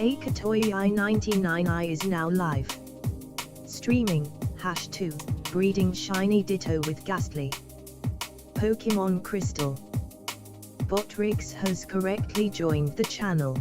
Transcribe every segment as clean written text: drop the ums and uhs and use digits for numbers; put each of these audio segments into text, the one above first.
Atk I is now live. Streaming, #2, breeding shiny Ditto with Gastly. Pokémon Crystal. Botrix has correctly joined the channel.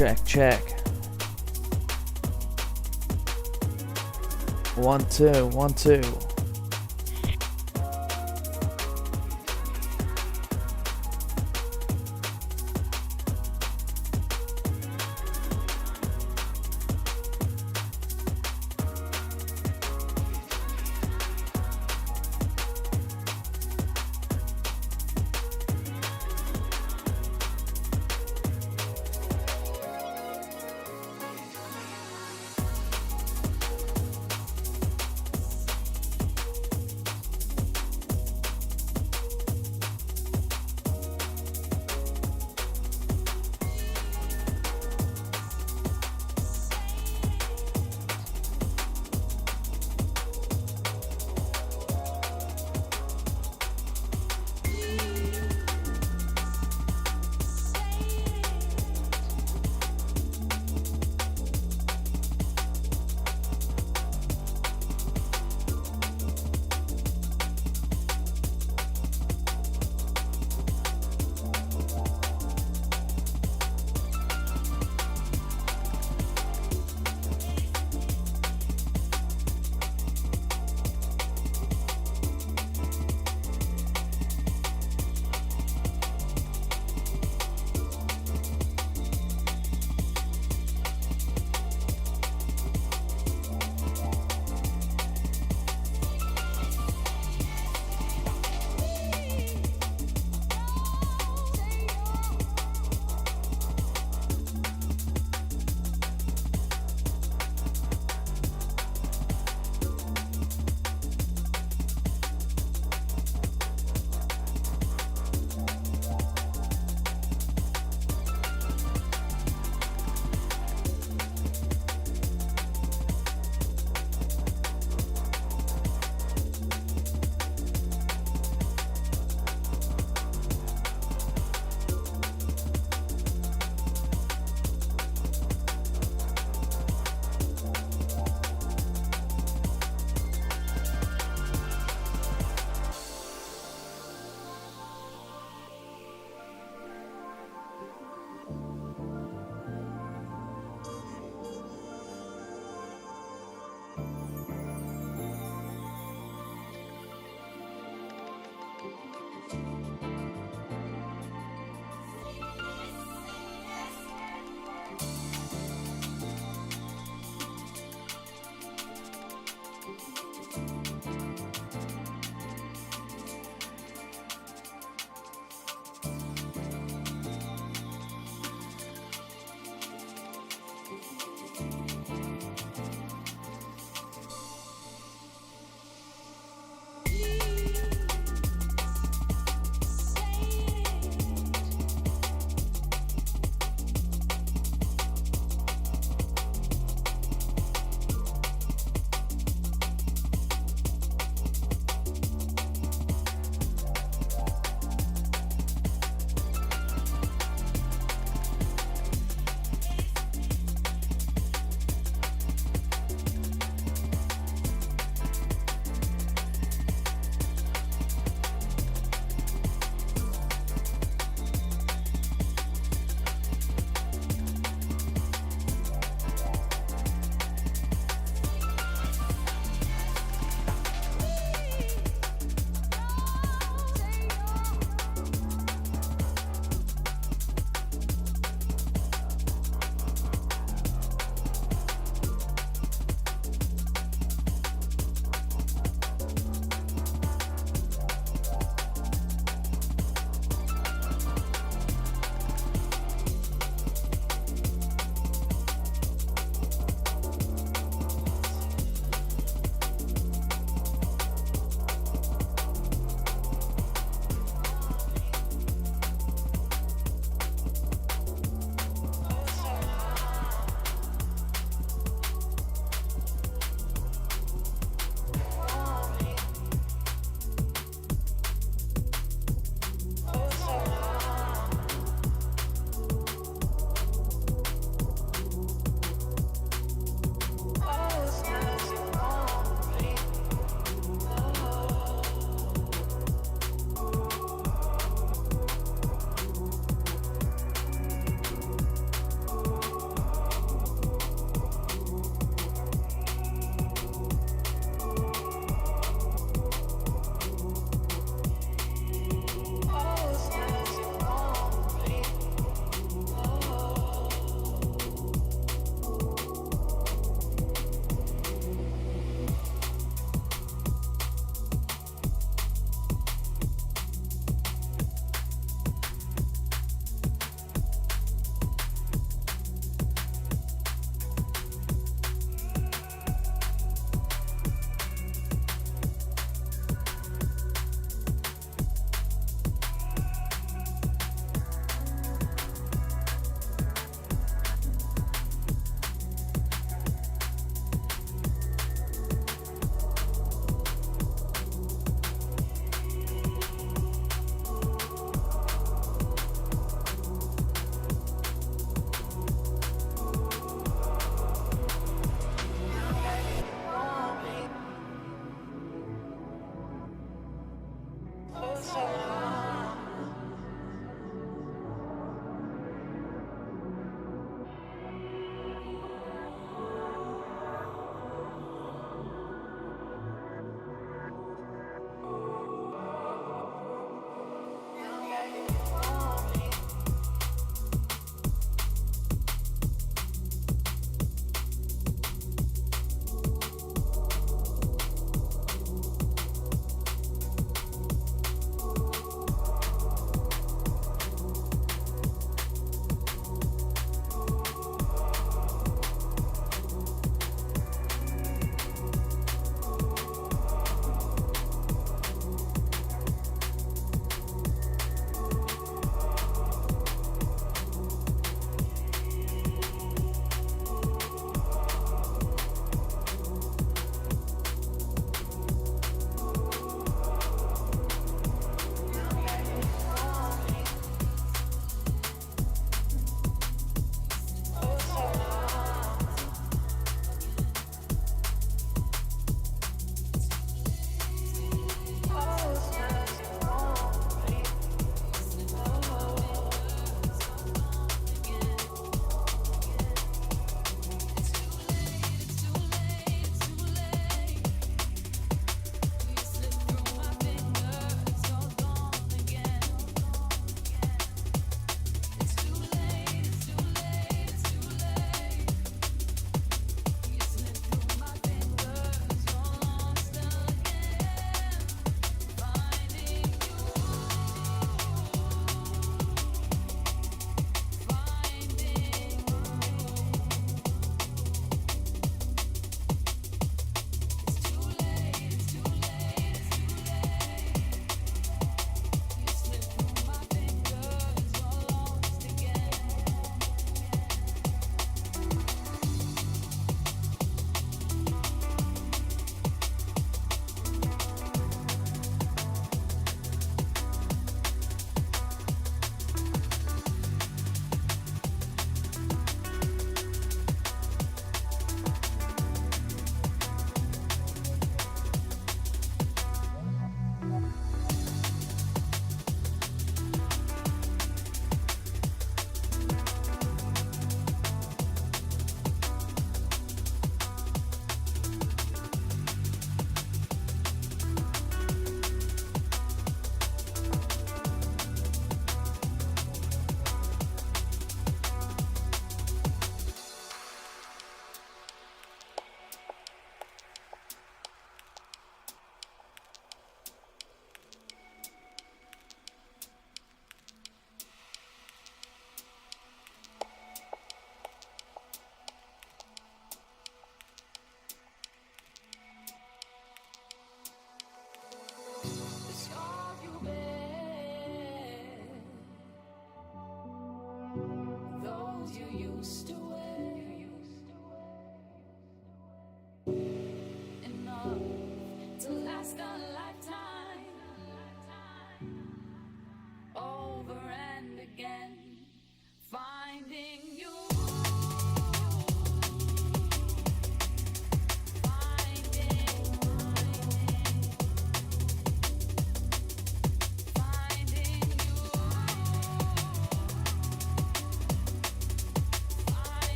Check, check. 1 2 1 2.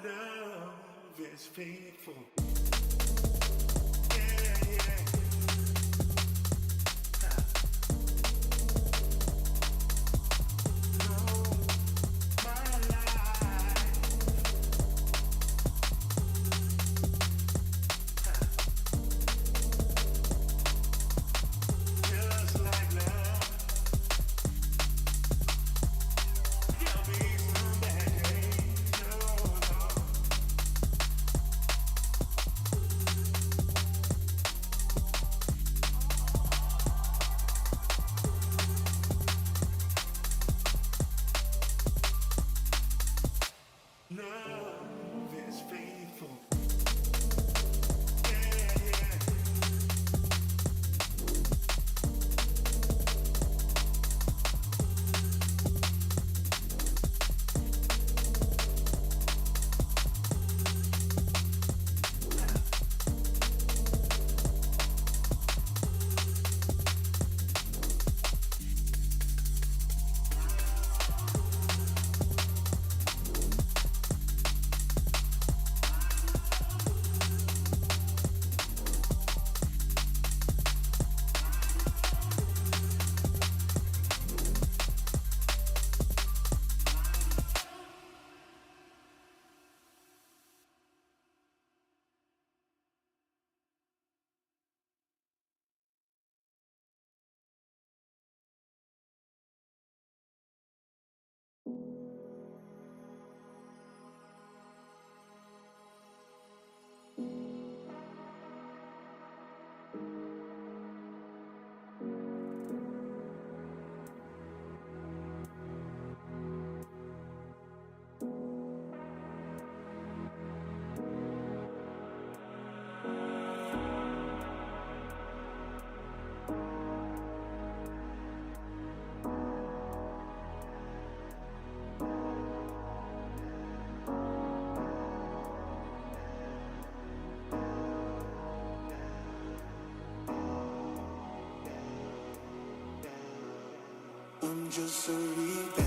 Love is faithful. Yeah, yeah. Love is faithful. Yeah, yeah. I'm just a rebound.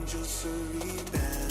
just a rebound.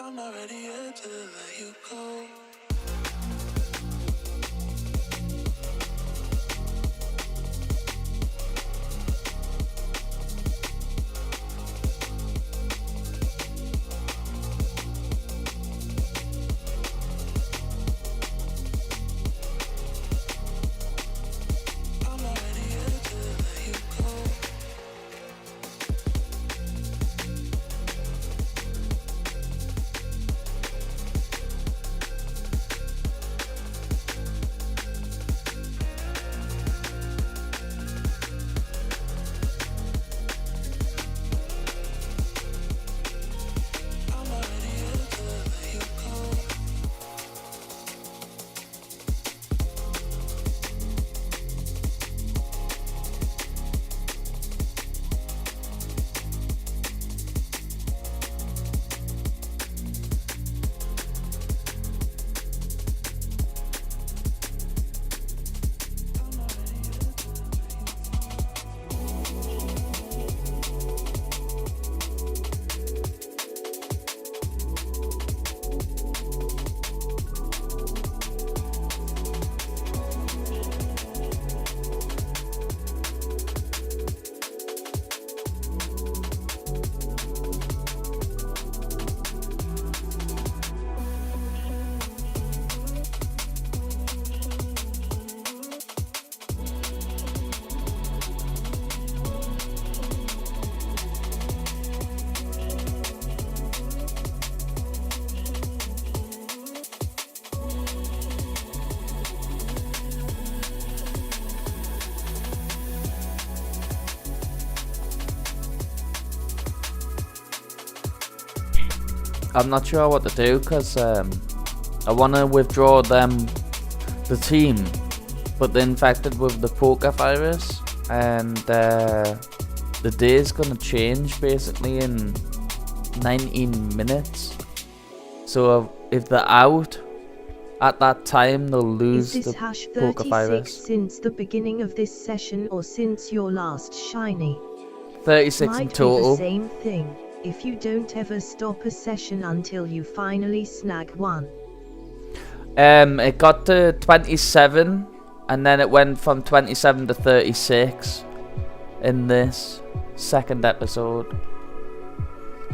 I'm not ready yet to let you go. I'm not sure what to do because I want to withdraw the team, but they're infected with the Poké virus, and the day is gonna change basically in 19 minutes. So if they're out at that time, they'll lose Is the this hash Poké 36 virus. since the beginning of this session or since your last shiny? 36 Might in be total. the same thing, if you don't ever stop a session until you finally snag one. It got to 27, and then it went from 27 to 36 in this second episode.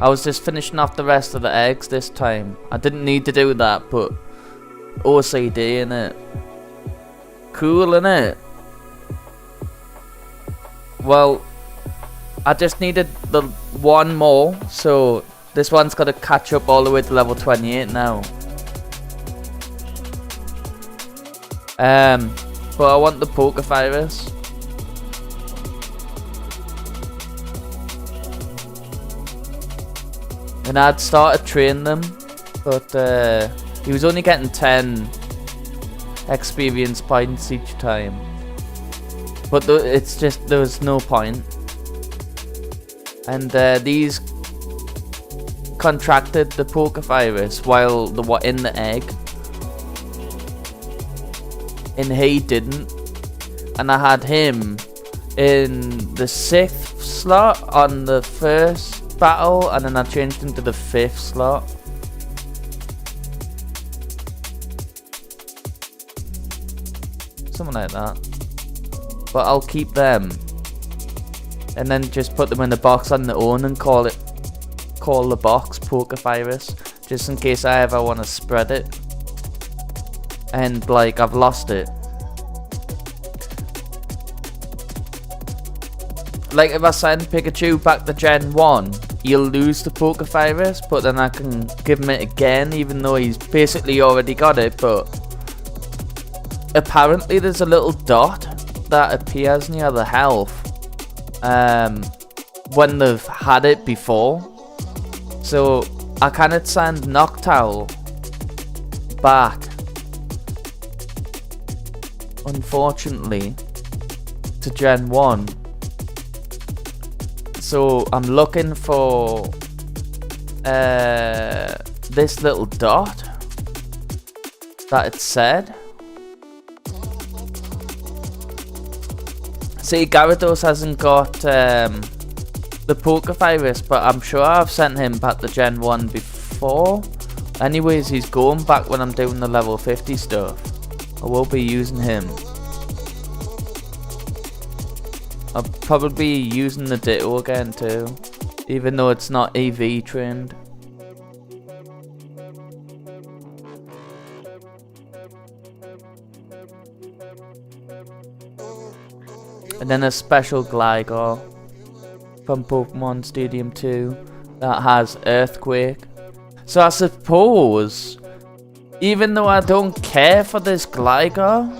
I was just finishing off the rest of the eggs this time. I didn't need to do that, but OCD innit? Cool innit? Well, I just needed the one more, so this one's got to catch up all the way to level 28 now. But I want the Poké virus. And I'd started training them, but he was only getting 10 experience points each time. But it's just, there was no point. And these contracted the Poké virus while they were in the egg. And he didn't. And I had him in the 6th slot on the first battle, and then I changed him to the 5th slot. Something like that. But I'll keep them. And then just put them in the box on their own and call the box Poké virus, just in case I ever want to spread it. And like, I've lost it. Like, if I send Pikachu back to Gen 1, he'll lose the Poké virus, but then I can give him it again, even though he's basically already got it. But apparently there's a little dot that appears near the health when they've had it before. So I cannot send Noctowl back, unfortunately, to Gen 1. So I'm looking for this little dot that it said. See, Gyarados hasn't got the Poké virus, but I'm sure I've sent him back to Gen 1 before. Anyways, he's going back when I'm doing the level 50 stuff. I will be using him. I'll probably be using the Ditto again too, even though it's not EV trained. And then a special Gligar from Pokemon Stadium 2 that has Earthquake. So I suppose, even though I don't care for this Gligar,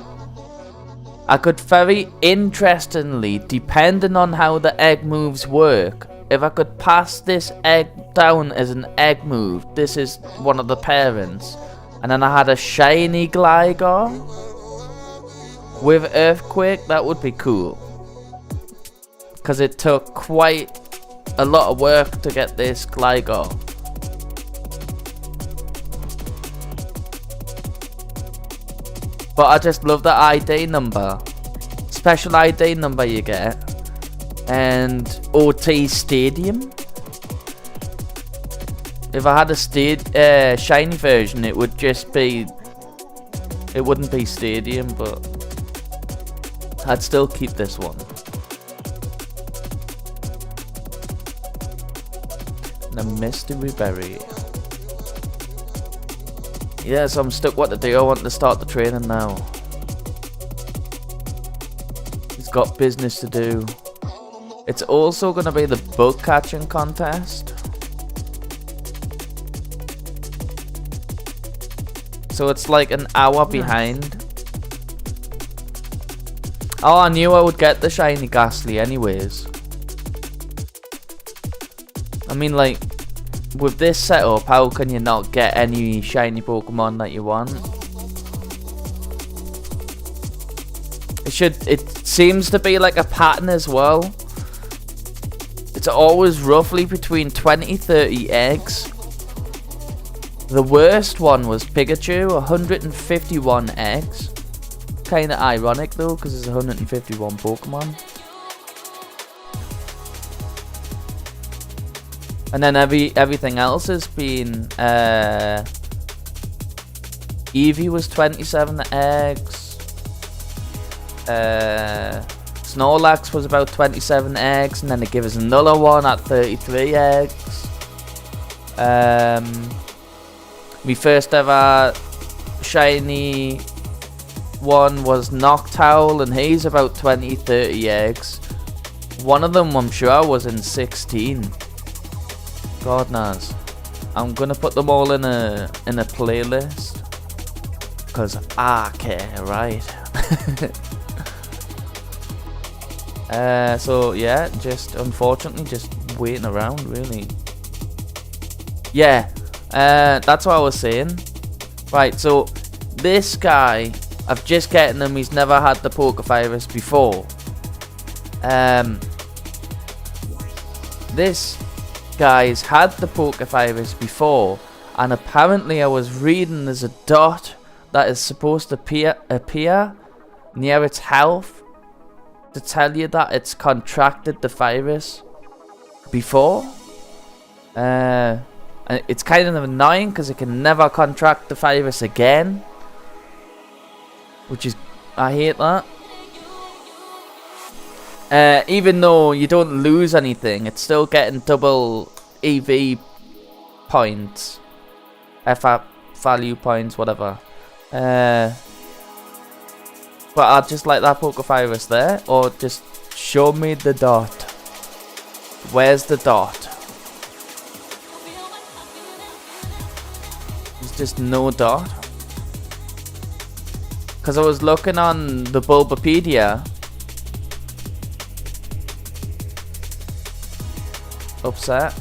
I could very interestingly, depending on how the egg moves work, if I could pass this egg down as an egg move, this is one of the parents, and then I had a shiny Gligar with Earthquake, that would be cool. Because it took quite a lot of work to get this Gligar. But I just love the ID number. Special ID number you get. And OT Stadium. If I had a shiny version, it would just be... It wouldn't be Stadium, but... I'd still keep this one. The Mystery Berry. Yeah, so I'm stuck what to do. I want to start the training now. He's got business to do. It's also going to be the bug catching contest. So it's like an hour behind. Oh, I knew I would get the shiny Gastly anyways. I mean, like, with this setup, how can you not get any shiny Pokemon that you want? It seems to be like a pattern as well. It's always roughly between 20-30 eggs. The worst one was Pikachu, 151 eggs. Kinda ironic though, because there's 151 Pokemon. And then everything else has been Eevee was 27 eggs. Snorlax was about 27 eggs, and then they give us another one at 33 eggs. My first ever shiny one was Noctowl, and he's about 20-30 eggs. One of them I'm sure was in 16. God knows. I'm gonna put them all in a playlist because I care, right? So yeah, just unfortunately just waiting around really. Yeah, that's what I was saying. Right, so this guy, I've just getting him. He's never had the Pokevirus before. This guy's had the Pokevirus before, and apparently I was reading there's a dot that is supposed to appear near its health to tell you that it's contracted the virus before. And it's kind of annoying because it can never contract the virus again, which is, I hate that. Even though you don't lose anything, it's still getting double EV points, value points, whatever. But I just like that Pokevirus there, or just show me the dot. Where's the dot? There's just no dot. Because I was looking on the Bulbapedia. Upset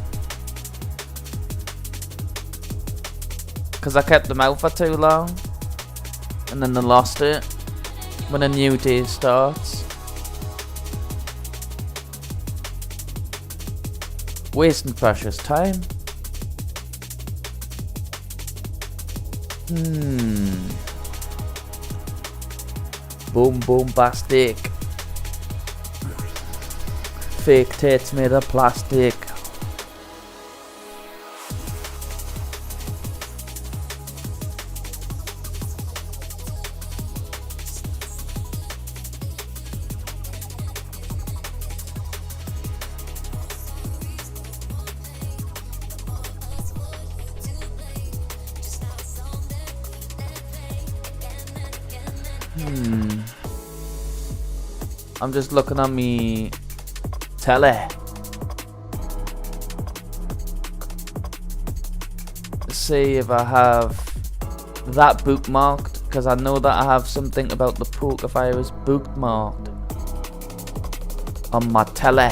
because I kept them out for too long and then they lost it when a new day starts. Wasting precious time. Boom bastic. Fake tits made of plastic. I'm just looking on me telly. See if I have that bookmarked, because I know that I have something about the Pokévirus bookmarked on my telly.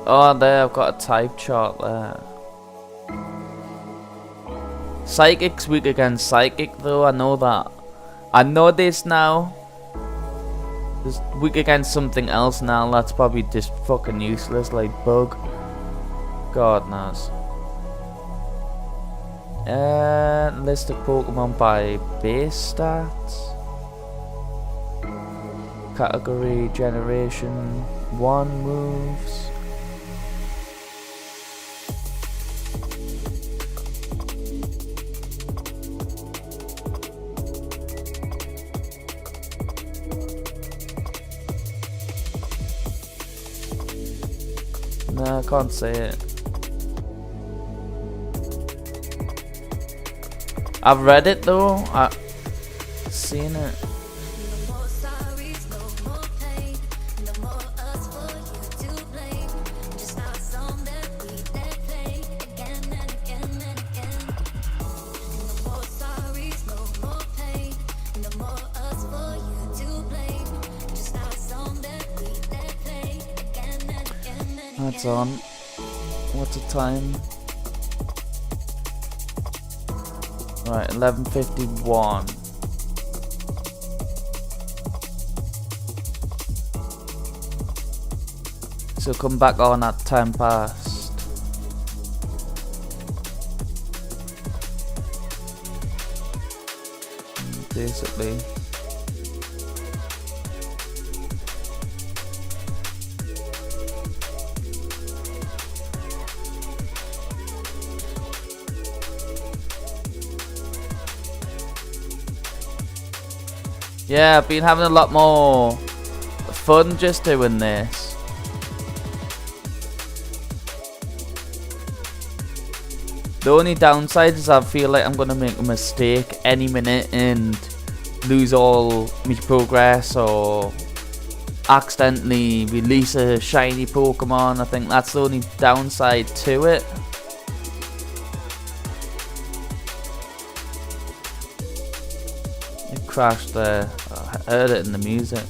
Oh, there, I've got a type chart there. Psychic's weak against Psychic, though, I know that. I know this now. It's weak against something else now, that's probably just fucking useless, like Bug. God knows. List of Pokemon by base stats. Category Generation 1 moves. No, I can't say it. I've read it though. I've seen it. That's on. What's the time? Right, 11:51. So come back on at time past. Basically. Yeah, I've been having a lot more fun just doing this. The only downside is I feel like I'm gonna make a mistake any minute and lose all my progress or accidentally release a shiny Pokemon. I think that's the only downside to it. It crashed there. I heard it in the music.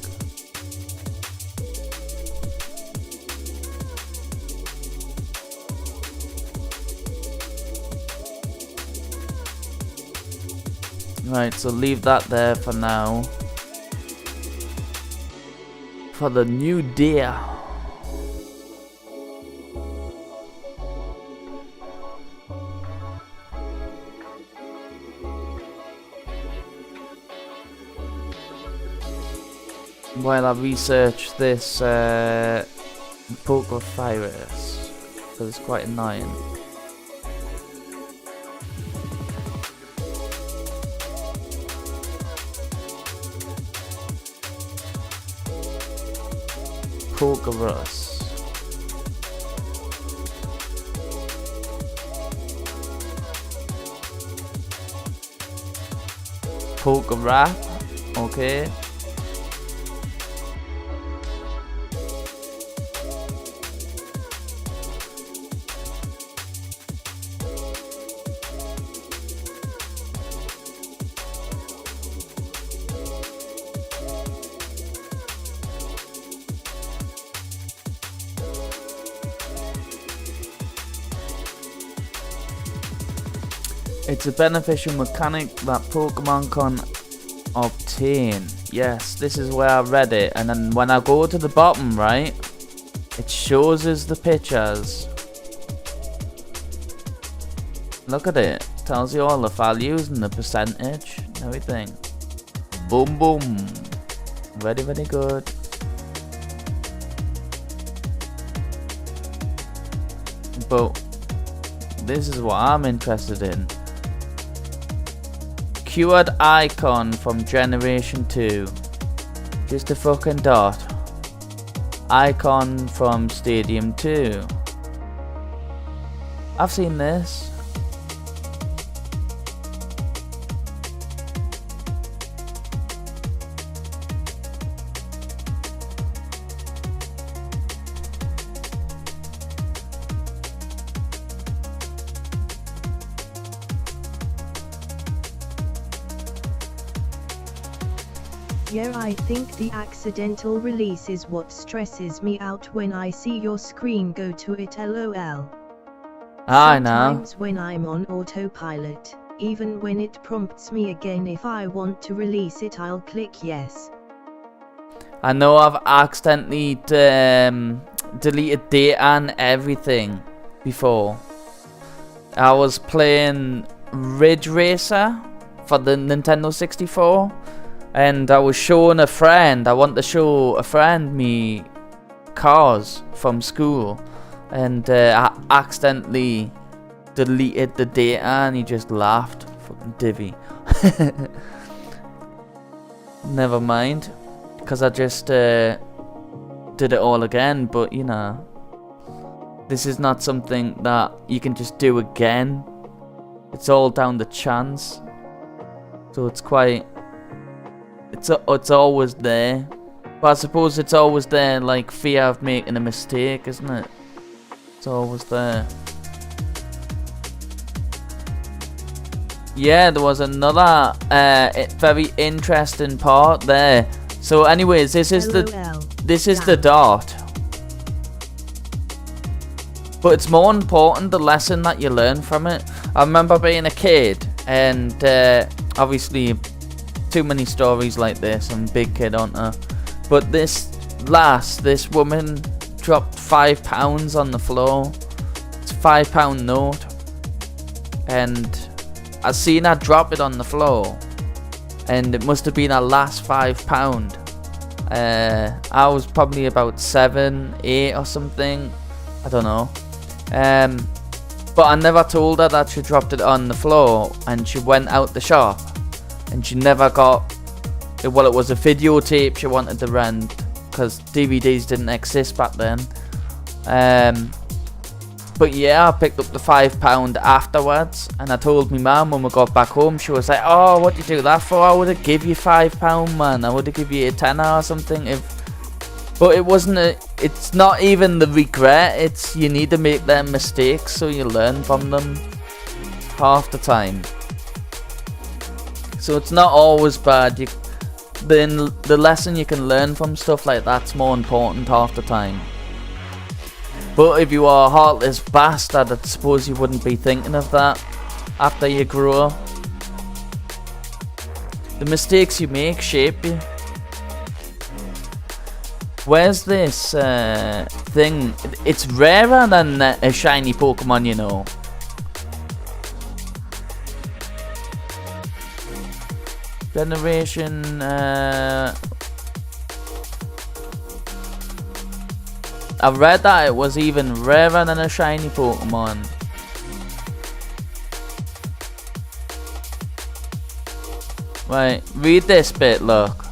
Right, so leave that there for now. For the new deer. While I research this Pokévirus, because it's quite annoying. Pokévirus. Pokérap, okay. It's a beneficial mechanic that Pokemon can obtain. Yes, this is where I read it, and then when I go to the bottom, right, it shows us the pictures. Look at it. Tells you all the values and the percentage and everything. Boom, boom. Very, very good. But this is what I'm interested in. Cured icon from Generation 2. Just a fucking dot. Icon from Stadium 2. I've seen this. Yeah, I think the accidental release is what stresses me out when I see your screen go to it, lol. I know. Sometimes when I'm on autopilot, even when it prompts me again if I want to release it, I'll click yes. I know I've accidentally deleted data and everything before. I was playing Ridge Racer for the Nintendo 64. And I was showing a friend, I want to show a friend me cars from school. And I accidentally deleted the data and he just laughed. Fucking divvy. Never mind. Because I just did it all again. But you know, this is not something that you can just do again. It's all down to chance. So it's quite... It's always there. But I suppose it's always there, like fear of making a mistake, isn't it? It's always there. Yeah, there was another very interesting part there. So anyways, this is the dot. But it's more important the lesson that you learn from it. I remember being a kid and obviously too many stories like this. I'm a big kid, aren't I? But this woman dropped £5 on the floor. It's a £5 note. And I seen her drop it on the floor. And it must have been her last £5. I was probably about 7, 8 or something. I don't know. But I never told her that she dropped it on the floor. And she went out the shop. And she never got... Well, it was a videotape she wanted to rent. Because DVDs didn't exist back then. But yeah, I picked up the £5 afterwards. And I told my mum when we got back home. She was like, oh, what did you do that for? I would have give you £5, man. I would have give you a tenner or something. But it wasn't it's not even the regret. It's you need to make them mistakes so you learn from them half the time. So it's not always bad. The lesson you can learn from stuff like that's more important half the time. But if you are a heartless bastard, I suppose you wouldn't be thinking of that after you grow. The mistakes you make shape you. Where's this thing? It's rarer than a shiny Pokemon, you know. Generation... I read that it was even rarer than a shiny Pokemon. Right, read this bit, look.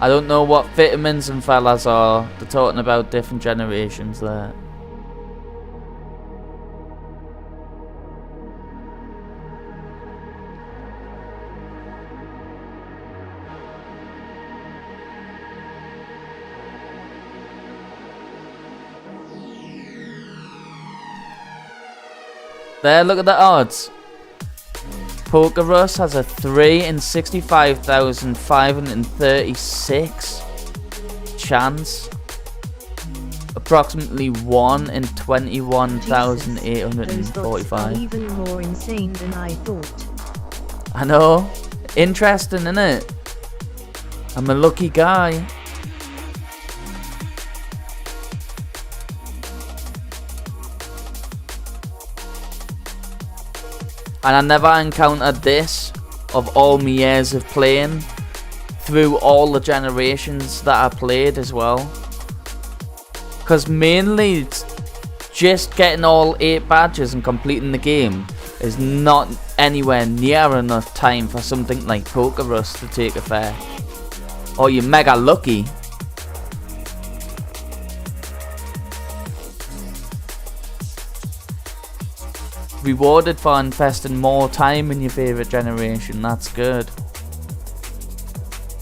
I don't know what vitamins and fellas are. They're talking about different generations there. There, look at the odds. Pokerus has a 3 in 65,536. chance. Approximately 1 in Those thoughts 21,845. are even more insane than I thought. I know. Interesting, innit? I'm a lucky guy. And I never encountered this of all my years of playing through all the generations that I played as well. Because mainly it's just getting all 8 badges and completing the game is not anywhere near enough time for something like Pokerus to take effect. Or you're mega lucky. Rewarded for investing more time in your favourite generation, that's good.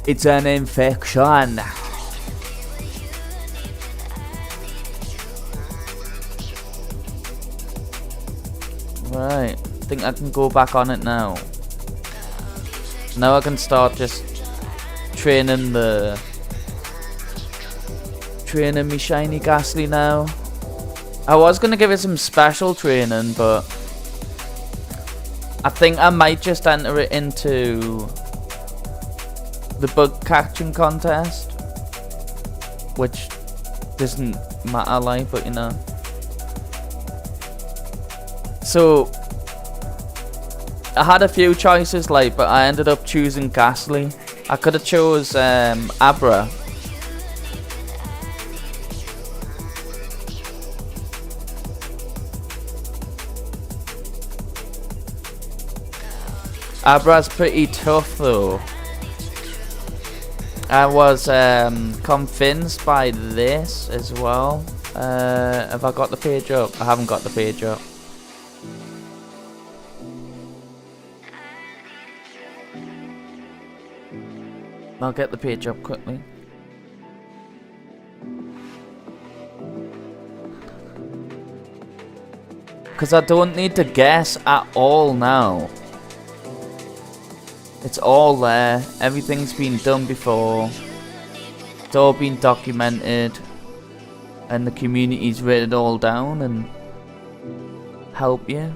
It's an infection. Right, I think I can go back on it now. Now I can start just training me shiny Gastly now. I was gonna give it some special training, but I think I might just enter it into the bug catching contest, which doesn't matter, like, but you know. So I had a few choices, like, but I ended up choosing Gastly. I could have chose Abra. Abra's pretty tough though. I was convinced by this as well. Have I got the page up? I haven't got the page up. I'll get the page up quickly. Because I don't need to guess at all now. It's all there. Everything's been done before. It's all been documented. And the community's written it all down and help you.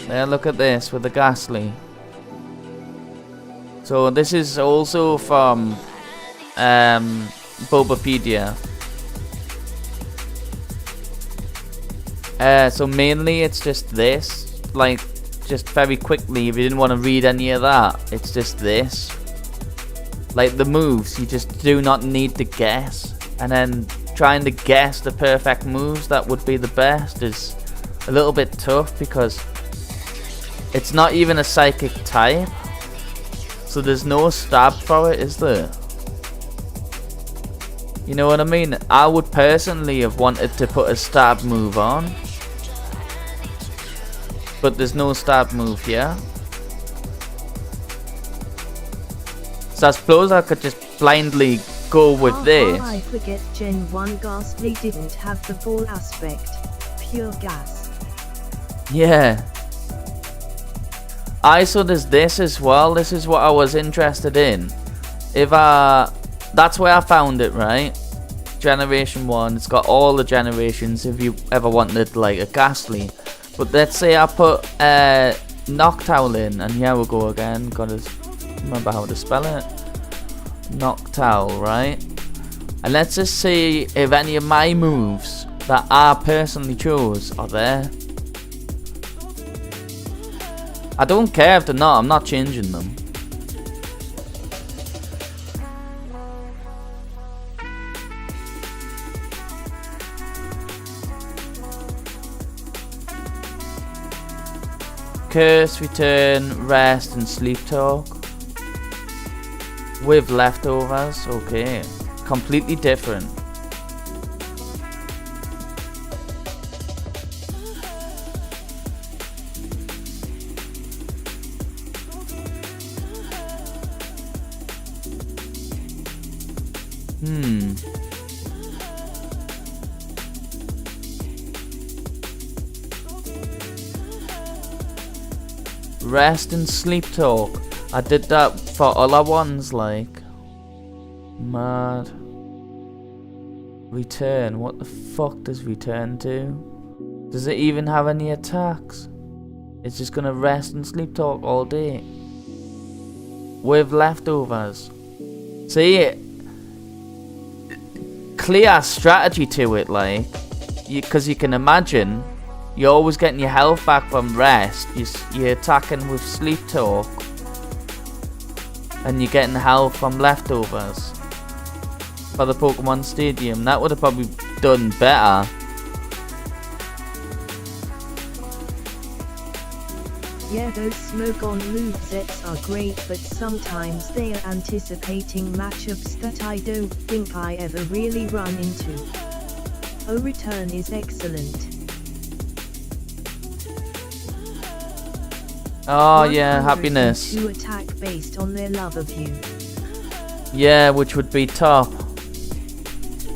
There, look at this with the Gastly. So this is also from Bulbapedia. So mainly it's just this, like, just very quickly, if you didn't want to read any of that, it's just this. Like the moves, you just do not need to guess. And then trying to guess the perfect moves that would be the best is a little bit tough because it's not even a psychic type. So there's no stab for it, is there? You know what I mean? I would personally have wanted to put a stab move on. But there's no stab move here. So I suppose I could just blindly go with this. I forget Gen 1 Gastly didn't have the ball aspect. Pure gas. Yeah. So there's this as well. This is what I was interested in. That's where I found it, right? Generation 1. It's got all the generations if you ever wanted like a Gastly. But let's say I put Noctowl in, and here we go again. Gotta remember how to spell it. Noctowl, right? And let's just see if any of my moves that I personally chose are there. I don't care if they're not, I'm not changing them. Curse, return, rest, and sleep talk. With leftovers, okay. Completely different. Rest and sleep talk. I did that for other ones, like. Mad. Return. What the fuck does return do? Does it even have any attacks? It's just gonna rest and sleep talk all day. With leftovers. See, clear strategy to it, like. Because you can imagine, you're always getting your health back from rest. You're attacking with sleep talk. And you're getting health from leftovers. For the Pokemon Stadium. That would have probably done better. Yeah, those smoke-on movesets are great, but sometimes they are anticipating matchups that I don't think I ever really run into. Oh, return is excellent. Oh yeah, happiness. To attack based on their love of you. Yeah, which would be top.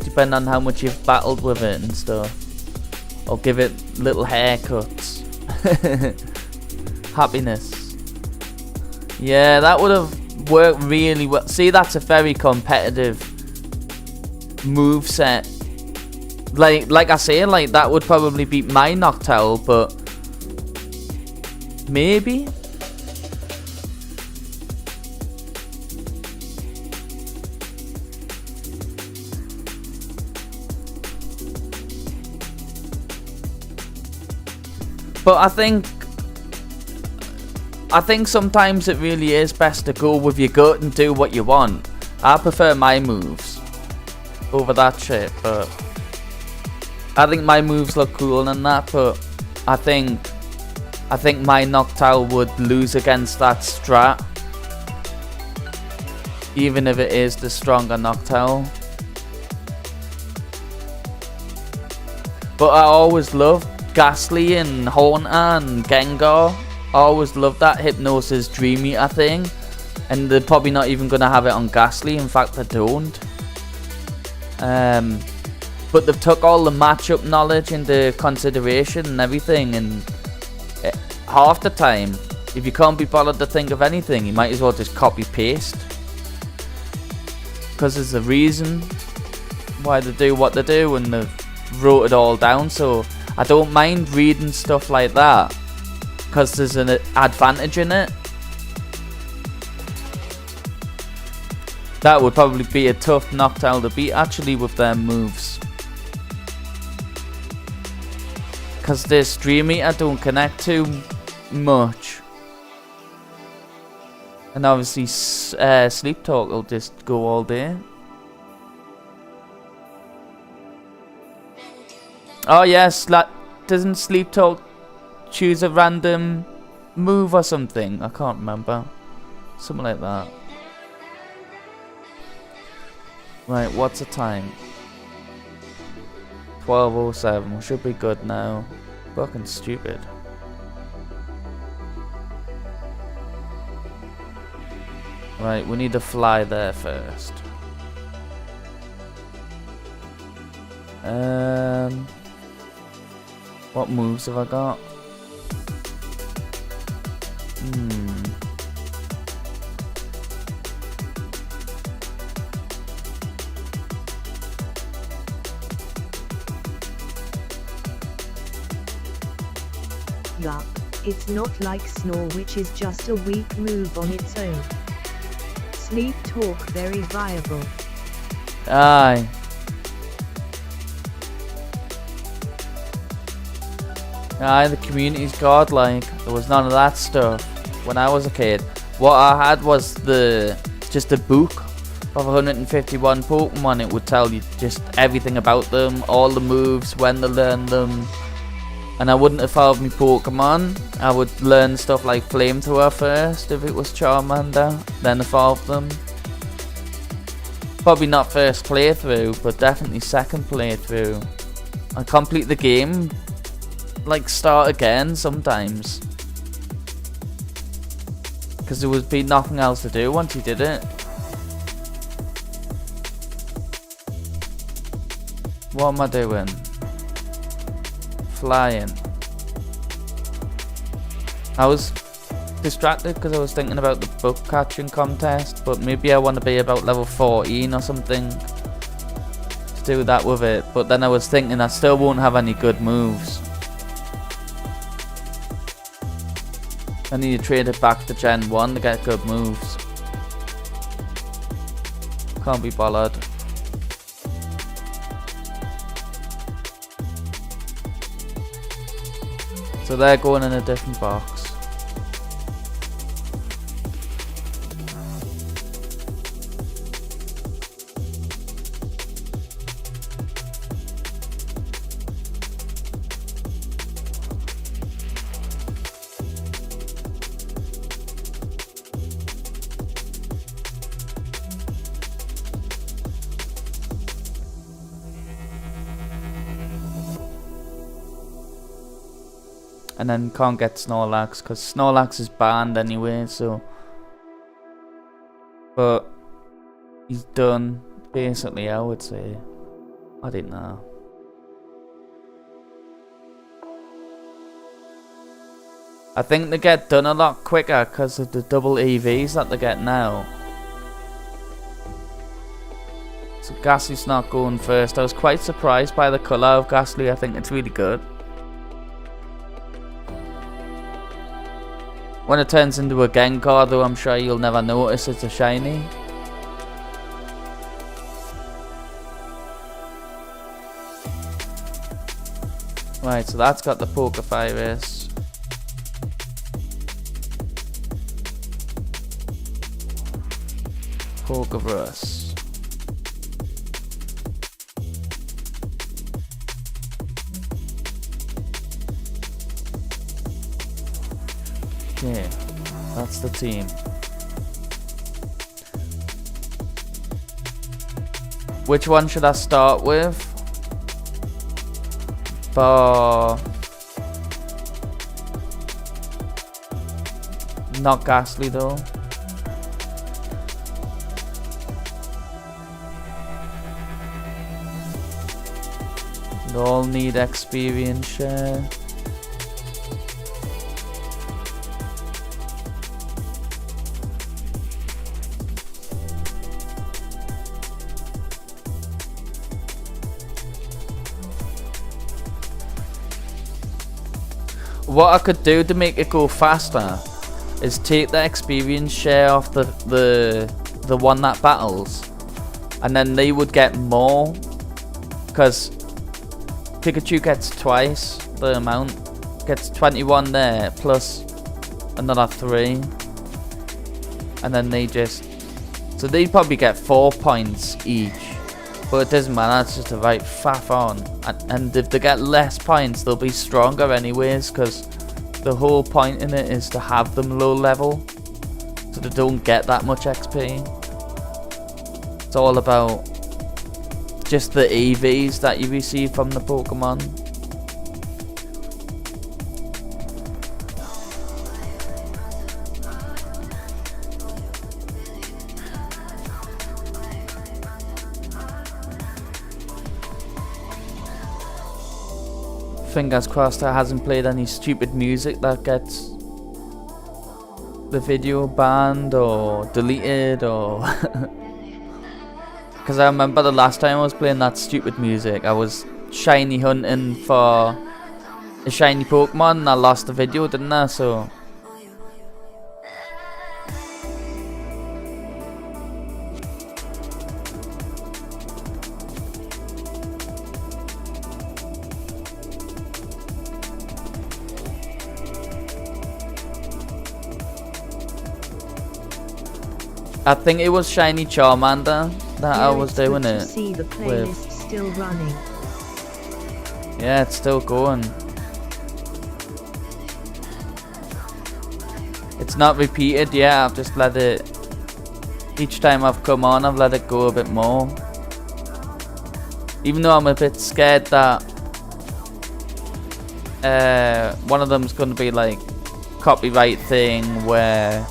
Depending on how much you've battled with it and stuff. Or give it little haircuts. Happiness. Yeah, that would have worked really well. See, that's a very competitive move set. Like I say, like that would probably beat my Noctowl, but maybe. But I think sometimes it really is best to go with your gut and do what you want. I prefer my moves over that shit, but I think my moves look cool and that, but I think my Noctowl would lose against that strat, even if it is the stronger Noctowl. But I always loved Gastly and Haunter and Gengar. I always loved that Hypnosis Dream Eater thing, and they're probably not even going to have it on Gastly. In fact, they don't. But they've took all the matchup knowledge into consideration and everything, and half the time, if you can't be bothered to think of anything, you might as well just copy paste, because there's a reason why they do what they do, and they've wrote it all down. So I don't mind reading stuff like that, because there's an advantage in it. That would probably be a tough Noctowl to beat actually with their moves, because this Dream Eater don't connect too much, and obviously Sleep Talk will just go all day. Oh yes, doesn't Sleep Talk choose a random move or something? I can't remember. Something like that. Right, what's the time? 12:07. We should be good now. Fucking stupid. Right, we need to fly there first. What moves have I got? Yup, it's not like Snore, which is just a weak move on its own. Sleep Talk very viable. Aye. Aye, the community's godlike. There was none of that stuff when I was a kid. What I had was just a book of 151 Pokemon. It would tell you just everything about them, all the moves, when to learn them. And I wouldn't evolve my Pokemon. I would learn stuff like Flamethrower first if it was Charmander, then evolve them. Probably not first playthrough, but definitely second playthrough. And complete the game, like start again sometimes, because there would be nothing else to do once you did it. What am I doing? Flying. I was distracted because I was thinking about the book catching contest, but maybe I want to be about level 14 or something to do that with it. But then I was thinking I still won't have any good moves. I need to trade it back to Gen 1 to get good moves. Can't be bothered. So they're going in a different box. And then can't get Snorlax because Snorlax is banned anyway, so. But he's done, basically, I would say. I don't know. I think they get done a lot quicker because of the double EVs that they get now. So Gastly's not going first. I was quite surprised by the colour of Gastly. I think it's really good. When it turns into a Gengar, though, I'm sure you'll never notice it's a shiny. Right, so that's got the Pokévirus. Pokévirus. Okay, that's the team. Which one should I start with? Not Gastly though. They all need experience share. What I could do to make it go faster is take the experience share off the one that battles, and then they would get more, because Pikachu gets twice the amount, gets 21 there plus another 3, and then they just, so they probably get 4 points each, but it doesn't matter, it's just a right faff on. And if they get less points, they'll be stronger anyways, because the whole point in it is to have them low level, so they don't get that much XP. It's all about just the EVs that you receive from the Pokemon. Fingers crossed I hasn't played any stupid music that gets the video banned or deleted, or because I remember the last time I was playing that stupid music, I was shiny hunting for a shiny Pokemon and I lost the video, didn't I? So I think it was shiny Charmander that I was doing it See the playlist with. Still running. Yeah, it's still going. It's not repeated yet, I've just let it, each time I've come on I've let it go a bit more. Even though I'm a bit scared that one of them's going to be like copyright thing where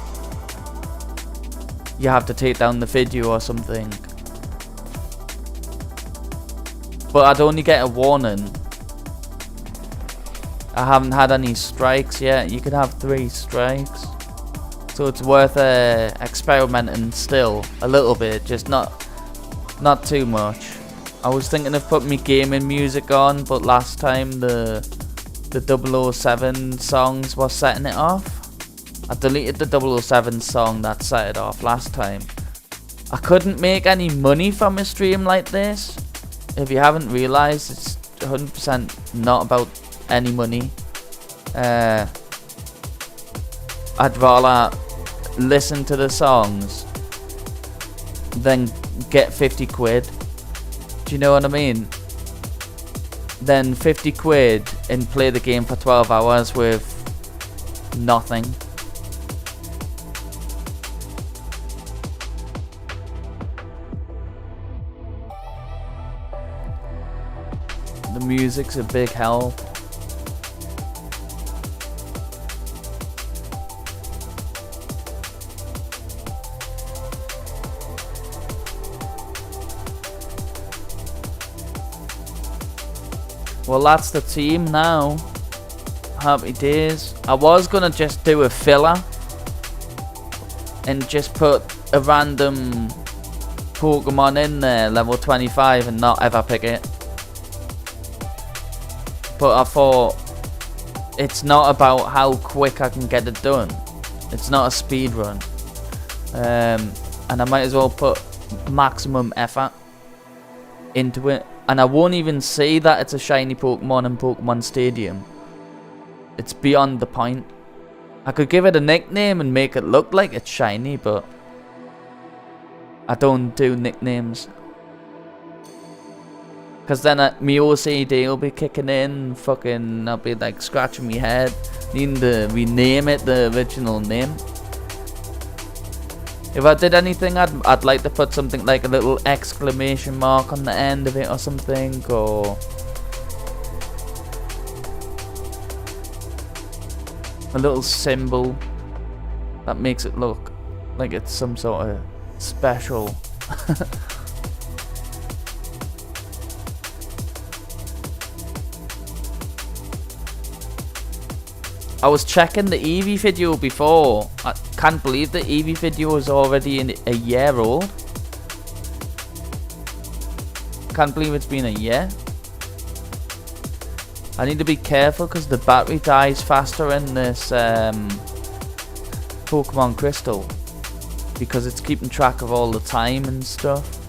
you have to take down the video or something. But I'd only get a warning. I haven't had any strikes yet. You could have 3 strikes. So it's worth experimenting still a little bit, just not too much. I was thinking of putting me gaming music on, but last time the 007 songs was setting it off. I deleted the 007 song that set it off last time. I couldn't make any money from a stream like this. If you haven't realised, it's 100% not about any money. I'd rather listen to the songs than get 50 quid. Do you know what I mean? Then 50 quid and play the game for 12 hours with nothing. The music's a big help. Well, that's the team now. Happy days. I was gonna just do a filler and just put a random Pokemon in there, level 25, and not ever pick it. But I thought, it's not about how quick I can get it done. It's not a speed run. And I might as well put maximum effort into it. And I won't even say that it's a shiny Pokemon in Pokemon Stadium. It's beyond the point. I could give it a nickname and make it look like it's shiny, but I don't do nicknames. Because then my OCD will be kicking in, fucking, I'll be like scratching my head, needing to rename it the original name. If I did anything, I'd like to put something like a little exclamation mark on the end of it or something, or a little symbol that makes it look like it's some sort of special. I was checking the Eevee video before. I can't believe the Eevee video is already a year old. Can't believe it's been a year. I need to be careful because the battery dies faster in this Pokemon Crystal, because it's keeping track of all the time and stuff.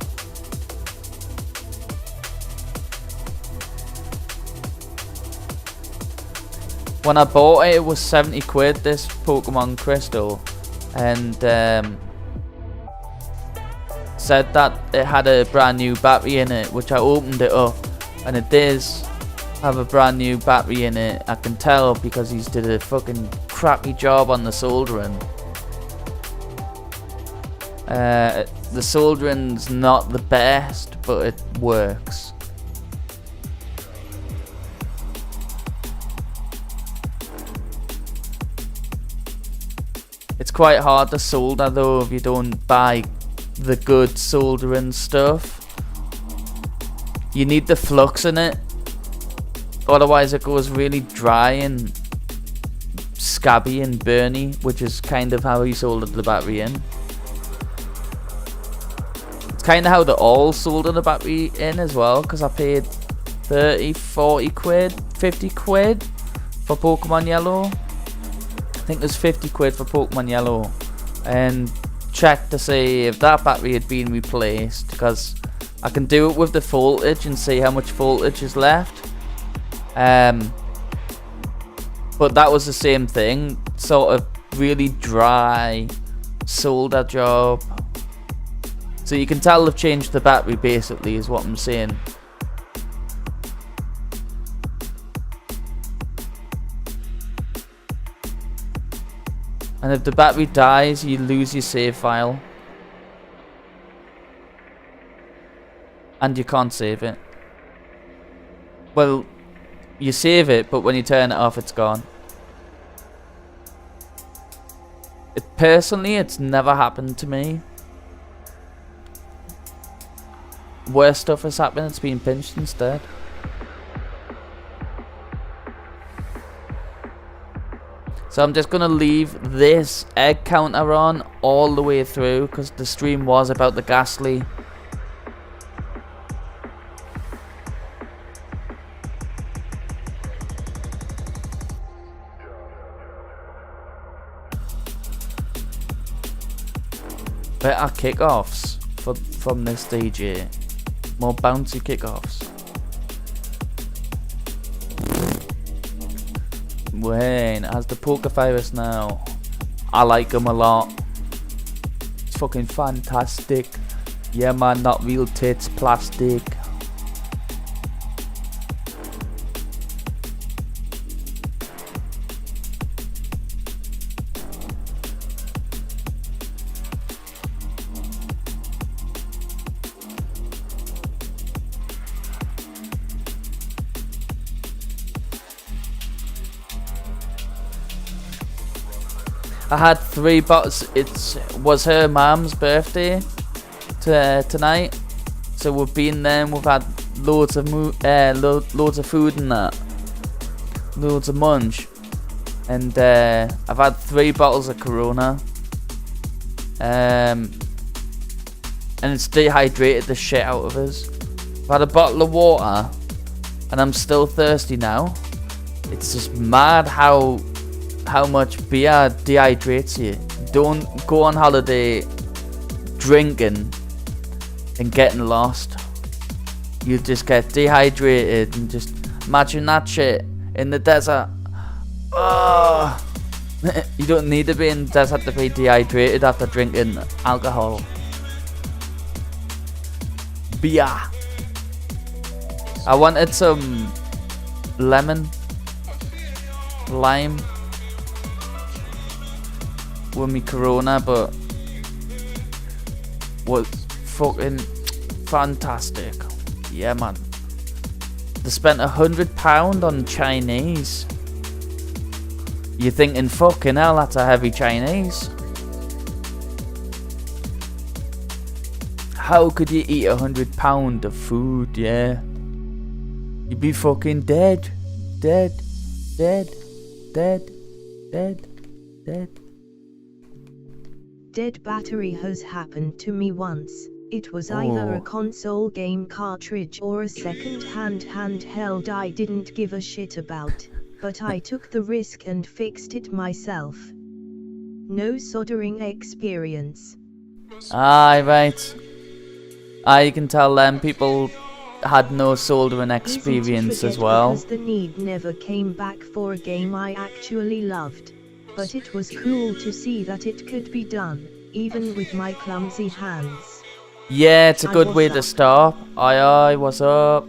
When I bought it, it was 70 quid, this Pokemon Crystal, and said that it had a brand new battery in it, which I opened it up, and it does have a brand new battery in it. I can tell because he's did a fucking crappy job on the soldering. The soldering's not the best, but it works. It's quite hard to solder though if you don't buy the good soldering stuff. You need the flux in it, otherwise it goes really dry and scabby and burny, which is kind of how he soldered the battery in. It's kind of how they all solder the battery in as well, because I paid 30, 40 quid, 50 quid for Pokemon Yellow. I think there's 50 quid for Pokemon Yellow, and check to see if that battery had been replaced, because I can do it with the voltage and see how much voltage is left. But that was the same thing, sort of really dry solder job. So you can tell they've changed the battery basically, is what I'm saying. And if the battery dies, you lose your save file. And you can't save it. Well, you save it, but when you turn it off, it's gone. Personally, it's never happened to me. Worse stuff has happened, it's been pinched instead. So I'm just gonna leave this egg counter on all the way through, because the stream was about the Gastly. Better kickoffs from this DJ. More bouncy kickoffs. Wayne has the Poké virus now. I like him a lot. It's fucking fantastic. Yeah man, not real tits, plastic. I had 3 bottles. It was her mum's birthday tonight, so we've been there and we've had loads of loads of food and that, loads of munch, and I've had 3 bottles of Corona, and it's dehydrated the shit out of us. I've had a bottle of water, and I'm still thirsty now. It's just mad how much beer dehydrates you. Don't go on holiday drinking and getting lost. You just get dehydrated, and just imagine that shit in the desert. Oh. You don't need to be in the desert to be dehydrated after drinking alcohol. Beer. I wanted some lime with me Corona, but was fucking fantastic. Yeah man, they spent £100 on Chinese. You're thinking, fucking hell, that's a heavy Chinese. How could you eat £100 of food? Yeah, you'd be fucking dead. Dead. Dead battery has happened to me once. It was either a console game cartridge or a second-hand handheld I didn't give a shit about, but I took the risk and fixed it myself. No soldering experience. Aye, right. You can tell them people had no soldering experience as well. Because the need never came back for a game I actually loved. But it was cool to see that it could be done, even with my clumsy hands. Yeah, it's a good way to start. Aye, what's up?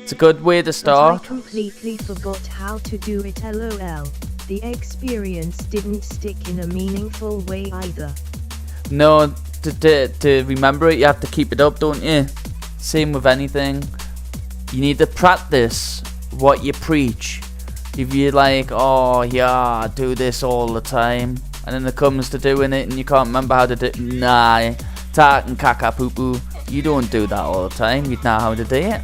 It's a good way to start. But I completely forgot how to do it, lol. The experience didn't stick in a meaningful way either. No, to remember it, you have to keep it up, don't you? Same with anything. You need to practice what you preach. If you're like, oh yeah, I do this all the time, and then it comes to doing it and you can't remember how to do it, nah, tak and kaka poo poo, you don't do that all the time, you'd know how to do it.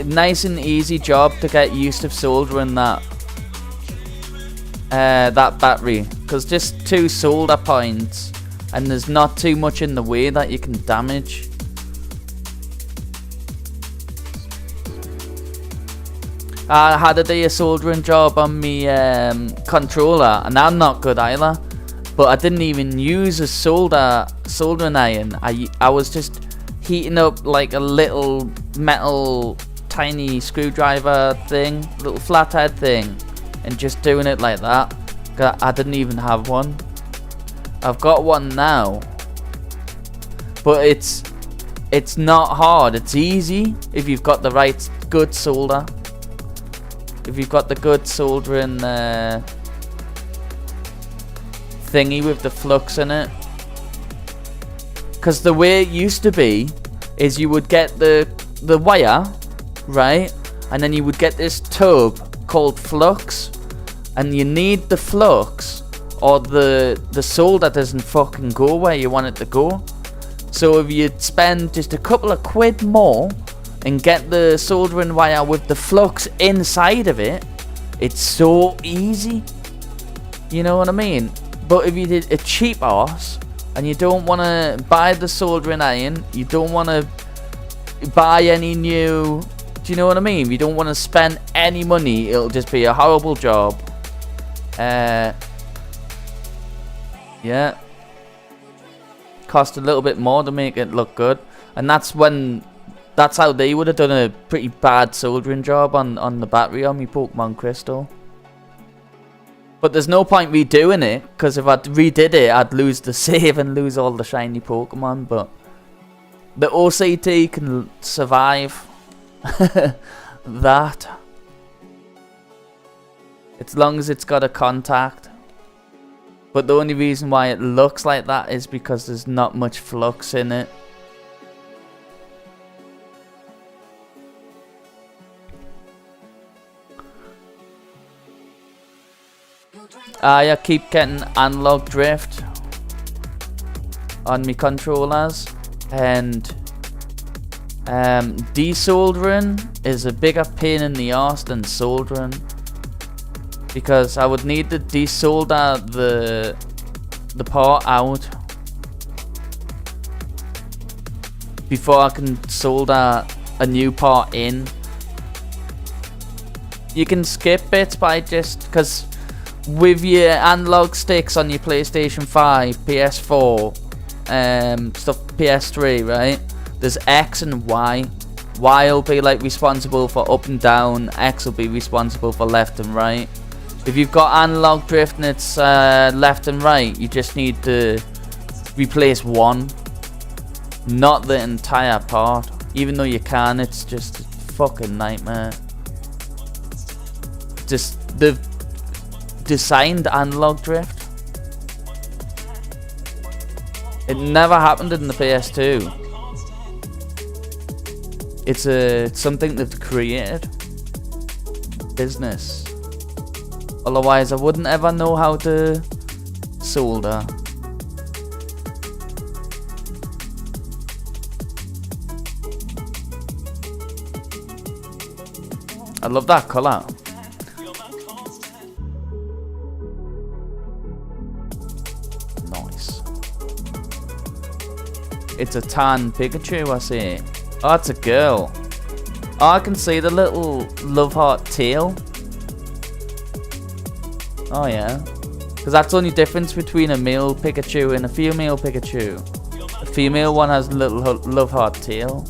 Nice and easy job to get used to soldering that battery, because just 2 solder points and there's not too much in the way that you can damage. I had to do a soldering job on me controller, and I'm not good either, but I didn't even use a soldering iron. I was just heating up like a little metal tiny screwdriver thing, little flathead thing, and just doing it like that. I didn't even have one. I've got one now, but it's not hard. It's easy if you've got the right good solder. If you've got the good soldering thingy with the flux in it. Because the way it used to be is you would get the wire, right, and then you would get this tube called flux, and you need the flux or the solder doesn't fucking go where you want it to go. So if you'd spend just a couple of quid more and get the soldering wire with the flux inside of it, it's so easy. You know what I mean? But if you did a cheap arse and you don't want to buy the soldering iron, you don't want to buy any new, do you know what I mean? You don't want to spend any money, it'll just be a horrible job. Yeah. Cost a little bit more to make it look good. And that's how they would have done a pretty bad soldering job on the battery on my Pokemon Crystal. But there's no point redoing it, because if I redid it, I'd lose the save and lose all the shiny Pokemon. But the OCT can survive that. As long as it's got a contact. But the only reason why it looks like that is because there's not much flux in it. I keep getting analog drift on my controllers, and desoldering is a bigger pain in the arse than soldering, because I would need to desolder the part out before I can solder a new part in. You can skip bits by just because with your analog sticks on your PlayStation 5, PS4, stuff, PS3, right? There's X and Y. Y will be like responsible for up and down. X will be responsible for left and right. If you've got analog drift and it's left and right, you just need to replace one, not the entire part. Even though you can, it's just a fucking nightmare. Just the designed analog drift. It never happened in the PS2. It's something they've created. Business. Otherwise, I wouldn't ever know how to solder. I love that colour. Nice. It's a tan Pikachu, I see. Oh, it's a girl. Oh, I can see the little love heart tail. Oh yeah, because that's the only difference between a male Pikachu and a female Pikachu. The female one has a little love heart tail.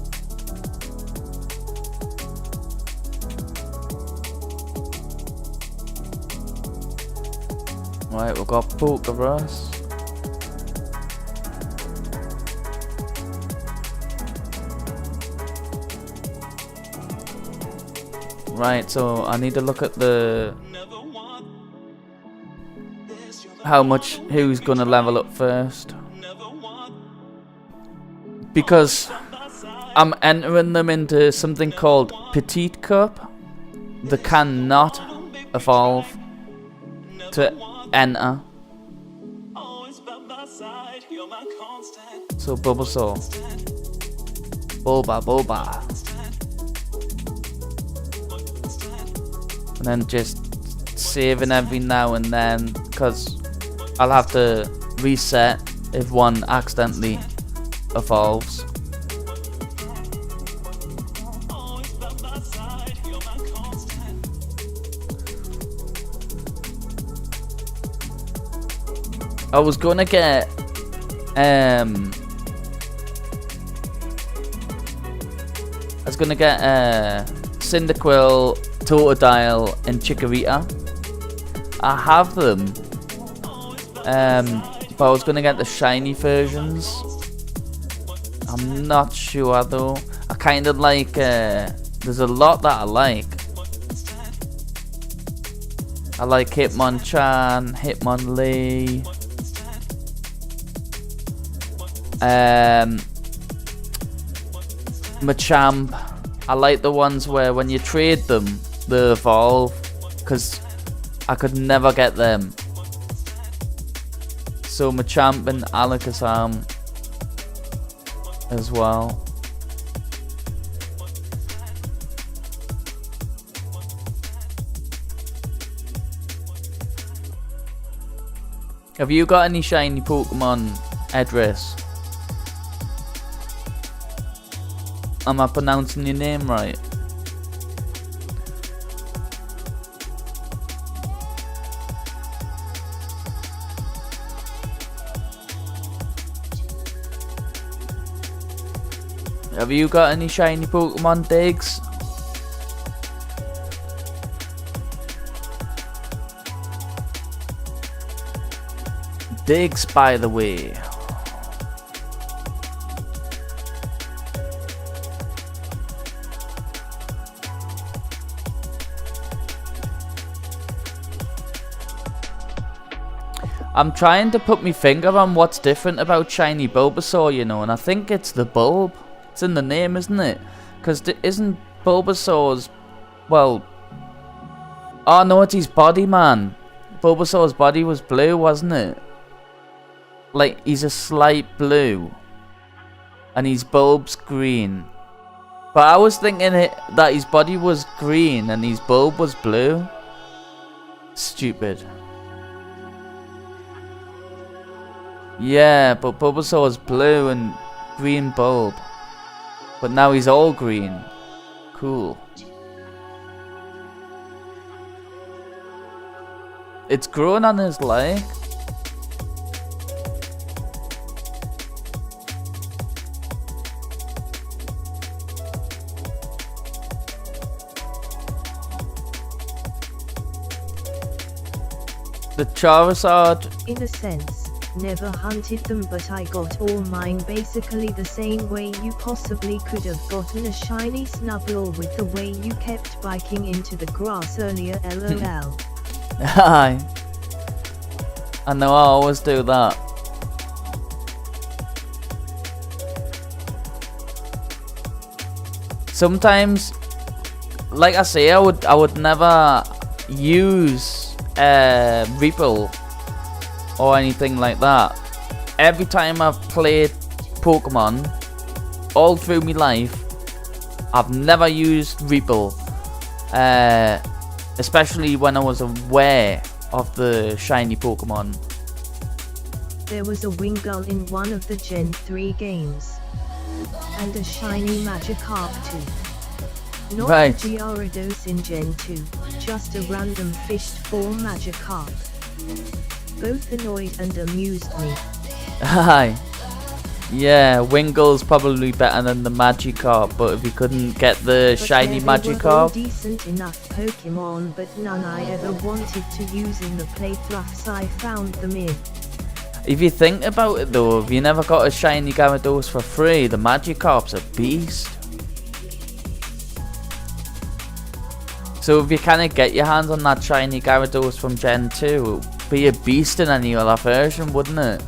Right, we've got Pokerus. Right, so I need to look at the who's gonna level up first, because I'm entering them into something called Petite Cup. They cannot evolve to enter. So Bulbasaur, Bulba, and then just saving every now and then, because I'll have to reset if one accidentally evolves. I was gonna get Cyndaquil, Totodile and Chikorita. I have them. But I was gonna get the shiny versions. I'm not sure though. I kind of like. There's a lot that I like. I like Hitmonchan, Hitmonlee. Machamp. I like the ones where when you trade them, they evolve, because I could never get them. So Machamp and Alakazam as well. Have you got any shiny Pokemon, Edris? Am I pronouncing your name right? Have you got any shiny Pokemon, Diggs? Diggs, by the way. I'm trying to put my finger on what's different about shiny Bulbasaur, you know, and I think it's the bulb. It's in the name, isn't it? Because isn't Bulbasaur's... Well... Oh no, it's his body, man. Bulbasaur's body was blue, wasn't it? Like, he's a slight blue. And his bulb's green. But I was thinking that his body was green and his bulb was blue. Stupid. Yeah, but Bulbasaur's blue and green bulb. But now he's all green. Cool. It's grown on his leg. The Charizard. In a sense, never hunted them, but I got all mine basically the same way you possibly could have gotten a shiny Snubbull with the way you kept biking into the grass earlier, lol. Hi. I know I always do that. Sometimes, like I say, I would never use Repel or anything like that. Every time I've played Pokemon all through my life, I've never used Repel, especially when I was aware of the shiny Pokemon. There was a Wingull in one of the Gen 3 games, and a shiny Magikarp too. Not Right. a Gyarados in Gen 2, just a random fished form Magikarp. Both annoyed and amused me. Hi. Yeah, Wingull's probably better than the Magikarp, but if you couldn't get the But shiny yeah, they were all Magikarp, decent enough Pokemon, but none I ever wanted to use in the playthroughs I found them in. if you think about it though, if you never got a shiny Gyarados for free, the Magikarp's a beast. So if you kind of get your hands on that shiny Gyarados from Gen 2, it would be a beast in any other version, wouldn't it?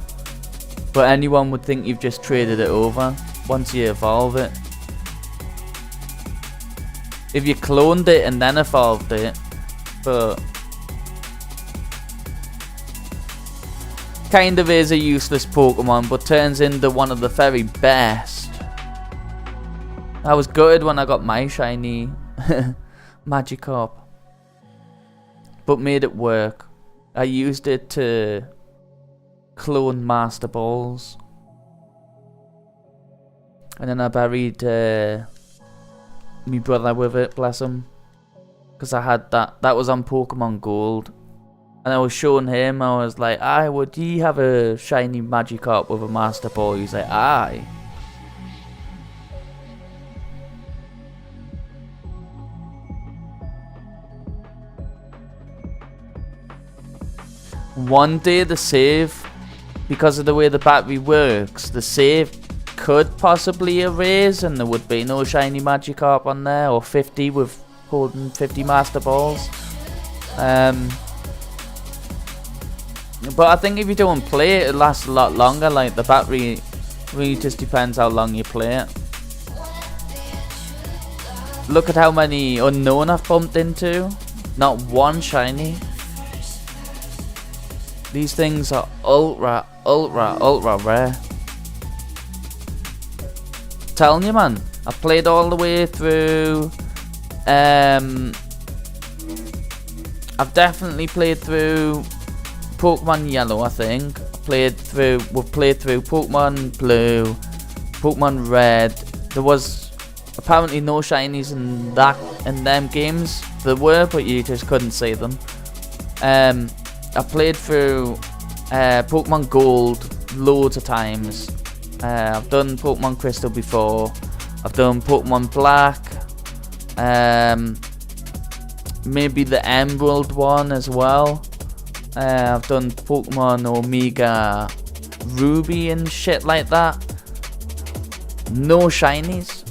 But anyone would think you've just traded it over once you evolve it. If you cloned it and then evolved it, but kind of is a useless Pokemon, but turns into one of the very best. I was gutted when I got my shiny Magikarp, but made it work. I used it to clone Master Balls, and then I buried me brother with it, bless him, because I had that was on Pokemon Gold, and I was showing him, I was like, aye, would ye have a shiny Magikarp with a Master Ball? He's like, aye. One day the save, because of the way the battery works, the save could possibly erase and there would be no shiny Magikarp on there, or 50 with holding 50 Master Balls. But I think if you don't play it, it lasts a lot longer. Like, the battery really just depends how long you play it. Look at how many unknown I've bumped into. Not one shiny. These things are ultra rare. Telling you, man, I played all the way through. I've definitely played through Pokemon Yellow, I think. We've played through Pokemon Blue, Pokemon Red. There was apparently no shinies in them games. There were, but you just couldn't see them. I played through Pokemon Gold loads of times. I've done Pokemon Crystal before. I've done Pokemon Black. Maybe the Emerald one as well. I've done Pokemon Omega Ruby and shit like that. No shinies.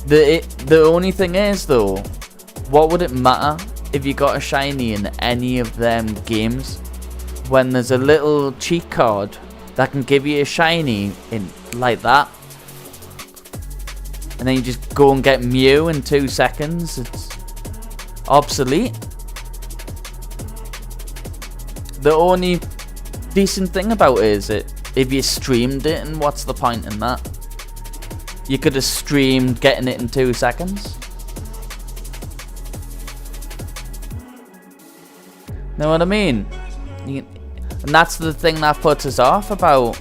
The only thing is though, what would it matter if you got a shiny in any of them games when there's a little cheat card that can give you a shiny in like that, and then you just go and get Mew in 2 seconds? It's obsolete. The only decent thing about it is if you streamed it, and what's the point in that? You could have streamed getting it in 2 seconds. Know what I mean? And that's the thing that puts us off about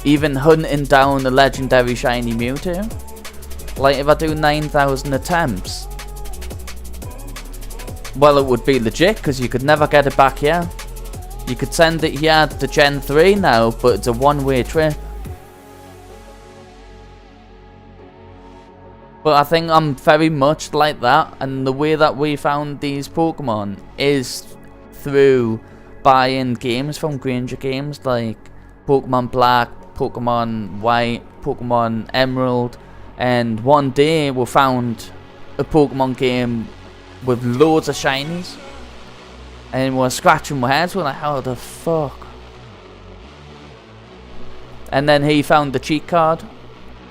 even hunting down a legendary shiny Mewtwo. Like if I do 9,000 attempts, well, it would be legit because you could never get it back here. You could send it here to Gen 3 now, but it's a one-way trip. But I think I'm very much like that, and the way that we found these Pokemon is through buying games from Granger Games, like Pokemon Black, Pokemon White, Pokemon Emerald, and one day we found a Pokemon game with loads of shinies, and we're scratching our heads, we're like, how the fuck? And then he found the cheat card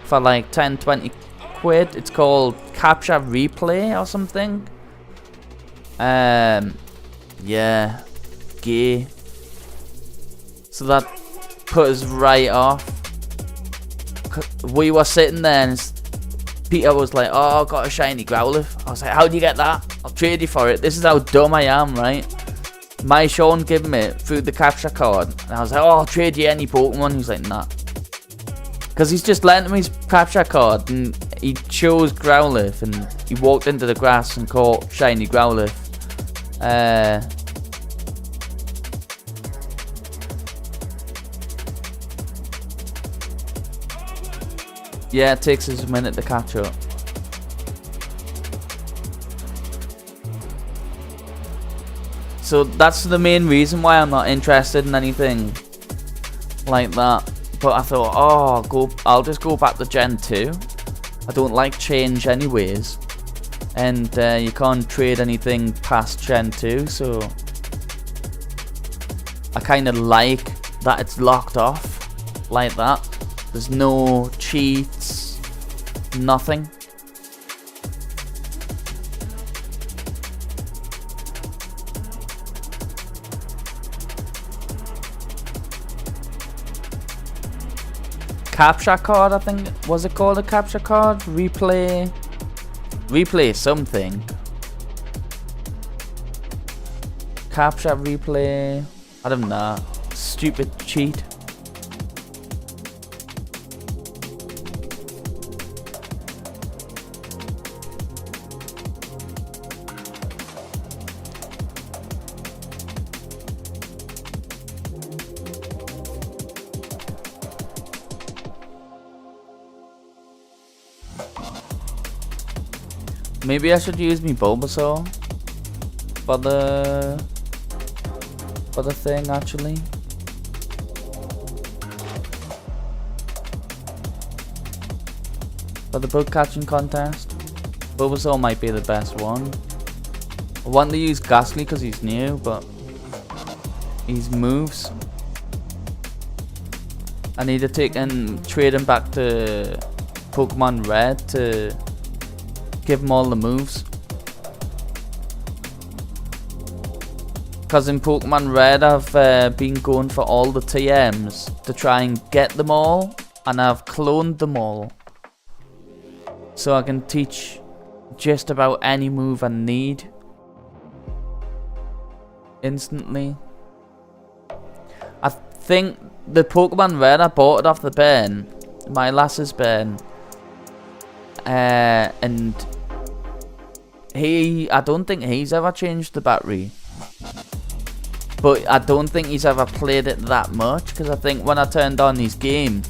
for like 10-20 quid. It's called Capture Replay or something. Yeah, gay. So that put us right off. We were sitting there and Peter was like, oh, I got a shiny Growlithe. I was like, how do you get that? I'll trade you for it. This is how dumb I am, right? My Sean gave me it through the capture card. And I was like, oh, I'll trade you any Pokemon. He was like, nah. Because he's just lent me his capture card and he chose Growlithe and he walked into the grass and caught shiny Growlithe. Yeah, it takes us a minute to catch up. So that's the main reason why I'm not interested in anything like that. But I thought, oh, I'll just go back to Gen 2. I don't like change anyways. And you can't trade anything past Gen 2, so I kind of like that it's locked off like that. There's no cheats, nothing. Capture card, I think. Was it called a capture card? Replay something. Capture replay. I don't know. Stupid cheat. Maybe I should use me Bulbasaur for the thing actually. For the bug catching contest. Bulbasaur might be the best one. I want to use Gastly because he's new, but his moves, I need to trade him back to Pokemon Red to give him all the moves. Because in Pokemon Red I've been going for all the TMs to try and get them all, and I've cloned them all. So I can teach just about any move I need instantly. I think the Pokemon Red, I bought it off the Ben, my lass's Ben, and I don't think he's ever changed the battery, but I don't think he's ever played it that much, because I think when I turned on his game,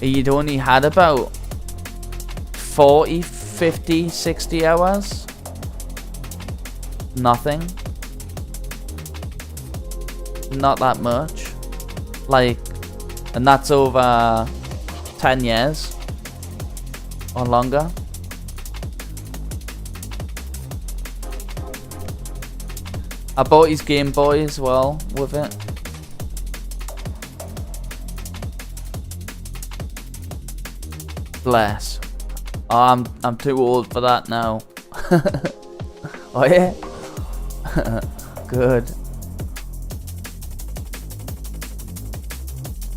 he'd only had about 40, 50, 60 hours. Nothing. Not that much. Like, and that's over 10 years or longer. I bought his Game Boy as well with it. Bless. Oh, I'm too old for that now. Oh yeah? Good.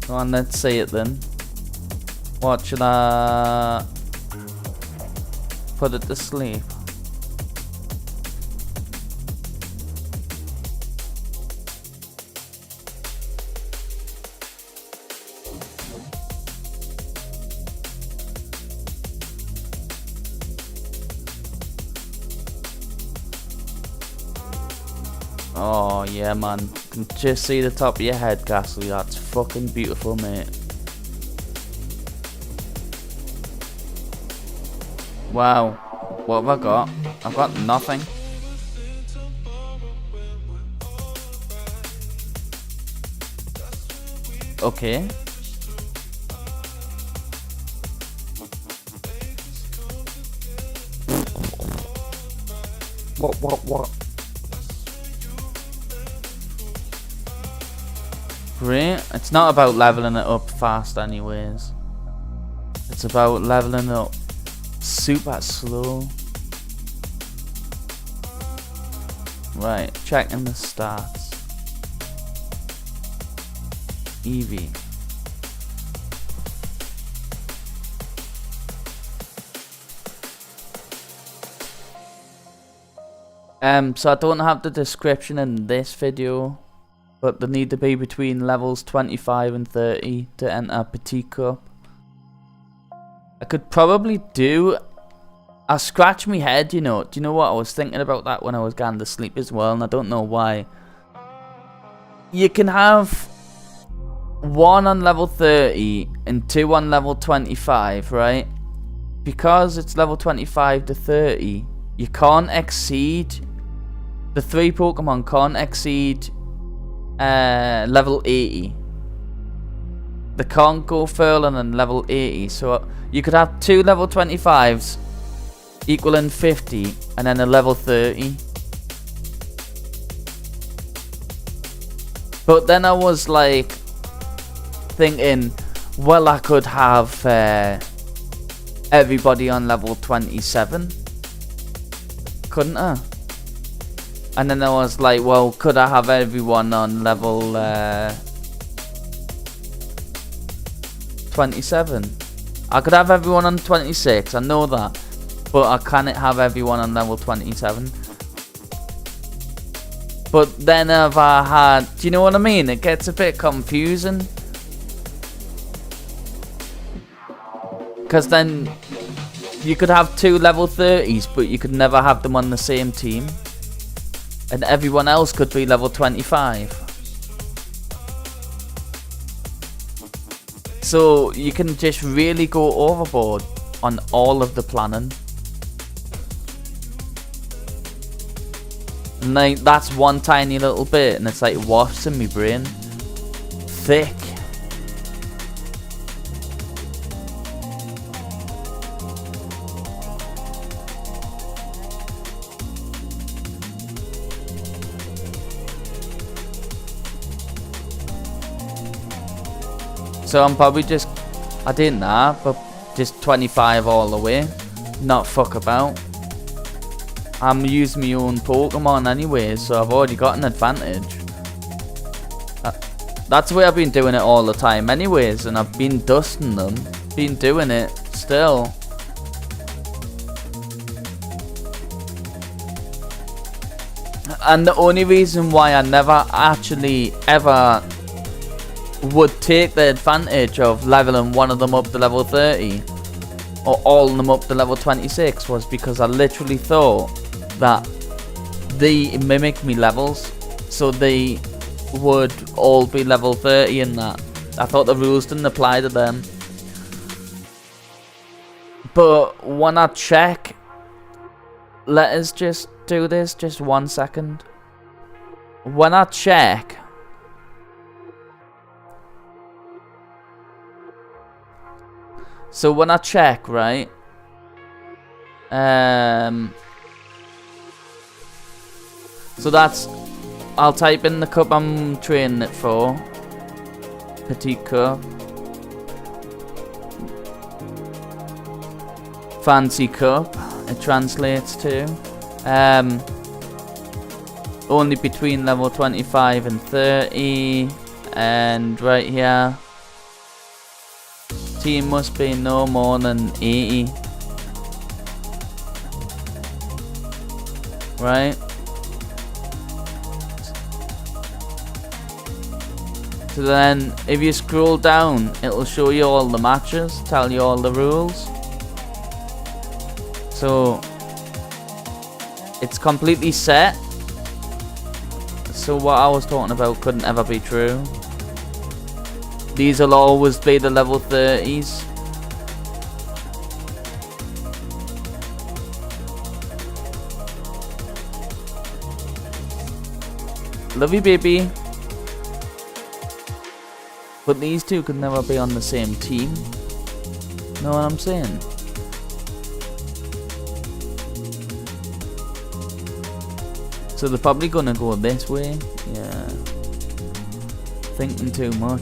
Go on, let's see it then. What should I put it to sleep? Oh yeah, man. You can just see the top of your head, Gastly. That's fucking beautiful, mate. Wow. What have I got? I've got nothing. Okay. What? Great. It's not about leveling it up fast anyways. It's about leveling it up super slow. Right, checking the stats. EV. So I don't have the description in this video, but they need to be between levels 25 and 30 to enter Petite Cup. I could probably do... I scratch my head, you know. Do you know what? I was thinking about that when I was going to sleep as well, and I don't know why. You can have 1 on level 30 and 2 on level 25, right? Because it's level 25 to 30, you can't exceed... The 3 Pokemon can't exceed level 80. They can't go further than level 80. So you could have 2 level 25s equaling 50 and then a level 30. But then I was like thinking, well, I could have everybody on level 27, couldn't I? And then I was like, well, could I have everyone on level 27? I could have everyone on 26, I know that. But I can't have everyone on level 27. But then if I had... Do you know what I mean? It gets a bit confusing. Because then you could have 2 level 30s, but you could never have them on the same team. And everyone else could be level 25. So you can just really go overboard on all of the planning. And like, that's one tiny little bit, and it's like wasps in my brain. Thick. So I'm probably just, I didn't know, but just 25 all the way. Not fuck about. I'm using my own Pokemon anyway, so I've already got an advantage. That's the way I've been doing it all the time anyways, and I've been dusting them. Been doing it still. And the only reason why I never actually ever would take the advantage of leveling one of them up to level 30 or all of them up to level 26 was because I literally thought that they mimic me levels, so they would all be level 30 in that. I thought the rules didn't apply to them. But when I check, let us just do this just 1 second. When I check, so when I check, right, so that's, I'll type in the cup I'm training it for, petite cup, fancy cup, it translates to, only between level 25 and 30, and right here, team must be no more than 80, right? So then, if you scroll down, it'll show you all the matches, tell you all the rules. So, it's completely set. So what I was talking about couldn't ever be true. These will always be the level 30s. Love you, baby. But these two could never be on the same team. Know what I'm saying? So they're probably gonna go this way. Yeah. Thinking too much.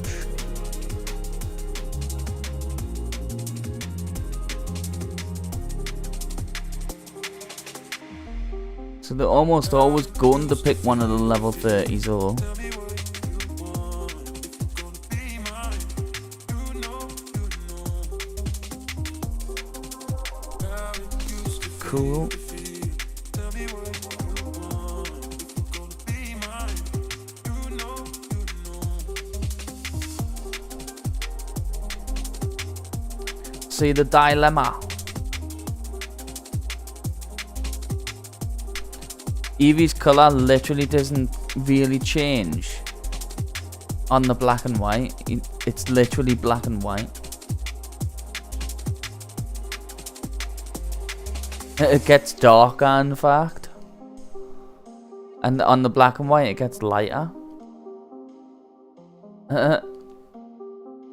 So they're almost always going to pick one of the level 30s or. Cool. See the dilemma. Eevee's color literally doesn't really change on the black and white. It's literally black and white. It gets darker, in fact, and on the black and white it gets lighter.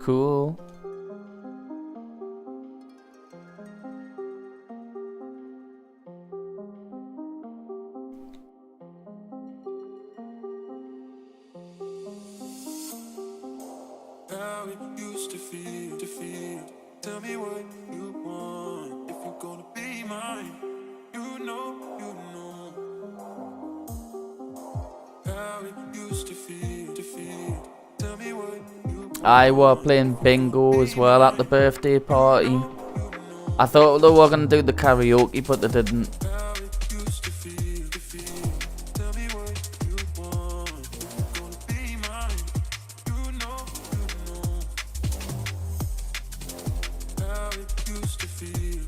Cool. How it used to feel, Tell me what you want. If you're gonna be mine, you know. How it used to feel, Tell me what you want. I were playing bingo as well at the birthday party. I thought they were gonna do the karaoke, but they didn't. How it used to feel, Tell me what you want. If you're gonna be mine, you know. How it used to feel,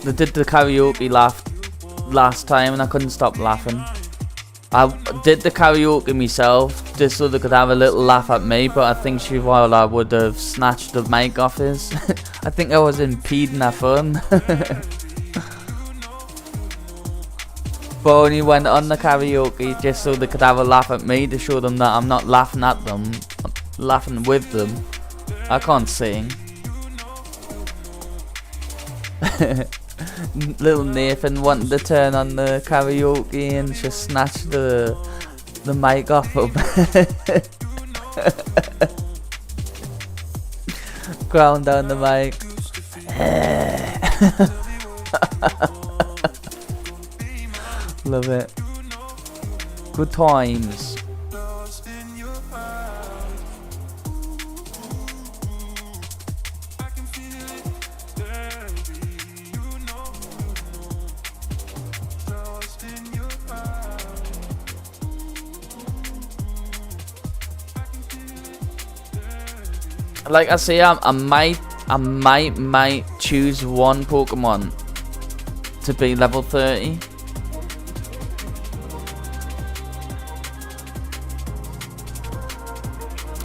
They did the karaoke last time and I couldn't stop laughing. I did the karaoke myself just so they could have a little laugh at me, but I think Shivala would have snatched the mic off his. I think I was impeding their fun. But I only went on the karaoke just so they could have a laugh at me, to show them that I'm not laughing at them, I'm laughing with them. I can't sing. Little Nathan wanted to turn on the karaoke and just snatch the mic off him. Ground down the mic. Love it. Good times. lost in your eyes. I can feel it, baby. You know. Lost in your eyes. Like I say, I might choose one Pokemon to be level 30.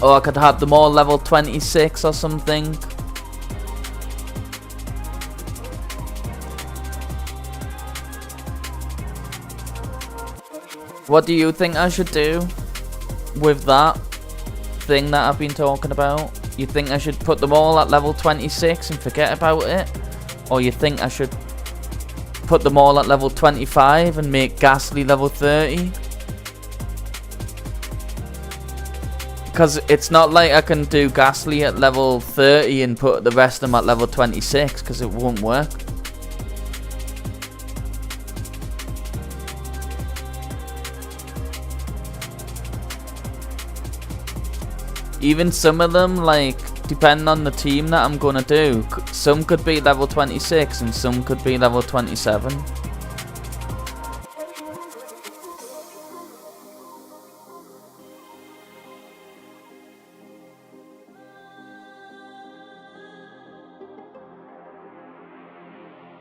Or I could have them all level 26 or something. What do you think I should do with that thing that I've been talking about? You think I should put them all at level 26 and forget about it? Or you think I should put them all at level 25 and make Gastly level 30? Because it's not like I can do Gastly at level 30 and put the rest of them at level 26, because it won't work. Even some of them, like, depending on the team that I'm gonna do, some could be level 26 and some could be level 27.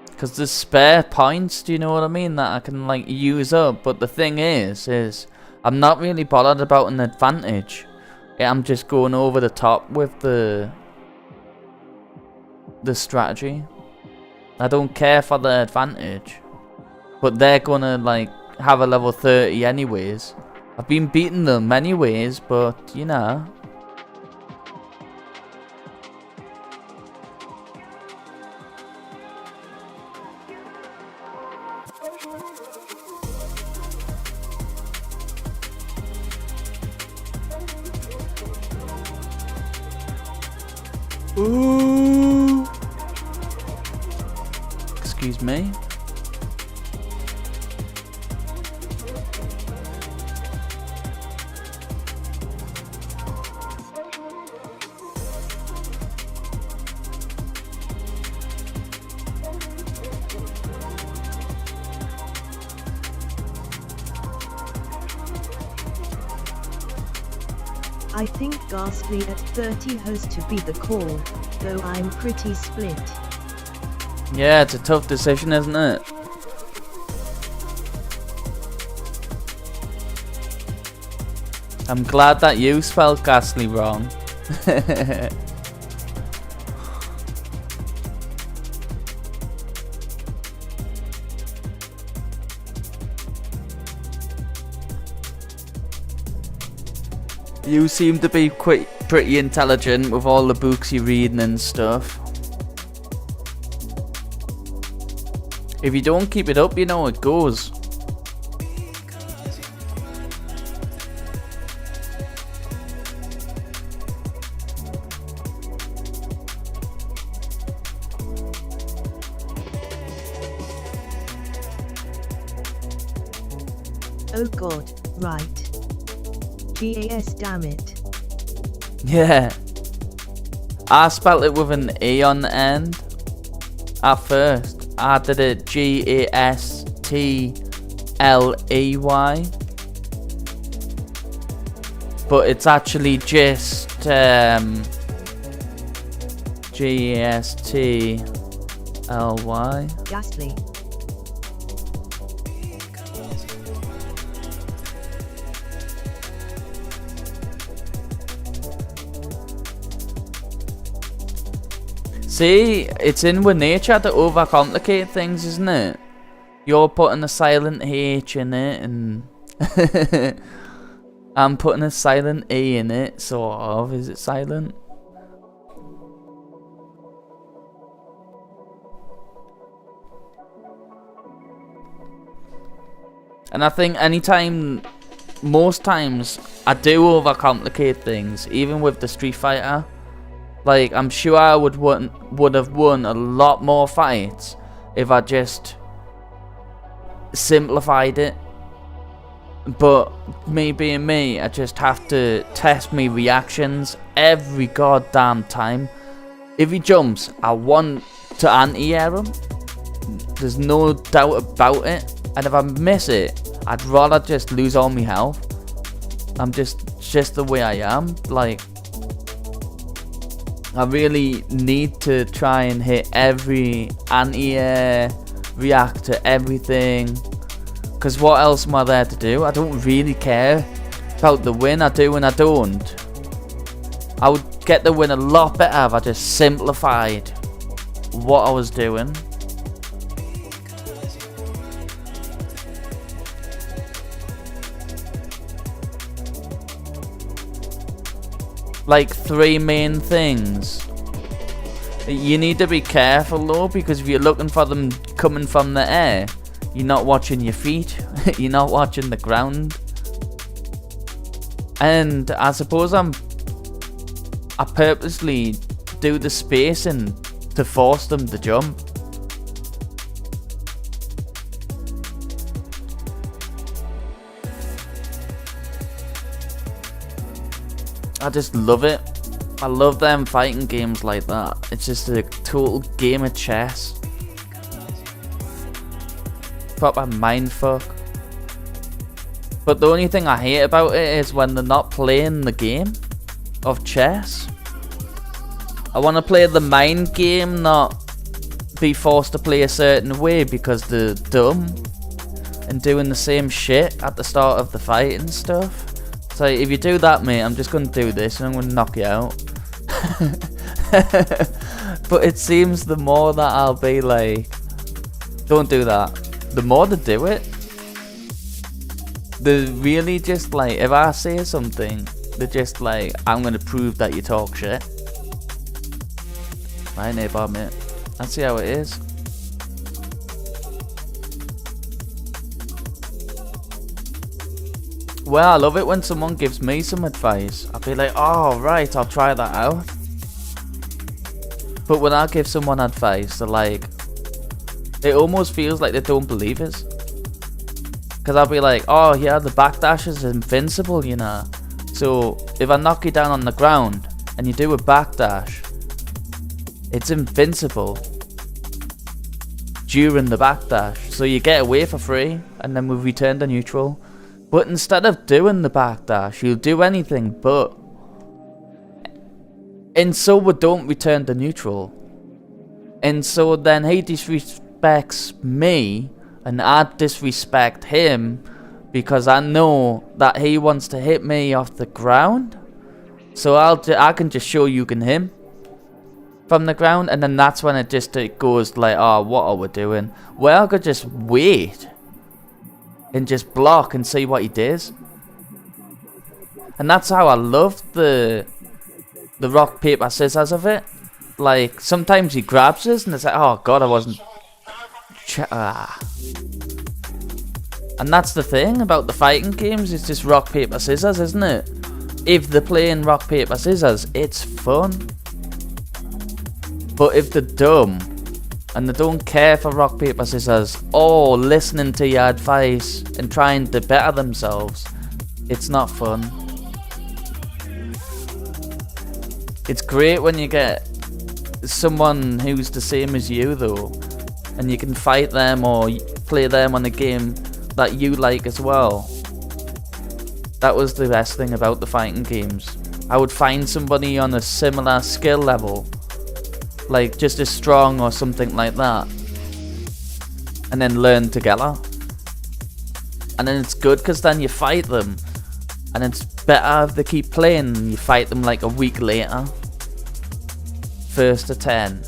Because there's spare points, do you know what I mean, that I can, like, use up. But the thing is I'm not really bothered about an advantage. I'm just going over the top with the strategy. I don't care for the advantage. But they're gonna, like, have a level 30 anyways. I've been beating them anyways, but, you know. Ooh. Excuse me. I think Gastly at 30 has to be the call, though I'm pretty split. Yeah, it's a tough decision, isn't it? I'm glad that you spelled Gastly wrong. You seem to be pretty intelligent with all the books you're reading and stuff. If you don't keep it up, you know it goes. Oh god, right. GAS, damn it. Yeah. I spelled it with an E on the end. At first, I did it Gastly. But it's actually just Gastly. Gastly. See, it's in with nature to overcomplicate things, isn't it? You're putting a silent H in it, and I'm putting a silent E in it, sort of. Is it silent? And I think most times, I do overcomplicate things, even with the Street Fighter. Like, I'm sure I would have won a lot more fights if I just simplified it. But me being me, I just have to test me reactions every goddamn time. If he jumps, I want to anti-air him. There's no doubt about it. And if I miss it, I'd rather just lose all my health. I'm just the way I am. Like, I really need to try and hit every anti-air, react to everything. Because what else am I there to do? I don't really care about the win. I do and I don't. I would get the win a lot better if I just simplified what I was doing. Like 3 main things. You need to be careful though, because if you're looking for them coming from the air, you're not watching your feet, you're not watching the ground. And I suppose I purposely do the spacing to force them to jump. I just love it. I love them fighting games like that. It's just a total game of chess. Proper mindfuck. But the only thing I hate about it is when they're not playing the game of chess. I want to play the mind game, not be forced to play a certain way because they're dumb and doing the same shit at the start of the fight and stuff. So if you do that, mate, I'm just going to do this and I'm going to knock you out. But it seems the more that I'll be like, don't do that, the more they do it. They're really just like, if I say something, they're just like, I'm going to prove that you talk shit. Right, neighbour, mate. That's how it is. Well, I love it when someone gives me some advice. I'll be like, oh, right, I'll try that out. But when I give someone advice, they're like, it almost feels like they don't believe us. Because I'll be like, oh yeah, the backdash is invincible, you know. So if I knock you down on the ground and you do a backdash, it's invincible during the backdash. So you get away for free and then we return to neutral. But instead of doing the backdash, you'll do anything but. And so we don't return to neutral. And so then he disrespects me and I disrespect him because I know that he wants to hit me off the ground. So I can just show you can him from the ground, and then that's when it goes like, oh, what are we doing? Well, I could just wait and just block and see what he does. And that's how I love the rock paper scissors of it. Like sometimes he grabs us and it's like, oh god, I wasn't And that's the thing about the fighting games, it's just rock paper scissors, isn't it? If they're playing rock paper scissors, it's fun. But if they're dumb and they don't care for rock paper scissors or listening to your advice and trying to better themselves, it's not fun. It's great when you get someone who's the same as you though, and you can fight them or play them on a game that you like as well. That was the best thing about the fighting games. I would find somebody on a similar skill level, like just as strong or something like that, and then learn together. And then it's good because then you fight them, and it's better if they keep playing and you fight them like a week later. First to 10.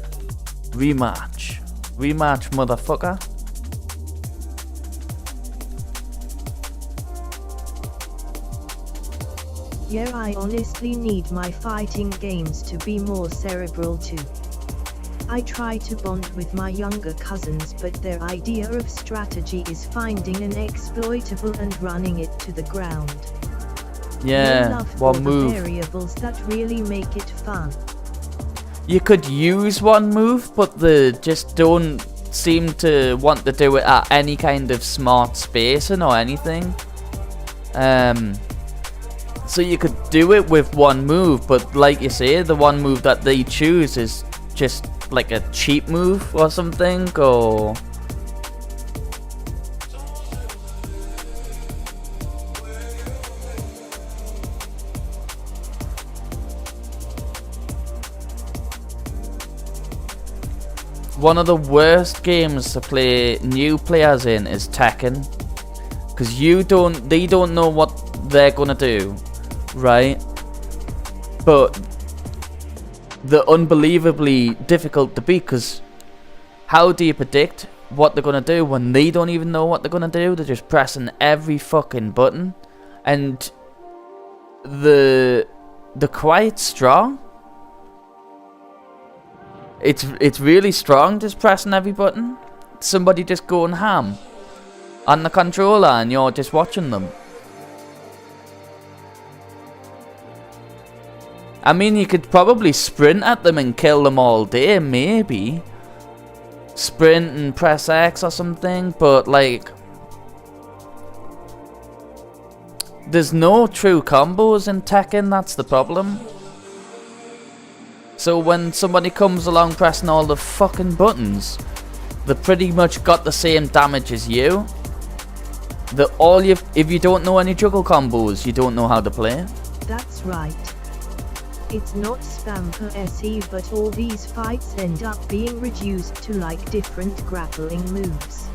Rematch. Rematch, motherfucker. Yeah, I honestly need my fighting games to be more cerebral too. I try to bond with my younger cousins, but their idea of strategy is finding an exploitable and running it to the ground. Yeah, one move. Variables that really make it fun. You could use one move, but they just don't seem to want to do it at any kind of smart spacing or anything. So you could do it with one move, but like you say, the one move that they choose is just like a cheap move or something, or... one of the worst games to play new players in is Tekken, because they don't know what they're gonna do, right? But they're unbelievably difficult to beat, because how do you predict what they're gonna do when they don't even know what they're gonna do? They're just pressing every fucking button, and they're quite strong. It's really strong, just pressing every button. Somebody just going ham on the controller and you're just watching them. I mean, you could probably sprint at them and kill them all day, maybe. Sprint and press X or something, but like, there's no true combos in Tekken, that's the problem. So when somebody comes along pressing all the fucking buttons, they pretty much got the same damage as you. If you don't know any juggle combos, you don't know how to play. That's right. It's not spam per SE, but all these fights end up being reduced to like different grappling moves.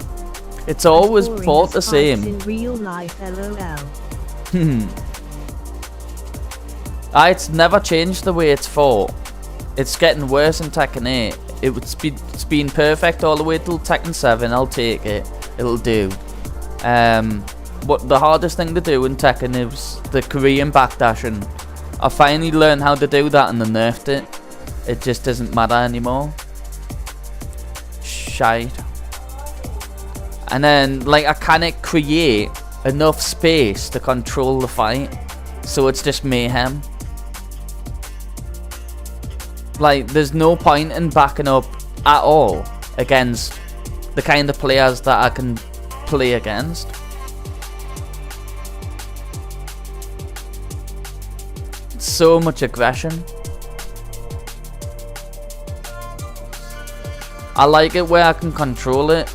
It's always fought the same. In real life, LOL. It's never changed the way it's fought. It's getting worse in Tekken 8. It's been perfect all the way till Tekken 7. I'll take it. It'll do. But the hardest thing to do in Tekken is the Korean backdashing. I finally learned how to do that and they nerfed it. It just doesn't matter anymore. Shite. And then, like, I can't create enough space to control the fight, so it's just mayhem. Like, there's no point in backing up at all against the kind of players that I can play against. So much aggression. I like it where I can control it.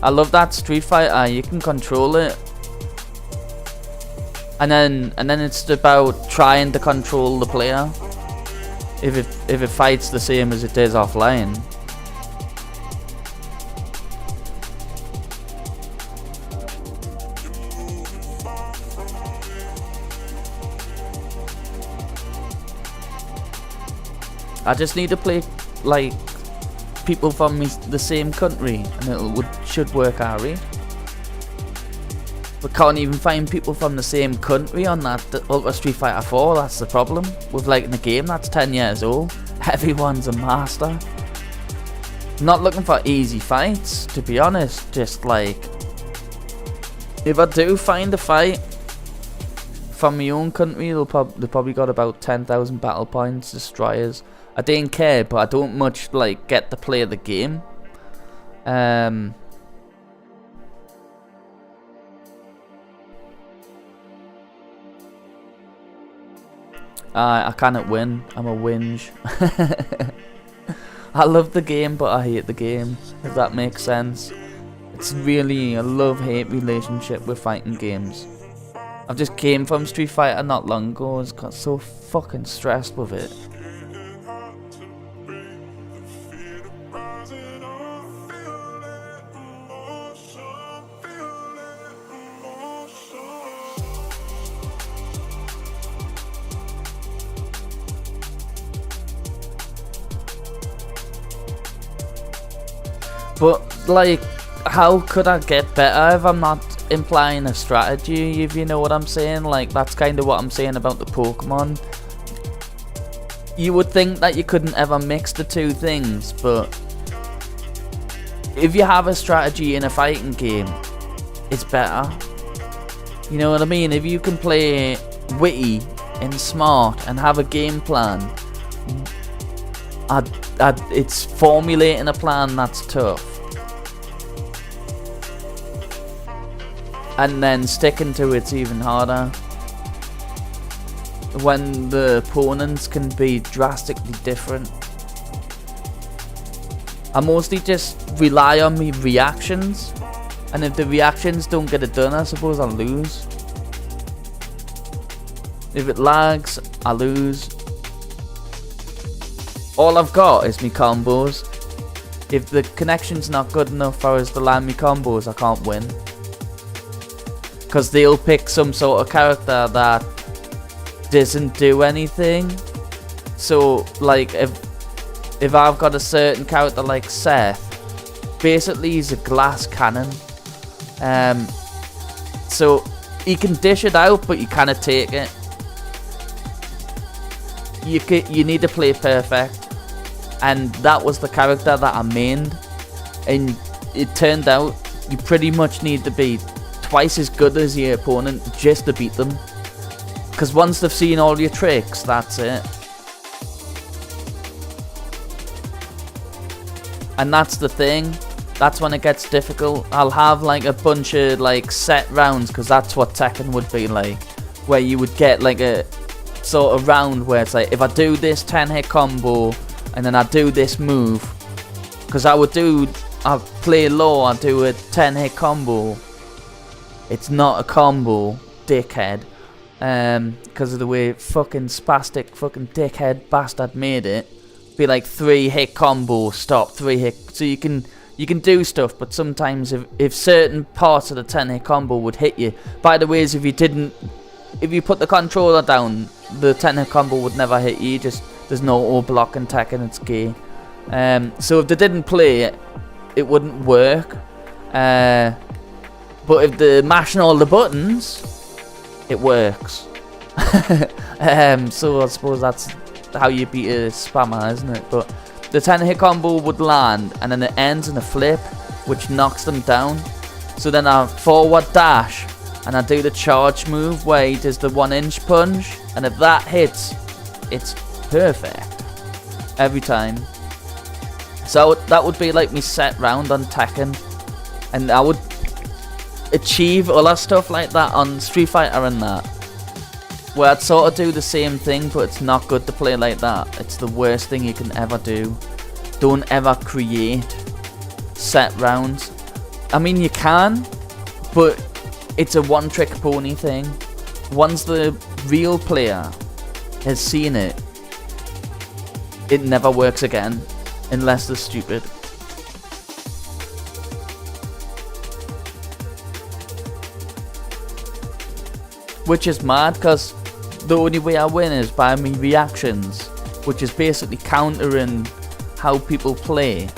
I love that Street Fighter, you can control it. And then it's about trying to control the player. If it fights the same as it does offline. I just need to play like people from the same country, and it should work alright. We can't even find people from the same country on that Ultra Street Fighter 4. That's the problem with like in a game that's 10 years old. Everyone's a master. Not looking for easy fights, to be honest. Just like, if I do find a fight from my own country, they probably got about 10,000 battle points, destroyers. I didn't care, but I don't much like get to play the game. I cannot win. I'm a whinge. I love the game, but I hate the game, if that makes sense. It's really a love-hate relationship with fighting games. I've just came from Street Fighter not long ago. I got so fucking stressed with it. But, like, how could I get better if I'm not implying a strategy, if you know what I'm saying? Like, that's kind of what I'm saying about the Pokemon. You would think that you couldn't ever mix the two things, but if you have a strategy in a fighting game, it's better. You know what I mean? If you can play witty and smart and have a game plan, it's formulating a plan that's tough. And then sticking to it's even harder. When the opponents can be drastically different. I mostly just rely on me reactions. And if the reactions don't get it done, I suppose I'll lose. If it lags, I lose. all I've got is me combos. If the connection's not good enough for us to land me combos, I can't win. Because they'll pick some sort of character that doesn't do anything. So, like, if I've got a certain character like Seth, basically he's a glass cannon. So he can dish it out, but you cannot take it. You need to play perfect. And that was the character that I mained. And it turned out you pretty much need to be twice as good as your opponent just to beat them. Because once they've seen all your tricks, that's it. And that's the thing. That's when it gets difficult. I'll have like a bunch of like set rounds, because that's what Tekken would be like. Where you would get like a sort of round where it's like, if I do this 10-hit combo and then I do this move, because I play low, I do a 10-hit combo. It's not a combo, dickhead. Because of the way fucking spastic fucking dickhead bastard made it. Be like 3-hit combo, stop, 3-hit. So you can do stuff, but sometimes if certain parts of the 10-hit combo would hit you. By the way, if you put the controller down, the 10-hit combo would never hit you. There's no auto block in Tekken, it's gay. So if they didn't play it, it wouldn't work. But if they're mashing all the buttons, it works. So I suppose that's how you beat a spammer, isn't it? But the 10-hit combo would land, and then it ends in a flip, which knocks them down. So then I forward dash, and I do the charge move where he does the 1-inch punch, and if that hits, it's perfect every time. So that would be like me set round on Tekken, and I would achieve other stuff like that on Street Fighter and that, where I'd sort of do the same thing, but it's not good to play like that. It's the worst thing you can ever do. Don't ever create set rounds. I mean, you can, but it's a one-trick pony thing. Once the real player has seen it, it never works again, unless they're stupid. Which is mad, because the only way I win is by me reactions, which is basically countering how people play,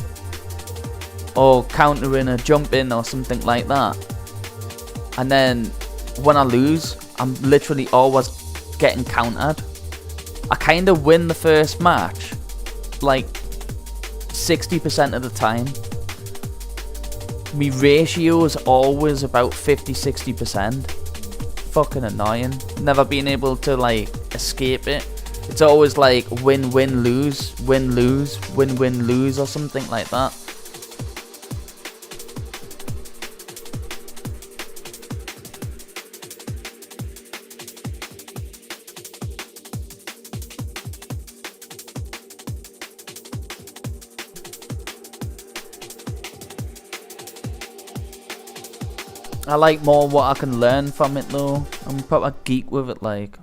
or countering a jump in or something like that. And then when I lose, I'm literally always getting countered. I kind of win the first match like 60% of the time. My ratio is always about 50-60%. Fucking annoying. Never been able to like escape it. It's always like win win lose, win lose, win win lose, or something like that. I like more what I can learn from it though. I'm a proper geek with it, like.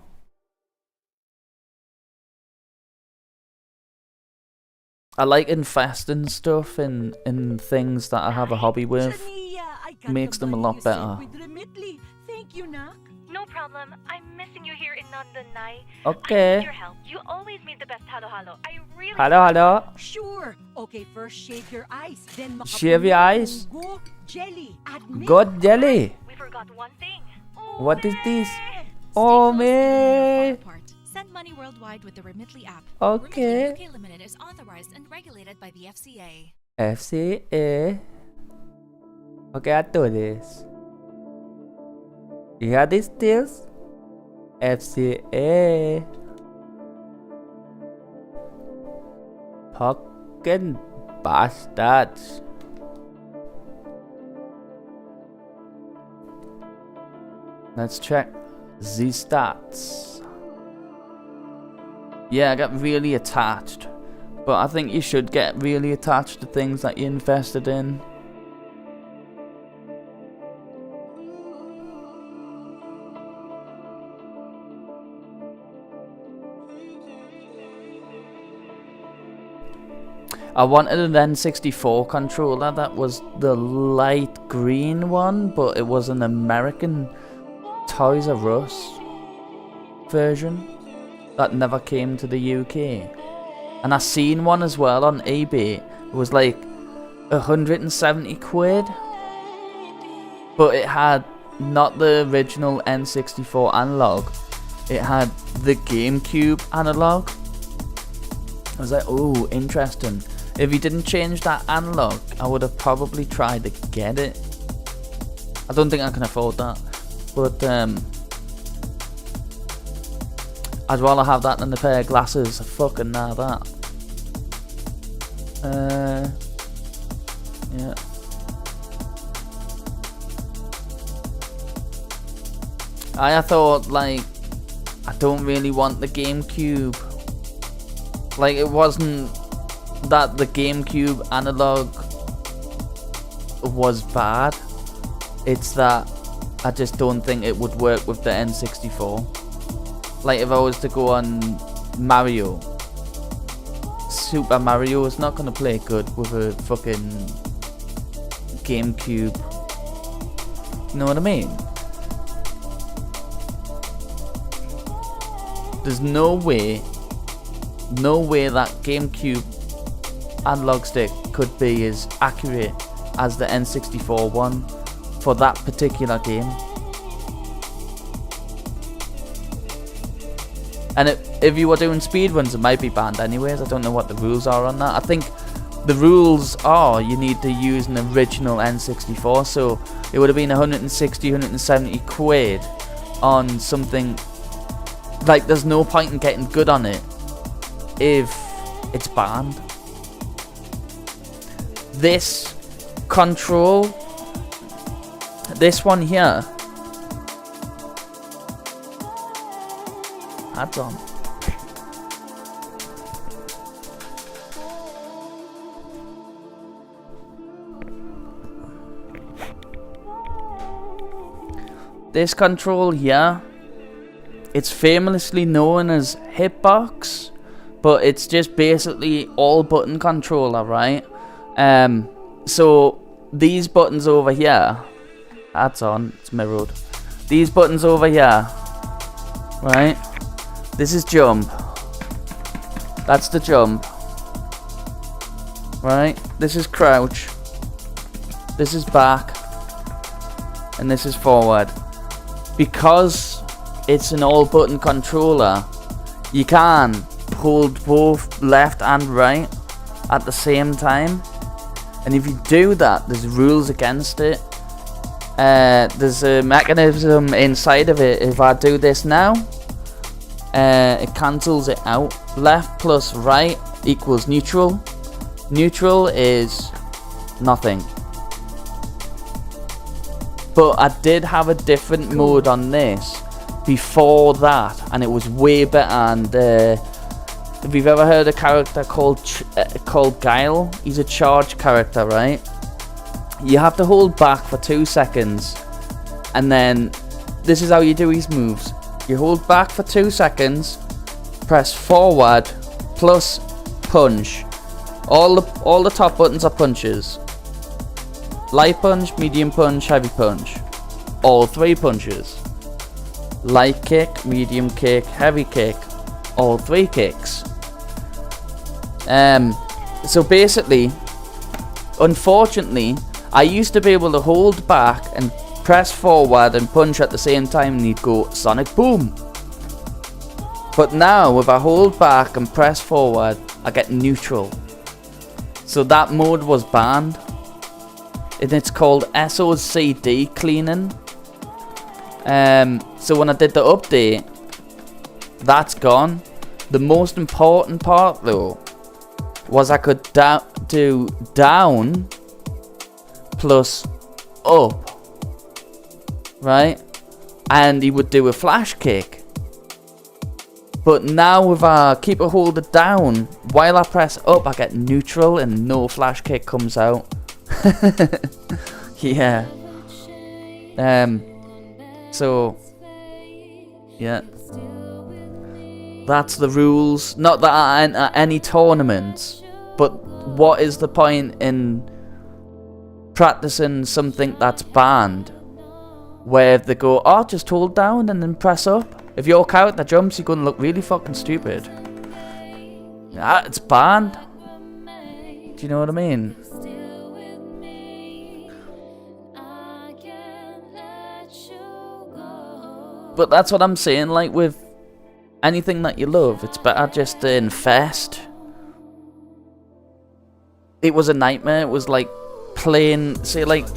I like investing stuff in things that I have a hobby with. Makes them a lot better. Thank you, Nak. No problem. I'm missing you here in London, Nai. Okay. I need your help. You always made the best halo-halo. I really... Halo. Sure. Okay, first shave your eyes. Then Shave your eyes? Go jelly. Add milk. God jelly. We forgot one thing. What is this? Oh man. Send money worldwide with the Remitly app. Okay. Remitly UK Limited is authorized and regulated by the FCA. FCA. Okay, I do this. You hear these deals? FCA. Fucking bastards. Let's check the stats. Yeah, I got really attached. But I think you should get really attached to things that you invested in. I wanted an N64 controller that was the light green one, but it was an American Toys R Us version that never came to the UK. And I seen one as well on eBay. It was like 170 quid, but it had not the original N64 analog. It had the GameCube analog. I was like, oh, interesting. If he didn't change that analog, I would have probably tried to get it. I don't think I can afford that, but I'd rather have that than a pair of glasses. Fucking nah, that. Yeah. I thought, like, I don't really want the GameCube. Like, it wasn't that the GameCube analog was bad. It's that I just don't think it would work with the N64. Like, if I was to go on Mario, Super Mario is not going to play good with a fucking GameCube. You know what I mean? There's no way that GameCube analog stick could be as accurate as the N64 one for that particular game. And if you were doing speedruns, it might be banned anyways. I don't know what the rules are on that. I think the rules are you need to use an original N64, so it would have been 160, 170 quid on something. Like, there's no point in getting good on it if it's banned. This control, this one here, ads on. This control here, it's famously known as Hitbox, but it's just basically all button controller, right? So these buttons over here, that's on, it's mirrored. These buttons over here, right? This is jump. That's the jump. Right? This is crouch. This is back. And this is forward. Because it's an all button controller, you can hold both left and right at the same time. And if you do that, there's rules against it. There's a mechanism inside of it. If I do this now, it cancels it out. Left plus right equals neutral. Neutral is nothing. But I did have a different mode on this before that, and it was way better. And if you've ever heard a character called Guile, he's a charge character, right? You have to hold back for 2 seconds, and then this is how you do his moves. You hold back for 2 seconds, press forward plus punch. All the top buttons are punches. Light punch, medium punch, heavy punch. All 3 punches. Light kick, medium kick, heavy kick. All 3 kicks. So basically, unfortunately, I used to be able to hold back and press forward and punch at the same time, and he'd go Sonic Boom. But now, if I hold back and press forward, I get neutral. So that mode was banned. And it's called SOCD cleaning. So when I did the update, that's gone. The most important part though was I could do down plus up, right? And he would do a flash kick. But now if I keep a hold of down while I press up, I get neutral and no flash kick comes out. Yeah. So yeah, that's the rules. Not that I enter any tournaments, but what is the point in practicing something that's banned, where they go, oh, just hold down and then press up. If your character jumps, you're gonna look really fucking stupid. Yeah, it's banned. Do you know what I mean? But that's what I'm saying, like with anything that you love, it's better just to infest. It was a nightmare. It was like playing, say like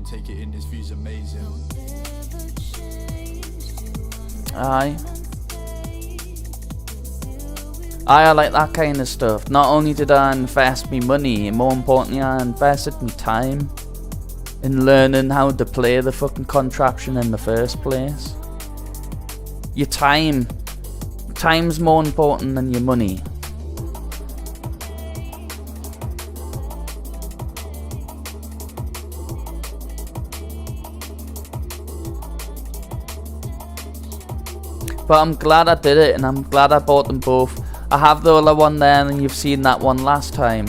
take it in, this view's amazing. Aye, I like that kind of stuff. Not only did I invest me money, more importantly I invested me time in learning how to play the fucking contraption in the first place. Your time's more important than your money. But I'm glad I did it, and I'm glad I bought them both. I have the other one there, and you've seen that one last time.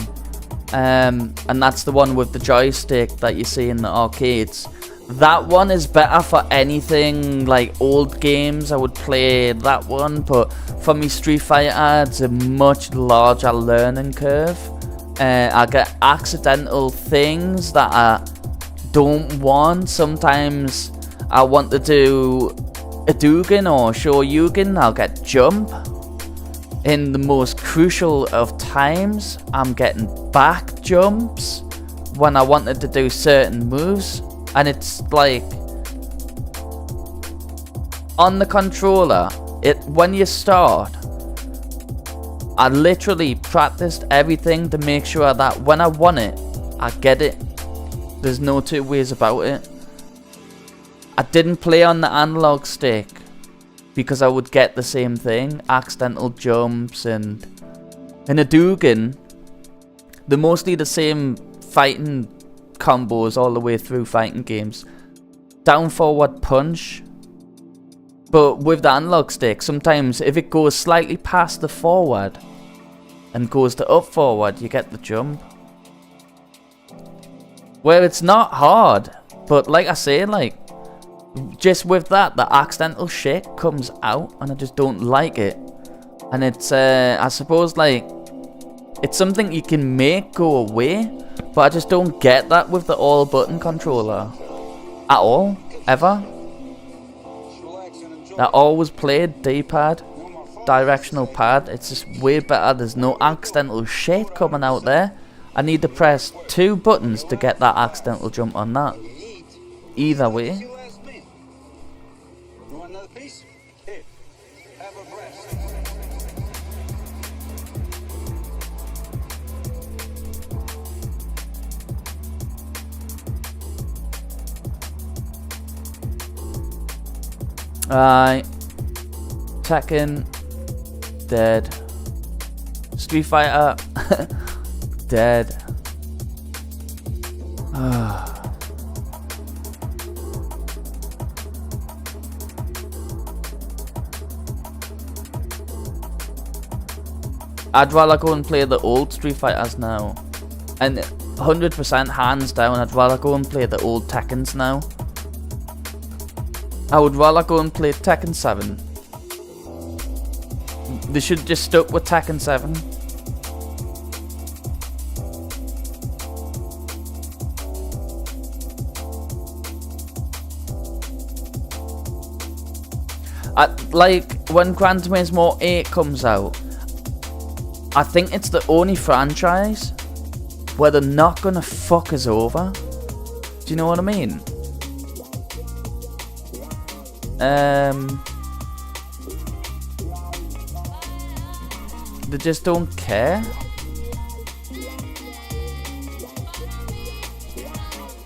And that's the one with the joystick that you see in the arcades. That one is better for anything like old games. I would play that one, but for me Street Fighter, it's a much larger learning curve. I get accidental things that I don't want. Sometimes I want to do a Dugan or Shoryuken, I'll get jump. In the most crucial of times, I'm getting back jumps when I wanted to do certain moves. And it's like, on the controller, when you start, I literally practiced everything to make sure that when I want it, I get it. There's no two ways about it. I didn't play on the analog stick because I would get the same thing, accidental jumps, and in a Dugan, they're mostly the same fighting combos all the way through fighting games. Down forward punch, but with the analog stick, sometimes if it goes slightly past the forward and goes to up forward, you get the jump. Where it's not hard, but like I say, like, just with that, the accidental shit comes out, and I just don't like it. And it's, I suppose, like, it's something you can make go away, but I just don't get that with the all-button controller. At all. Ever. I always played D-pad, directional pad. It's just way better. There's no accidental shit coming out there. I need to press 2 buttons to get that accidental jump on that. Either way. Alright. Tekken. Dead. Street Fighter. Dead. I'd rather go and play the old Street Fighters now. And 100% hands down, I'd rather go and play the old Tekkens now. I would rather go and play Tekken 7. They should just stuck with Tekken 7. Like, when Gran Turismo 8 comes out, I think it's the only franchise where they're not gonna fuck us over. Do you know what I mean? They just don't care.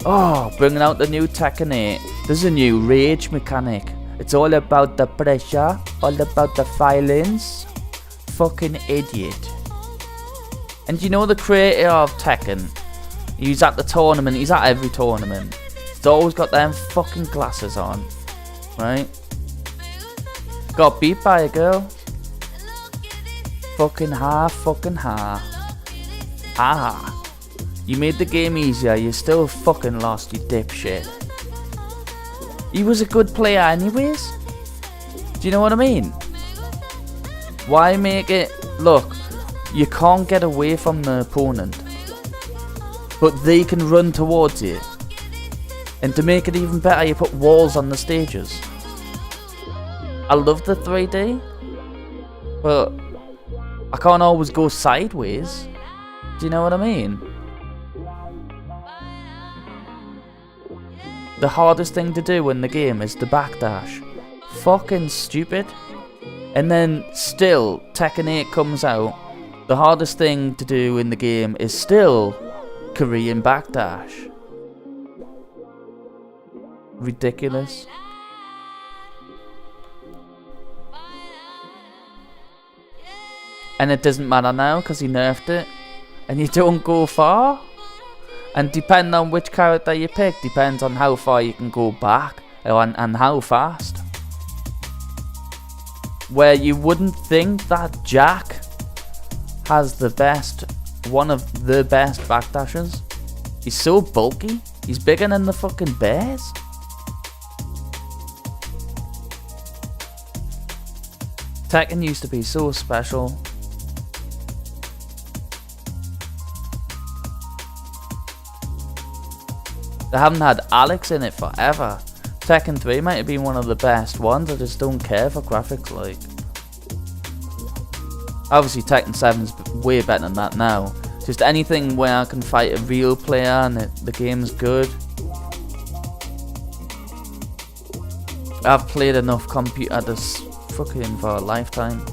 Oh, bringing out the new Tekken 8. There's a new rage mechanic. It's all about the pressure, all about the violence. Fucking idiot. And you know the creator of Tekken? He's at the tournament, he's at every tournament. He's always got them fucking glasses on. Right? Got beat by a girl. Fucking ha, fucking ha. Ha. You made the game easier, you still fucking lost, you dipshit. He was a good player anyways. Do you know what I mean? Why make it... Look, you can't get away from the opponent, but they can run towards you. And to make it even better, you put walls on the stages. I love the 3D, but I can't always go sideways. Do you know what I mean? The hardest thing to do in the game is the backdash. Fucking stupid. And then still, Tekken 8 comes out. The hardest thing to do in the game is still Korean backdash. Ridiculous. And it doesn't matter now because he nerfed it. And you don't go far. And depending on which character you pick, depends on how far you can go back and how fast. Where you wouldn't think that Jack has the best, one of the best backdashers. He's so bulky. He's bigger than the fucking bears. Tekken used to be so special. They haven't had Alex in it forever. Tekken 3 might have been one of the best ones. I just don't care for graphics, like. Obviously Tekken 7's way better than that now. Just anything where I can fight a real player and the game's good. I've played enough computer this fucking for a lifetime.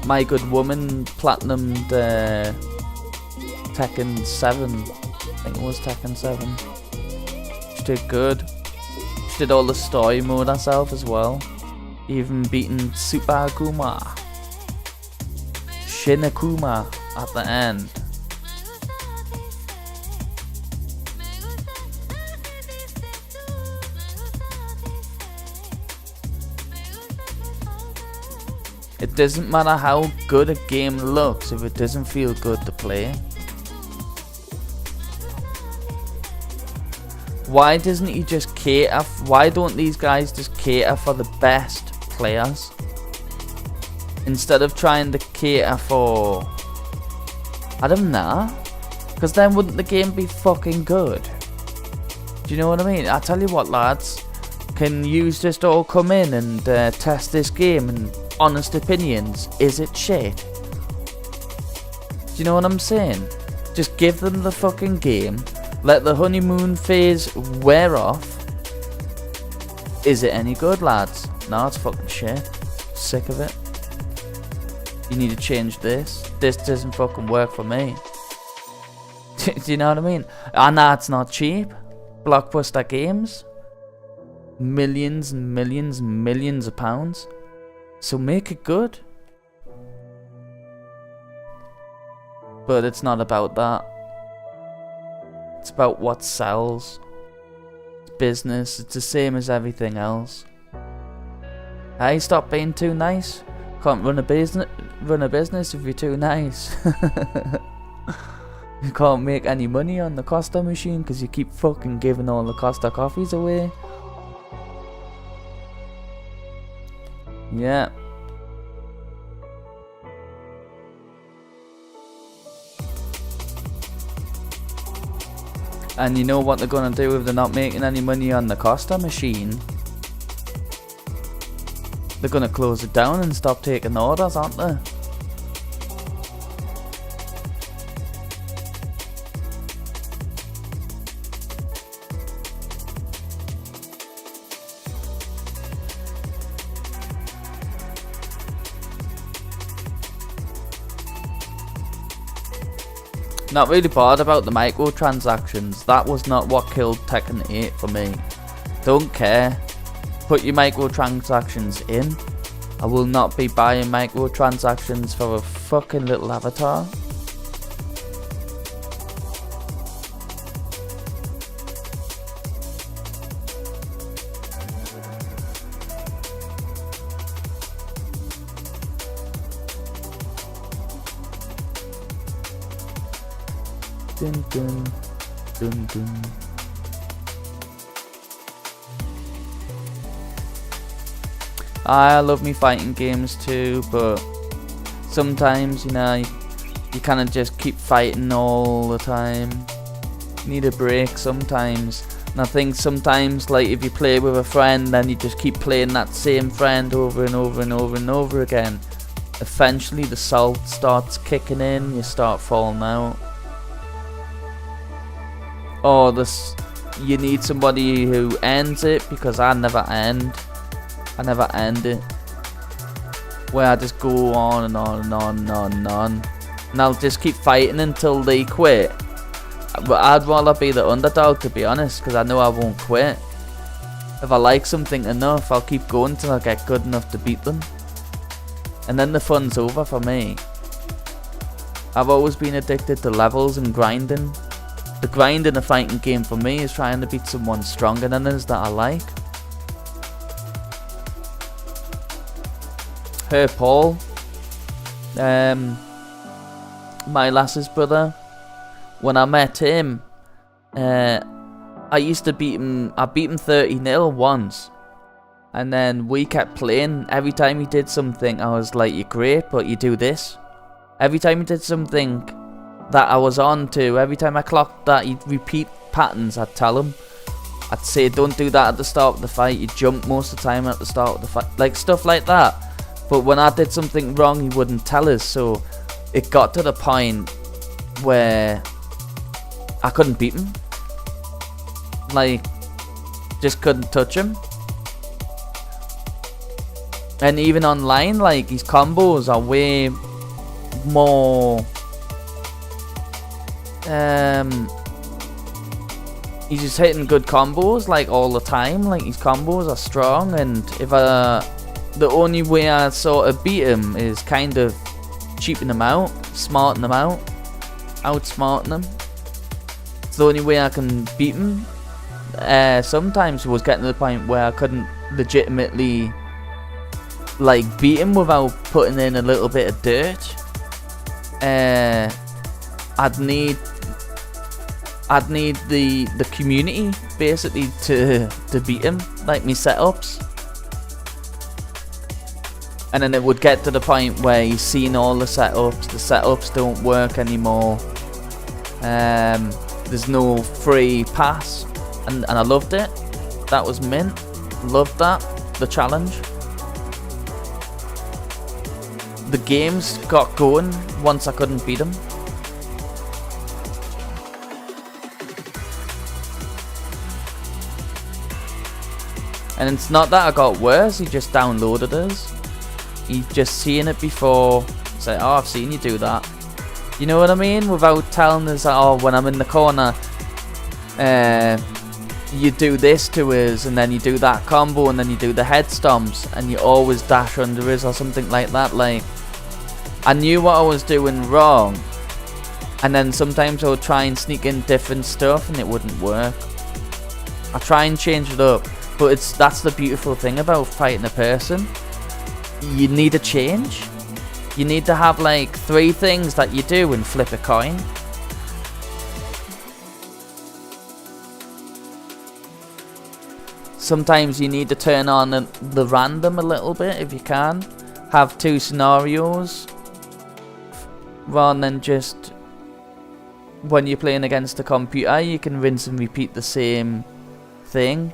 My Good Woman platinumed Tekken 7. I think it was Tekken 7. She did good. She did all the story mode herself as well. Even beating Super Akuma. Shin Akuma at the end. It doesn't matter how good a game looks if it doesn't feel good to play. Why doesn't he just cater? Why don't these guys just cater for the best players? Instead of trying to cater for... I don't know. Because then wouldn't the game be fucking good? Do you know what I mean? I tell you what, lads. Can you just all come in and test this game and honest opinions? Is it shit? Do you know what I'm saying? Just give them the fucking game. Let the honeymoon phase wear off. Is it any good, lads? No, it's fucking shit. Sick of it. You need to change this. This doesn't fucking work for me. Do you know what I mean? And that's not cheap. Blockbuster games. Millions and millions and millions of pounds. So make it good. But it's not about that. It's about what sells. It's business. It's the same as everything else. Hey, stop being too nice. Can't run a business if you're too nice. You can't make any money on the Costa machine because you keep fucking giving all the Costa coffees away. Yeah. And you know what they're gonna do if they're not making any money on the Costa machine? They're gonna close it down and stop taking orders, aren't they? Not really bothered about the microtransactions. That was not what killed Tekken 8 for me. Don't care. Put your microtransactions in. I will not be buying microtransactions for a fucking little avatar. Dun dun dun dun. I love me fighting games too, but sometimes, you know, you kind of just keep fighting all the time. You need a break sometimes. And I think sometimes, like, if you play with a friend, then you just keep playing that same friend over and over and over and over again. Eventually the salt starts kicking in, you start falling out. Or you need somebody who ends it, because I never end it. Where I just go on and on and on and on and on. And I'll just keep fighting until they quit. But I'd rather be the underdog, to be honest, because I know I won't quit. If I like something enough, I'll keep going till I get good enough to beat them. And then the fun's over for me. I've always been addicted to levels and grinding. The grind in a fighting game for me is trying to beat someone stronger than us that I like. Her Paul, my lass's brother, when I met him, I used to beat him. I beat him 30-0 once, and then we kept playing. Every time he did something, I was like, "You're great, but you do this." Every time he did something that I was on to, every time I clocked that he'd repeat patterns, I'd tell him. I'd say, "Don't do that at the start of the fight. You jump most of the time at the start of the fight," like stuff like that. But when I did something wrong, he wouldn't tell us. So it got to the point where I couldn't beat him. Like, just couldn't touch him. And even online, like, his combos are way more... he's just hitting good combos, like, all the time. Like, his combos are strong. And if the only way I sort of beat him is kind of cheaping him out, smarting him out, outsmarting him. It's the only way I can beat him. Sometimes it was getting to the point where I couldn't legitimately, like, beat him without putting in a little bit of dirt. I'd need the community basically to beat him, like me setups. And then it would get to the point where he's seen all the setups don't work anymore. There's no free pass, and I loved it. That was mint. Loved that, the challenge. The games got going once I couldn't beat him. And it's not that I got worse, he just downloaded us. He'd just seen it before, say, "Oh, I've seen you do that." You know what I mean? Without telling us, "Oh, when I'm in the corner, you do this to us, and then you do that combo, and then you do the head stomps, and you always dash under us," or something like that. Like, I knew what I was doing wrong, and then sometimes I would try and sneak in different stuff, and it wouldn't work. I try and change it up, but that's the beautiful thing about fighting a person. You need a change. You need to have like 3 things that you do and flip a coin. Sometimes you need to turn on the random a little bit if you can. Have 2 scenarios rather than just when you're playing against a computer, you can rinse and repeat the same thing,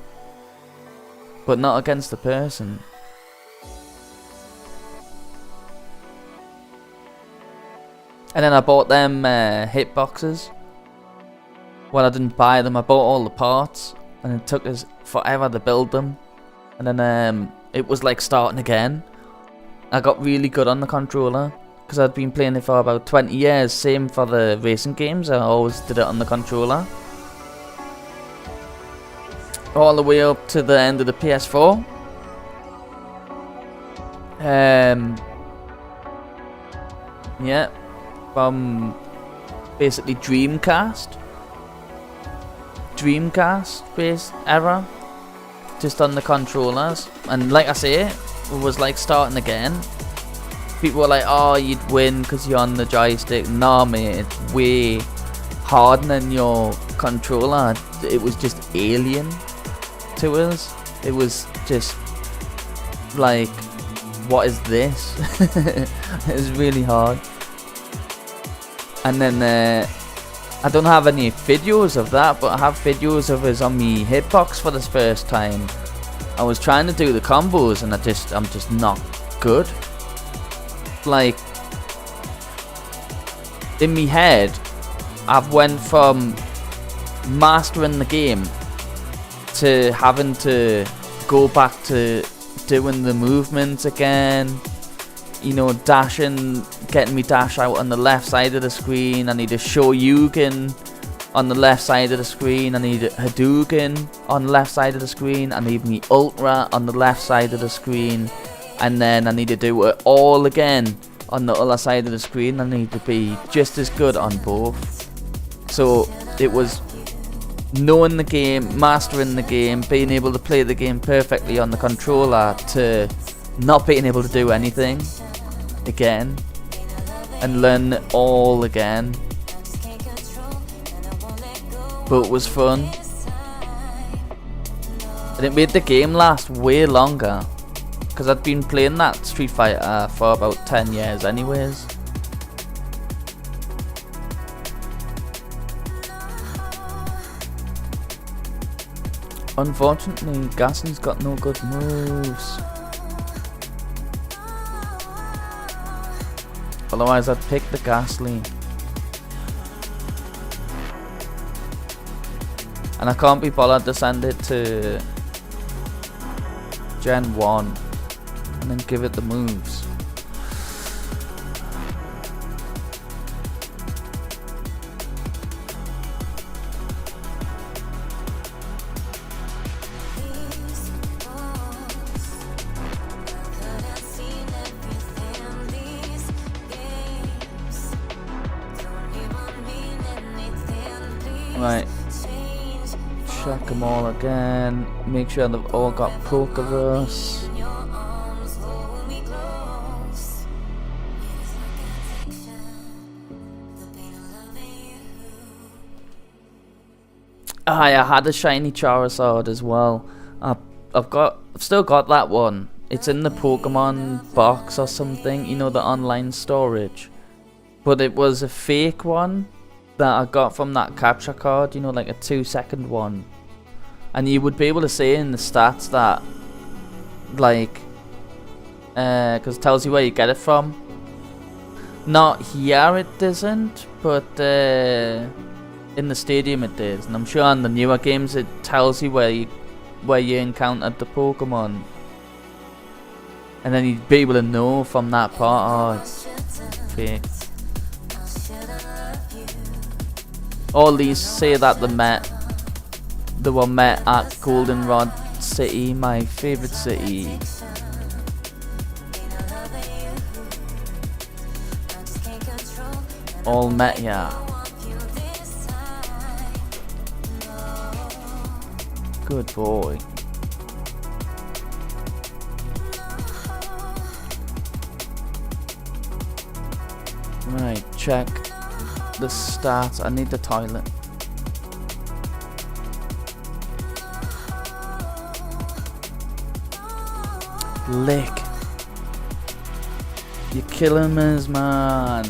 but not against a person. And then I bought them hitboxes. Well, I didn't buy them, I bought all the parts, and it took us forever to build them. And then it was like starting again. I got really good on the controller, because I'd been playing it for about 20 years. Same for the racing games, I always did it on the controller. All the way up to the end of the PS4. Yeah, from basically Dreamcast based era, just on the controllers. And like I say, it was like starting again. People were like, oh, you'd win because you're on the joystick. Nah, mate, it's way harder than your controller. It was just alien to us. It was just like, what is this? It was really hard. And then I don't have any videos of that, but I have videos of us on me hitbox for the first time. I was trying to do the combos and I'm just not good. Like, in me head, I've went from mastering the game to having to go back to doing the movements again. You know, dashing, getting me dash out on the left side of the screen. I need a Shoryuken on the left side of the screen. I need a Hadouken on the left side of the screen. I need me Ultra on the left side of the screen. And then I need to do it all again on the other side of the screen. I need to be just as good on both. So it was knowing the game, mastering the game, being able to play the game perfectly on the controller, to not being able to do anything again and learn it all again. But it was fun, and it made the game last way longer, because I'd been playing that Street Fighter for about 10 years anyways. Unfortunately, Gastly's got no good moves. Otherwise, I'd pick the Gastly. And I can't be bothered to send it to Gen 1 and then give it the moves. Right, check them all again, make sure they've all got Pokeverse. I had a shiny Charizard as well. I've still got that one. It's in the Pokemon box or something, you know, the online storage. But it was a fake one that I got from that capture card, you know, like a 2-second one. And you would be able to see in the stats that, like, because it tells you where you get it from. Not here it doesn't, but in the stadium it is. And I'm sure on the newer games it tells you where you encountered the Pokemon. And then you'd be able to know from that part, oh, it's fake. All these say that they were met at Goldenrod City, my favourite city. All met here. Good boy. Right, check the stats. I need the toilet. Lick. You're killing us, man.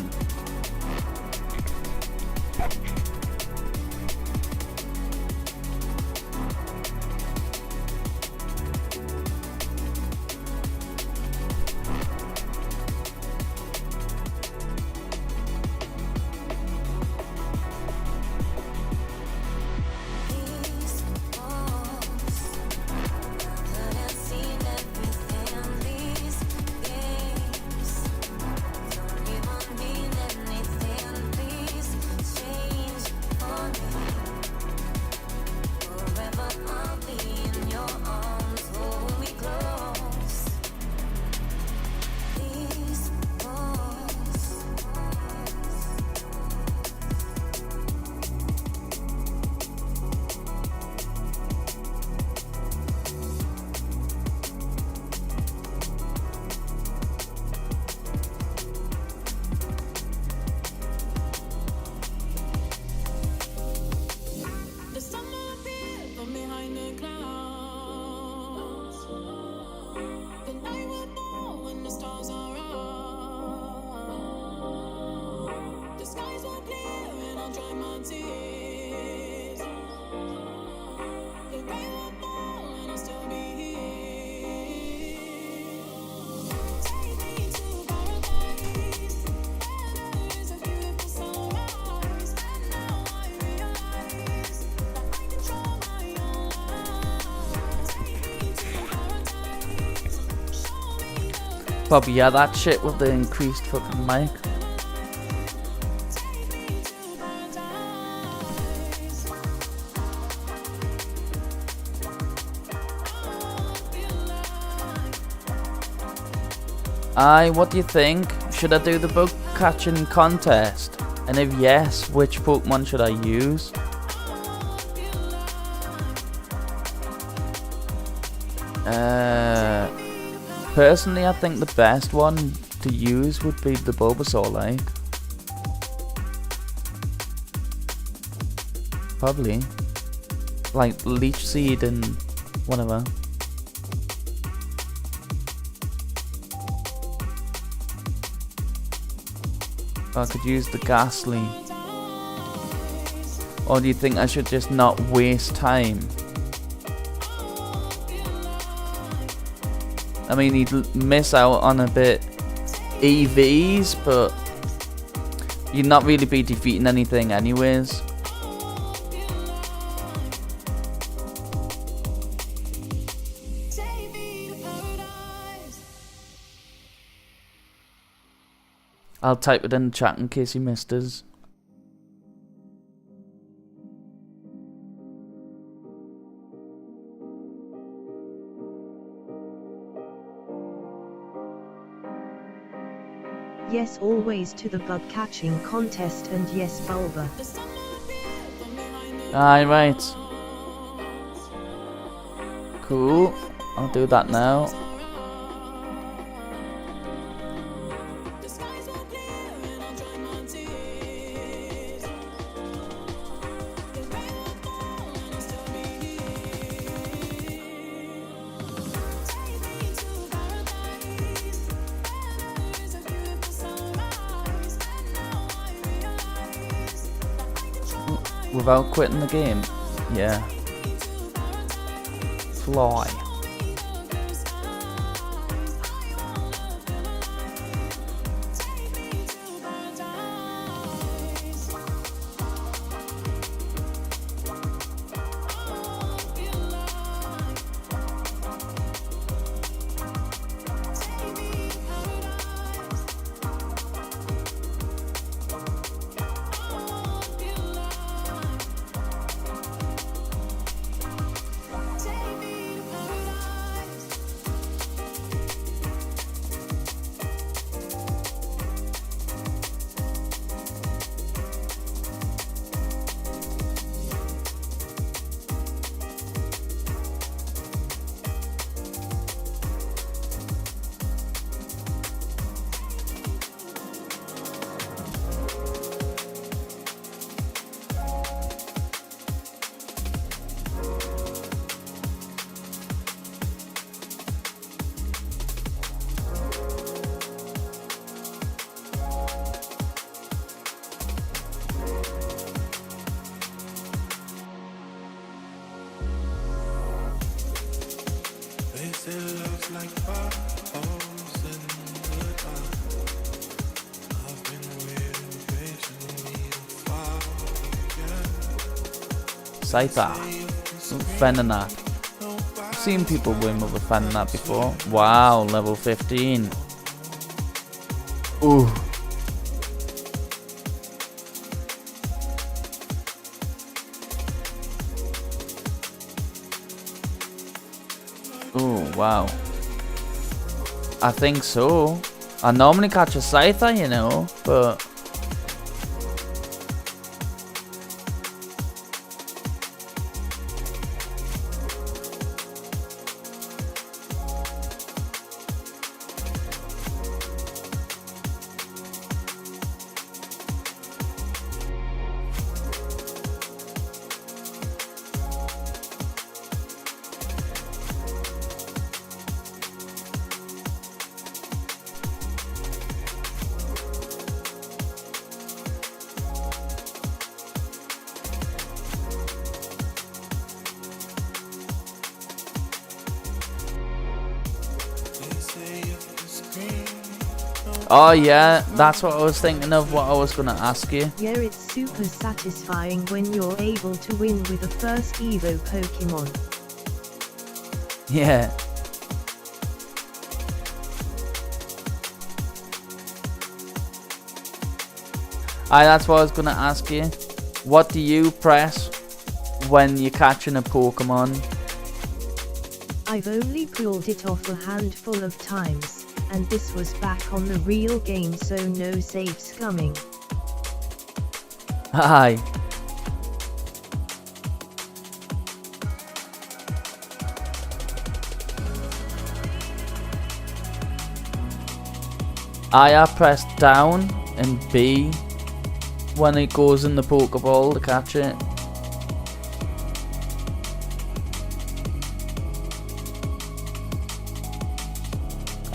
Probably yeah, that shit with the increased fucking mic. What do you think? Should I do the bug catching contest? And if yes, which Pokemon should I use? Personally, I think the best one to use would be the Bulbasaur, probably. Like Leech Seed and whatever. I could use the Gastly. Or do you think I should just not waste time? I mean, you'd miss out on a bit EVs, but you'd not really be defeating anything anyways. I'll type it in the chat in case you missed us. Yes, always to the bug catching contest, and yes, Bulba. Aye, right. Cool. I'll do that now. Without quitting the game? Yeah. Fly. It looks like potholes in the dark. I've been waiting patiently to fall again. Scyther. Venonat. I've seen people win with a Venonat before. Wow, level 15. Ooh. Oh, wow. I think so. I normally catch a Scyther, you know, but... Oh yeah, that's what I was thinking of, what I was gonna ask you. Yeah, it's super satisfying when you're able to win with the first Evo Pokemon. Yeah. That's what I was gonna ask you. What do you press when you're catching a Pokemon? I've only pulled it off a handful of times, and this was back on the real game, so no save scumming. Aye. I press down and B when it goes in the Pokeball to catch it.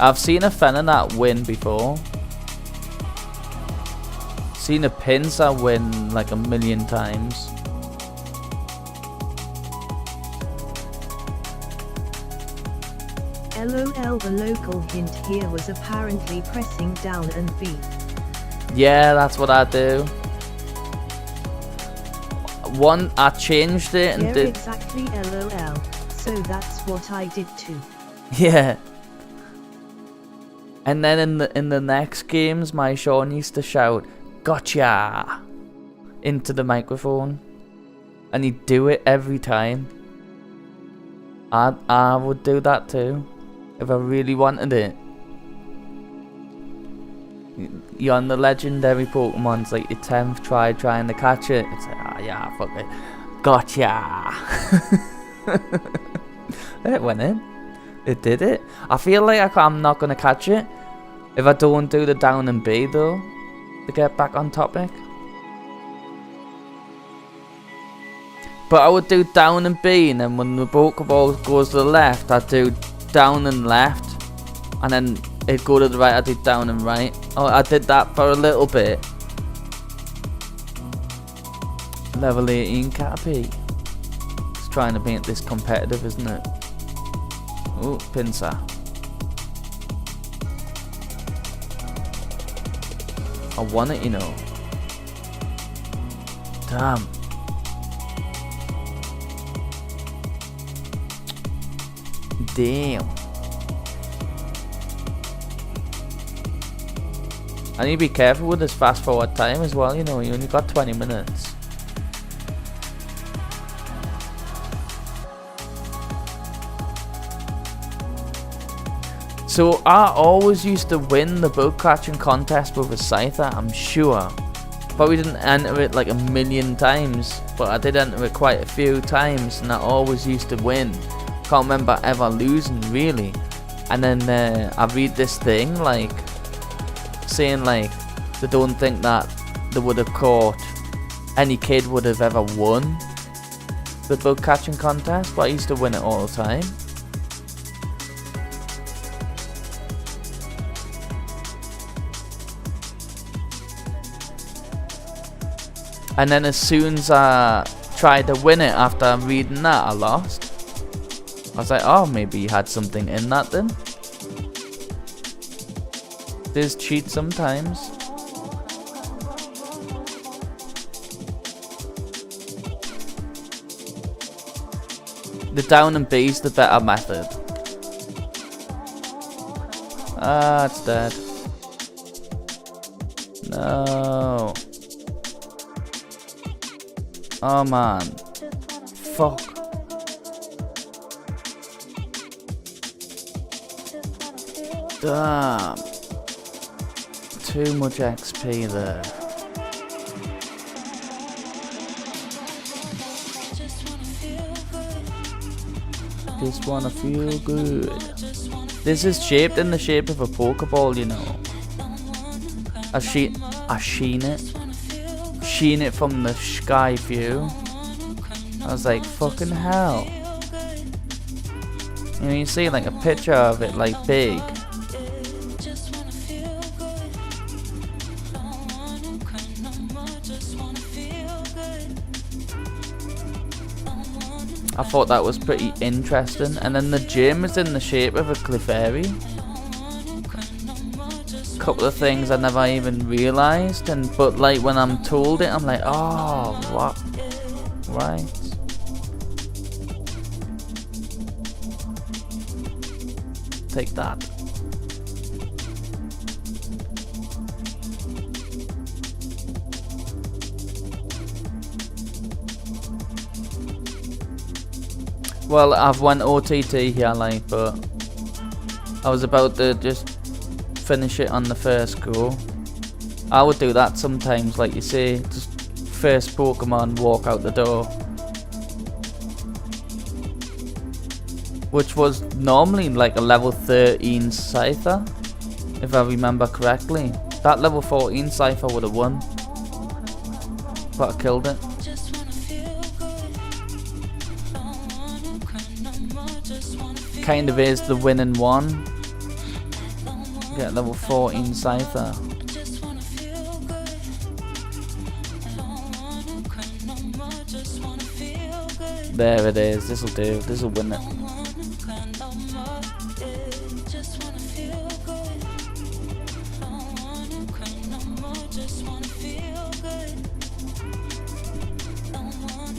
I've seen a Fenonat win before. Seen a Pinsir win like a million times. LOL, the local hint here was apparently pressing down and B. Yeah, that's what I do. I changed it and Yeah, did. exactly, LOL. So that's what I did too. Yeah. And then in the next games, my Sean used to shout, "Gotcha!" into the microphone, and he'd do it every time. I would do that too, if I really wanted it. You're on the legendary Pokemon's like your 10th try trying to catch it. It's like, yeah, fuck it. Gotcha! It went in. It did it. I feel like I'm not going to catch it if I don't do the down and B though, to get back on topic. But I would do down and B, and then when the Pokeball goes to the left, I'd do down and left, and then it'd go to the right, I'd do down and right. Oh, I did that for a little bit. Level 18 Caterpie. It's trying to make this competitive, isn't it? Oh, Pinsir. I want it, you know. Damn. Damn. I need to be careful with this fast forward time as well, you know, you only got 20 minutes. So I always used to win the bug catching contest with a Scyther, I'm sure. Probably didn't enter it like a million times, but I did enter it quite a few times and I always used to win. Can't remember ever losing really. And then I read this thing like saying like they don't think that they would have caught any kid would have ever won the bug catching contest, but I used to win it all the time. And then as soon as I tried to win it after reading that, I lost. I was like, oh, maybe you had something in that then. There's cheat sometimes. The down and B's the better method. Ah, it's dead. No. Oh man. Fuck. Damn. Too much XP there. Just wanna feel good. This is shaped in the shape of a Pokeball, you know. I seen it from the sky view. I was like, fucking hell. You know, you see like a picture of it like big. I thought that was pretty interesting. And then the gym is in the shape of a Clefairy. Couple of things I never even realised, but like when I'm told it, I'm like, oh, what? Right. Take that. Well, I've went OTT here, like, but I was about to just finish it on the first go. I would do that sometimes, like you say, just first Pokemon, walk out the door. Which was normally like a level 13 Scyther, if I remember correctly. That level 14 Scyther would have won, but I killed it. Kind of is the winning one. Get level 14 Scyther. There it is. This'll do. This'll win it.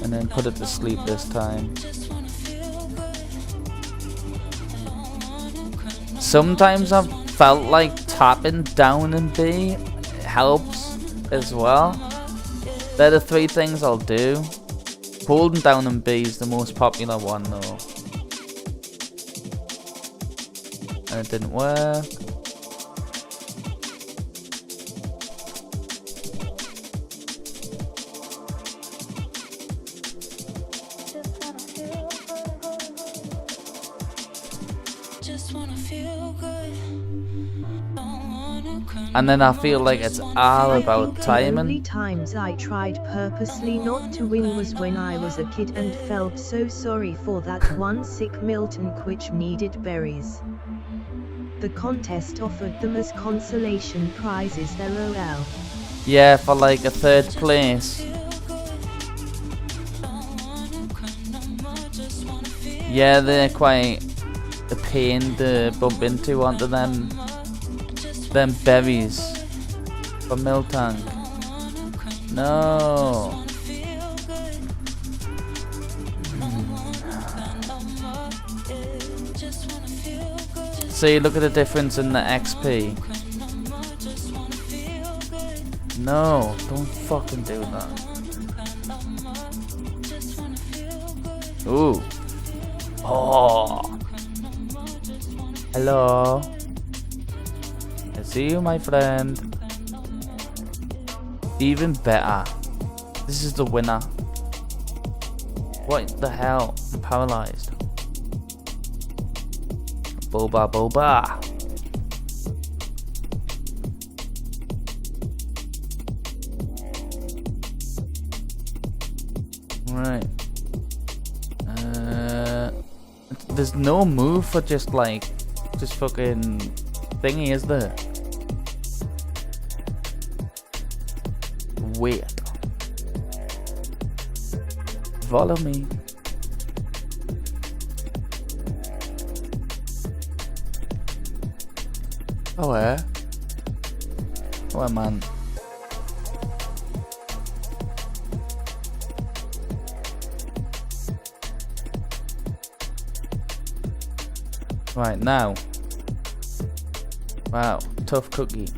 And then put it to sleep this time. Sometimes I've felt like tapping down and B helps as well. They're the three things I'll do. Holding down and B is the most popular one though. And it didn't work. And then I feel like it's all about timing. The only times I tried purposely not to win was when I was a kid and felt so sorry for that one sick Milton which needed berries. The contest offered them as consolation prizes, LOL. Yeah, for like a third place. Yeah, they're quite a pain to bump into, aren't they, them berries for Miltank. No. See, look at the difference in the XP. No, don't fucking do that. Ooh. Oh. Hello. I see you, my friend. Even better. This is the winner. What the hell? I'm paralyzed. Boba, boba. Right. There's no move for just fucking thingy, is there? Wait. Follow me. Oh, yeah. Oh, man. Right, now. Wow, tough cookie.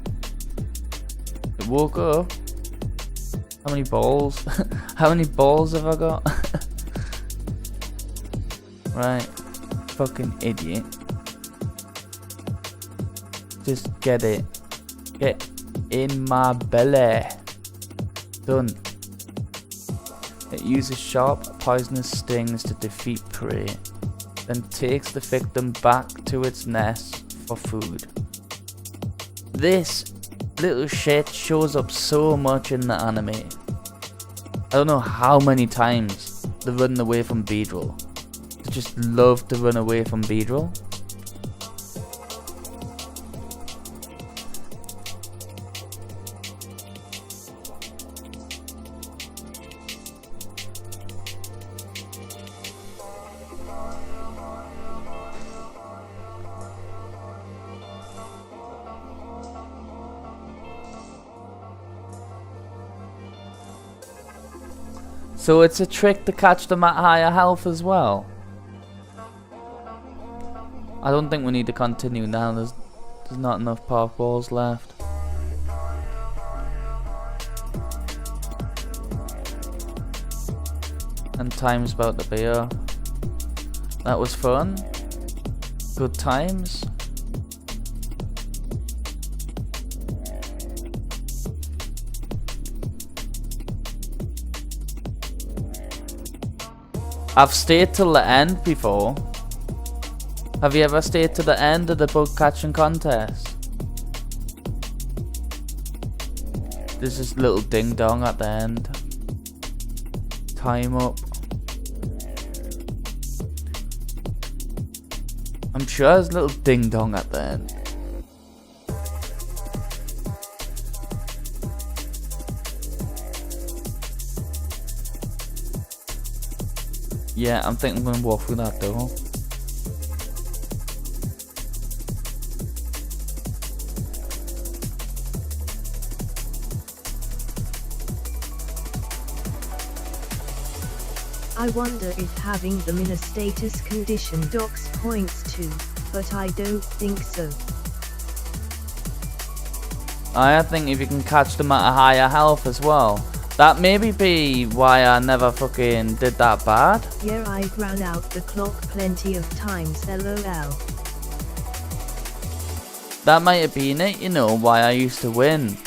It woke up. How many balls? How many balls have I got? Right. Fucking idiot. Just get it. Get in my belly. Done. It uses sharp, poisonous stings to defeat prey, then takes the victim back to its nest for food. This little shit shows up so much in the anime. I don't know how many times they've run away from Beedrill. They just love to run away from Beedrill. So it's a trick to catch them at higher health as well. I don't think we need to continue now. There's not enough park balls left. And time's about to be up. That was fun. Good times. I've stayed till the end before. Have you ever stayed to the end of the bug catching contest? There's this little ding dong at the end. Time up. I'm sure there's a little ding dong at the end. Yeah, I'm thinking I'm gonna walk through that door. I wonder if having them in a status condition docks points too, but I don't think so. I think if you can catch them at a higher health as well. That maybe be why I never fucking did that bad. Yeah, I ran out the clock plenty of times, lol. That might have been it, you know, why I used to win.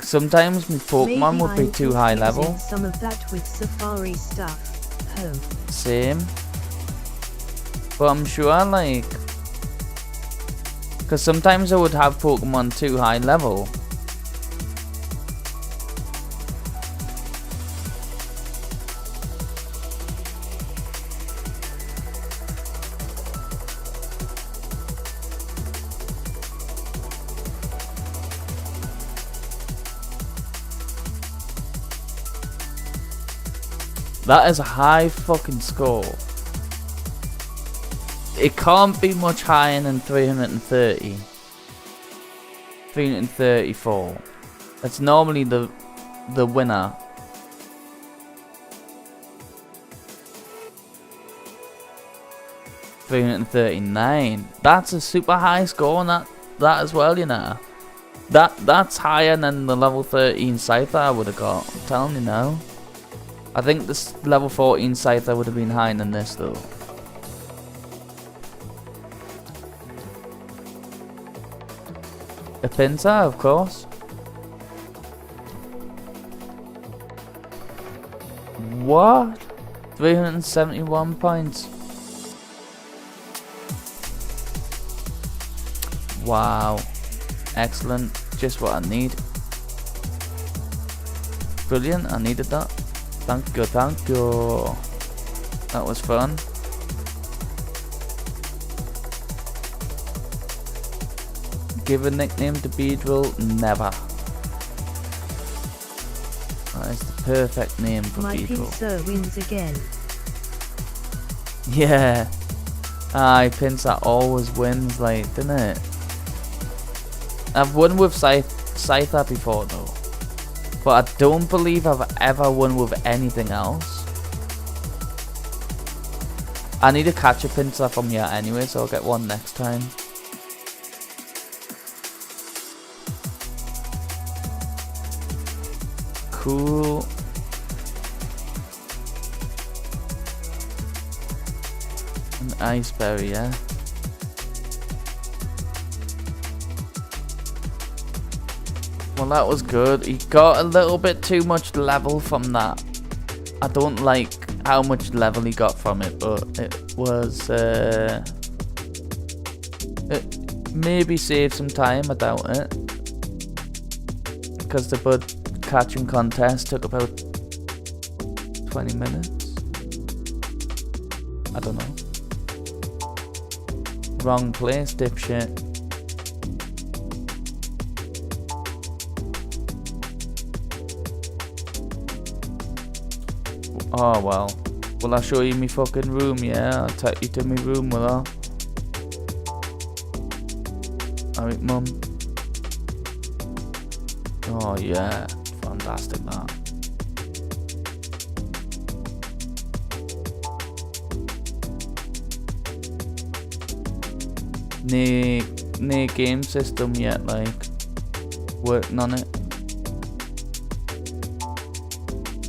Sometimes my Pokemon would be too high level. Some of that with Safari stuff. Oh. Same. But I'm sure, like, because sometimes I would have Pokemon too high level. That is a high fucking score. It can't be much higher than 330. 334. That's normally the winner. $339. That's a super high score on that as well, you know. That's higher than the level 13 Scyther I would have got. I'm telling you now. I think this level 14 Scyther would have been higher than this though. A Pinsir, of course. What? 371 points. Wow. Excellent. Just what I need. Brilliant. I needed that. Thank you, thank you. That was fun. Give a nickname to Beedrill? Never. That is the perfect name for Beedrill. My Pinsir wins again. Yeah. Aye, Pinsir always wins, like, doesn't it? I've won with Scyther before though. But I don't believe I've ever won with anything else. I need to catch a Pinsir from here anyway, so I'll get one next time. Cool. An Iceberry, yeah. Well, that was good. He got a little bit too much level from that. I don't like how much level he got from it, but it was it maybe saved some time. I doubt it, because the bud catching contest took about 20 minutes. I don't know. Wrong place, dipshit. Oh well. Will I show you my fucking room? Yeah, I'll take you to my room, will I? Alright, mum. Oh yeah, fantastic that. No game system yet, like working on it.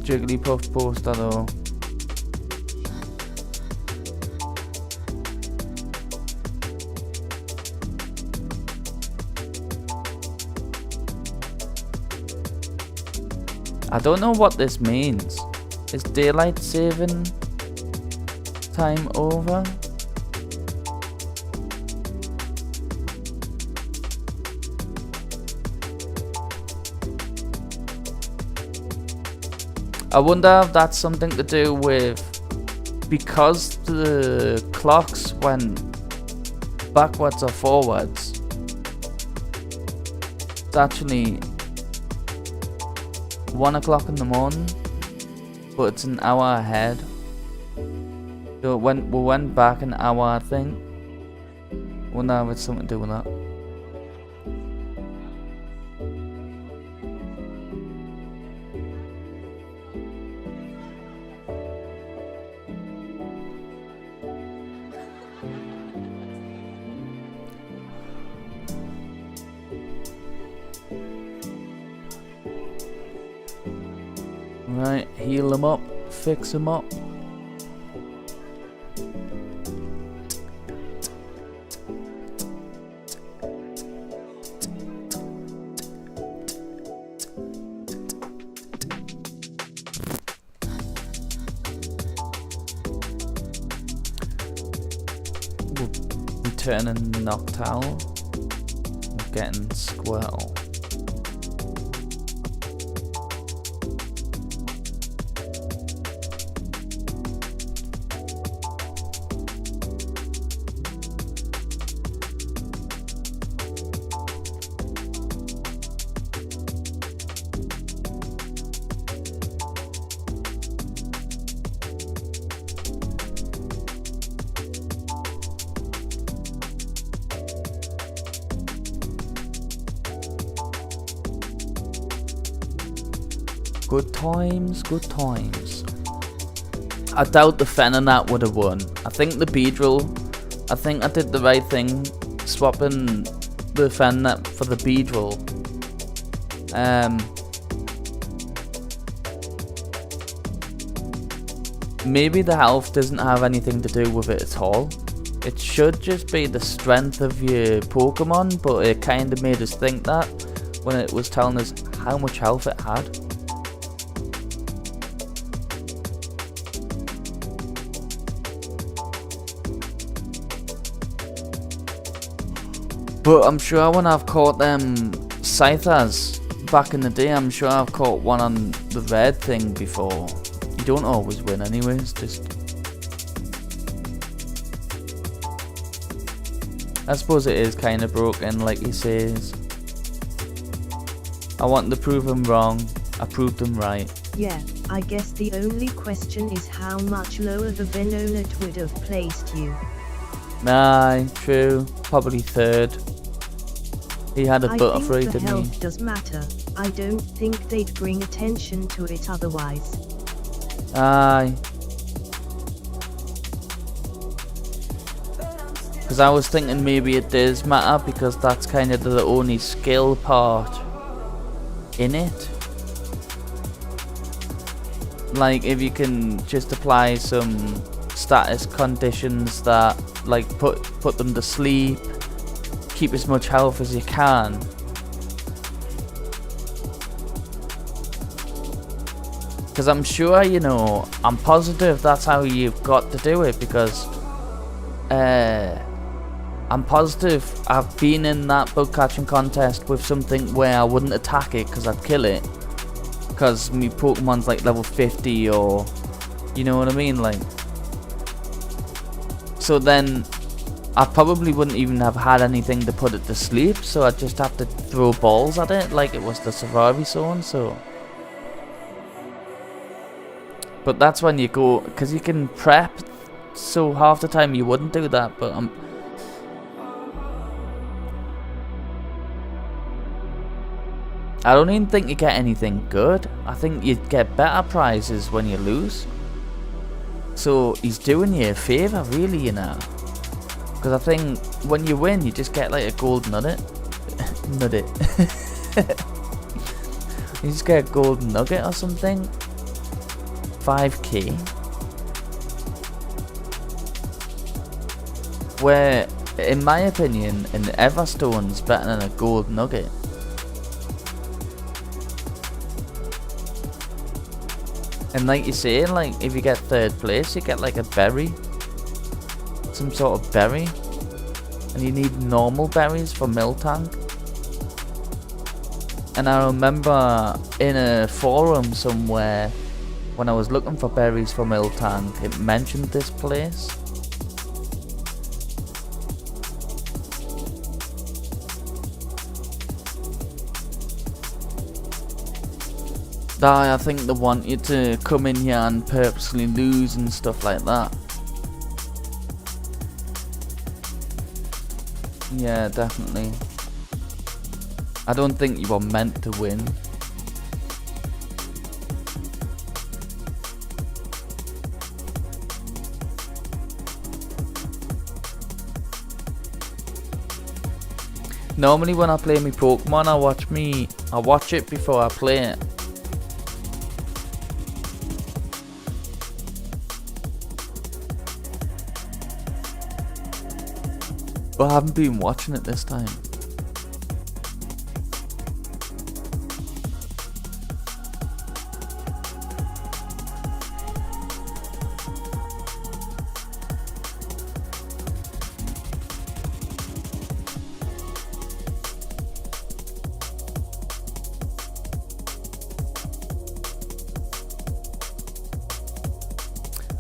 Jigglypuff poster though. I don't know what this means. Is daylight saving time over? I wonder if that's something to do with, because the clocks went backwards or forwards, it's actually 1 o'clock in the morning, but it's an hour ahead. So we went back an hour, I think. Wonder if it's something to do with that. Right, heal them up, fix them up. Returning Noctowl, getting Squirtle. Good times, good times. I doubt the Fen and that would have won. I think the Beedrill, I think I did the right thing swapping the Fen net for the Beedrill. Maybe the health doesn't have anything to do with it at all. It should just be the strength of your Pokemon, but it kind of made us think that when it was telling us how much health it had. But I'm sure when I've caught them Scythers back in the day, I'm sure I've caught one on the red thing before. You don't always win anyways, just... I suppose it is kind of broken, like he says. I wanted to prove him wrong, I proved him right. Yeah, I guess the only question is how much lower the Venonat would have placed you. Nah, true, probably third. He had a Butterfree, didn't he? I think the health does matter. I don't think they'd bring attention to it otherwise. Aye. Because I was thinking maybe it does matter because that's kind of the only skill part in it. Like if you can just apply some status conditions that like put them to sleep, keep as much health as you can. Because I'm sure, you know, I'm positive that's how you've got to do it, because I'm positive I've been in that bug catching contest with something where I wouldn't attack it because I'd kill it. Because my Pokemon's like level 50 or, you know what I mean, like. So then I probably wouldn't even have had anything to put it to sleep, so I'd just have to throw balls at it like it was the Safari Zone, so. But that's when you go, because you can prep, so half the time you wouldn't do that, but I don't even think you get anything good. I think you get better prizes when you lose. So he's doing you a favour, really, you know. Because I think when you win, you just get like a gold nugget. Nugget. You just get a gold nugget or something. 5k. Where, in my opinion, an Everstone's better than a gold nugget. And like you say, like if you get 3rd place, you get like a berry, some sort of berry, and you need normal berries for Miltank. And I remember in a forum somewhere, when I was looking for berries for Miltank, it mentioned this place. I think they want you to come in here and purposely lose and stuff like that. Yeah, definitely. I don't think you were meant to win. Normally when I play my Pokemon, I watch it before I play it. But I haven't been watching it this time.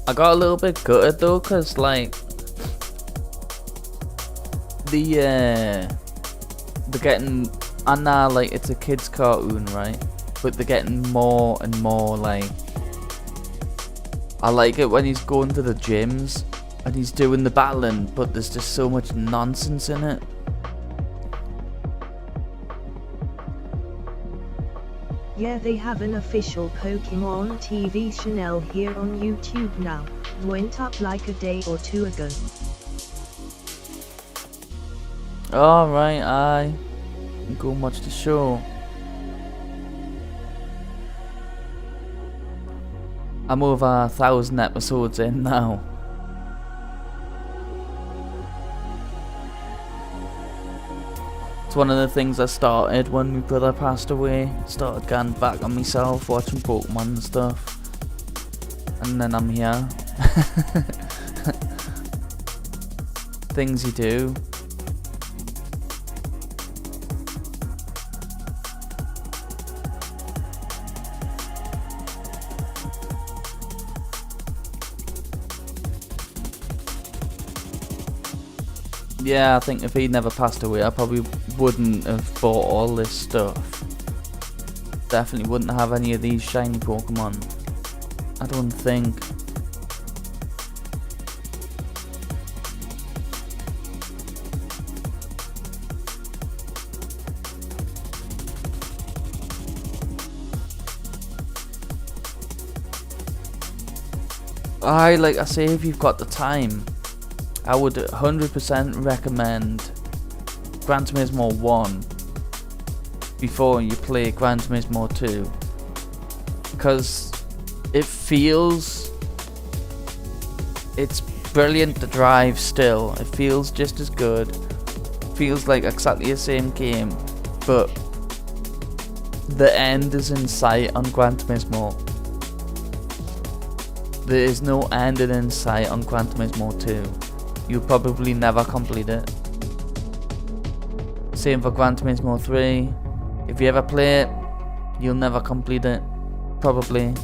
I got a little bit gutted though, cause like they're getting, I know like it's a kid's cartoon, right? But they're getting more and more like, I like it when he's going to the gyms and he's doing the battling, but there's just so much nonsense in it. Yeah, they have an official Pokémon TV channel here on YouTube now. Went up like a day or 2 ago. Alright, I go watch the show. I'm over 1,000 episodes in now. It's one of the things I started when my brother passed away. Started going back on myself, watching Pokemon and stuff. And then I'm here. Things you do. Yeah, I think if he never passed away, I probably wouldn't have bought all this stuff. Definitely wouldn't have any of these shiny Pokemon. I don't think. Like I say, if you've got the time, I would 100% recommend Gran Turismo 1 before you play Gran Turismo 2, because it's brilliant to drive still. It feels just as good, feels like exactly the same game, but the end is in sight on Gran Turismo. There is no end in sight on Gran Turismo 2. You'll probably never complete it. Same for Gran Turismo 3. If you ever play it, you'll never complete it. Probably.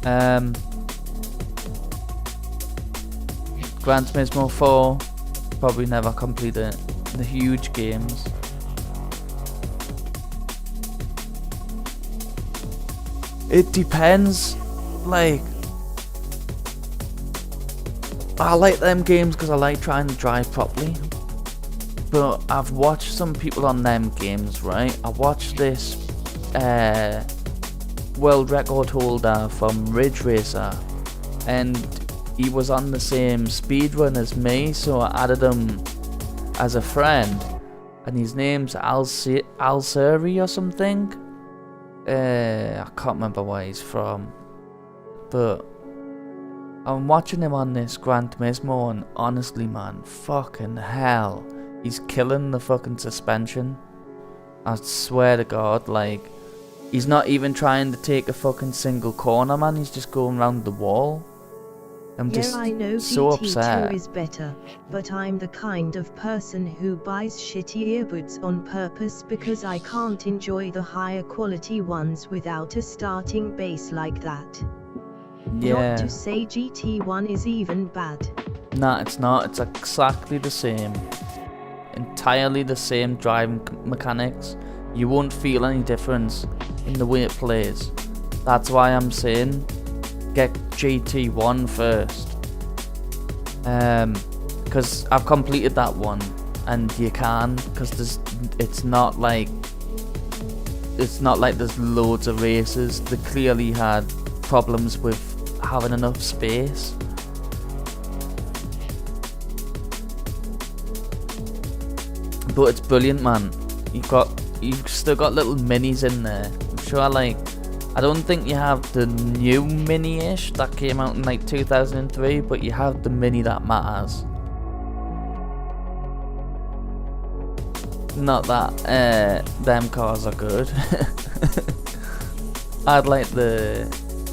Gran Turismo 4, probably never complete it. The huge games. It depends. Like, I like them games because I like trying to drive properly. But I've watched some people on them games, right? I watched this world record holder from Ridge Racer, and he was on the same speed run as me, so I added him as a friend, and his name's Alseri or something. I can't remember where he's from, but I'm watching him on this Gran Turismo, and honestly, man, fucking hell, he's killing the fucking suspension. I swear to God, like, He's not even trying to take a fucking single corner, man. He's just going round the wall. I'm just I know so DT2 upset. is better, but I'm the kind of person who buys shitty earbuds on purpose because I can't enjoy the higher quality ones without a starting bass like that. Yeah. Not to say GT1 is even bad. Nah, it's not. It's exactly the same. Entirely the same driving mechanics. You won't feel any difference in the way it plays. That's why I'm saying get GT1 first. Because I've completed that one, and you can, because it's not like there's loads of races. They clearly had problems with having enough space. But it's brilliant, man. You've still got little minis in there. I'm sure, like, I don't think you have the new mini-ish that came out in like 2003, but you have the mini that matters. Not that them cars are good. I'd like the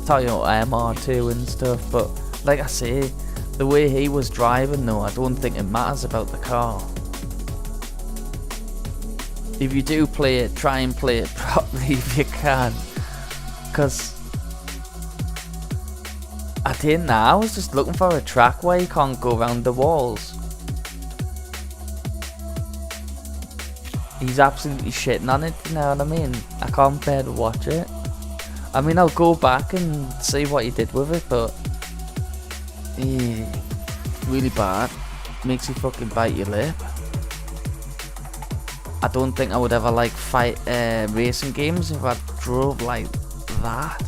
Toyota MR2 and stuff, but like I say, the way he was driving though, I don't think it matters about the car. If you do play it, try and play it properly if you can. Because I didn't know, I was just looking for a track where you can't go around the walls. He's absolutely shitting on it, you know what I mean? I can't bear to watch it. I mean, I'll go back and see what he did with it, but really bad. Makes you fucking bite your lip. I don't think I would ever like fight racing games if I drove like that.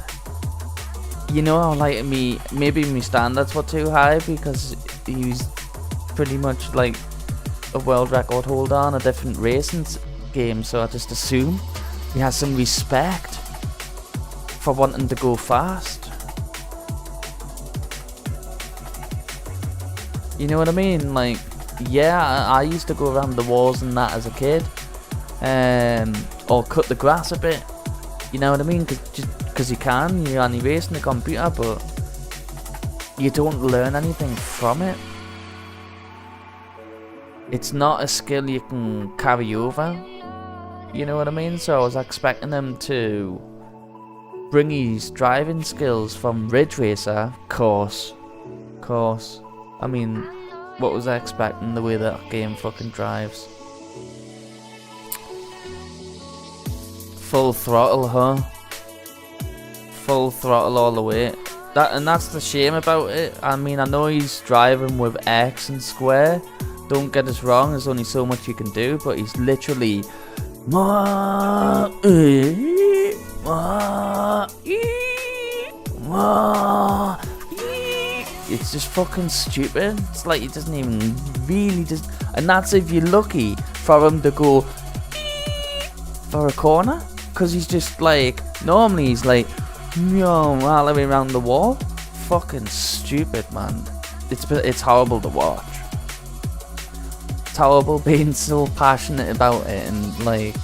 You know how like maybe my standards were too high because he's pretty much like a world record holder on a different racing game, so I just assume he has some respect for wanting to go fast. You know what I mean? Like, yeah, I used to go around the walls and that as a kid, or cut the grass a bit. You know what I mean? Because you can, you're only racing the computer, but you don't learn anything from it. It's not a skill you can carry over. You know what I mean? So I was expecting him to bring his driving skills from Ridge Racer, course. I mean, what was I expecting the way that game fucking drives? Full throttle, huh? Full throttle all the way. That's the shame about it. I mean, I know he's driving with X and square. Don't get us wrong, there's only so much you can do, but he's literally it's just fucking stupid. It's like he doesn't even really just, and that's if you're lucky for him to go for a corner, because he's just like, normally he's like all the way around the wall. Fucking stupid, man. It's horrible to watch. It's horrible being so passionate about it, and like,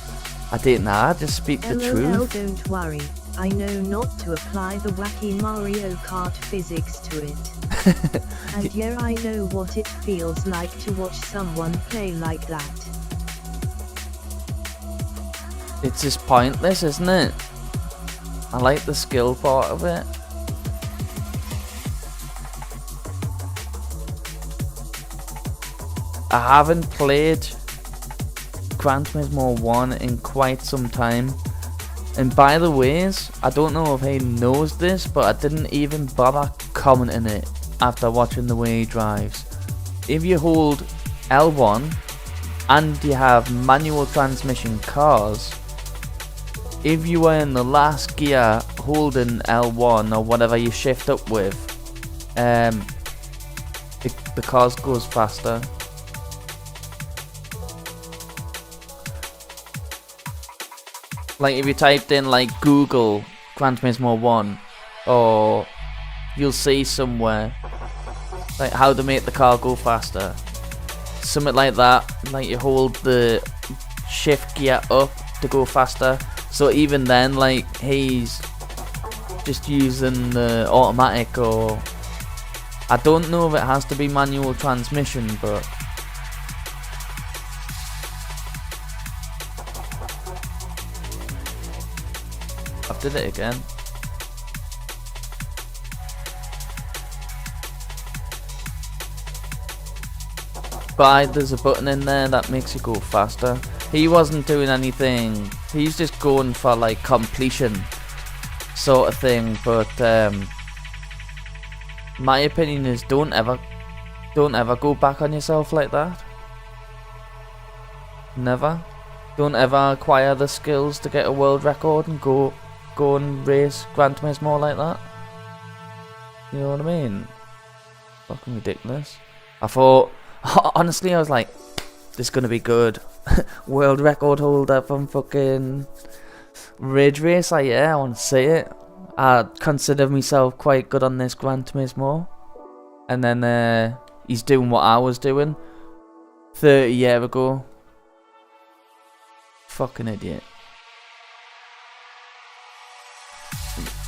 I didn't know, I just speak the truth. Don't worry, I know not to apply the wacky Mario Kart physics to it. And yeah, I know what it feels like to watch someone play like that. It's just pointless, isn't it? I like the skill part of it. I haven't played Gran Turismo 1 in quite some time. And by the ways, I don't know if he knows this, but I didn't even bother commenting it after watching the way he drives. If you hold L1 and you have manual transmission cars, if you are in the last gear holding L1 or whatever you shift up with, the cars goes faster. Like if you typed in like Google Gran Turismo 1, or you'll see somewhere like how to make the car go faster, something like that. Like you hold the shift gear up to go faster, So even then, like, he's just using the automatic, or I don't know if it has to be manual transmission, but I did it again. But there's a button in there that makes you go faster. He wasn't doing anything. He's just going for like completion sort of thing. But my opinion is don't ever go back on yourself like that. Never. Don't ever acquire the skills to get a world record and go and race Gran Turismo like that. You know what I mean? Fucking ridiculous. I thought, honestly, I was like, this is gonna be good. World record holder from fucking Ridge Racer, yeah, I want to see it. I consider myself quite good on this Gran Turismo. And then he's doing what I was doing 30 years ago. Fucking idiot.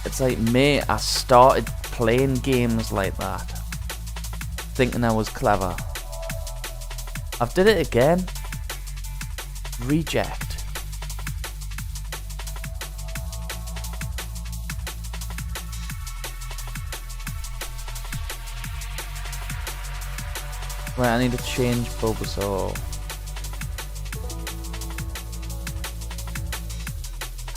It's like, mate, I started playing games like that, thinking I was clever. I've did it again. Reject. Right, I need to change Bulbasaur.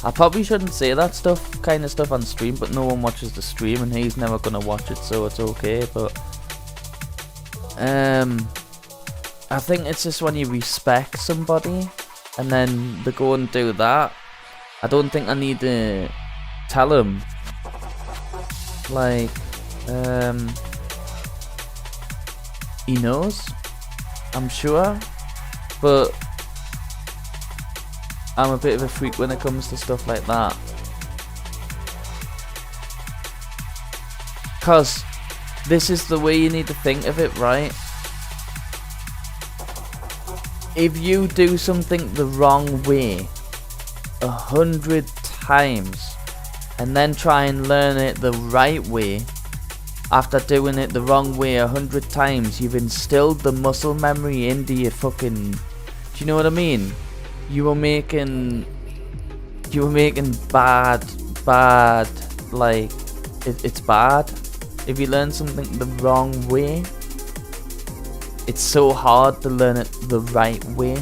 I probably shouldn't say that kind of stuff on stream, but no one watches the stream and he's never gonna watch it, so it's okay. But I think it's just when you respect somebody and then they go and do that. I don't think I need to tell them. Like, he knows, I'm sure, but I'm a bit of a freak when it comes to stuff like that. Cause this is the way you need to think of it, right? If you do something the wrong way 100 times and then try and learn it the right way, after doing it the wrong way 100 times, you've instilled the muscle memory into your fucking... Do you know what I mean? You were making bad, like, it's bad. If you learn something the wrong way, it's so hard to learn it the right way.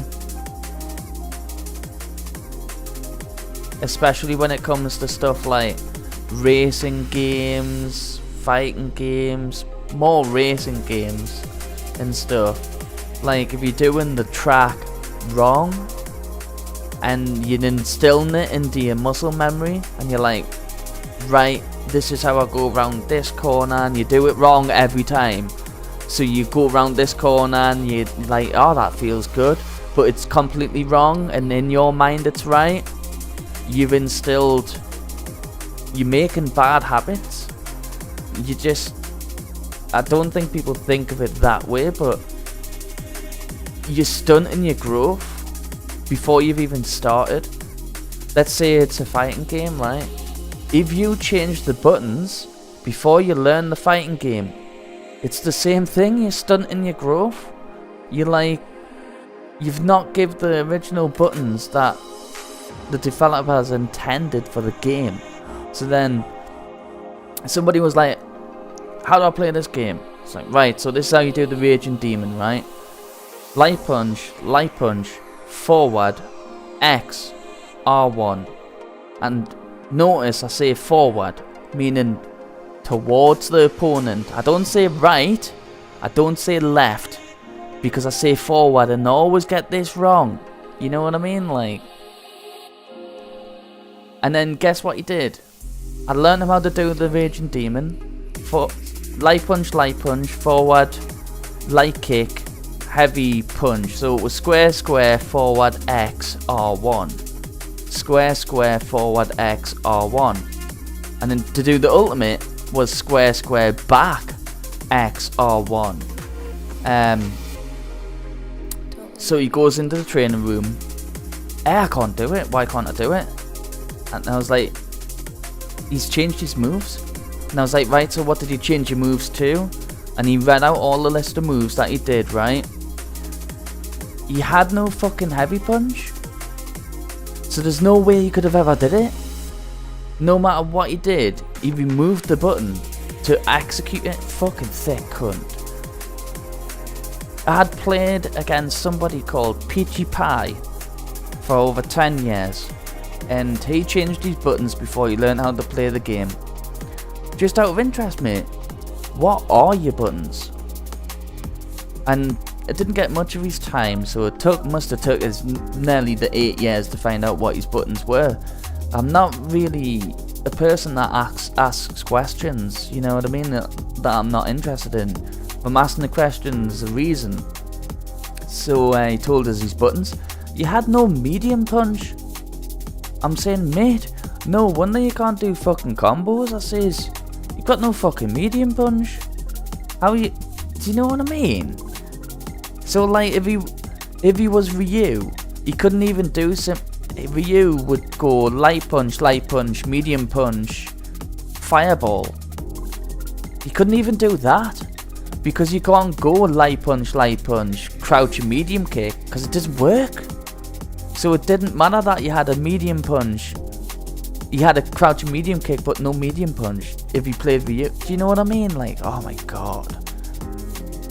Especially when it comes to stuff like racing games, fighting games, more racing games and stuff. Like, if you're doing the track wrong and you're instilling it into your muscle memory and you're like, right, this is how I go around this corner, and you do it wrong every time. So you go around this corner and you're like, oh, that feels good, but it's completely wrong, and in your mind it's right. You're making bad habits. I don't think people think of it that way, but you're stunting your growth before you've even started. Let's say it's a fighting game, right? If you change the buttons before you learn the fighting game, it's the same thing. You're stunting your growth. You've not given the original buttons that the developers intended for the game. So then somebody was like, how do I play this game? It's like, right, so this is how you do the Raging Demon, right? Light punch, forward, X, R1. And notice I say forward, meaning towards the opponent. I don't say right, I don't say left, because I say forward and I always get this wrong. You know what I mean? Like, and then guess what he did? I learned how to do the Raging Demon. For light punch, forward, light kick, heavy punch. So it was square, forward, X, R1. Square, forward, X, R1. And then to do the ultimate was square, back, X, R1. So he goes into the training room. I can't do it. Why can't I do it? And I was like, he's changed his moves. And I was like, right, so what did you change your moves to? And he read out all the list of moves that he did, right? He had no fucking heavy punch. So there's no way he could have ever did it. No matter what he did, he removed the button to execute it. Fucking thick cunt. I had played against somebody called Peachy Pie for over 10 years. And he changed his buttons before he learned how to play the game. Just out of interest, mate, what are your buttons? And it didn't get much of his time, so it must have took us nearly the 8 years to find out what his buttons were. I'm not really a person that asks questions, you know what I mean, that I'm not interested in. I'm asking the questions a reason. So he told us his buttons. You had no medium punch. I'm saying, mate, no wonder you can't do fucking combos. I says, you've got no fucking medium punch. How you, do you know what I mean? So like, if he was Ryu, he couldn't even do some. Ryu would go light punch, medium punch, fireball. He couldn't even do that because you can't go light punch, crouch and medium kick because it doesn't work. So it didn't matter that you had a medium punch. You had a crouch and medium kick, but no medium punch if you played Ryu. Do you know what I mean? Like, oh my god.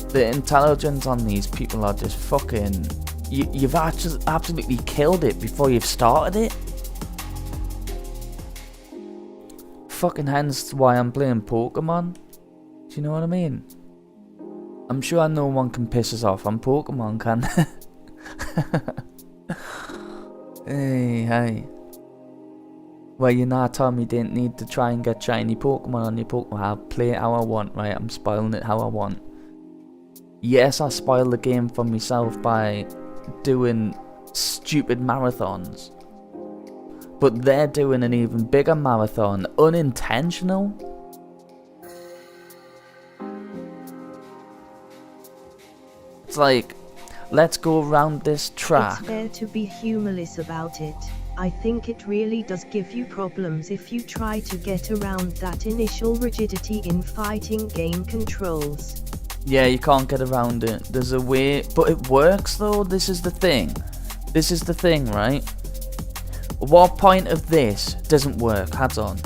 The intelligence on these people are just fucking... You've actually absolutely killed it before you've started it. Fucking hence why I'm playing Pokemon. Do you know what I mean? I'm sure no one can piss us off on Pokemon, can they? Hey. Well, you're not telling me you didn't need to try and get shiny Pokemon on your Pokemon. I'll play it how I want, right? I'm spoiling it how I want. Yes, I spoil the game for myself by doing stupid marathons. But they're doing an even bigger marathon, unintentional. It's like, let's go around this track. It's fair to be humorless about it. I think it really does give you problems if you try to get around that initial rigidity in fighting game controls. Yeah, you can't get around it. There's a way, but it works though. This is the thing. This is the thing, right? What point of this doesn't work? Hands on.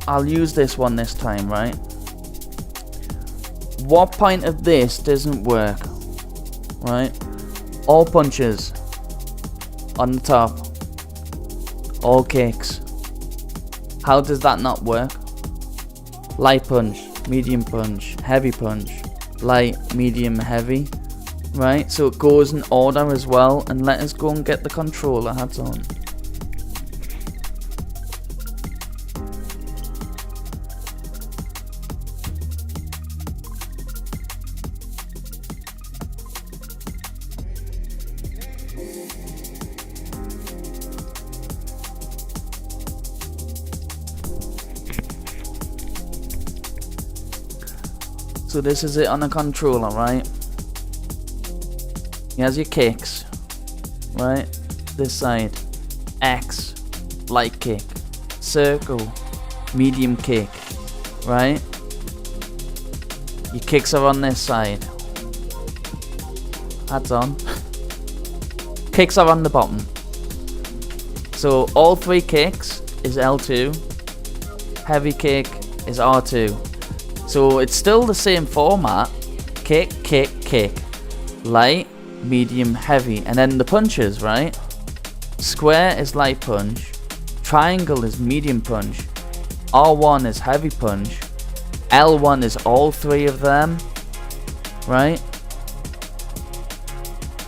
I'll use this one this time, right? What point of this doesn't work? Right? All punches on the top. All kicks. How does that not work? Light punch, medium punch, heavy punch, light, medium, heavy. Right? So it goes in order as well. And let us go and get the controller hats on. So this is it on a controller, right? He has your kicks, right? This side, X, light kick, circle, medium kick, right? Your kicks are on this side. That's on. Kicks are on the bottom. So all three kicks is L2, heavy kick is R2. So it's still the same format. Kick, kick, kick. Light, medium, heavy. And then the punches, right? Square is light punch. Triangle is medium punch. R1 is heavy punch. L1 is all three of them. Right?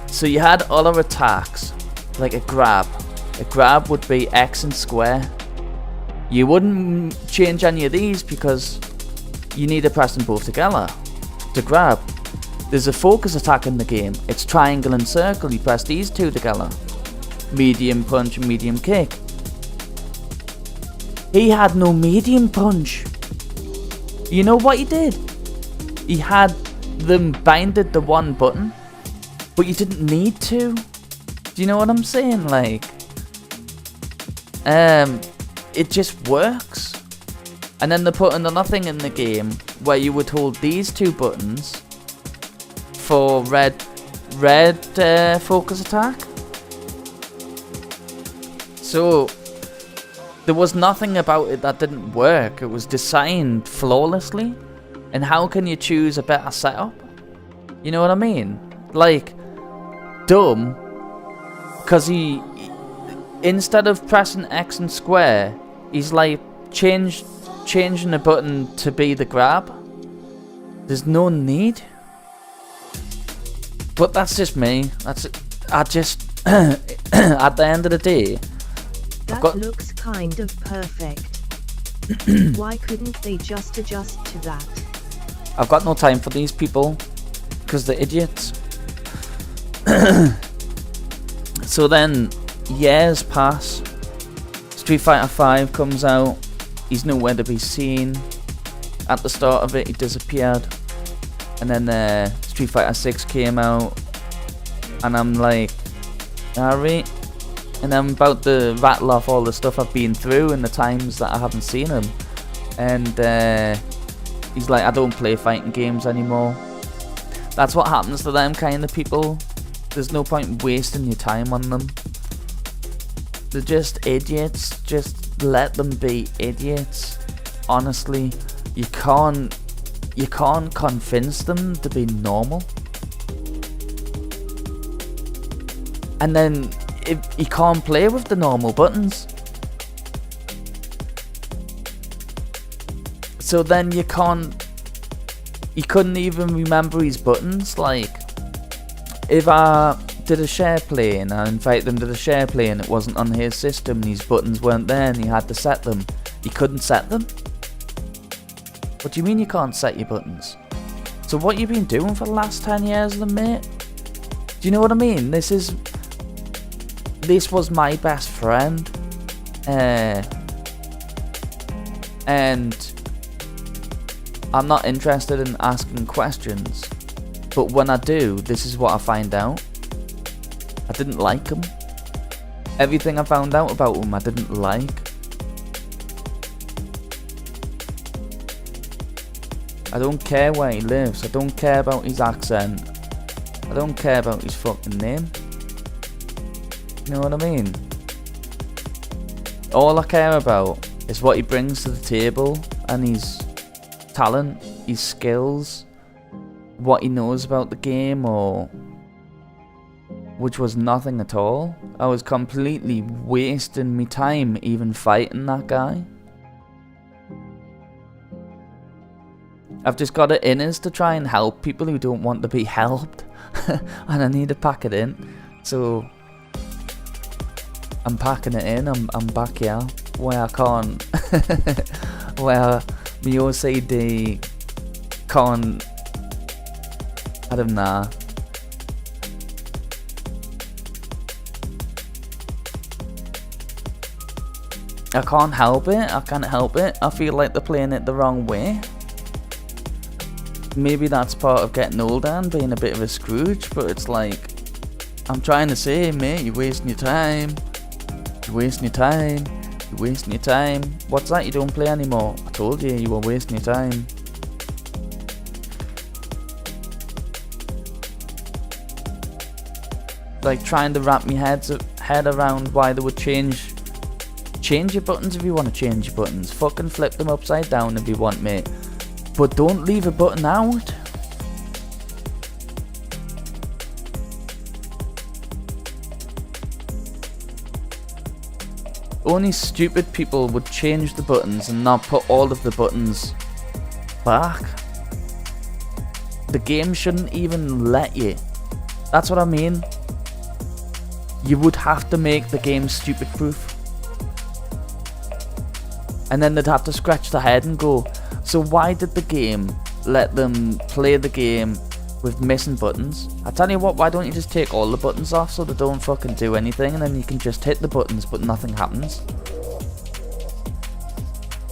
So you had other attacks. Like a grab. A grab would be X and square. You wouldn't change any of these because you need to press them both together to grab. There's a focus attack in the game. It's triangle and circle. You press these two together. Medium punch and medium kick. He had no medium punch. You know what he did? He had them binded to one button, but you didn't need to. Do you know what I'm saying? Like, it just works. And then they put another thing in the game where you would hold these two buttons for red focus attack. So there was nothing about it that didn't work. It was designed flawlessly. And how can you choose a better setup? You know what I mean? Like, dumb, because he instead of pressing X and square, he's like changing the button to be the grab. There's no need. But that's just me. I just at the end of the day, That looks kind of perfect. Why couldn't they just adjust to that? I've got no time for these people because they're idiots. So then years pass. Street Fighter 5 comes out. He's nowhere to be seen. At the start of it, he disappeared. And then Street Fighter 6 came out. And I'm like, alright. And I'm about to rattle off all the stuff I've been through and the times that I haven't seen him. And he's like, I don't play fighting games anymore. That's what happens to them kind of people. There's no point wasting your time on them. They're just idiots. Just let them be idiots. Honestly, you can't convince them to be normal. And then if you can't play with the normal buttons, so then you couldn't even remember his buttons. Like, if I did a share play and I invite them to the share play and it wasn't on his system and his buttons weren't there and he had to set them, he couldn't set them. What do you mean you can't set your buttons? So what you been doing for the last 10 years then, mate? Do you know what I mean? This was my best friend, and I'm not interested in asking questions, but when I do, this is what I find out. I didn't like him. Everything I found out about him I didn't like. I don't care where he lives, I don't care about his accent, I don't care about his fucking name. You know what I mean? All I care about is what he brings to the table and his talent, his skills, what he knows about the game, or which was nothing at all. I was completely wasting my time even fighting that guy. I've just got it in us to try and help people who don't want to be helped, and I need to pack it in. So I'm packing it in. I'm back here where I can't, where my OCD can't. I don't know. I can't help it. I can't help it. I feel like they're playing it the wrong way. Maybe that's part of getting older and being a bit of a Scrooge, but it's like, I'm trying to say, mate, you're wasting your time. You're wasting your time. You're wasting your time. What's that? You don't play anymore? I told you you were wasting your time. Like trying to wrap my head around why they would change your buttons if you want to change your buttons. Fucking flip them upside down if you want, mate. But don't leave a button out. Only stupid people would change the buttons and not put all of the buttons back. The game shouldn't even let you. That's what I mean. You would have to make the game stupid proof. And then they'd have to scratch their head and go, so why did the game let them play the game with missing buttons? I tell you what, why don't you just take all the buttons off so they don't fucking do anything, and then you can just hit the buttons but nothing happens.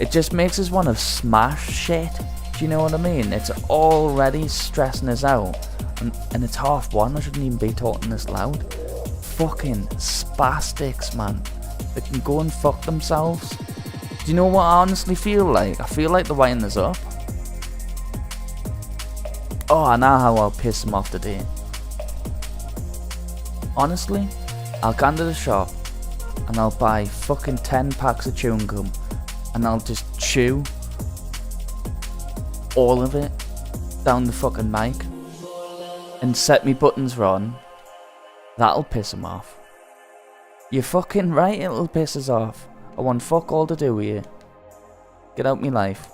It just makes us want to smash shit. Do you know what I mean? It's already stressing us out. And it's 1:30. I shouldn't even be talking this loud. Fucking spastics, man. They can go and fuck themselves. Do you know what I honestly feel like? I feel like they're winding us up. Oh, I know how I'll piss them off today. Honestly, I'll go to the shop and I'll buy fucking 10 packs of chewing gum and I'll just chew all of it down the fucking mic and set me buttons wrong. That'll piss them off. You're fucking right, it'll piss us off. I want fuck all to do with you. Get out me life.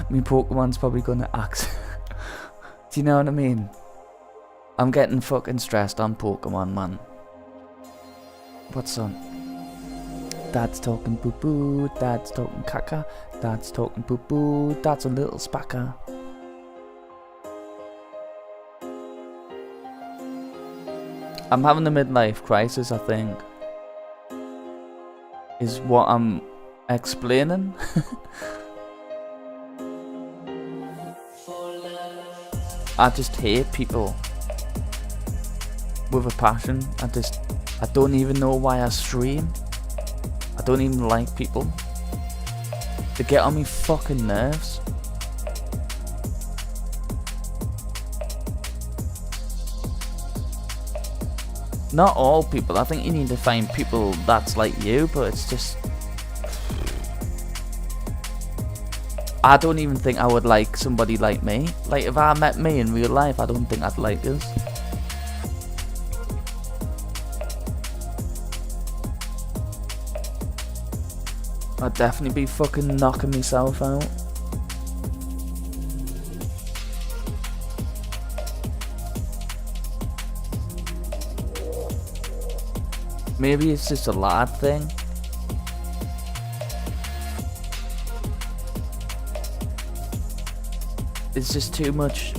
Me Pokemon's probably gonna axe. Do you know what I mean? I'm getting fucking stressed on Pokemon, man. What's on? Dad's talking poo poo, dad's talking caca, dad's talking poo poo, dad's a little spacker. I'm having a midlife crisis, I think. Is what I'm explaining. I just hate people with a passion. I don't even know why I stream. I don't even like people. They get on me fucking nerves. Not all people. I think you need to find people that's like you, but it's just... I don't even think I would like somebody like me. Like, if I met me in real life, I don't think I'd like us. I'd definitely be fucking knocking myself out. Maybe it's just a lad thing. It's just too much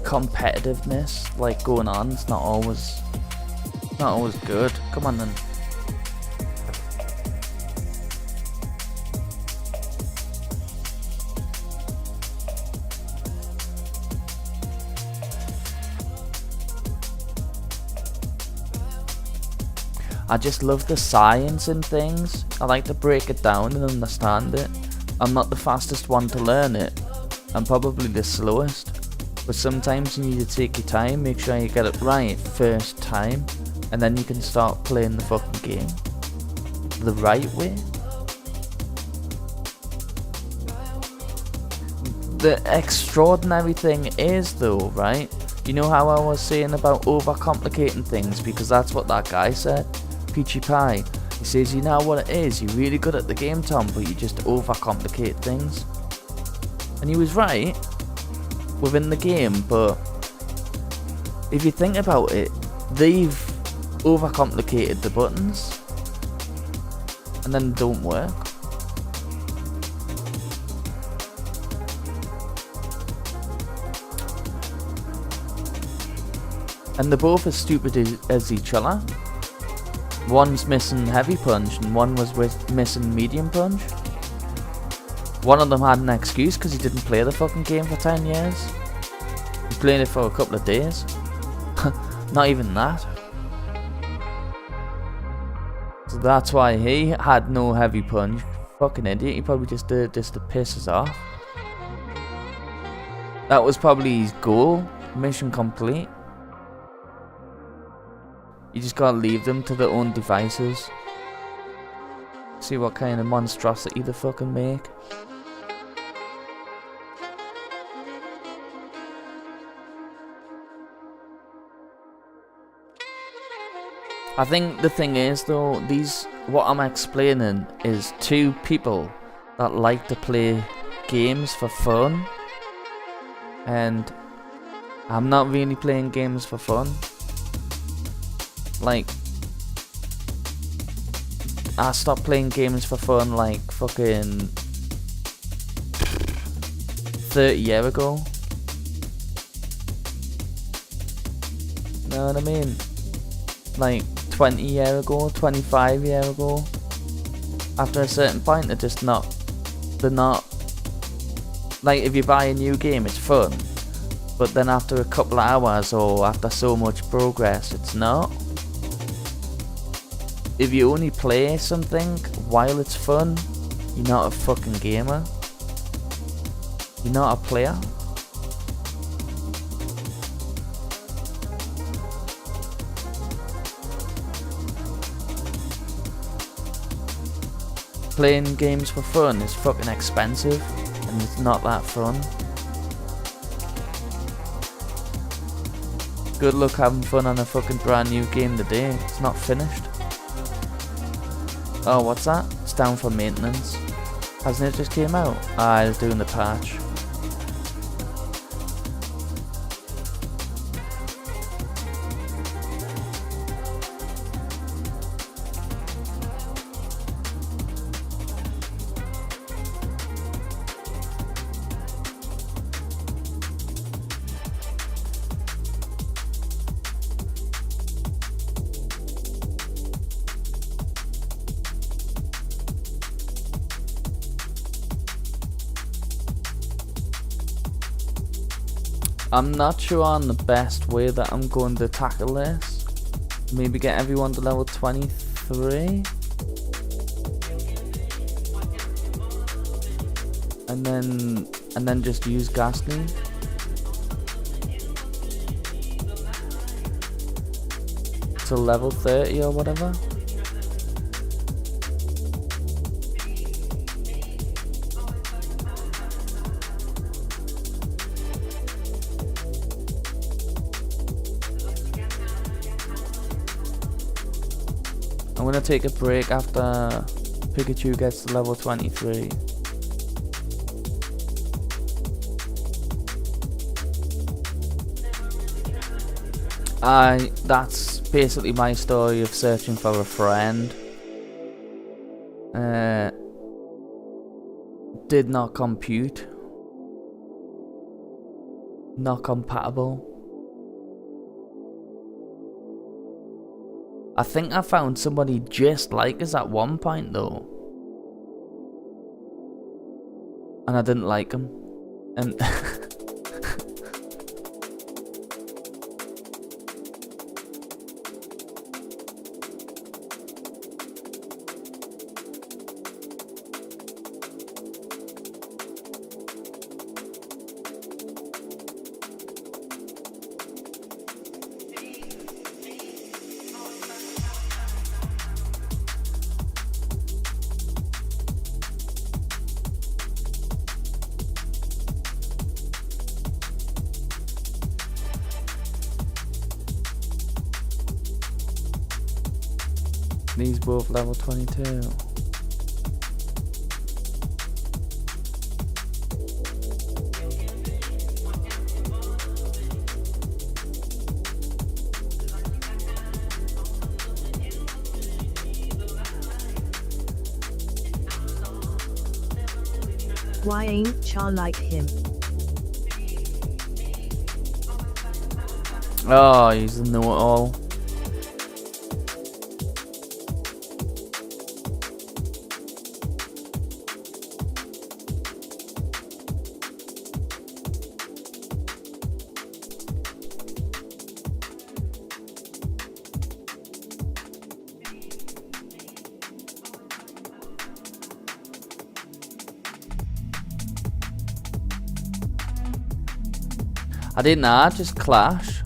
competitiveness like going on. It's not always good. Come on then. I just love the science in things. I like to break it down and understand it. I'm not the fastest one to learn it. I'm probably the slowest. But sometimes you need to take your time, make sure you get it right first time, and then you can start playing the fucking game the right way. The extraordinary thing is though, right? You know how I was saying about overcomplicating things, because that's what that guy said. Peachy Pie. He says, you know what it is, you're really good at the game, Tom, but you just overcomplicate things. And he was right within the game, but if you think about it, they've overcomplicated the buttons and then don't work. And they're both as stupid as each other. One's missing heavy punch and one was missing medium punch. One of them had an excuse because he didn't play the fucking game for 10 years. He played it for a couple of days. Not even that. So that's why he had no heavy punch. Fucking idiot. He probably just did it just to piss us off. That was probably his goal. Mission complete. You just gotta leave them to their own devices. See what kind of monstrosity they fucking make. I think the thing is though, what I'm explaining is two people that like to play games for fun. And I'm not really playing games for fun. Like, I stopped playing games for fun like fucking 30 years ago. Know what I mean? Like 20 years ago, 25 years ago. After a certain point, they're not like if you buy a new game, it's fun, but then after a couple of hours or after so much progress, it's not. If you only play something while it's fun, you're not a fucking gamer. You're not a player. Playing games for fun is fucking expensive, and it's not that fun. Good luck having fun on a fucking brand new game today. It's not finished. Oh, what's that? It's down for maintenance. Hasn't it just came out? Ah, it's doing the patch. I'm not sure on the best way that I'm going to tackle this. Maybe get everyone to level 23. And then just use Gastly. To level 30 or whatever. I'm gonna take a break after Pikachu gets to level 23. That's basically my story of searching for a friend. Did not compute. Not compatible. I think I found somebody just like us at one point though. And I didn't like him. And these both level 22. Why ain't Char like him? Oh, he's a know-it-all. I didn't know, just clash.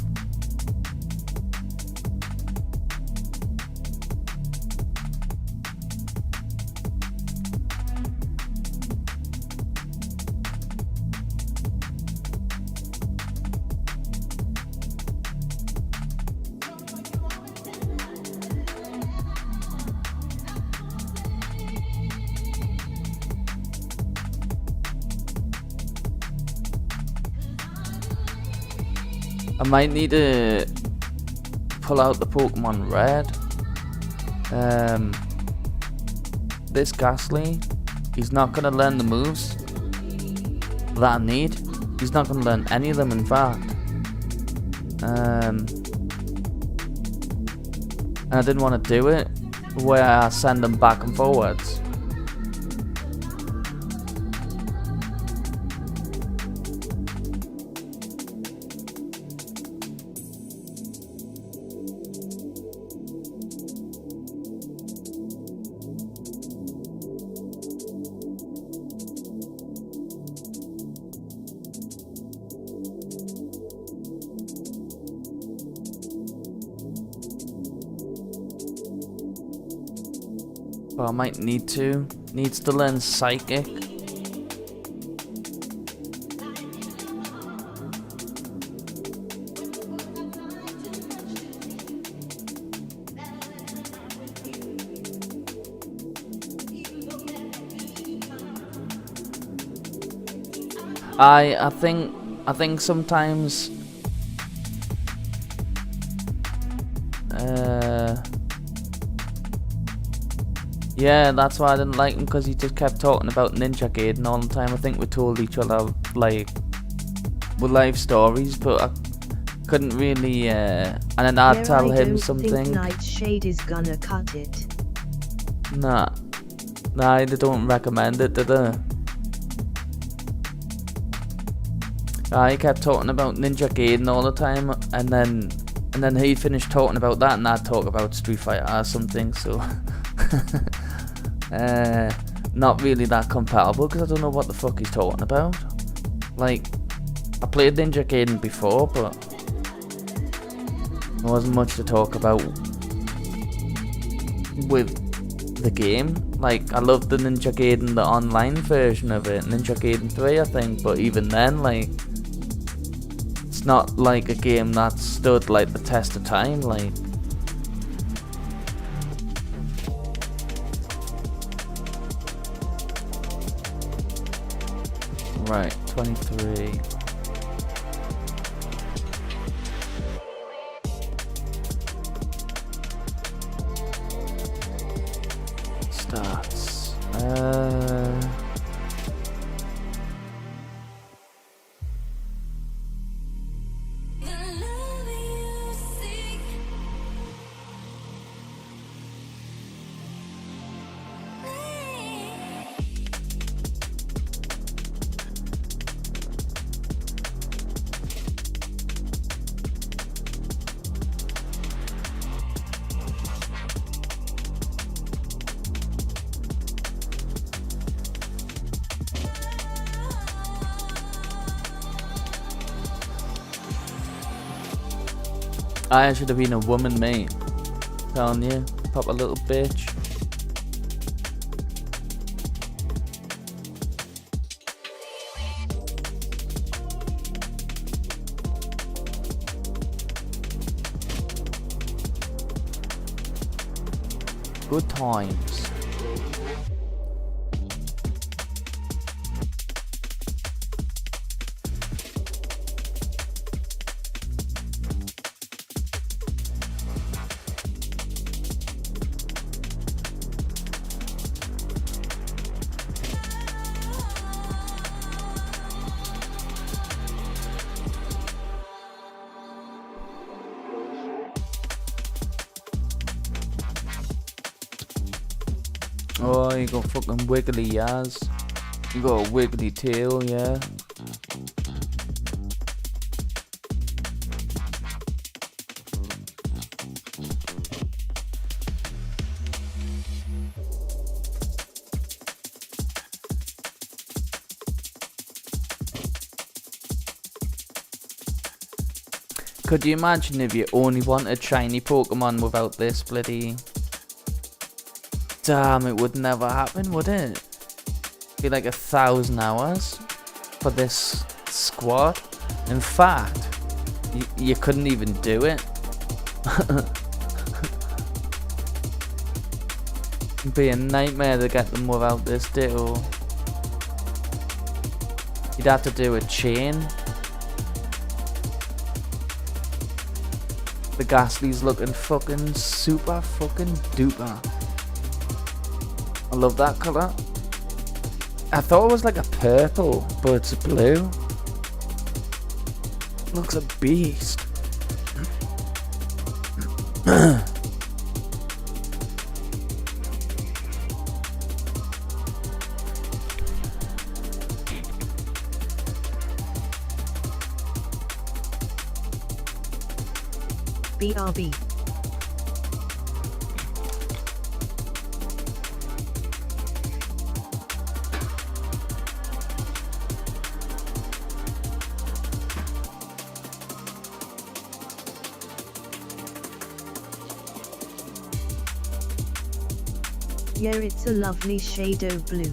I might need to pull out the Pokemon Red. This Gastly, he's not going to learn the moves that I need. He's not going to learn any of them, in fact. And I didn't want to do it where I send them back and forwards. But I might need to. Needs to learn Psychic. I think sometimes yeah, that's why I didn't like him, because he just kept talking about Ninja Gaiden all the time. I think we told each other like with life stories, but I couldn't really and then I'd tell him something. I don't think Nightshade is gonna cut it. Nah, they don't recommend it, do they? He kept talking about Ninja Gaiden all the time, and then he finished talking about that, and I'd talk about Street Fighter or something. So, not really that compatible, because I don't know what the fuck he's talking about. Like, I played Ninja Gaiden before, but there wasn't much to talk about with the game. Like, I loved the Ninja Gaiden, the online version of it, Ninja Gaiden 3, I think, but even then, like, it's not like a game that stood like the test of time, like. Right, 23. Starts. I should have been a woman, mate. Telling you, pop a little bitch. Good times. Oh, you got fucking wiggly yas. You got a wiggly tail, yeah. Could you imagine if you only wanted shiny Pokemon without this bloody... Damn, it would never happen, would it? Be like 1,000 hours for this squad. In fact, you couldn't even do it. It'd be a nightmare to get them without this Ditto. You'd have to do a chain. The Gastly's looking fucking super fucking duper. I love that colour. I thought it was like a purple, but it's blue. Looks a beast. BRB. Yeah, it's a lovely shade of blue.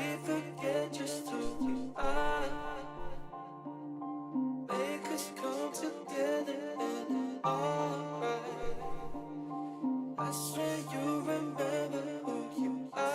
we forget just who we are. Make us come together and alright. I swear you remember who you are.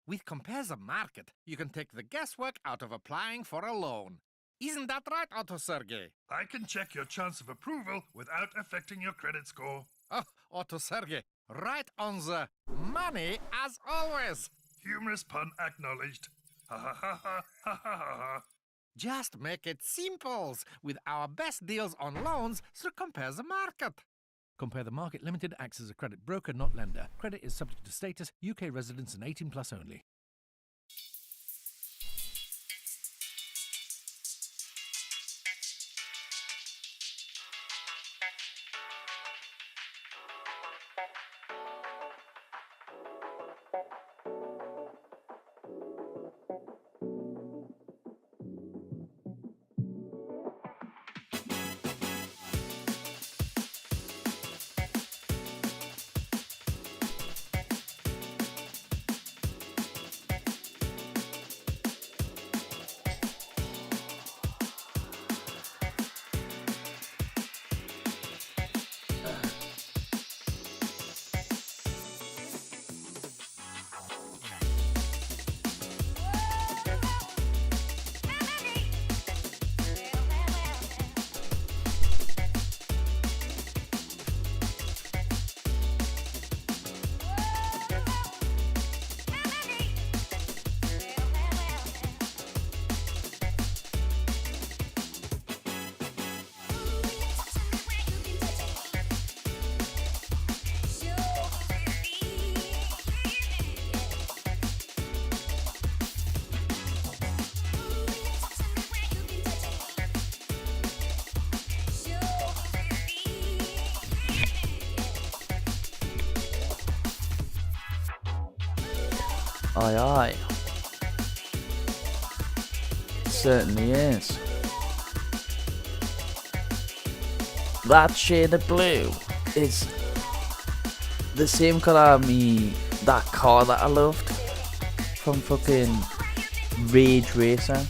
With Compare the Market, you can take the guesswork out of applying for a loan. Isn't that right, Otto Sergey? I can check your chance of approval without affecting your credit score. Oh, Otto Sergey, right on the money as always. Humorous pun acknowledged. Ha ha ha ha ha ha ha ha. Just make it simples with our best deals on loans through Compare the Market. Compare the Market Limited acts as a credit broker, not lender. Credit is subject to status, UK residents and 18 plus only. Aye aye. Certainly is. That shade of blue is the same colour of that car that I loved from fucking Rage Racer.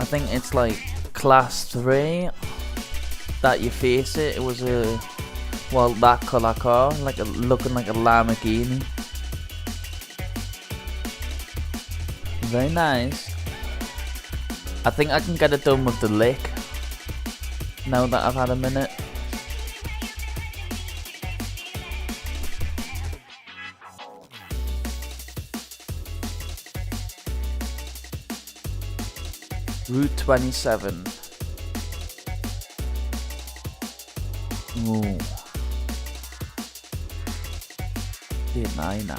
I think it's like class 3 that you face it. It was a Well, that colour car, like looking like a Lamborghini. Very nice. I think I can get it done with the lick. Now that I've had a minute. Route 27. Ooh. Nina.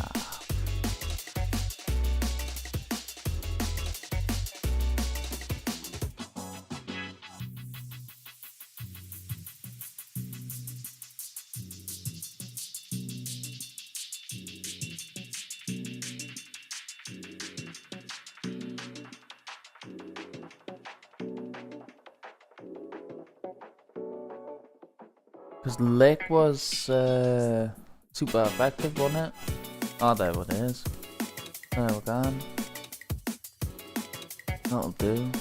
Because lick was super effective, wasn't it? Oh, there it is. There we go. That'll do.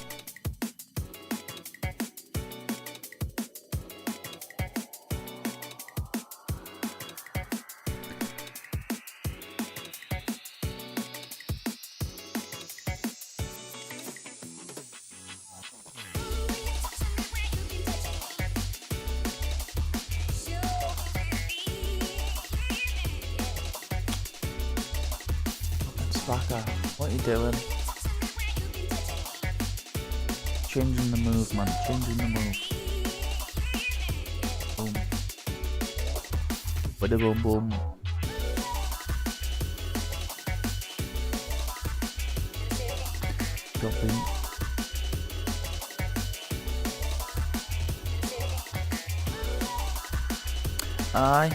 Slacker, what are you doing? Changing the move, man. Changing the move. Boom. Bada boom boom. Dropping. Aye.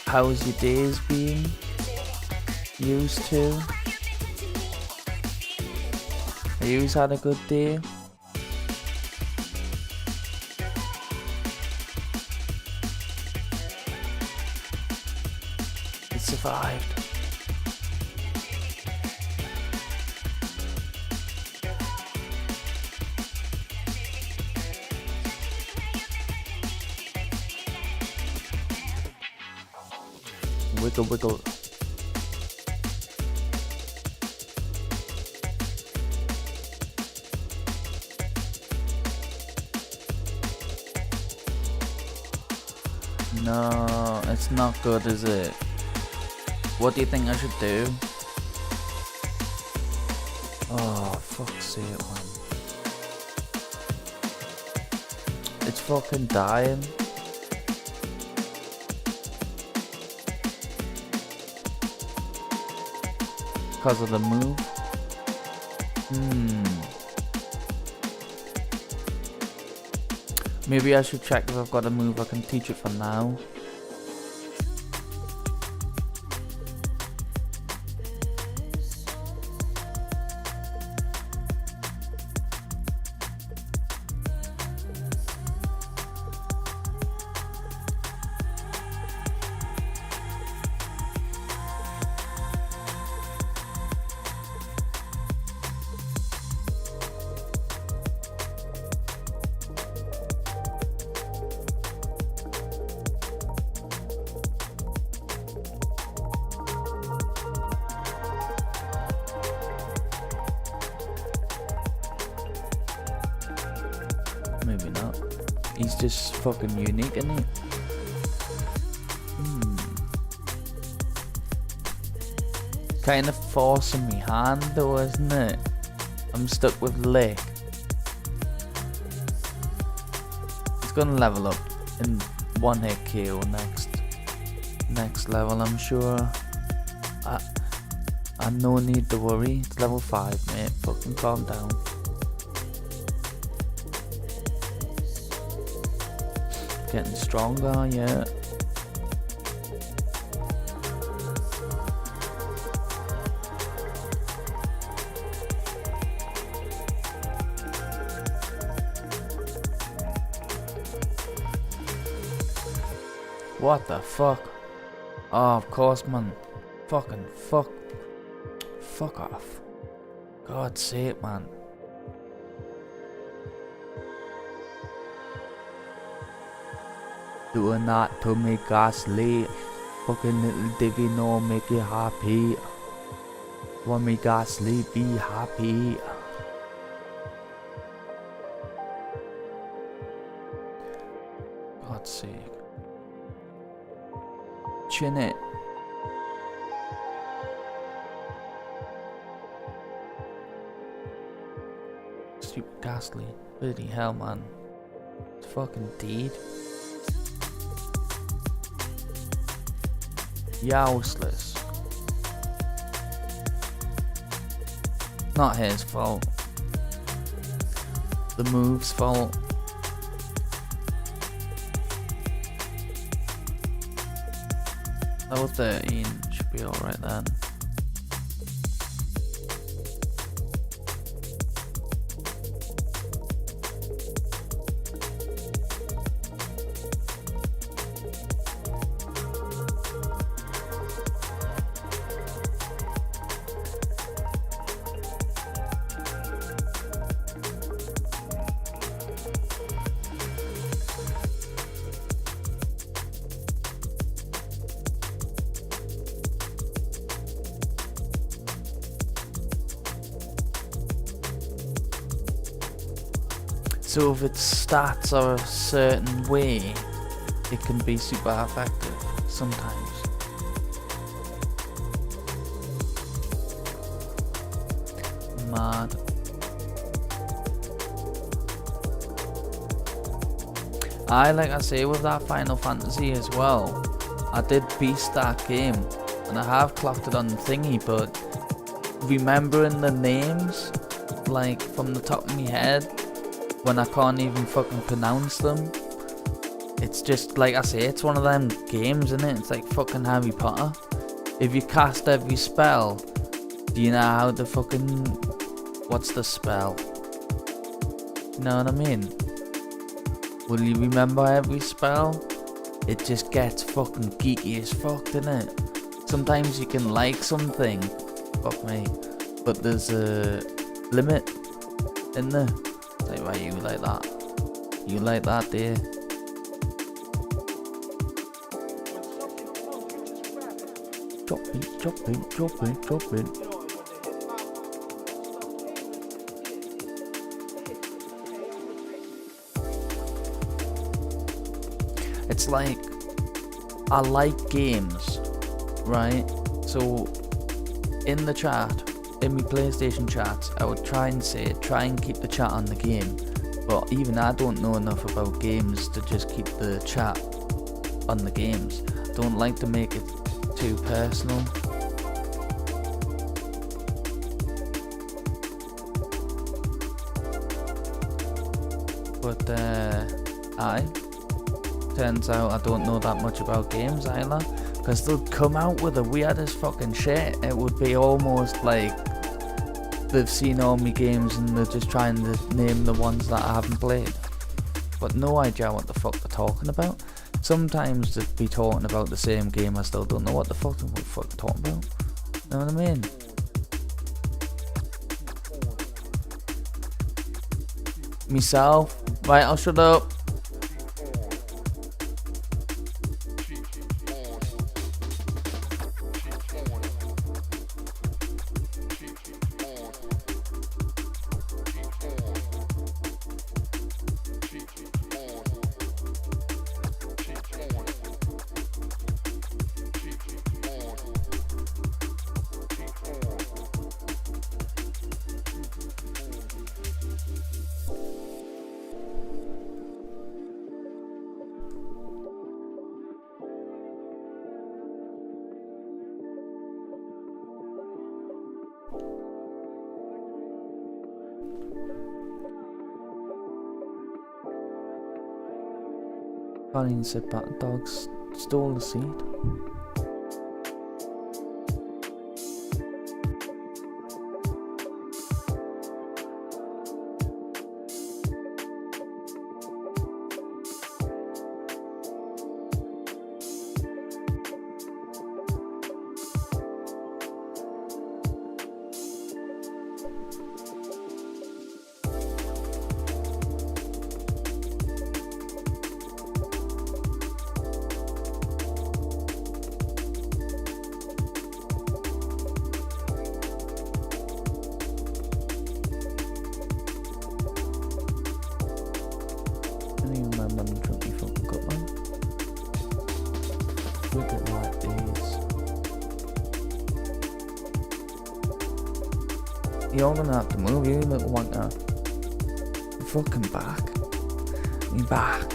How's your days been? Used to? You've had a good day? It survived. Wiggle wiggle. No, it's not good, is it? What do you think I should do? Oh, fuck's sake, man. It's fucking dying. Because of the move? Maybe I should check if I've got a move I can teach it for now. Maybe not. He's just fucking unique, isn't he? Kind of forcing me hand though, isn't it? I'm stuck with lick. It's gonna level up in 1 hit KO next level, I'm sure. I no need to worry. It's level 5, mate. Fucking calm down. Getting stronger, yeah. What the fuck? Oh, of course, man. Fucking fuck. Fuck off. God's sake, man. Doing that to me Gastly. Fucking little divvy no make you happy. Want me Gastly be happy. God's sake. Chin it. Stupid Gastly. Bloody hell, man. It's fucking deed. Useless. Not his fault. The move's fault. Level 13 should be alright then. So if its stats are a certain way, it can be super effective sometimes. Mad. Like I say with that Final Fantasy as well, I did beast that game and I have clocked it on the thingy, but remembering the names like from the top of my head when I can't even fucking pronounce them, it's just like I say, it's one of them games, isn't it? It's like fucking Harry Potter. If you cast every spell, do you know how to fucking, what's the spell? You know what I mean? Will you remember every spell? It just gets fucking geeky as fuck, doesn't it? Sometimes you can like something, fuck me, but there's a limit in there. Like, why you like that? You like that, dear? Chop it. It's like, I like games, right? So, in the chat, in my PlayStation chats, I would try and keep the chat on the game, but even I don't know enough about games to just keep the chat on the games. I don't like to make it too personal. But turns out I don't know that much about games either, because they'll come out with the weirdest fucking shit. It would be almost like they've seen all my games and they're just trying to name the ones that I haven't played, but no idea what the fuck they're talking about. Sometimes they'd be talking about the same game, I still don't know what the fuck they're talking about. You know what I mean? Myself, right, I'll shut up. Colleen said bat dogs stole the seed. You're gonna have to move, you little wanker. I'm fucking back. Me back.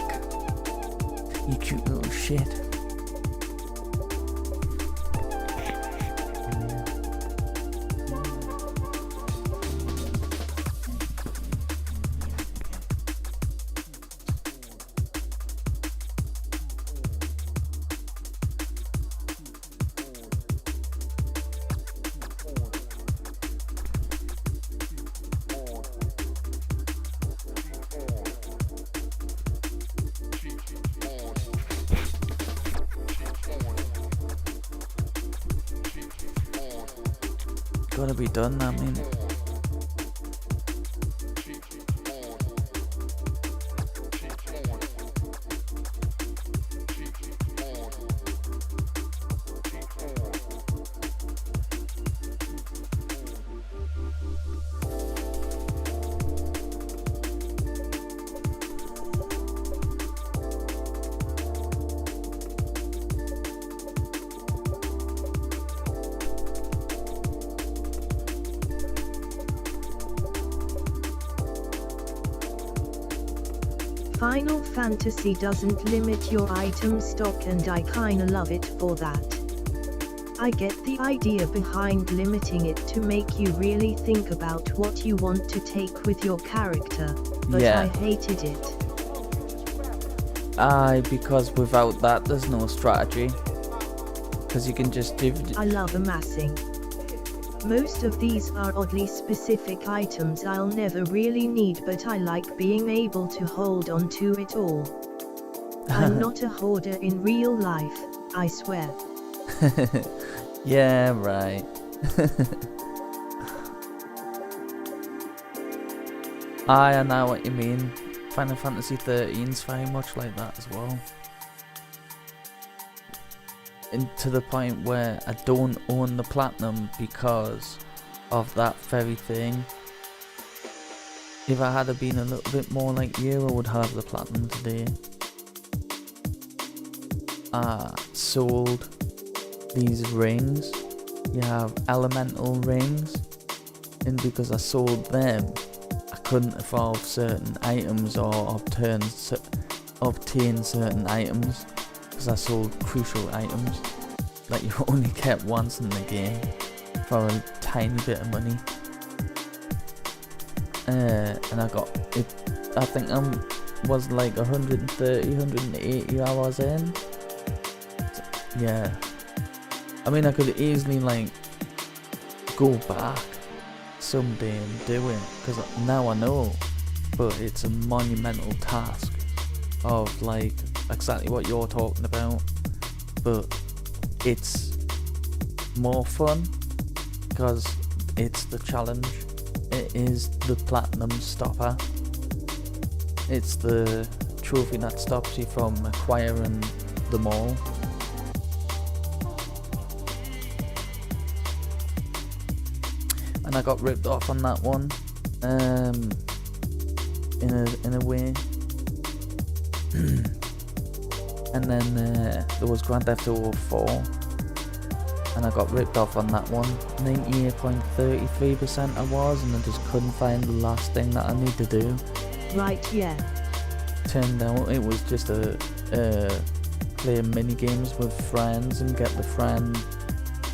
You cute little shit. Gotta be done, I mean. Final Fantasy doesn't limit your item stock, and I kinda love it for that. I get the idea behind limiting it to make you really think about what you want to take with your character, but Yeah. I hated it. Aye, because without that there's no strategy. Because you can just do... I love amassing. Most of these are oddly specific items I'll never really need, but I like being able to hold on to it all. I'm not a hoarder in real life, I swear. Yeah, right. I know what you mean. Final Fantasy 13's very much like that as well. And to the point where I don't own the platinum because of that very thing. If I had been a little bit more like you, I would have the platinum today. I sold these rings. You have elemental rings, and because I sold them, I couldn't evolve certain items or obtain certain items. Because I sold crucial items that you only get once in the game for a tiny bit of money. And I got it, I think I was like 130, 180 hours in. So, yeah. I mean, I could easily like go back someday and do it, because now I know, but it's a monumental task of like exactly what you're talking about, but it's more fun because it's the challenge. It is the platinum stopper. It's the trophy that stops you from acquiring them all. And I got ripped off on that one, in a way. And then there was Grand Theft Auto 4, and I got ripped off on that one. 98.33% I was, and I just couldn't find the last thing that I need to do. Right, yeah. Turned out it was just a play mini games with friends and get the friend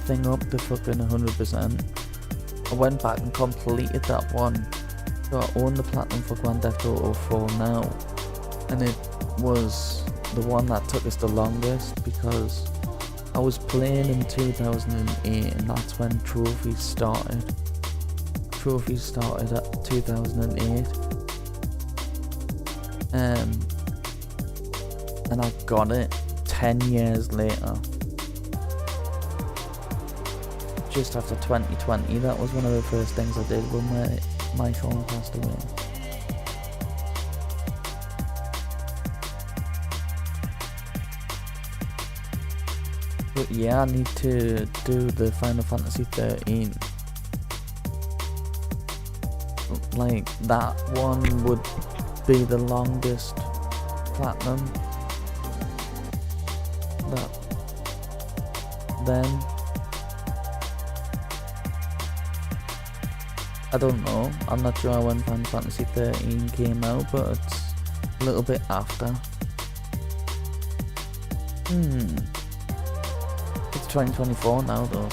thing up to fucking 100%. I went back and completed that one, so I own the platinum for Grand Theft Auto 4 now, and it was the one that took us the longest because I was playing in 2008, and that's when trophies started. Trophies started at 2008. And I got it 10 years later. Just after 2020, that was one of the first things I did when my Sean passed away. But yeah, I need to do the Final Fantasy 13. Like, that one would be the longest platinum. I don't know. I'm not sure when Final Fantasy 13 came out, but it's a little bit after. It's 2024 now though,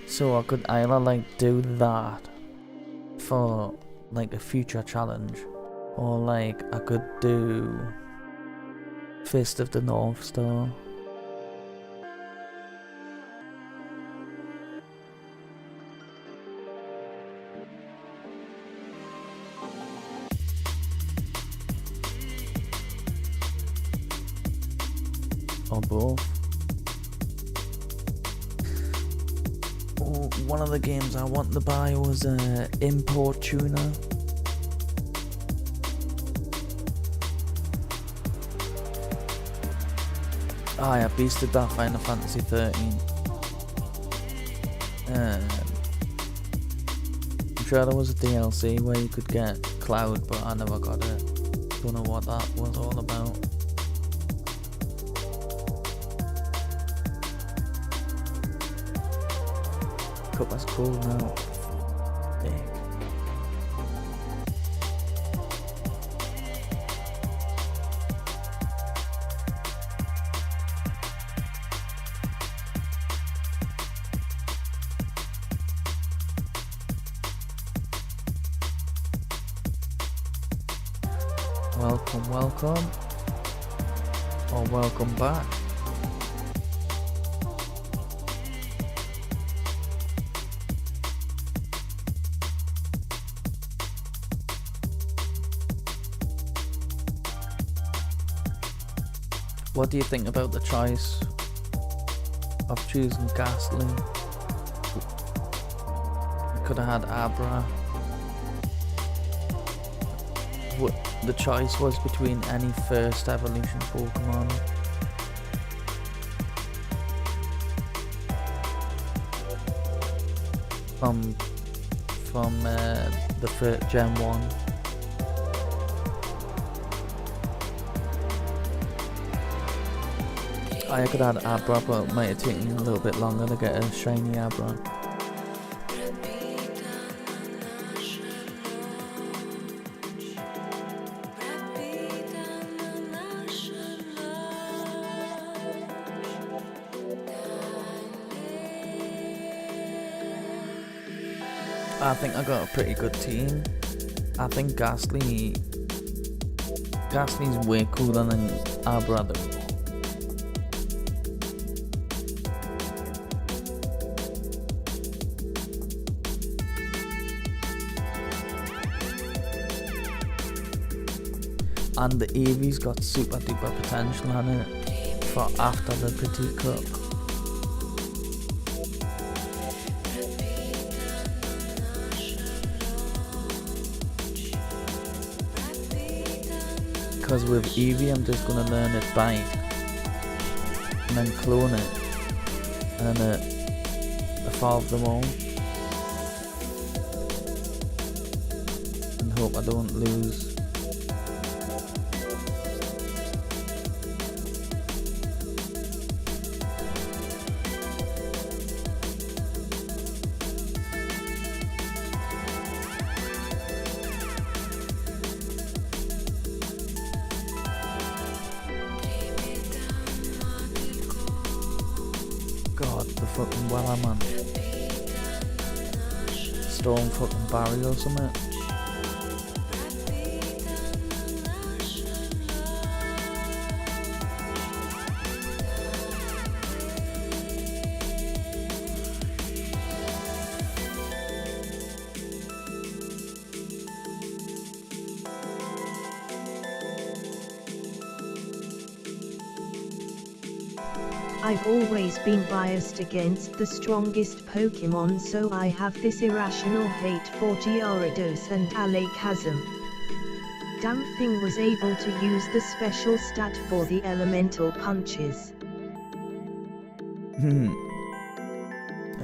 so I could either like do that for like a future challenge, or like I could do Fist of the North Star. Or both. Oh, one of the games I want to buy was Import Tuner. I beasted that Final Fantasy 13. I'm sure there was a DLC where you could get Cloud, but I never got it. Don't know what that was all about. Cup that's cool now. Dick. Welcome, welcome. Or welcome back. What do you think about the choice of choosing Gastly? Could have had Abra. The choice was between any first evolution Pokemon. From the first Gen 1. I could add Abra, but it might have taken a little bit longer to get a shiny Abra. I think I got a pretty good team. I think Gastly's way cooler than Abra though. And the IVs got super duper potential on it for after the Petite Cup. Because with Eevee I'm just gonna learn it Bite and then clone it and then evolve them all and hope I don't lose. God, the fucking weather, man. Storm fucking Barry or something. I've always been biased against the strongest Pokémon, so I have this irrational hate for Gyarados and Alakazam. Damn thing was able to use the special stat for the elemental punches.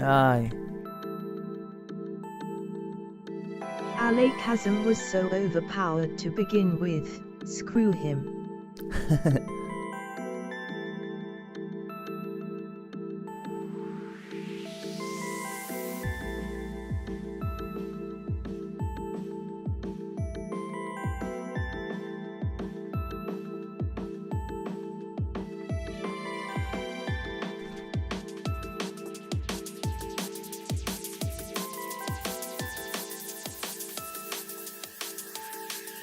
Aye. Alakazam was so overpowered to begin with, screw him.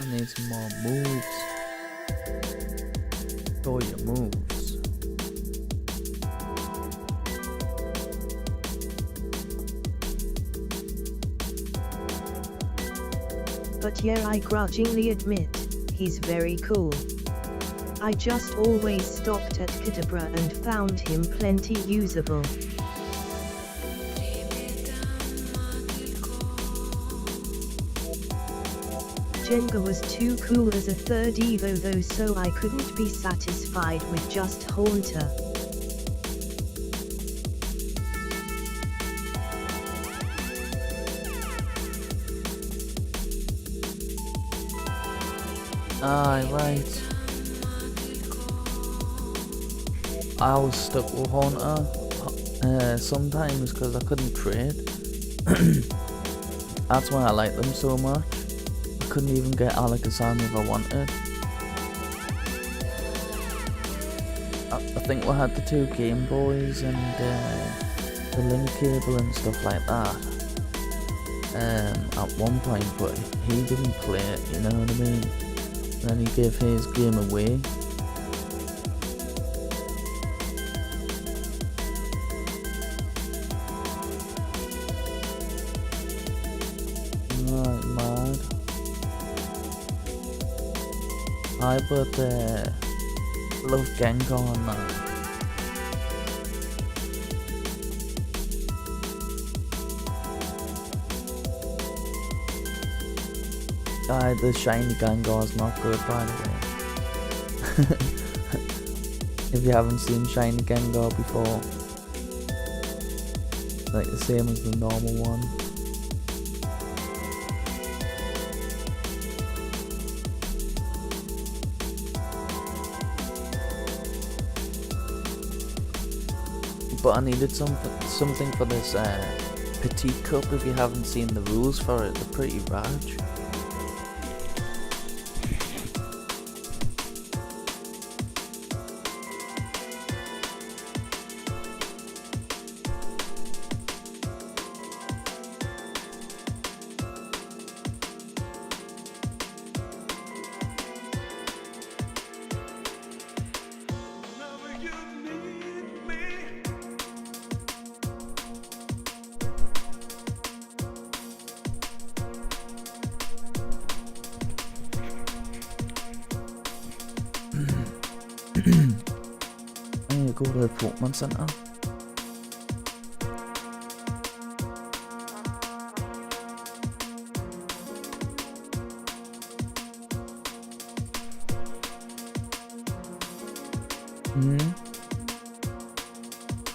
need some more moves. Show your moves. But yeah, I grudgingly admit, he's very cool. I just always stopped at Kadabra and found him plenty usable. Jenga was too cool as a third Evo though, so I couldn't be satisfied with just Haunter. Aye, right. I was stuck with Haunter sometimes because I couldn't trade. That's why I like them so much. I couldn't even get Alakazam if I wanted. I think we had the 2 Game Boys and the link cable and stuff like that at one point, but he didn't play it, you know what I mean? And then he gave his game away. Right, mad. I but love Gengar and that. The shiny Gengar is not good, by the way. If you haven't seen shiny Gengar before, like the same as the normal one. But I needed something for this Petite Cup. If you haven't seen the rules for it, they're pretty raj. I need to go to the Pokémon Center.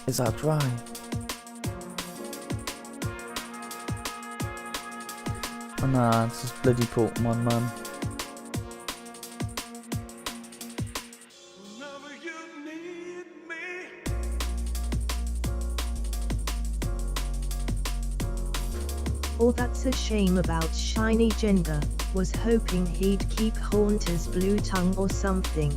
Is that dry? Oh nah, it's just bloody Pokémon, man. All that's a shame about shiny Jenga, was hoping he'd keep Haunter's blue tongue or something.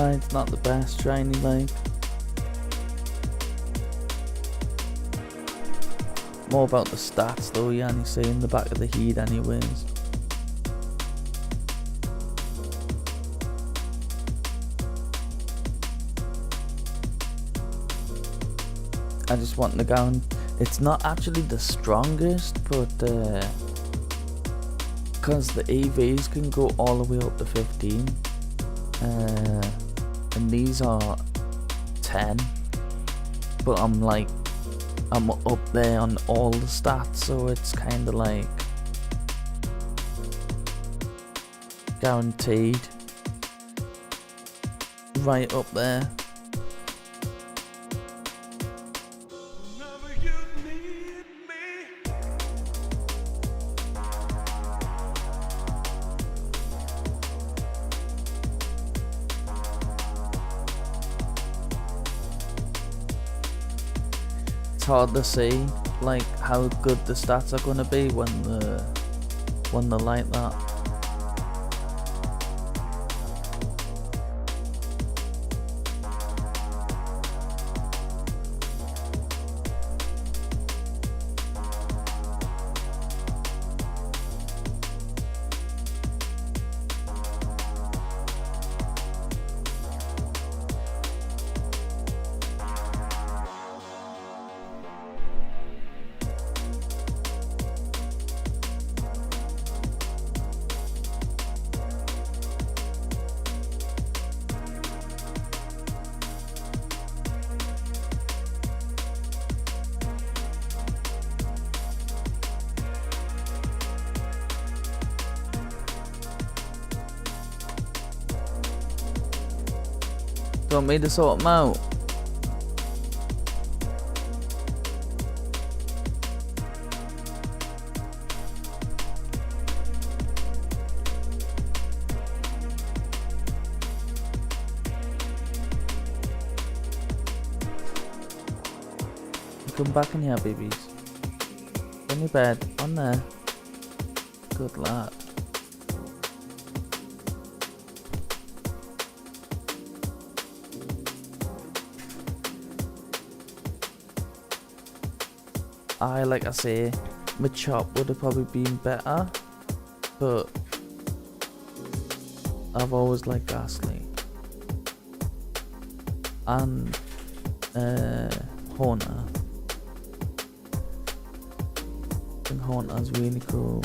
It's not the best shiny, like. More about the stats though, yeah, and you see in the back of the heat anyways. I just want to go. It's not actually the strongest, but because the EVs can go all the way up to 15, and these are 10. But I'm up there on all the stats, so it's kind of like guaranteed right up there. It's hard to see like how good the stats are gonna be when they're like that. Do you want me to sort them out? Come back in here, babies. On your bed, on there. Good lad. Like I say, my chop would have probably been better, but I've always liked Gastly and Haunter. I think Haunter's really cool.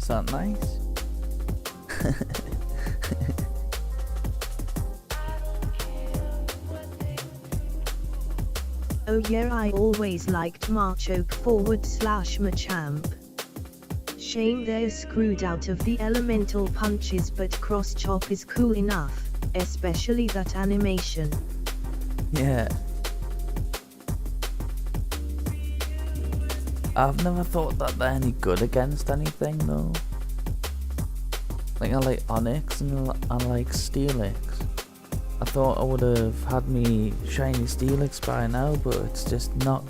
Is that nice? Oh yeah, I always liked Machoke / Machamp. Shame they're screwed out of the elemental punches, but cross chop is cool enough, especially that animation. Yeah. I've never thought that they're any good against anything though. Like I like Onyx and I like Steelix. I thought I would have had me shiny Steelix by now, but it's just not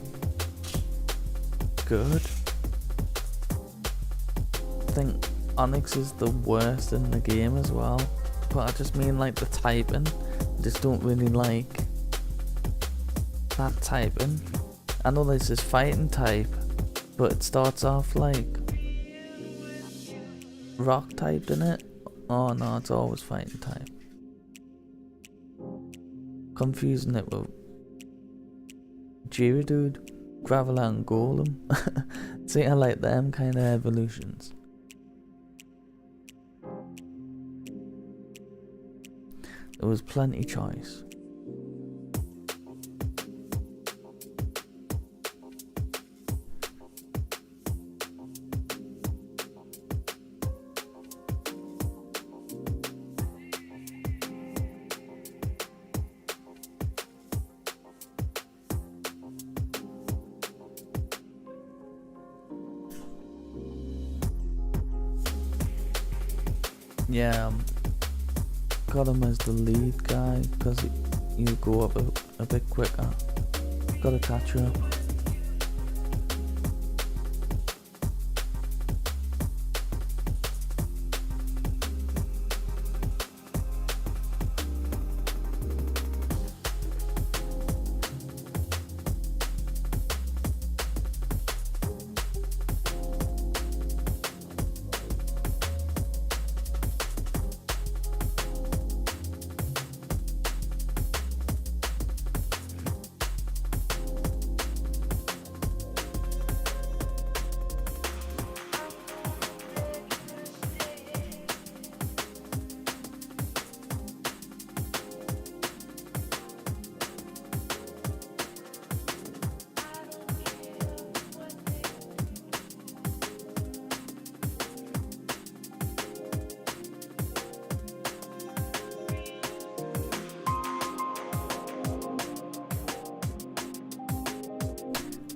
good. I think Onyx is the worst in the game as well, but I just mean like the typing. I just don't really like that typing. I know this is fighting type, but it starts off like rock typed in it. Oh no, it's always fighting type. Confusing it with Geodude, Graveler and Golem. See, I like them kind of evolutions. There was plenty choice. Yeah, got him as the lead guy because you go up a bit quicker. Gotta catch up.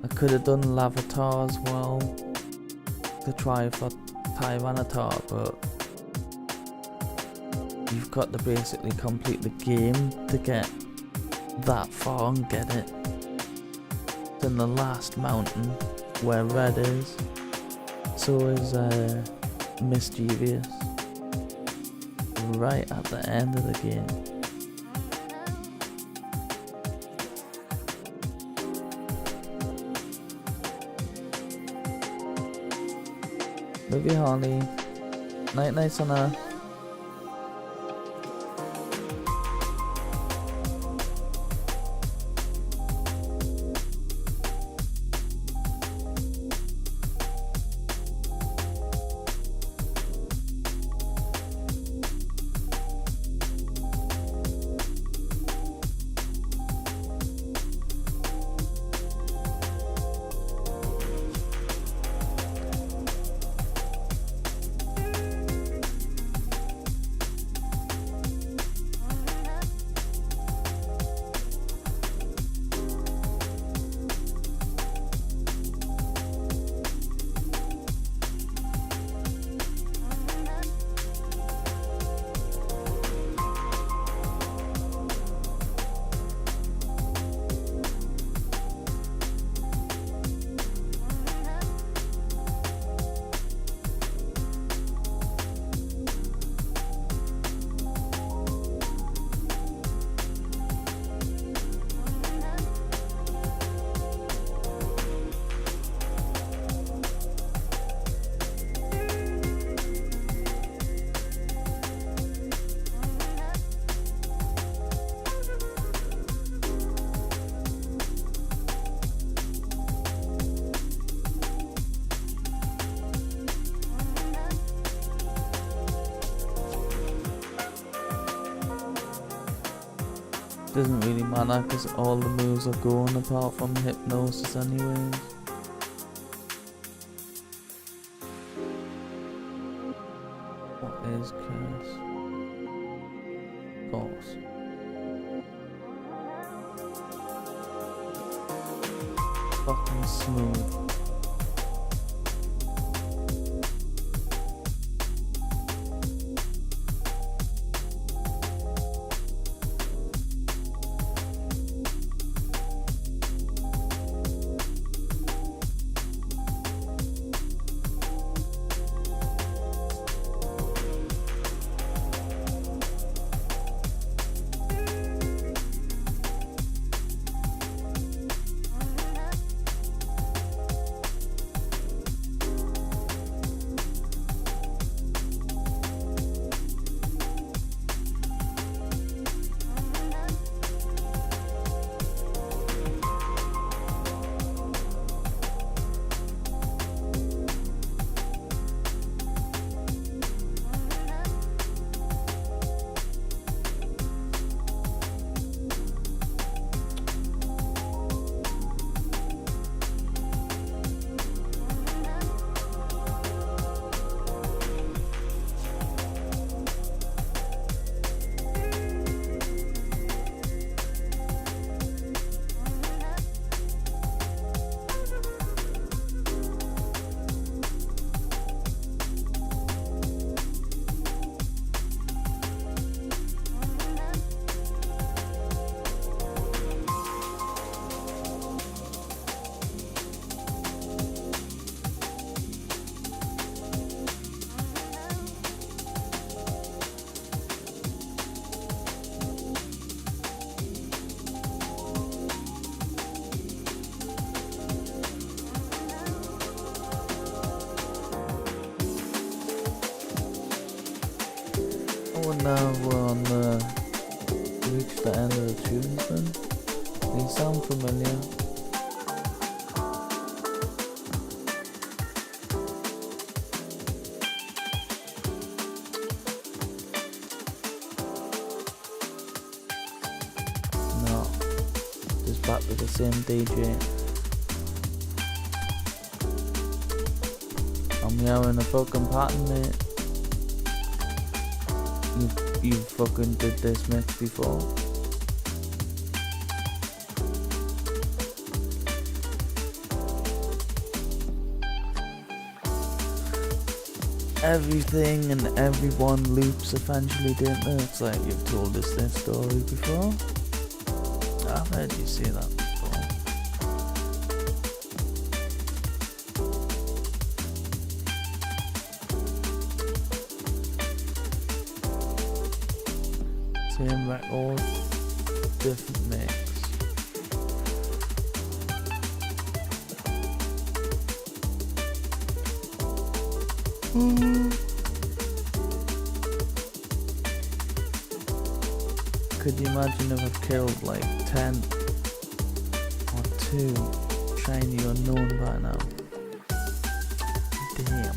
I could have done Lavatar as well to try for Tyranitar, but you've got to basically complete the game to get that far and get it. It's in the last mountain where Red is. So is Mischievous. Right at the end of the game. Love you, Holly. Night night, Sana. Doesn't really matter because all the moves are going apart from Hypnosis anyways. What is Curse? Force. Fucking smooth. Oh, now we're on the reach the end of the tunes then. They sound familiar. No, just back to the same DJ. I'm hearing a fucking pattern, mate. You fucking did this mix before. Everything and everyone loops eventually, didn't they? It's like you've told us this story before. I've heard you say that before. Same record, different mix. Could you imagine if I've killed like 10 or 2 shiny unknown by now? Damn.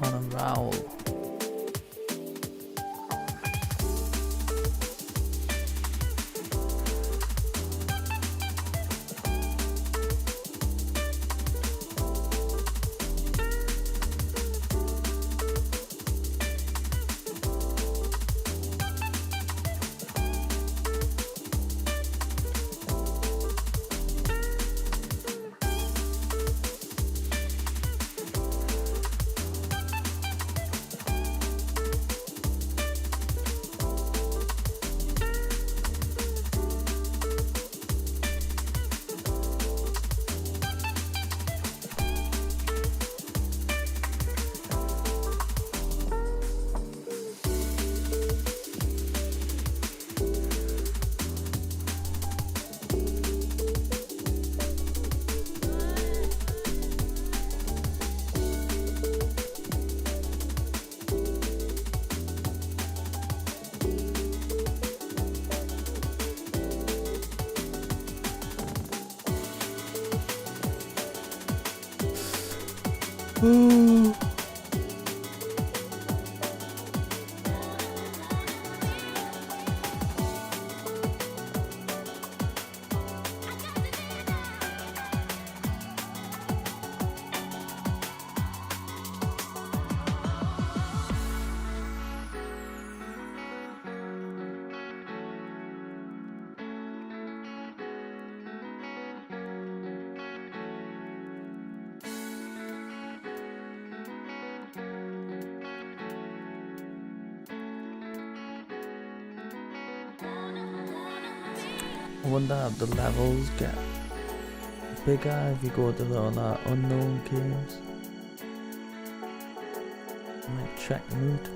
On a roll. I wonder how the levels get bigger if you go to the other unknown caves. I might check them out.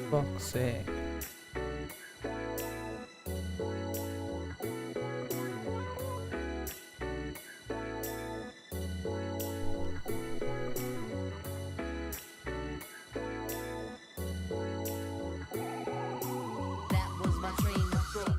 Fuck's sake. That was my train of thought.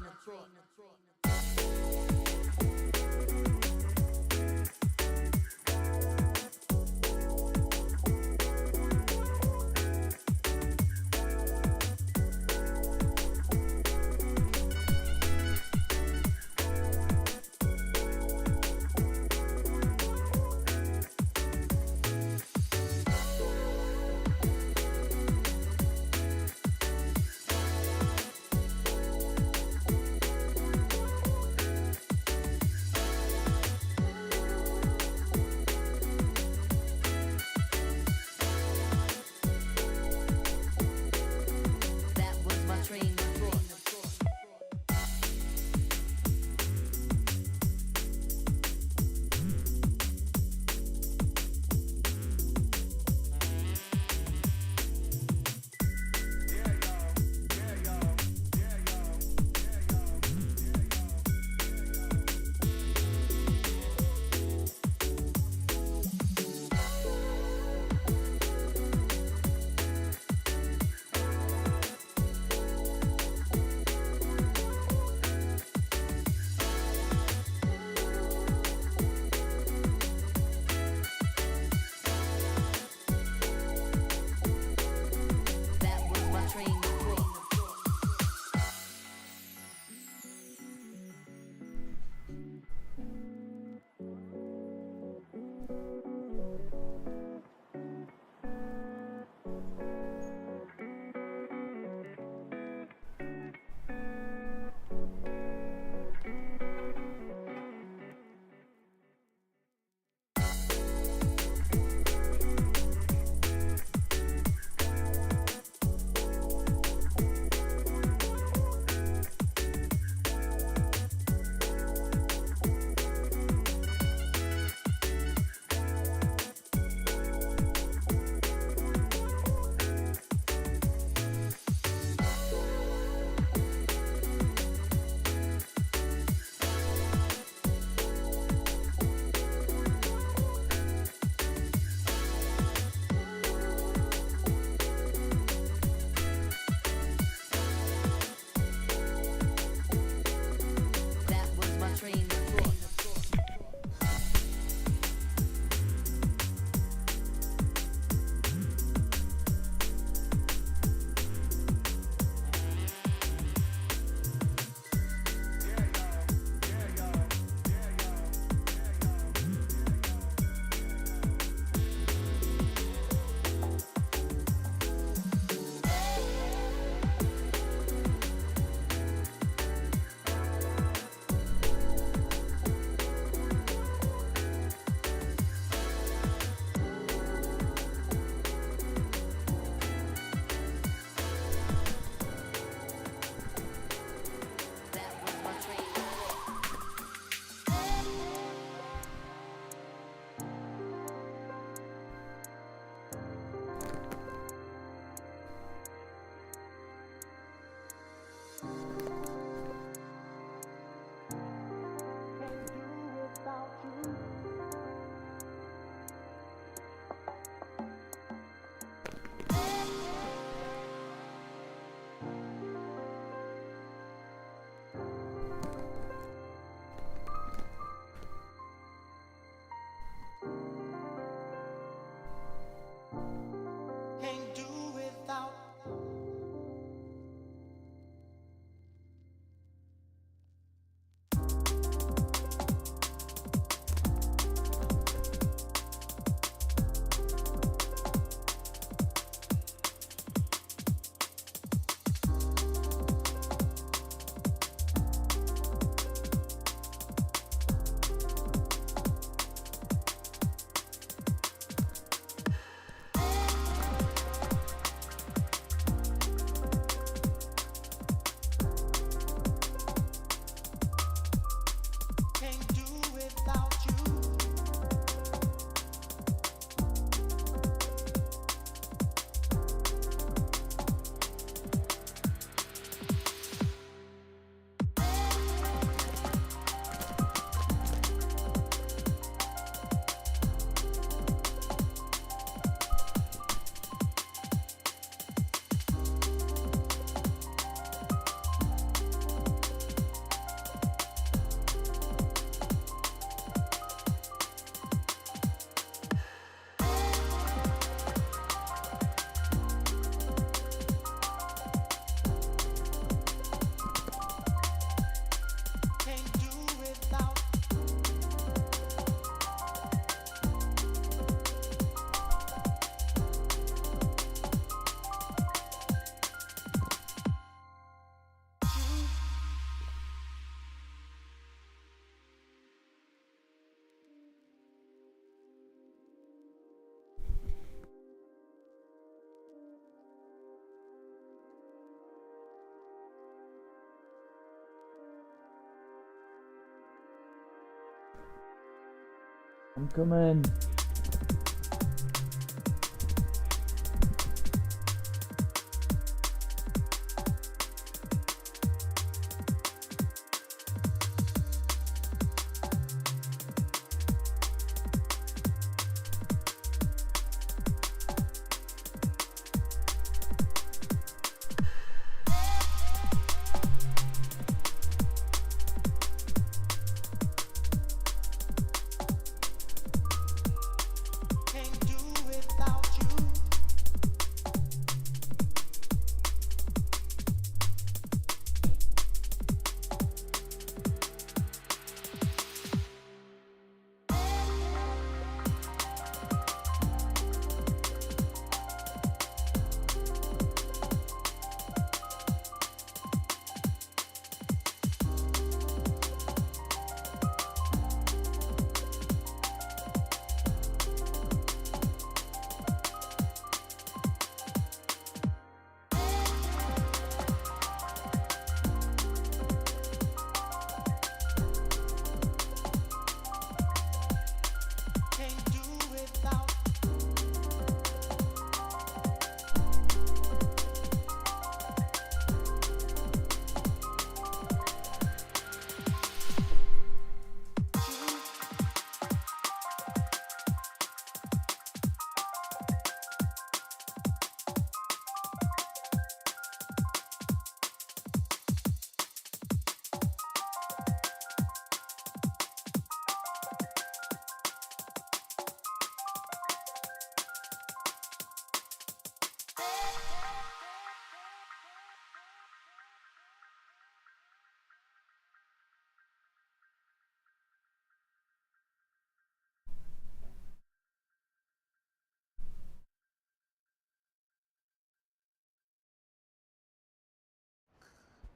I'm coming.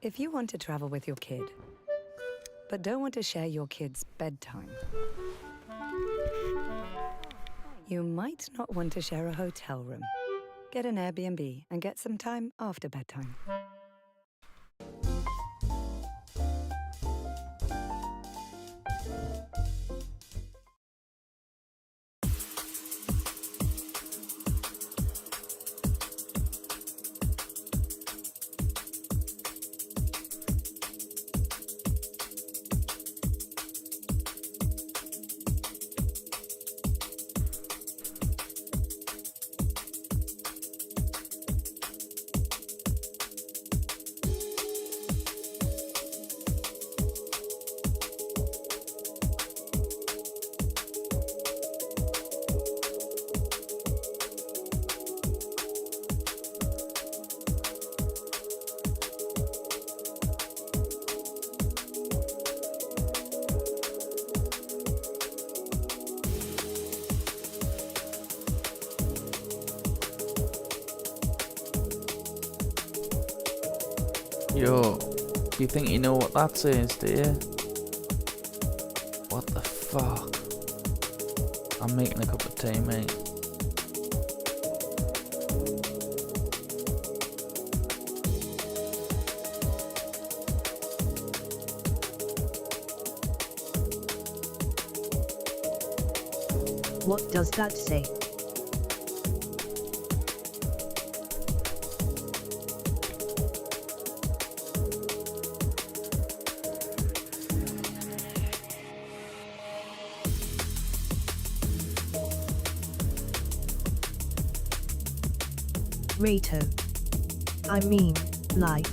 If you want to travel with your kid, but don't want to share your kid's bedtime, you might not want to share a hotel room. Get an Airbnb and get some time after bedtime. Yo, do you think you know what that says, do you? What the fuck? I'm making a cup of tea, mate. What does that say? Rato. I mean, light.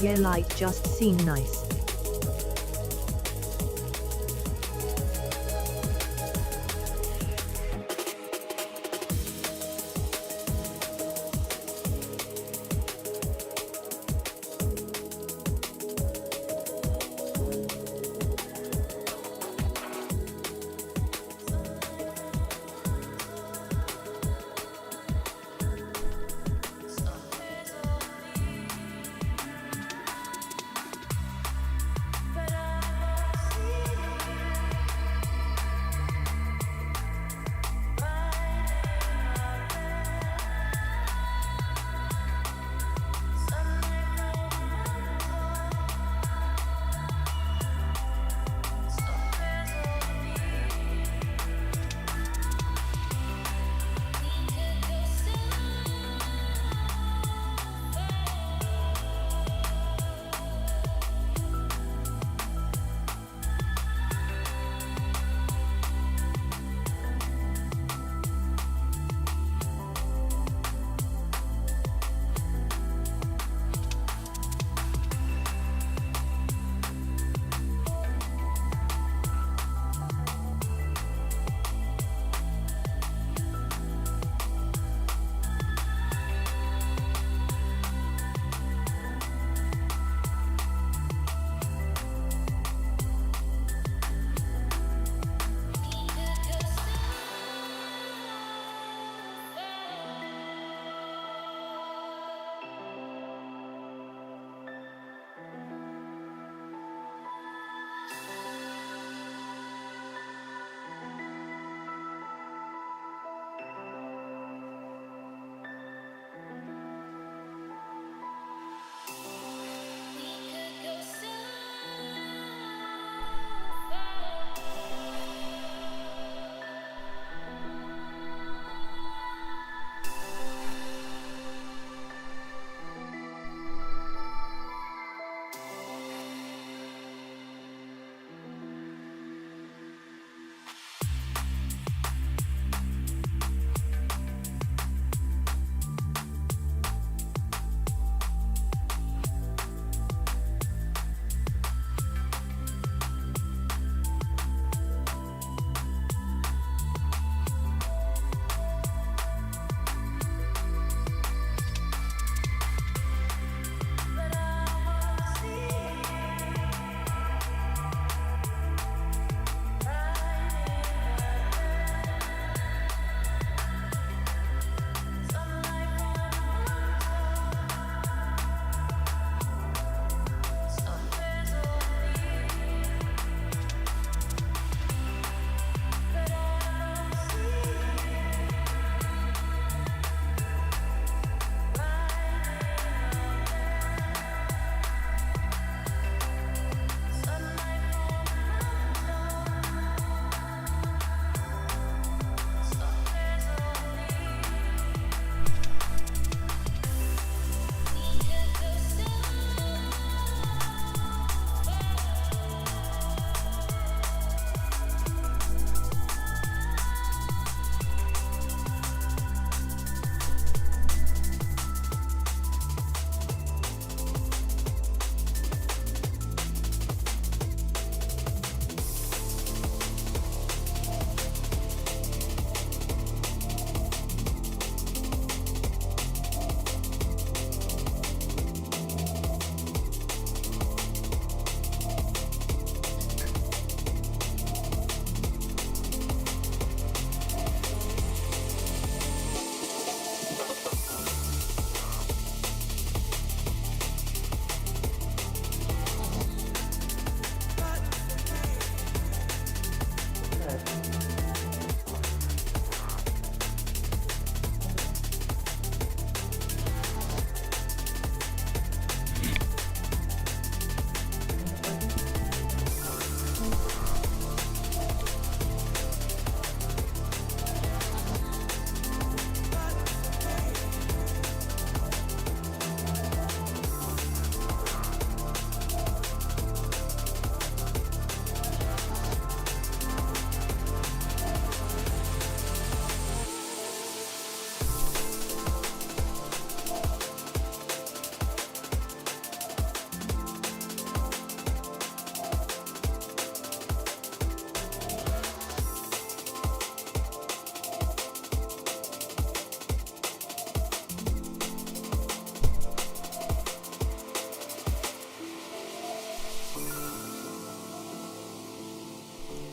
Yeah, like just seem nice.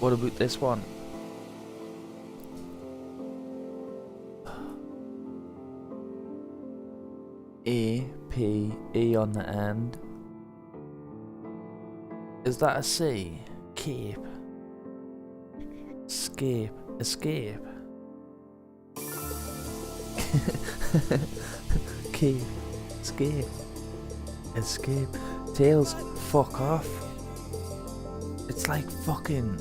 What about this one? A-P-E on the end. Is that a C? Cape. Escape. Escape. Cape. Escape. Escape. Tails, fuck off. It's like fucking...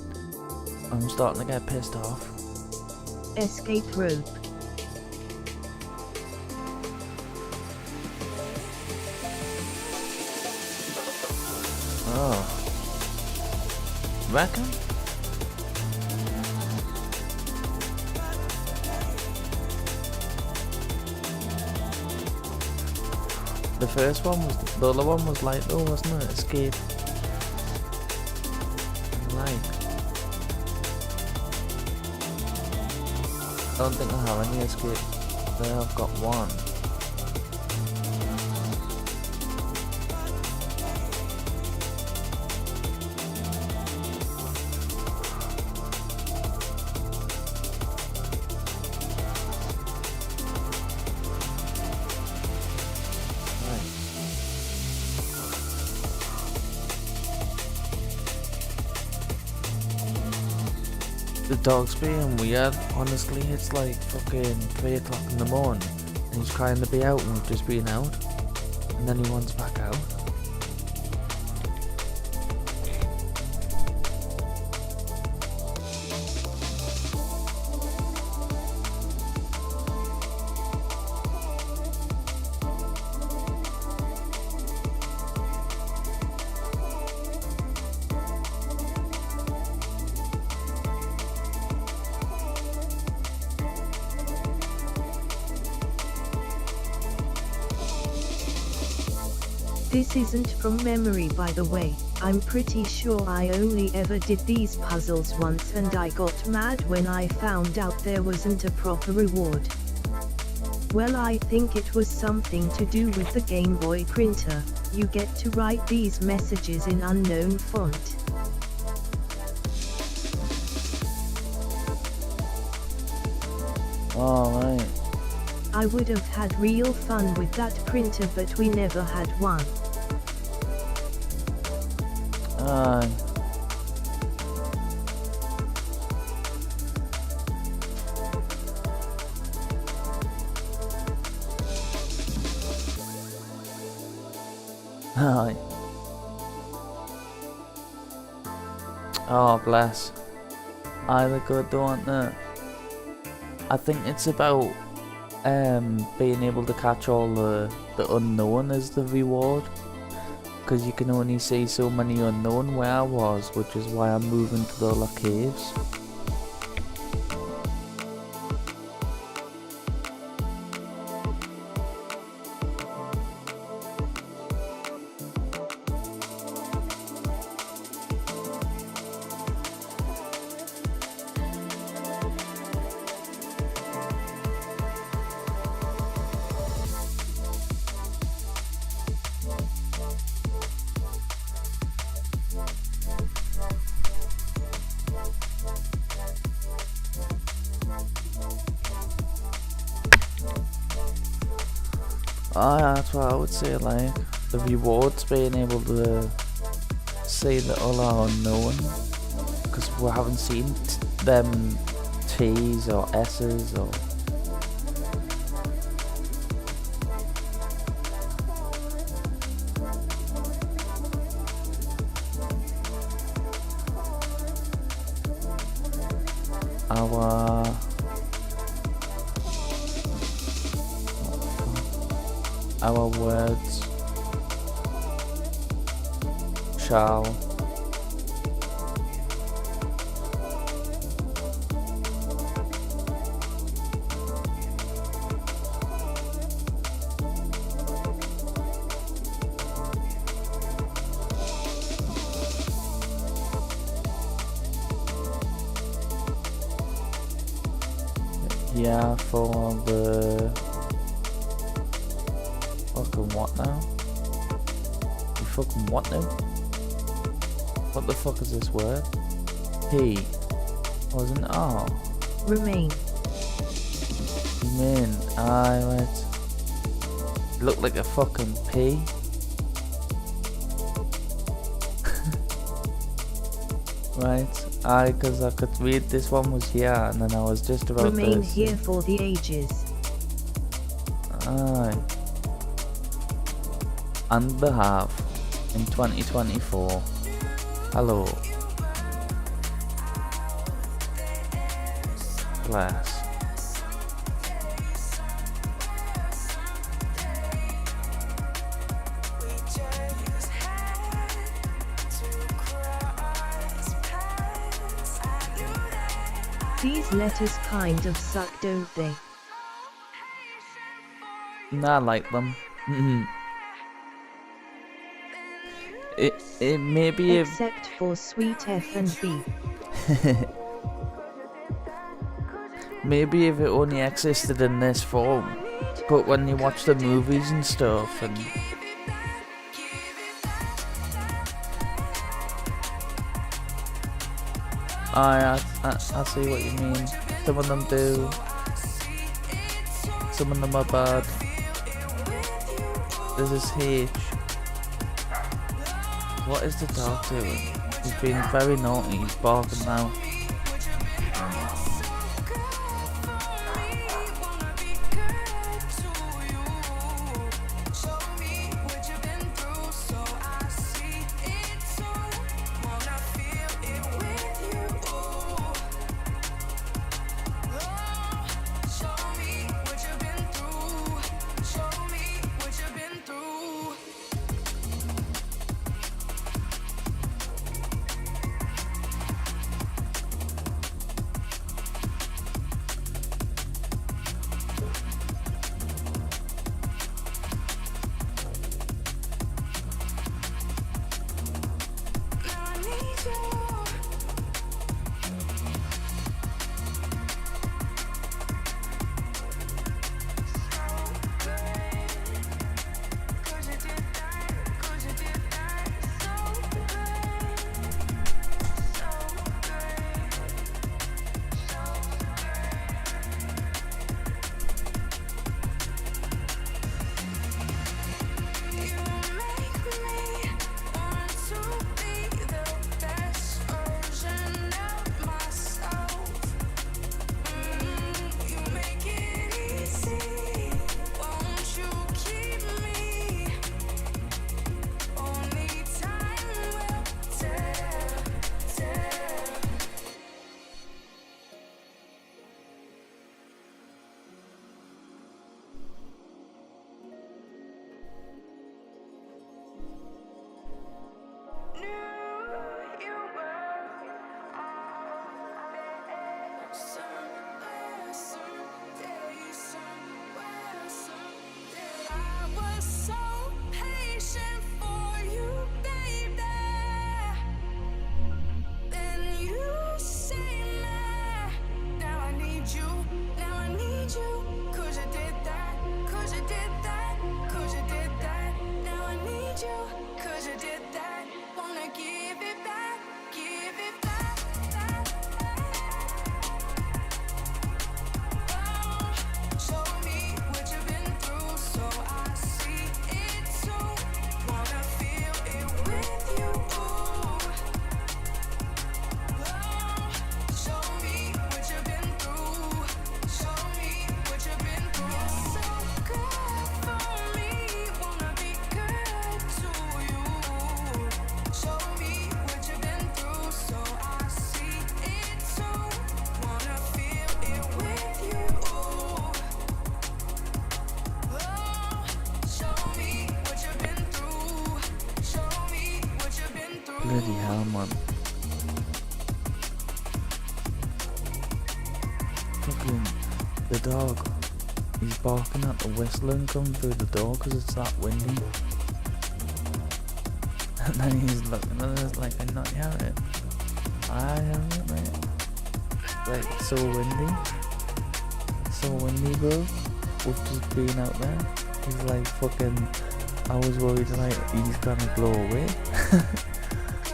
I'm starting to get pissed off. Escape rope. Oh. Reckon? The first one was, the other one was light though, wasn't it? Escape. Light. I don't think I have any escape. There I've got one. The dog's being weird, honestly. It's like fucking 3 o'clock in the morning and he's trying to be out and we've just been out and then he wants back out. This isn't from memory, by the way. I'm pretty sure I only ever did these puzzles once and I got mad when I found out there wasn't a proper reward. Well, I think it was something to do with the Game Boy printer. You get to write these messages in unknown font. Alright. I would have had real fun with that printer, but we never had one. Aye. Aye. Oh, bless. Aye, they're good, don't they? I think it's about being able to catch all the unknown as the reward, because you can only see so many unknown where I was, which is why I'm moving to the other caves. That's what I would say, like, the rewards being able to see the other unknown, because we haven't seen them T's or S's or... Our words shall yeah, for the fucking what now? You fucking what now? What the fuck is this word? He wasn't. Oh, Remain. man, I went. Looked like a fucking pea. Right, because I could read this one was here, and then I was just about Remain this. here for the ages. Aye. And the half in 2024. Hello. Class. These letters kind of suck, don't they? Nah, I like them. it maybe if Except for sweet F and B. maybe if it only existed in this form, but when you watch the movies and stuff, and I see what you mean. Some of them do. Some of them are bad. This is H. What is the dog doing? He's being very naughty. He's barking now. Bloody hell, man. Fucking the dog. He's barking at the whistling coming through the door because it's that windy. And then he's looking at us like, I'm not hearing it. I hear it, mate. Like, so windy. So windy, bro. We've just been out there. He's like, fucking, I was worried like he's gonna blow away.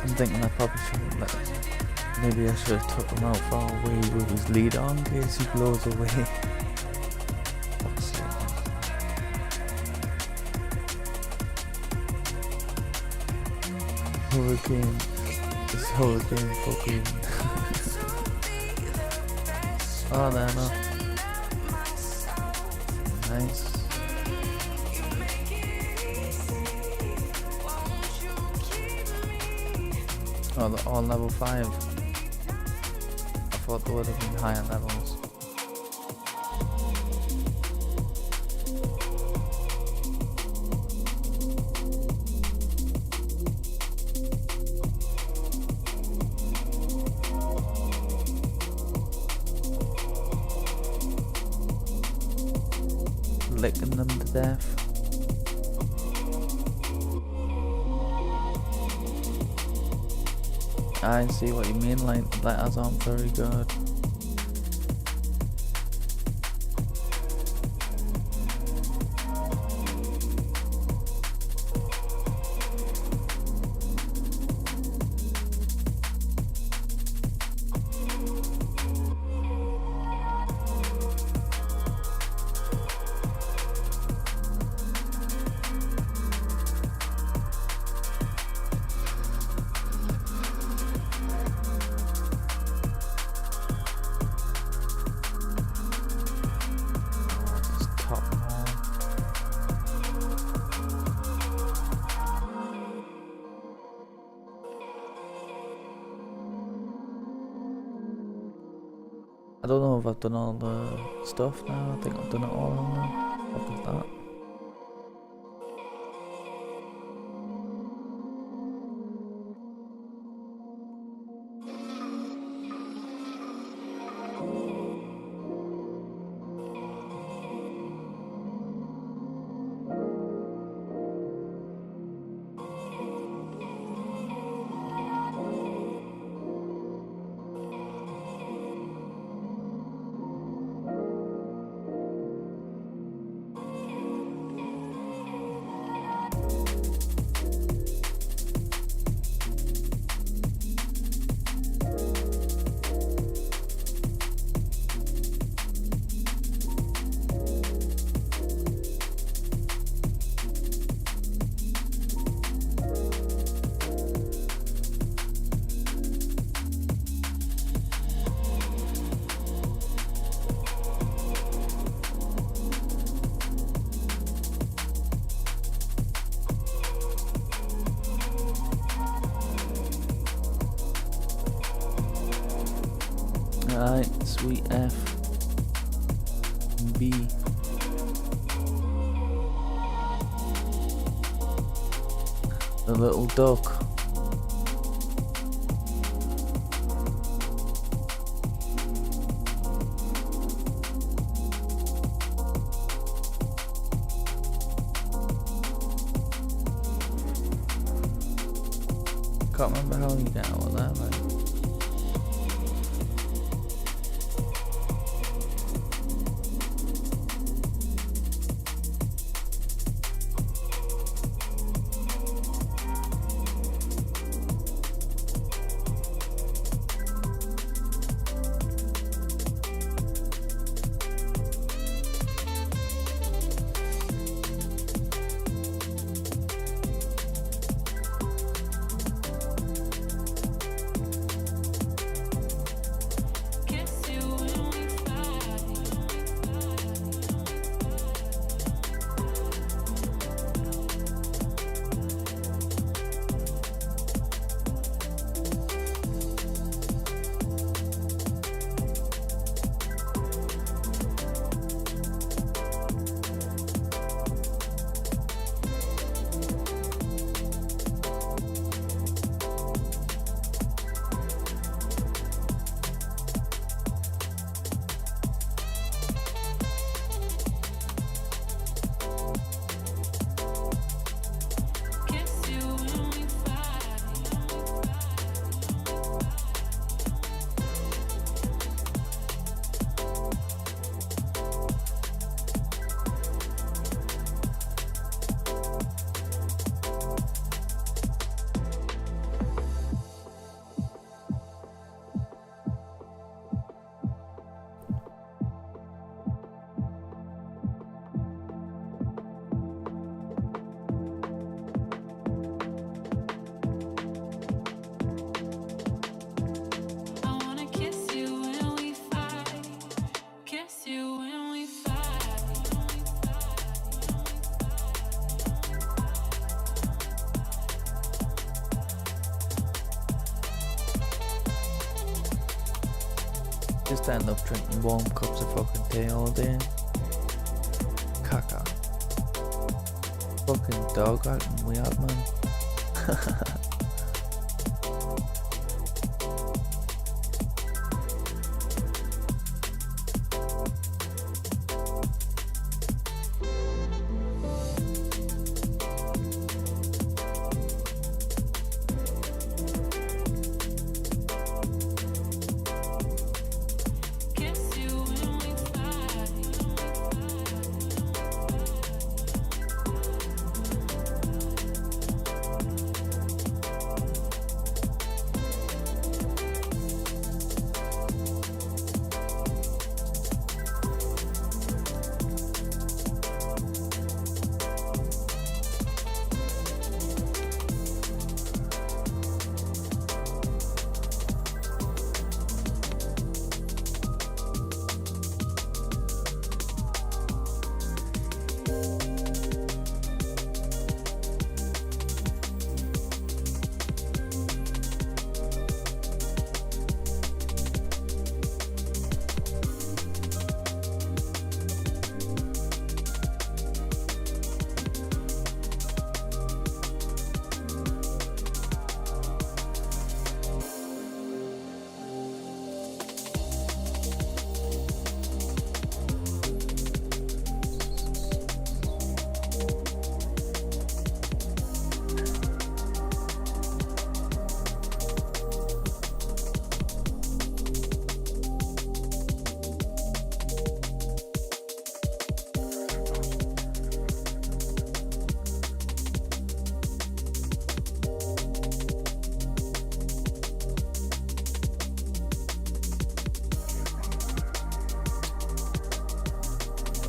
I'm thinking I probably shouldn't let him. Maybe I should have took him out far away with his lead on in case he blows away. Fuck's sake. Hurricane. This hurricane fucking. Oh, there, no. Nice. Oh, they're all level 5. I thought they would have been higher levels. Licking them to death. I see what you mean, like the letters aren't very good. I don't know if I've done all the stuff now. I think I've done it all on there. What was that? Right, sweet F B. The little duck. Can't remember how you get out of that, like. Just end up drinking warm cups of fucking tea all day. Caca. Fucking dog acting we have, man.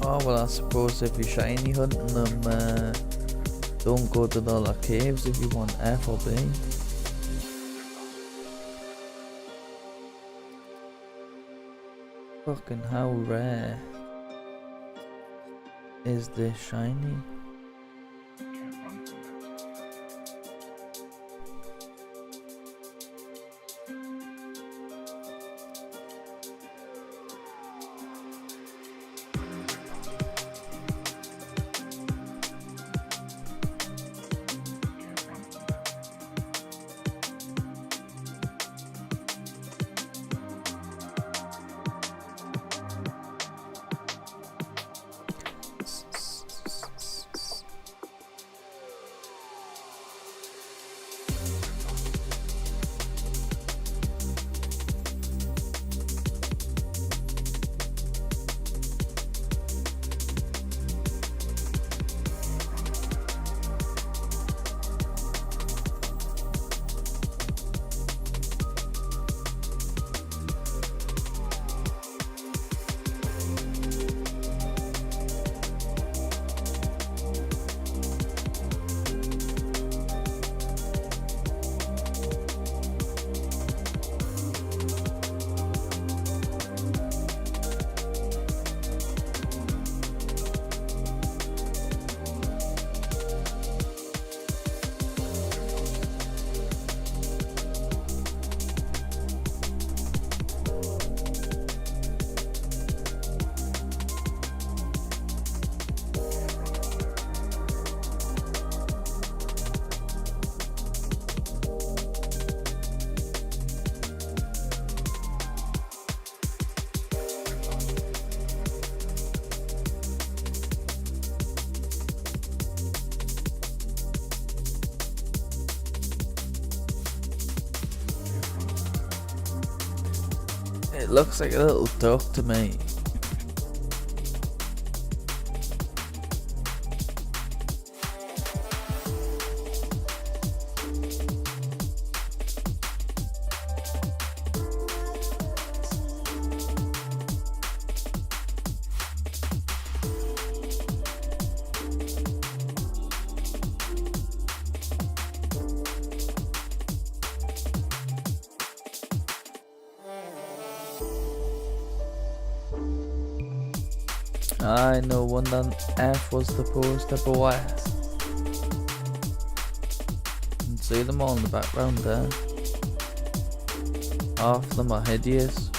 Oh, well, I suppose if you're shiny hunting them, don't go to the other caves if you want F or B. Fucking how rare is this shiny? It looks like a little duck to me. I no wonder F was the poster boy. You can see them all in the background there. Half of them are hideous.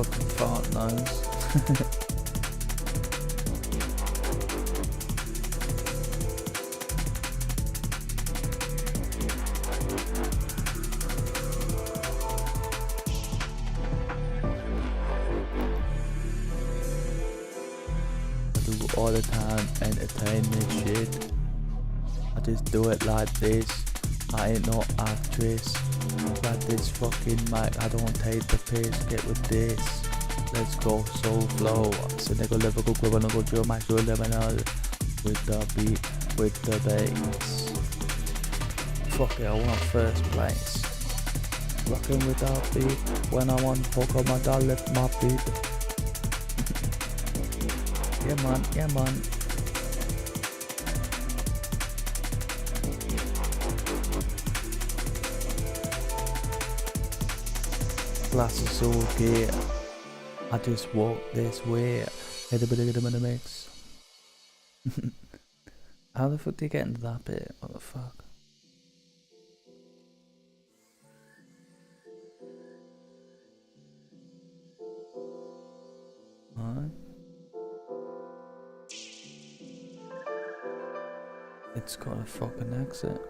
fucking fart nose. All the time, entertain this shit. I just do it like this. I ain't no actress. Like this fucking mic, I don't take the piss. Get with this. Let's go soul flow. Cynical, lyrical, quibbling, drill, max, liminal. With the beat, with the bass. Fuck it, I want first place. Rocking with that beat. When I'm on Pokémon, I lift my feet. Yeah man, yeah man. Glasses all gear. I just walk this way. Hit a bit of them in the mix. How the fuck do you get into that bit? What the fuck? Alright. It's got a fucking exit.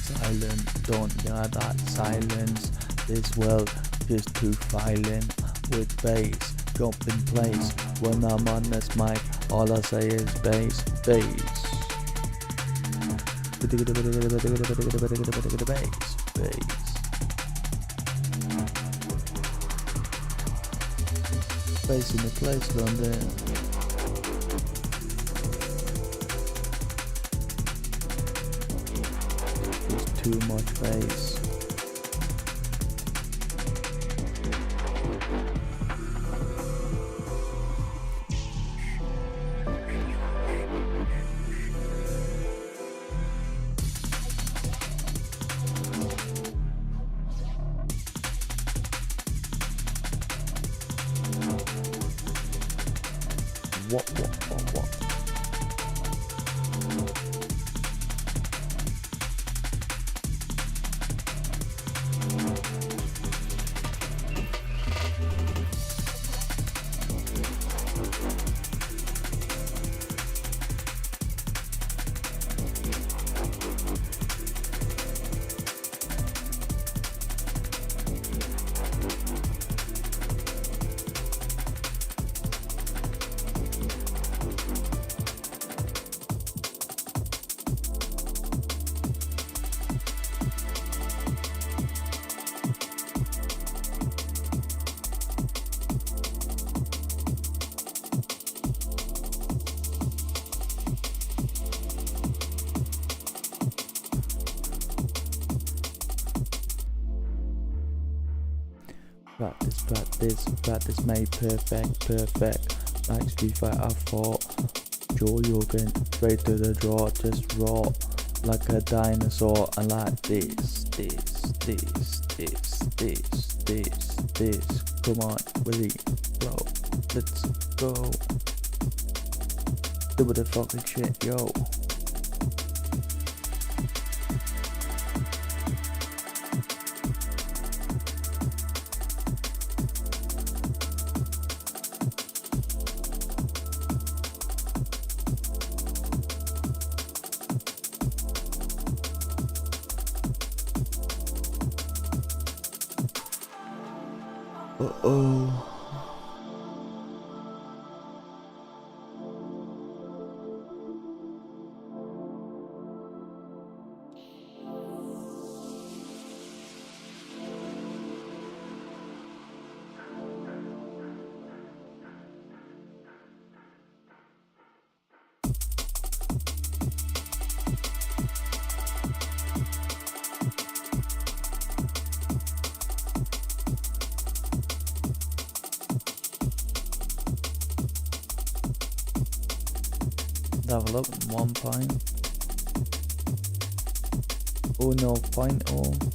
Silent, don't hear that silence. This world just too violent. With bass, jump in place. When I'm on this mic, all I say is bass, bass. Bass, bass. Bass in the place, London. Too much bass. What? Practice made perfect. Like Street Fighter 4, Joe Yogan, straight to the draw, just raw, like a dinosaur, and like this. Come on, Willie, bro, let's go. Do the fucking shit, yo. Uh-oh. have a look. 1 point. Oh, 0.0.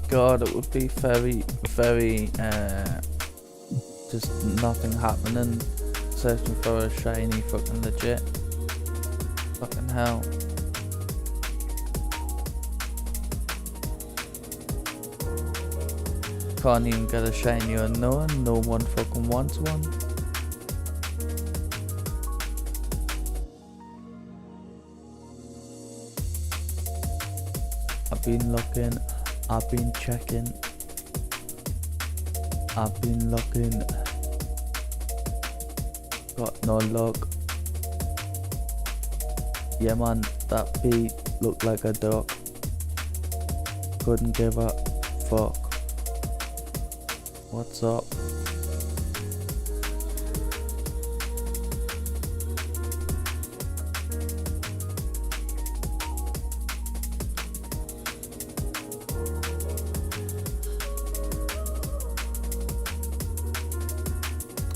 God, it would be very, very, just nothing happening, searching for a shiny fucking legit. Fucking hell. Can't even get a shiny unknown, no one fucking wants one. I've been looking. I've been checking. I've been looking. Got no luck. Yeah man, that beat looked like a duck. Couldn't give a fuck. What's up?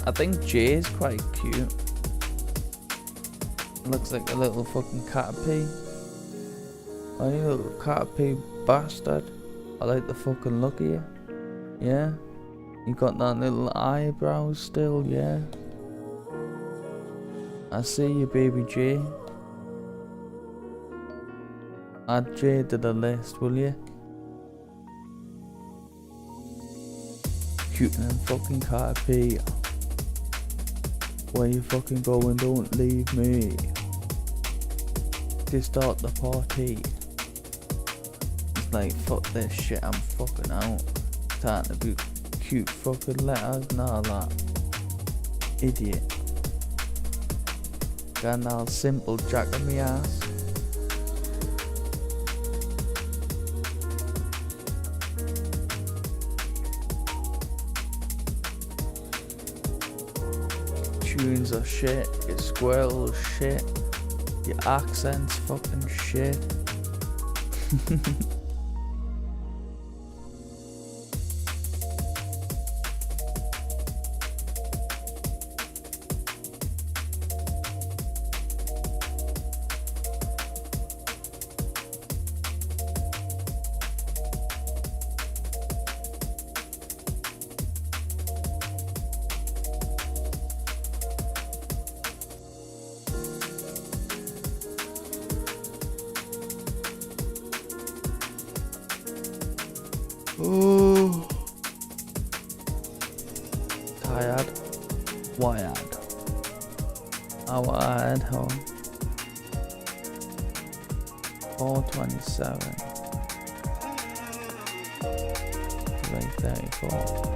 I think Jay is quite cute. Looks like a little fucking caterpie. Oh, you little caterpie bastard. I like the fucking look of you. Yeah? You got that little eyebrows still, yeah? I see you, baby Jay. Add Jay to the list, will you? Cute and fucking caterpie. Where you fucking going, don't leave me. To start the party. It's like, fuck this shit, I'm fucking out. Time to be cute fucking letters and all that. Idiot. Got an all simple jack on me ass. Tunes are shit, your squirrels shit, your accent's fucking shit. Oh, tired, wired. I wired home. 4:27. 3:34.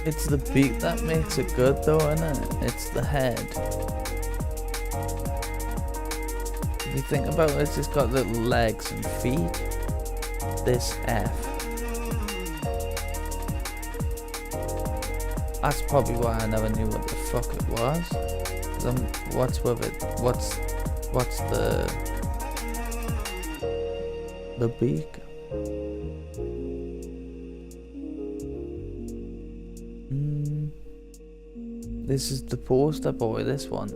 It's the beat that makes it good though, innit? It's the head. if you think about it, it's got little legs and feet. This F. That's probably why I never knew what the fuck it was. What's with it? What's the beak? This is the poster boy, this one.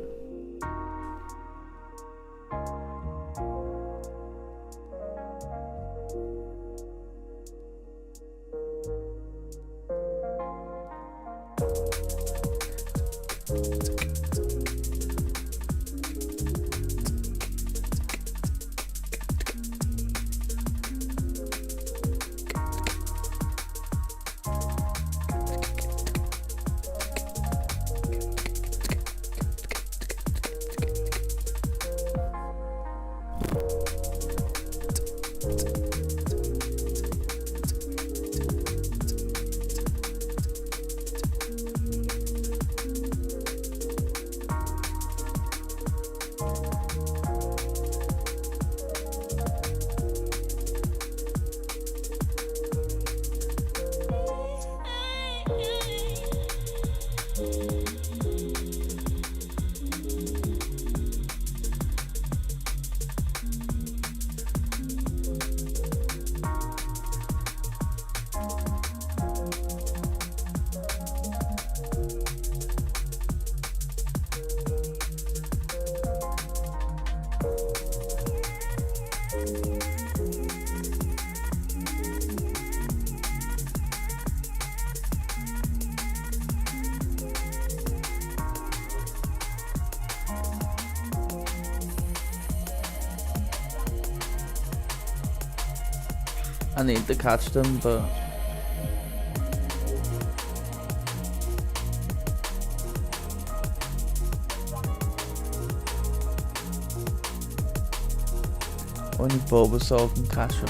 I need to catch them, but only Bulbasaur can catch them.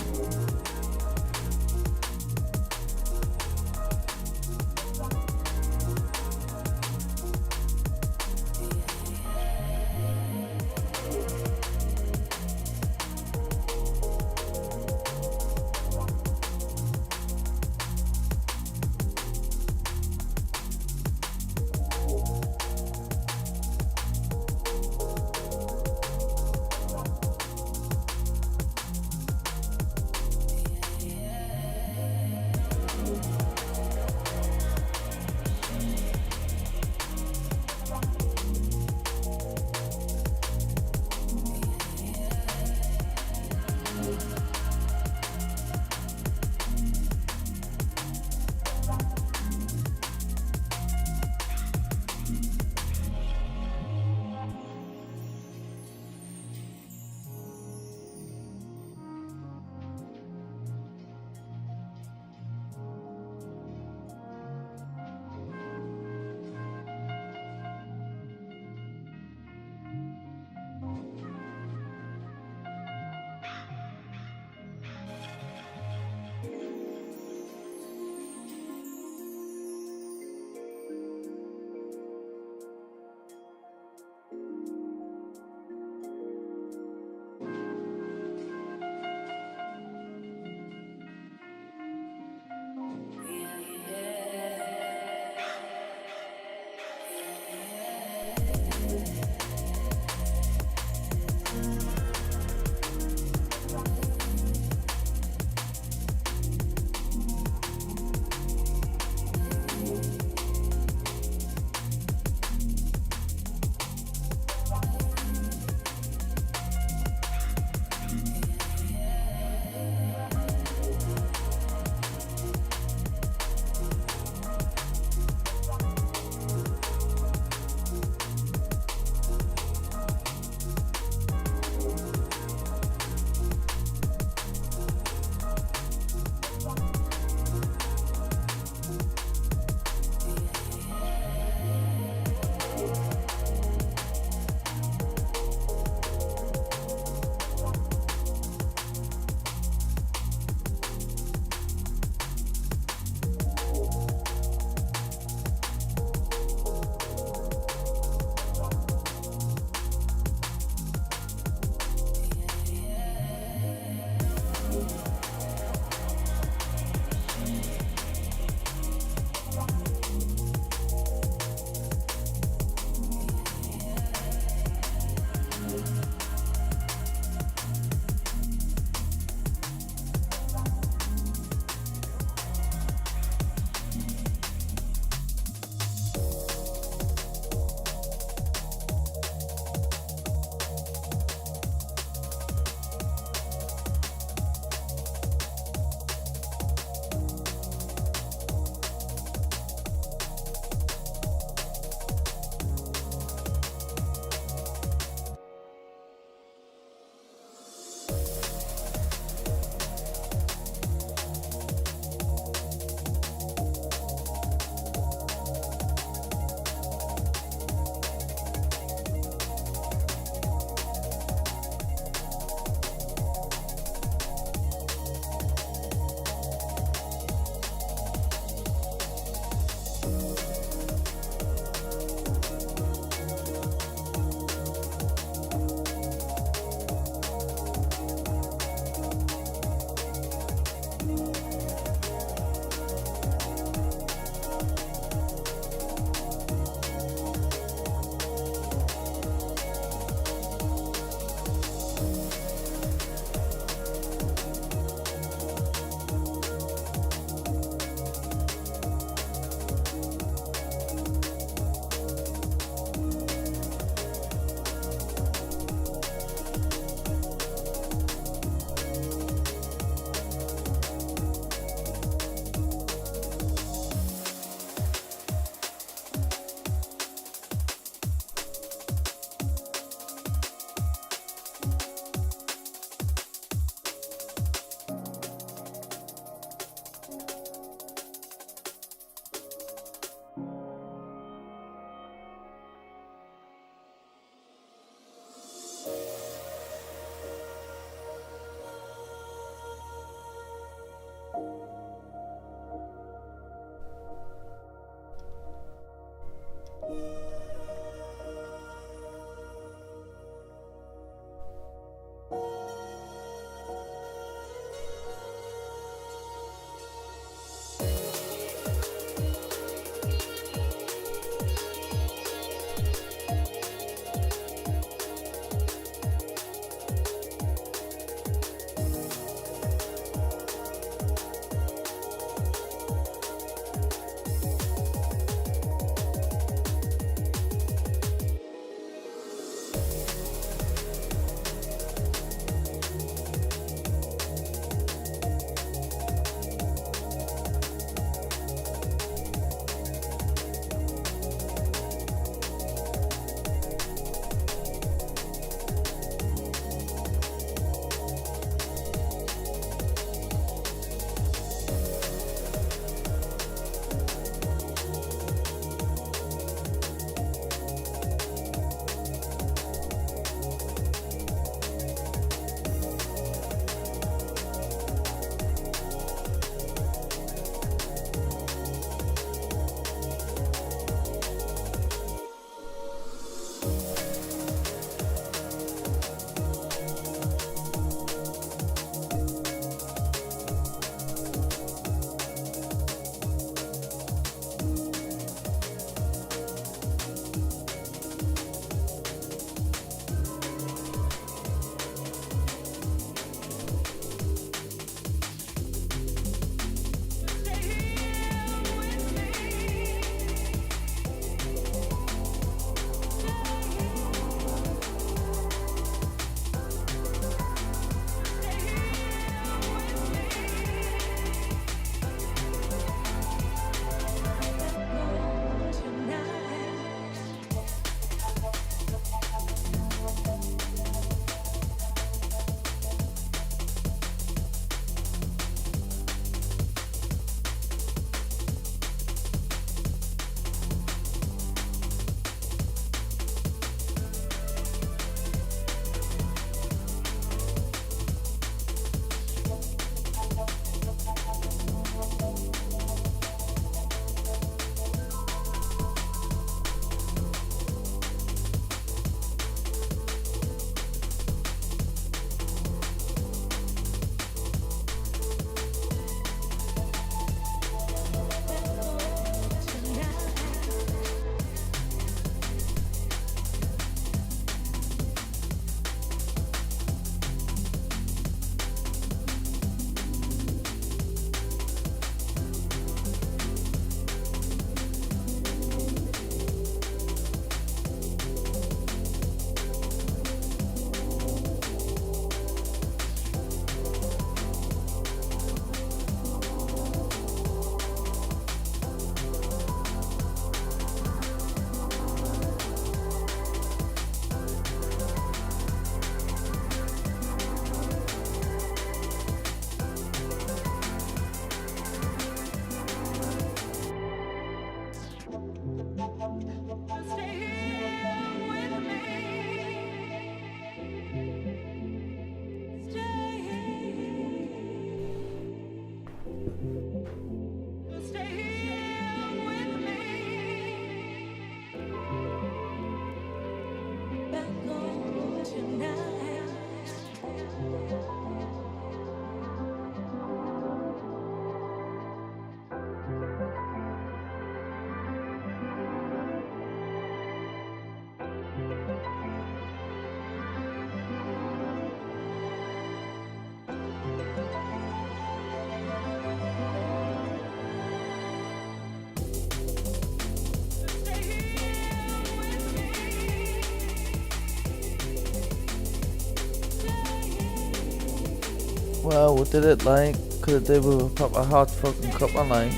Well, what did it like? Could it do with a proper hot fucking cup of like?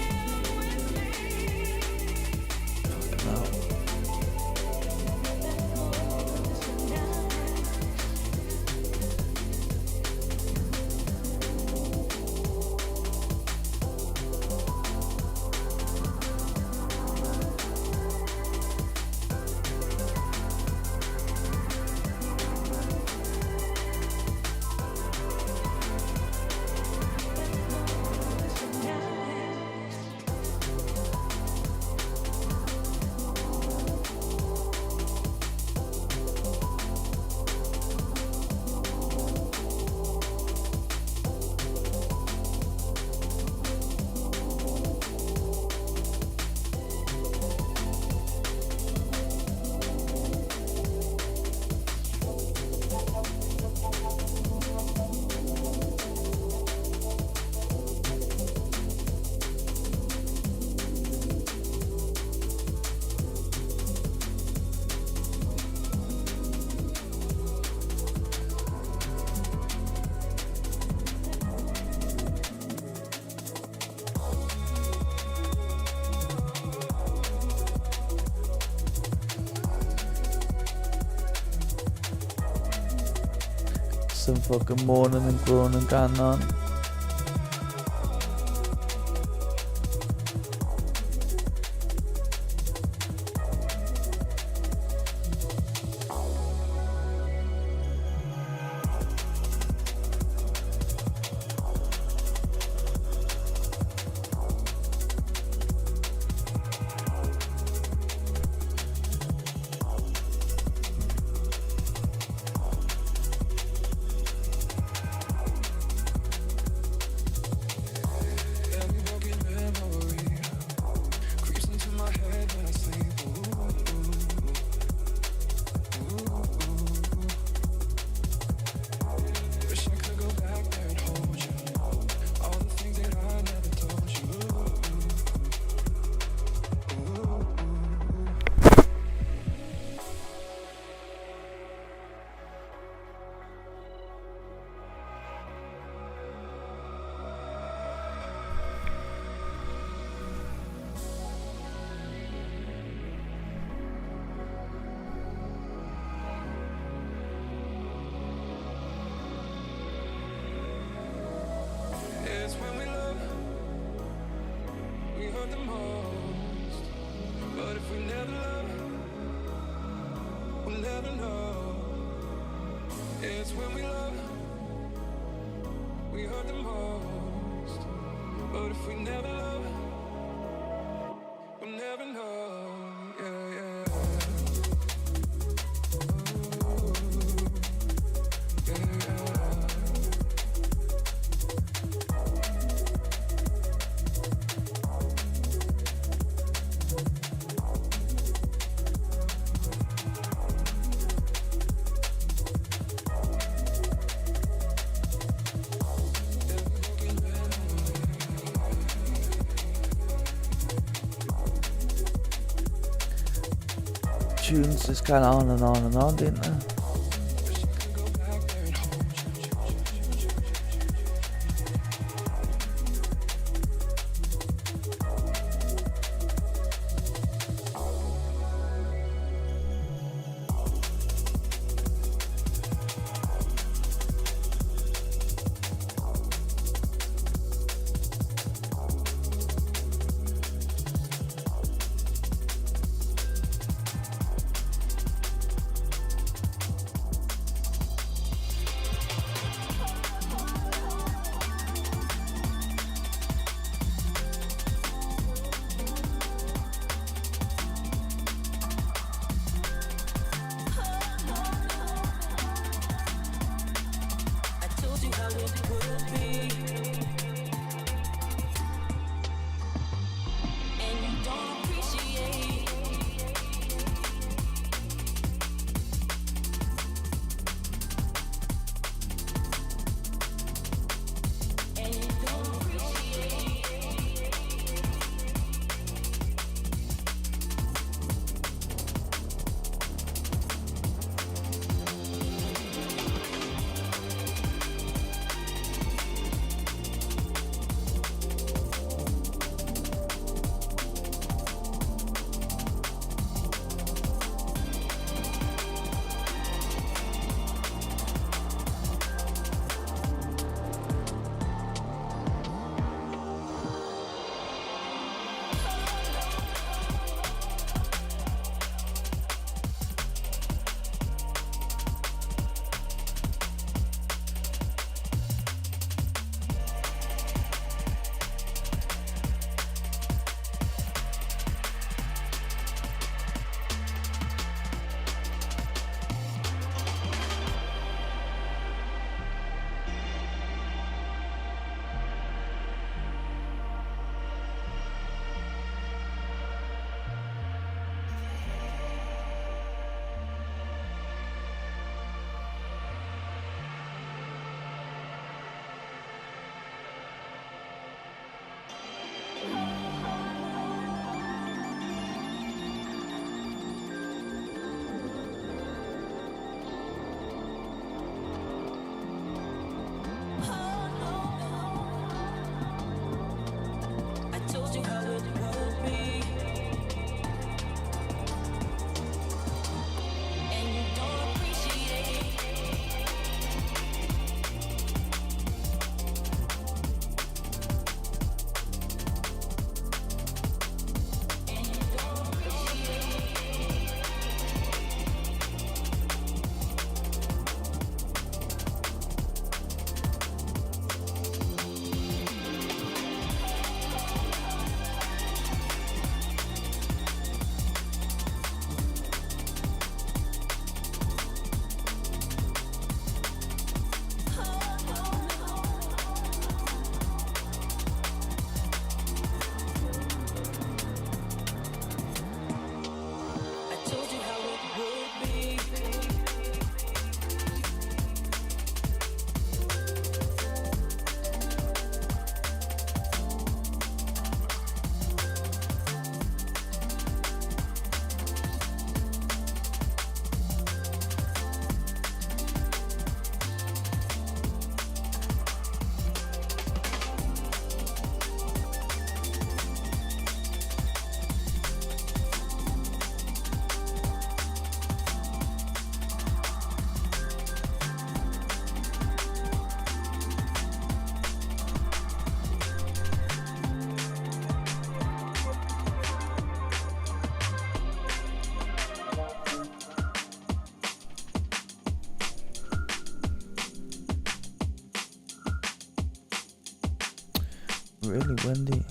No. Some fucking moaning and groaning going on. It's when we love, we hurt the most. But if we never love, we'll never know. It's when we love, we hurt the most. But if we never love, we'll never know. Yeah, yeah. Tunes just kind of on and on and on, didn't they? really windy.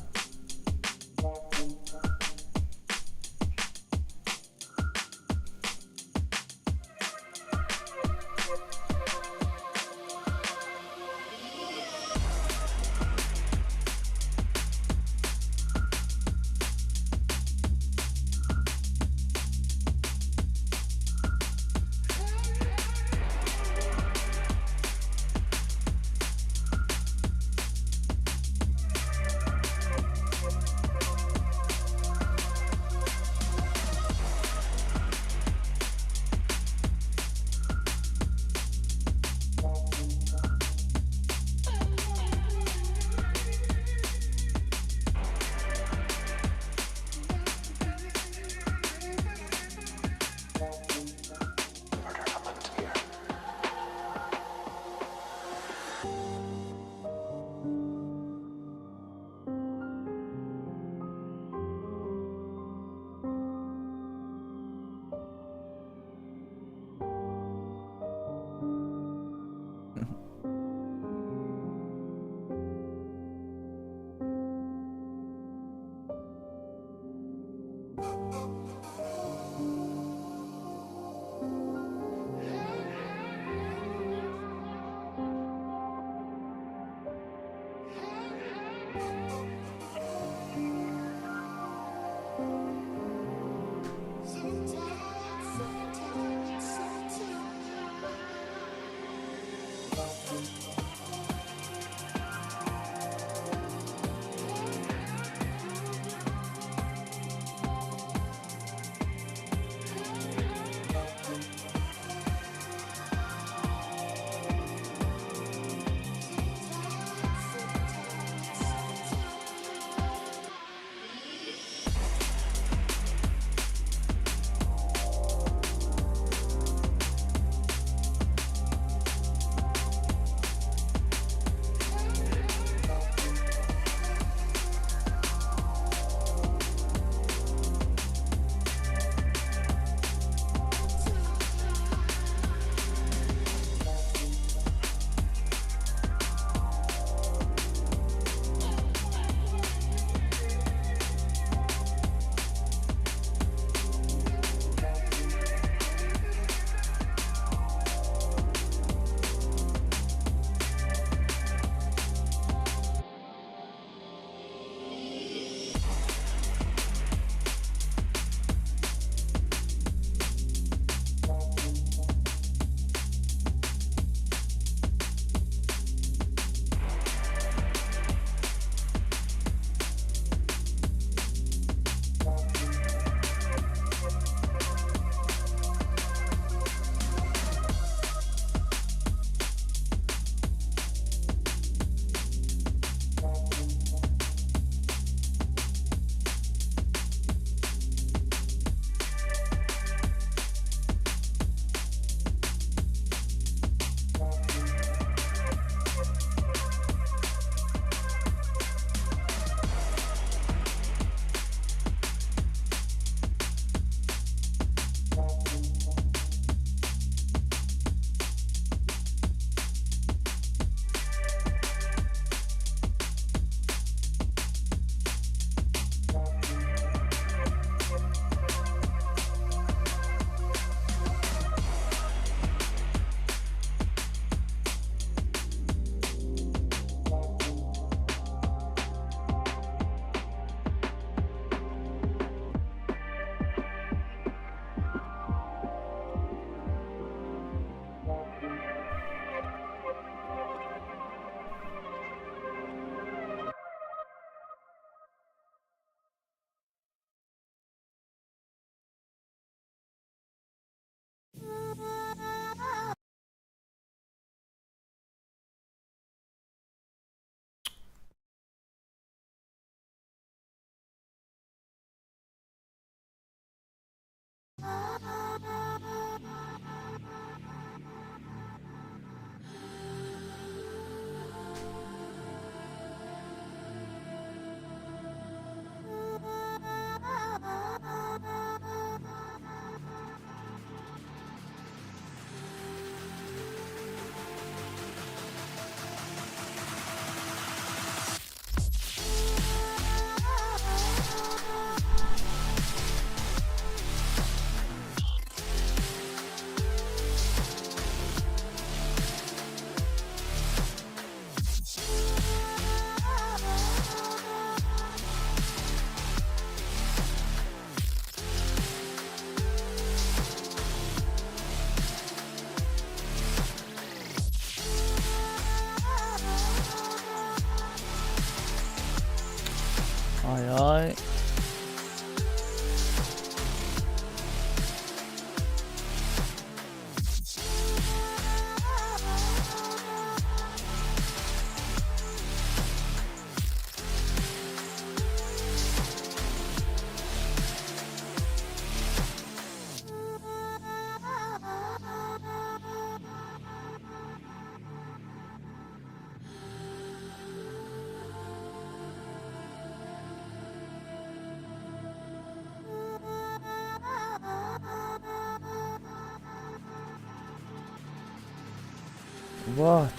What?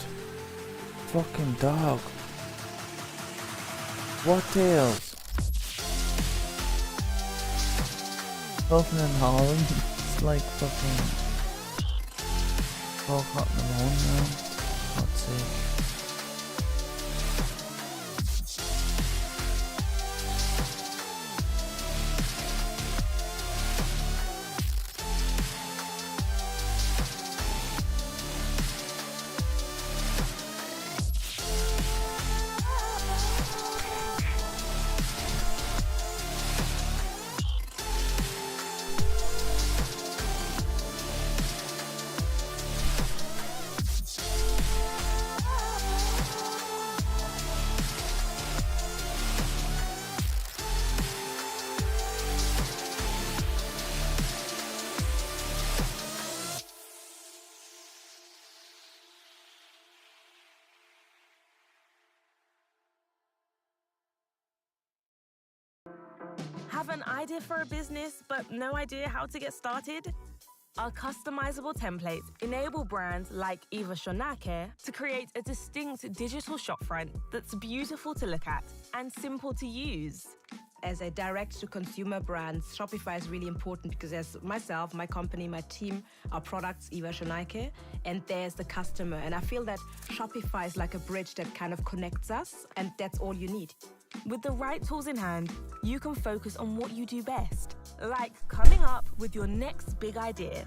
Fucking dog. What tails? Opening Holland. It's like fucking 12 o'clock in the morning now. Let's see. Have an idea for a business, but no idea how to get started? Our customizable templates enable brands like Eva Shonake to create a distinct digital shopfront that's beautiful to look at and simple to use. As a direct-to-consumer brand, Shopify is really important because there's myself, my company, my team, our products, Eva Shonake, and there's the customer. And I feel that Shopify is like a bridge that kind of connects us, and that's all you need. With the right tools in hand, you can focus on what you do best, like coming up with your next big idea.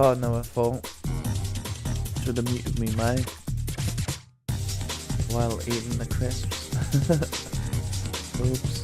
Oh, no fault. Should have muted me mic while eating the crisps. Oops.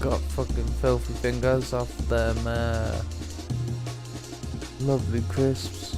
got fucking filthy fingers off them lovely crisps.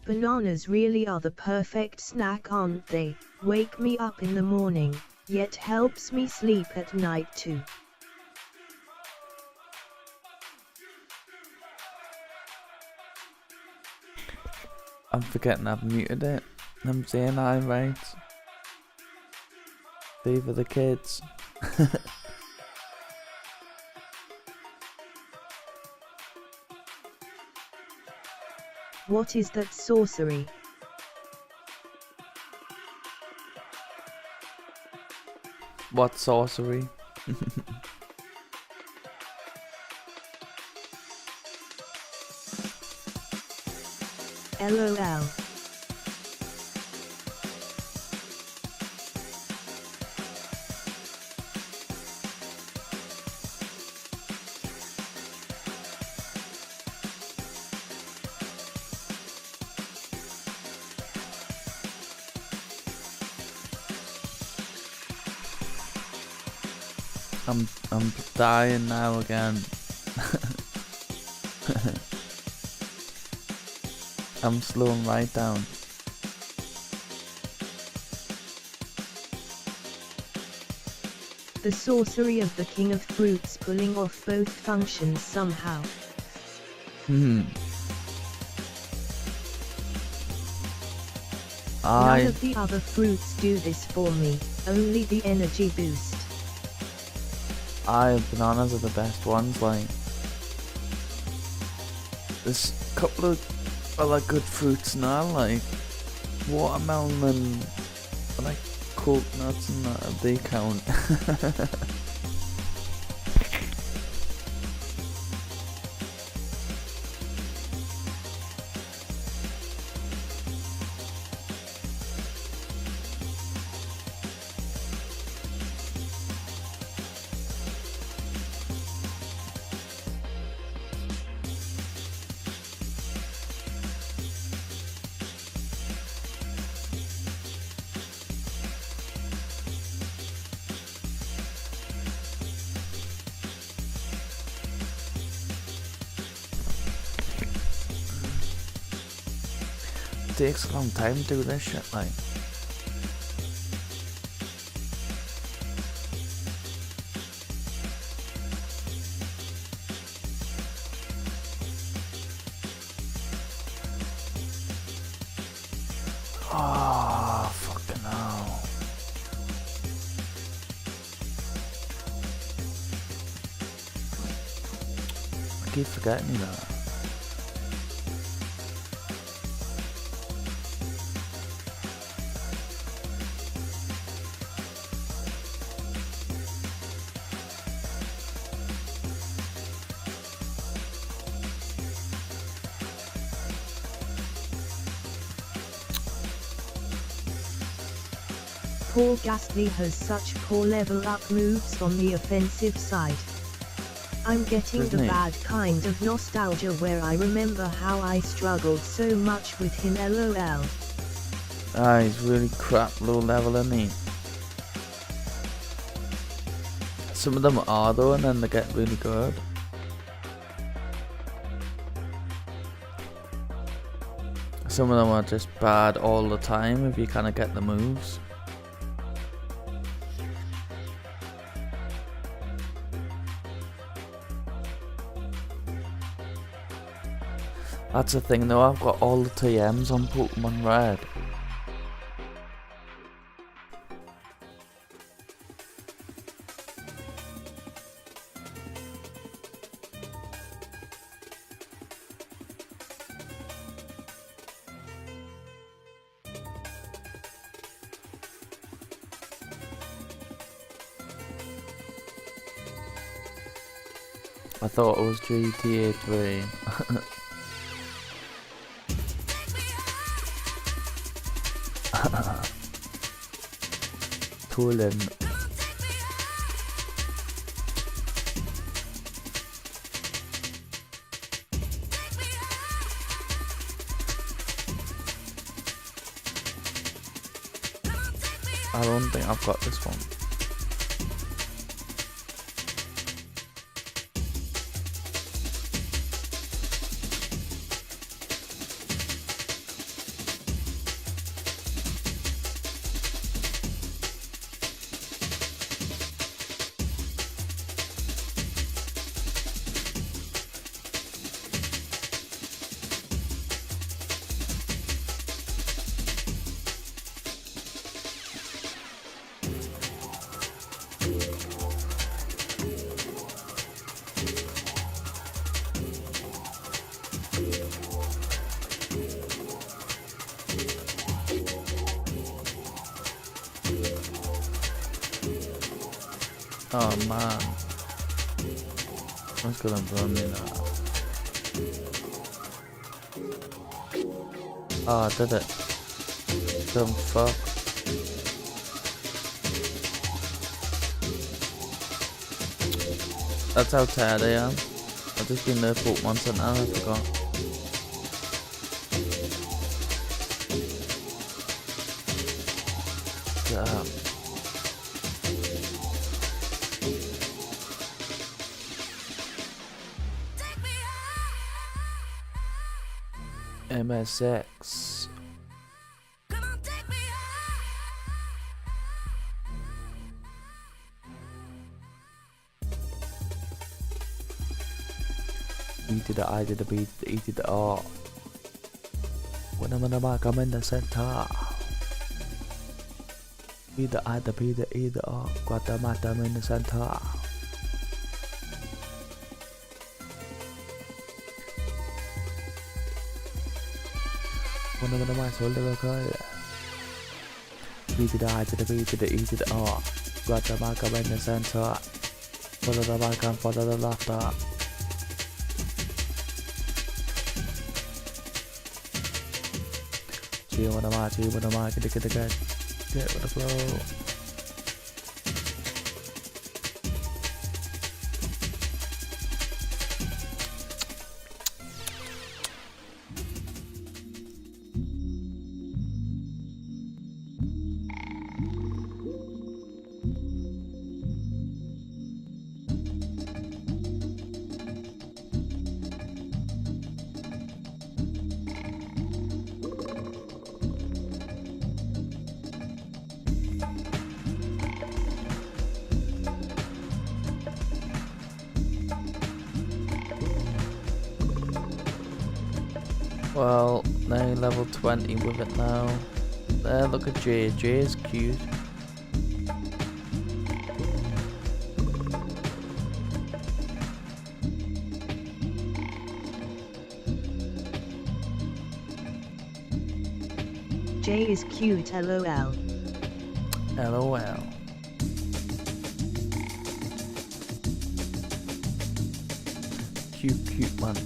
Bananas really are the perfect snack, aren't they? Wake me up in the morning, yet helps me sleep at night too. I'm forgetting I've muted it. I'm saying I right. These are the kids. What is that sorcery? What sorcery? LOL. I'm dying now again. I'm slowing right down. The sorcery of the king of fruits pulling off both functions somehow. None of the other fruits do this for me, only the energy boost. Bananas are the best ones, like. There's a couple of other good fruits now, like watermelon and like coconuts and that, they count. It takes a long time to do this shit, like. Oh, fucking hell. I keep forgetting that. Poor Gastly has such poor level up moves on the offensive side. I'm getting Isn't the he? bad kind of nostalgia where I remember how I struggled so much with him, lol. He's really crap low level, isn't he? Some of them are though, and then they get really good. Some of them are just bad all the time if you kind of get the moves. That's the thing though, I've got all the TMs on Pokemon Red. I thought it was GTA 3. Tolen. I don't think I've got this one. Oh man, that's gonna burn me now. Oh, I did it. Dumb fuck. That's how tired I am. I've just been there Pokemon Center and I forgot. Damn. MSX. E to the I to the B to the E to the R. When I'm in the back, I'm in the center. E the I the B the E the R. Got the mat, I'm in the center. When I'm in the back, hold the coil. E to the I to the B to the E to the R. Got the mat, I'm in the center. Follow the back and follow the laughter. Chill with the mic, get with the flow. Well, now level 20 with it now. There, look at Jay. Jay is cute. Jay is cute, lol. LOL. Cute man.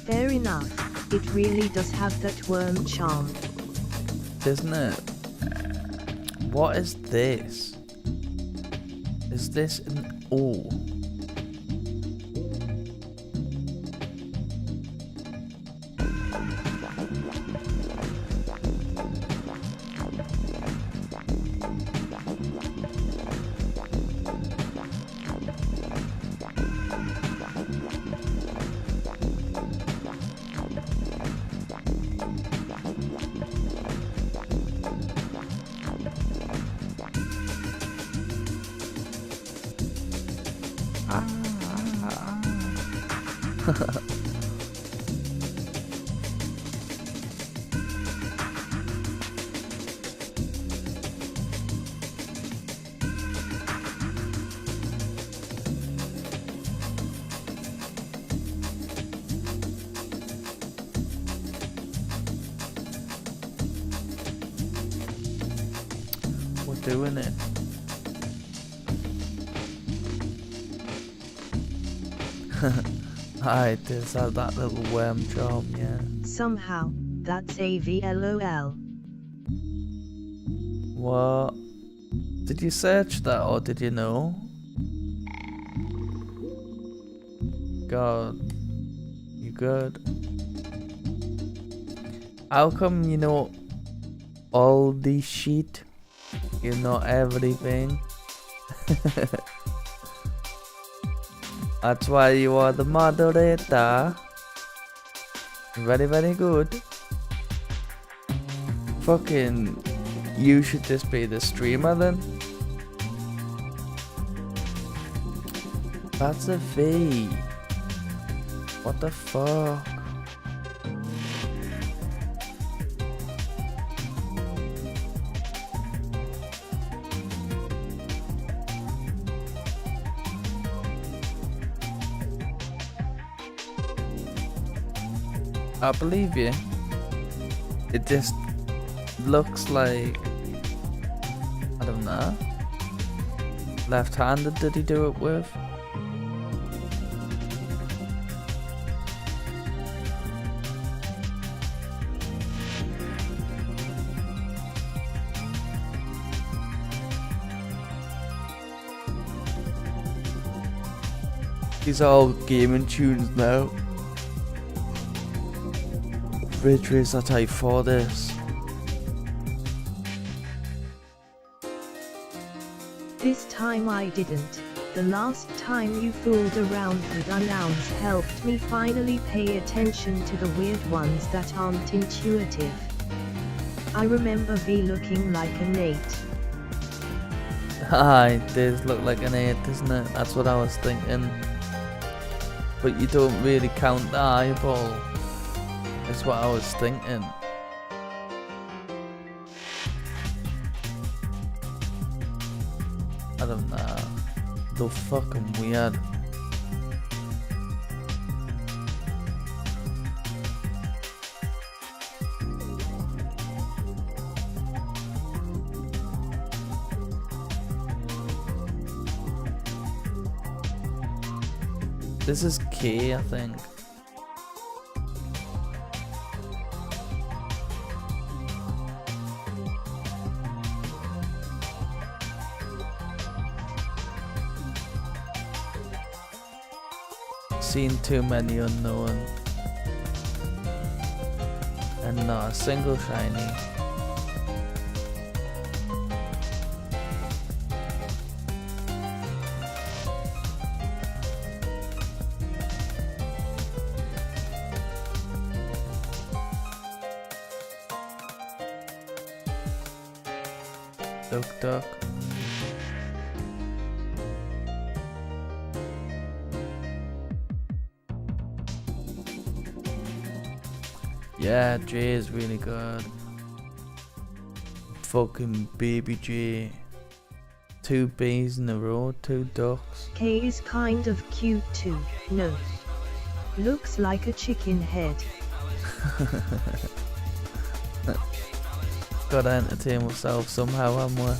Fair enough, it really does have that worm charm. Isn't it? What is this? Is this an O? We're doing it. Hi, there's that little worm charm, yeah. Somehow, that's AV LOL. What? Did you search that or did you know? God, you good? How come you know all this shit? You know everything? That's why you are the moderator. Very, very good. Fucking, you should just be the streamer then. That's a V. What the fuck? I believe you. It just looks like, I don't know. Left-handed did he do it with? These are all gaming tunes now. Ray Tracer Type 4 this. This time I didn't. The last time you fooled around with unknowns helped me finally pay attention to the weird ones that aren't intuitive. I remember V looking like an 8. Aye, it does look like an 8, doesn't it? That's what I was thinking. But you don't really count the eyeball. That's what I was thinking. I don't know. They're fucking weird. This is K, I think. Seen too many unknown. And not a single shiny. Duck. Yeah, J is really good. Fucking baby J. 2 B's in a row, 2 ducks. K is kind of cute too, no. Looks like a chicken head. Gotta entertain myself somehow, haven't we?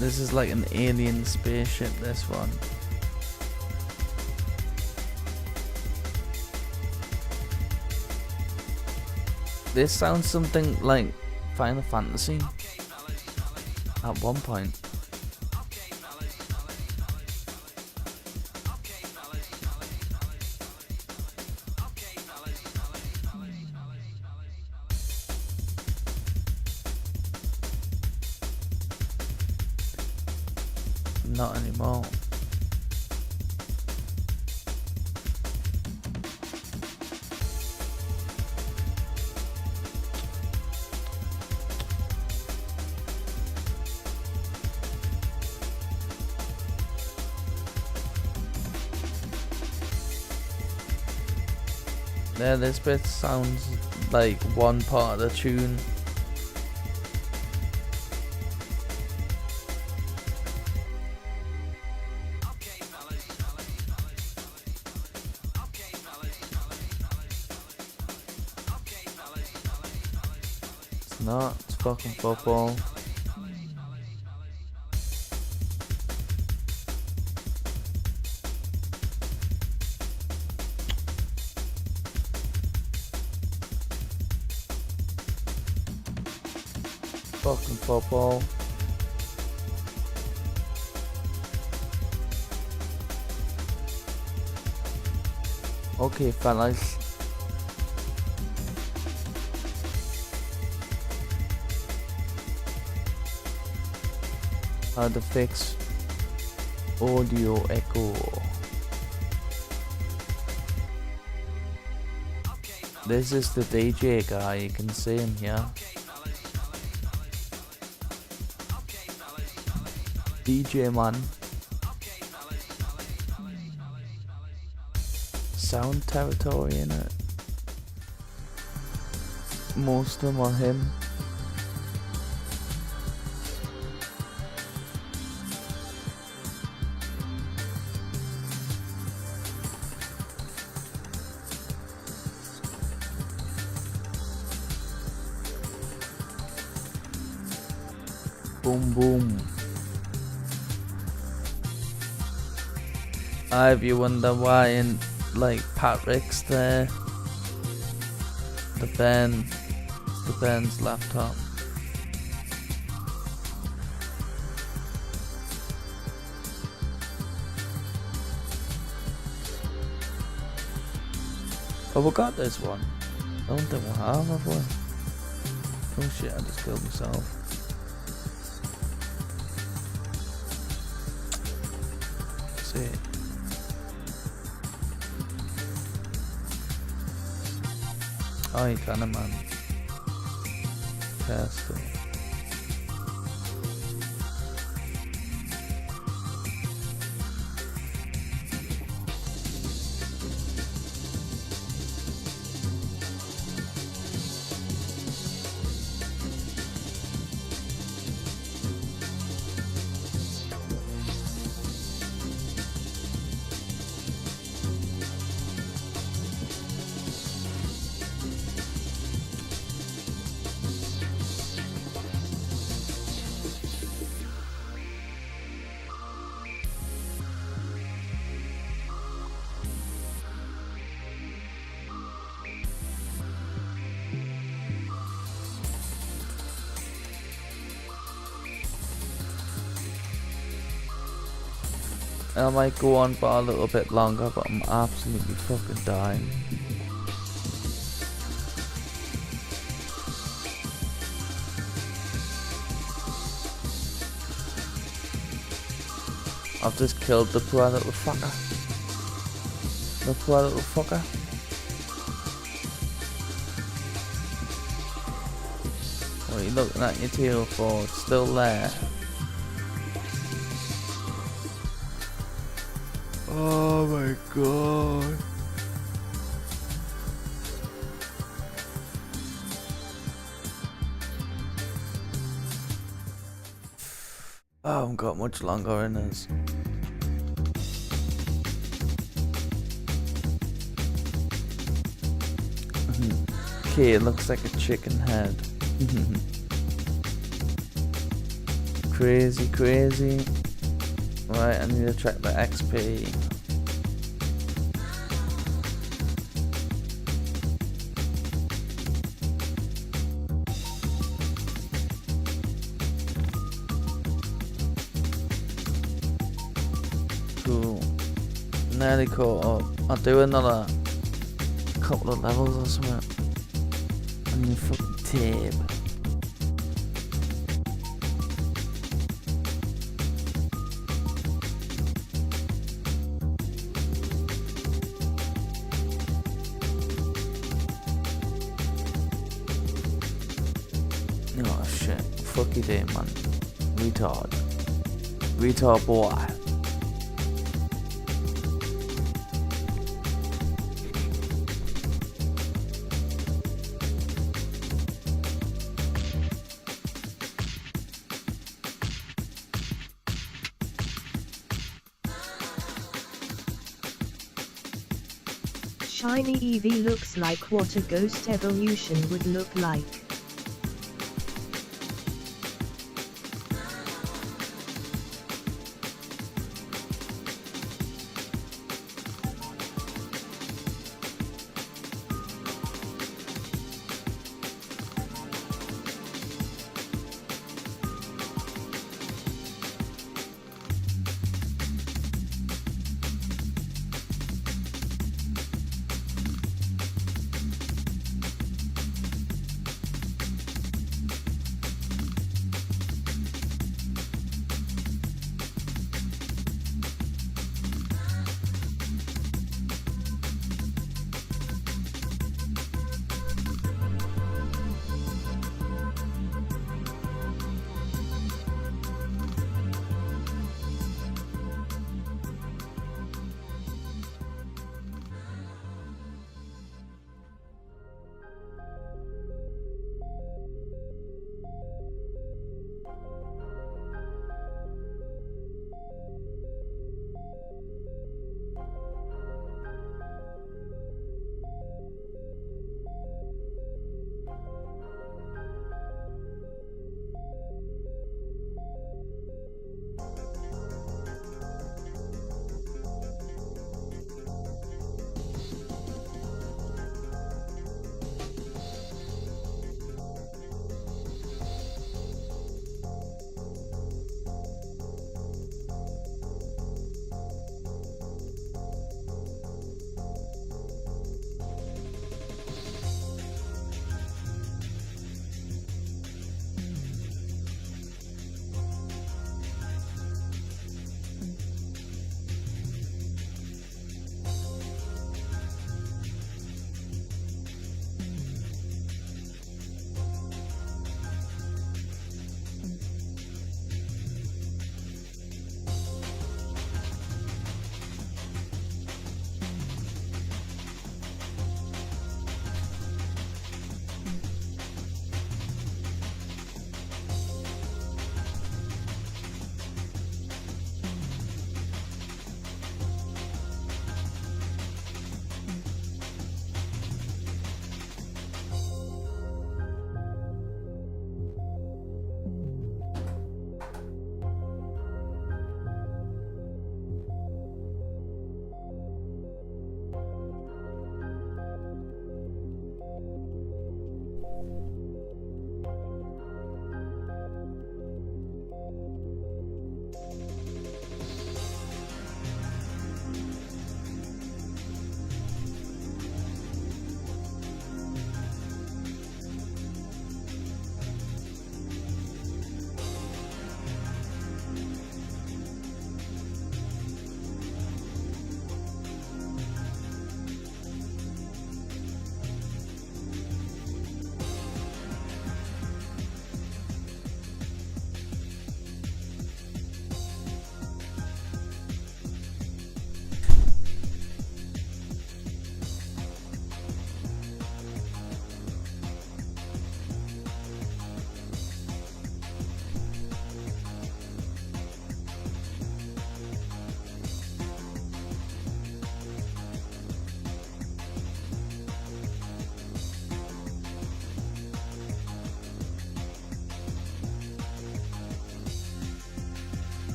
This is like an alien spaceship, this one. This sounds something like Final Fantasy at one point. Not anymore. Yeah, this bit sounds like one part of the tune. It's not, it's fucking football. Fucking football. Okay, fellas. How to fix audio echo. This is the DJ guy, you can see him here. DJ man. Sound territory in it. Most of them are him. Boom boom. If you wonder why in like Patrick's there, The Ben's laptop. Oh, we got this one. I don't think we have we? Oh shit, I just killed myself. Let's see. Oh, you can, man. Castle. I might go on for a little bit longer, but I'm absolutely fucking dying. I've just killed the poor little fucker. The poor little fucker. What are you looking at your tail for? It's still there. Oh my god. I haven't got much longer in this. Okay, it looks like a chicken head. Crazy, crazy. Right, I need to track the XP. Cool. Nearly caught up. I'll do another couple of levels or something. On your fucking tab. Oh shit, fuck you there, man. Retard. Retard boy. Shiny EV looks like what a ghost evolution would look like.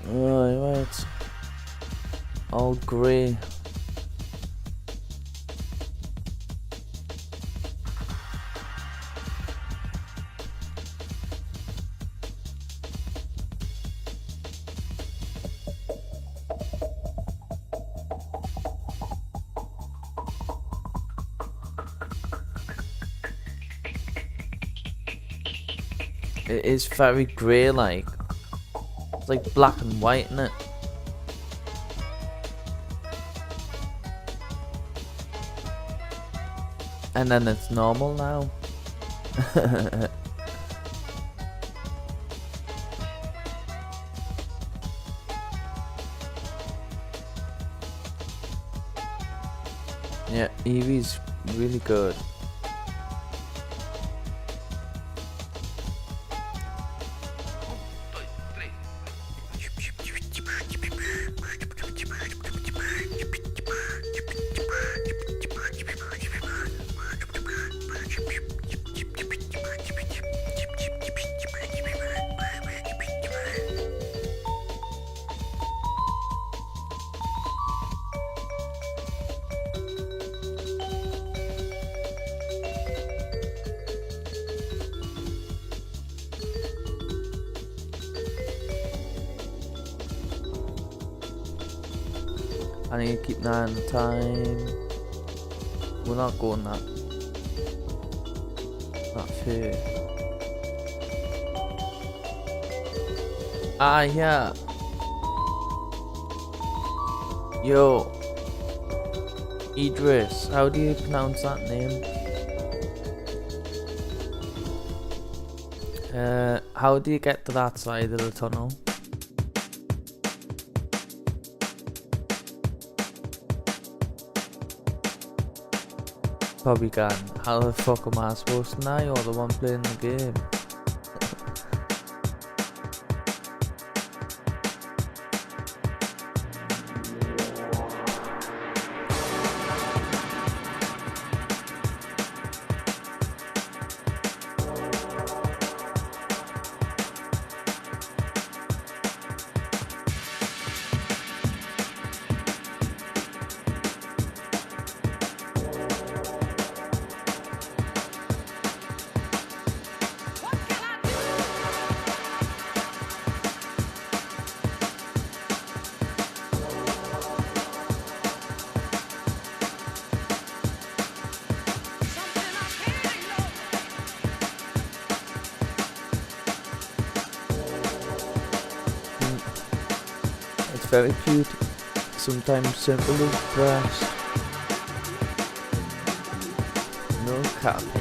Right. All grey. It is very grey, like. It's like black and white, isn't it? And then it's normal now. Yeah, Eevee's really good. I need to keep an eye on the time. We're not going that far. Ah, yeah. Yo, Idris, how do you pronounce that name? How do you get to that side of the tunnel? Probably can. How the fuck am I supposed to know? You're the one playing the game. Very cute, sometimes simple as best. No copy.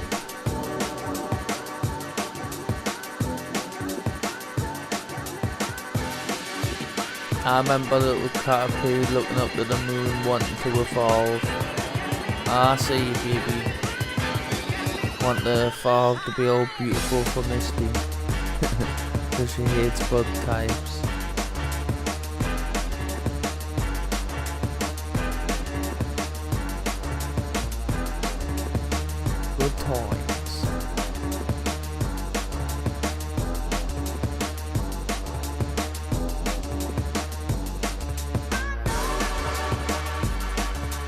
I remember little Caterpie looking up to the moon wanting to evolve. I see you, baby. Want the evolve to be all beautiful for Misty. Because she hates bug types.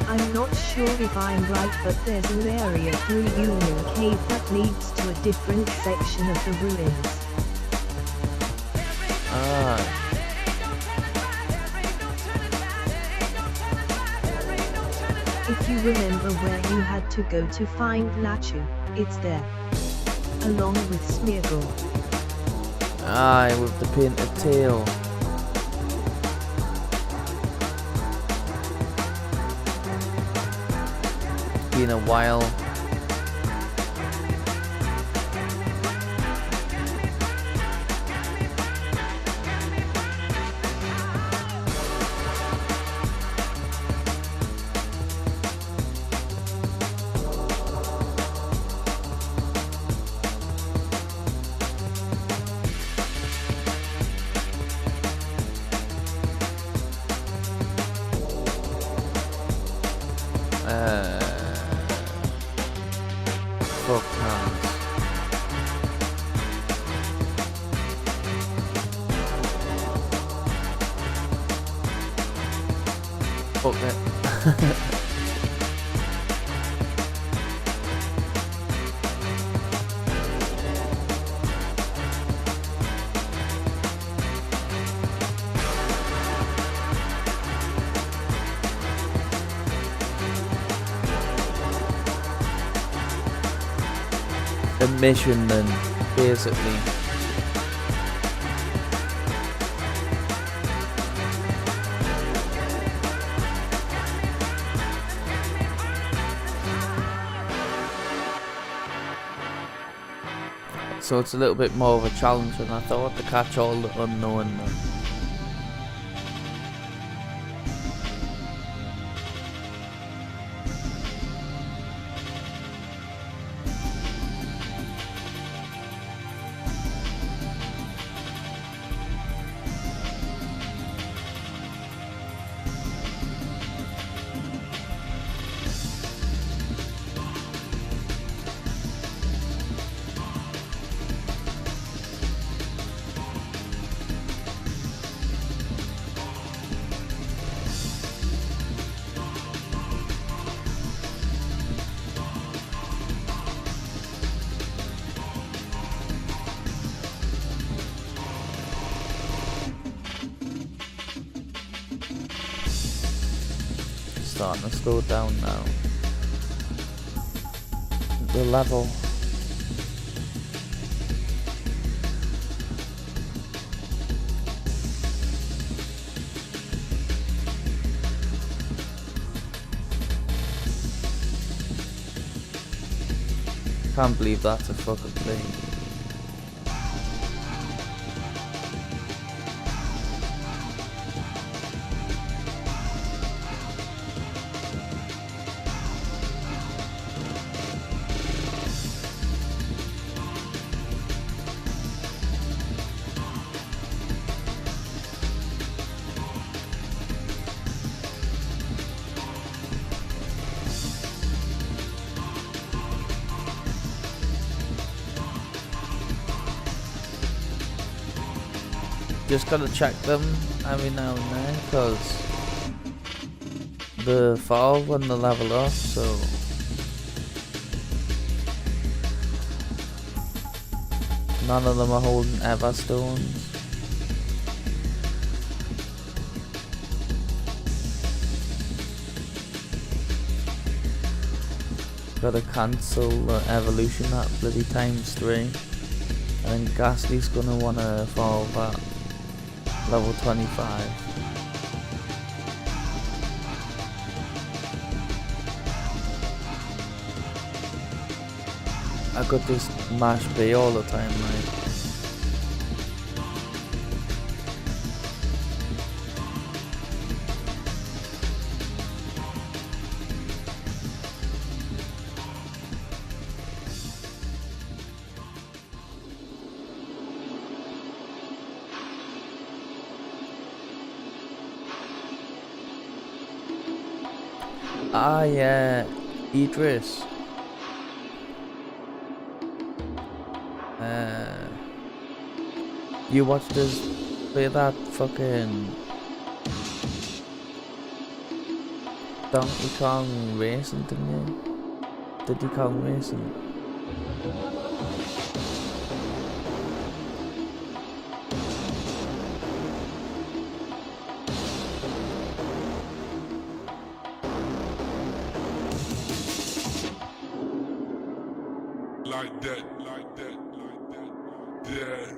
I'm not sure if I'm right, but there's an area through Union Cave that leads to a different section of the ruins. If you remember where you had to go to find Nachu, it's there. Along with Smeargle. Aye, with the painted tail. Been a while. Fuck it. A mission then, basically. So it's a little bit more of a challenge than I thought to catch all the unknown. Starting to slow down now. The level. Can't believe that's a fucking thing. Just gotta check them every now and then, because the fall when they level up, so none of them are holding Everstones. Gotta cancel the evolution at bloody ×3. And Gastly's gonna wanna evolve at level 25. I could just mash B all the time, like. Ah, yeah, Idris. You watched us play that fucking Donkey Kong Racing, didn't you? Diddy Kong Racing. Like that, like that, like that. Yeah.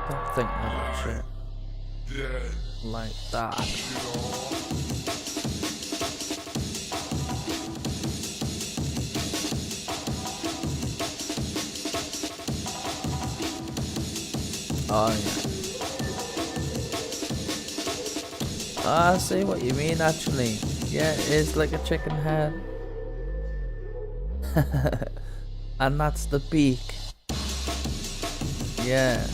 Don't think of that shit. Like that. Oh yeah. I see what you mean actually. Yeah, it is like a chicken head. And that's the beak. Yeah.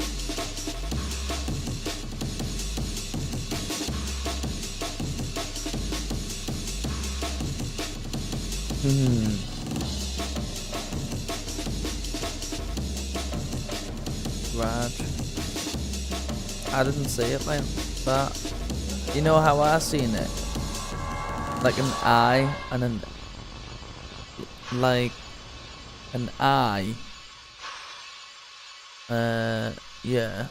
Right. I didn't see it like that. You know how I seen it? Like an eye and an... Like... An eye. Yeah.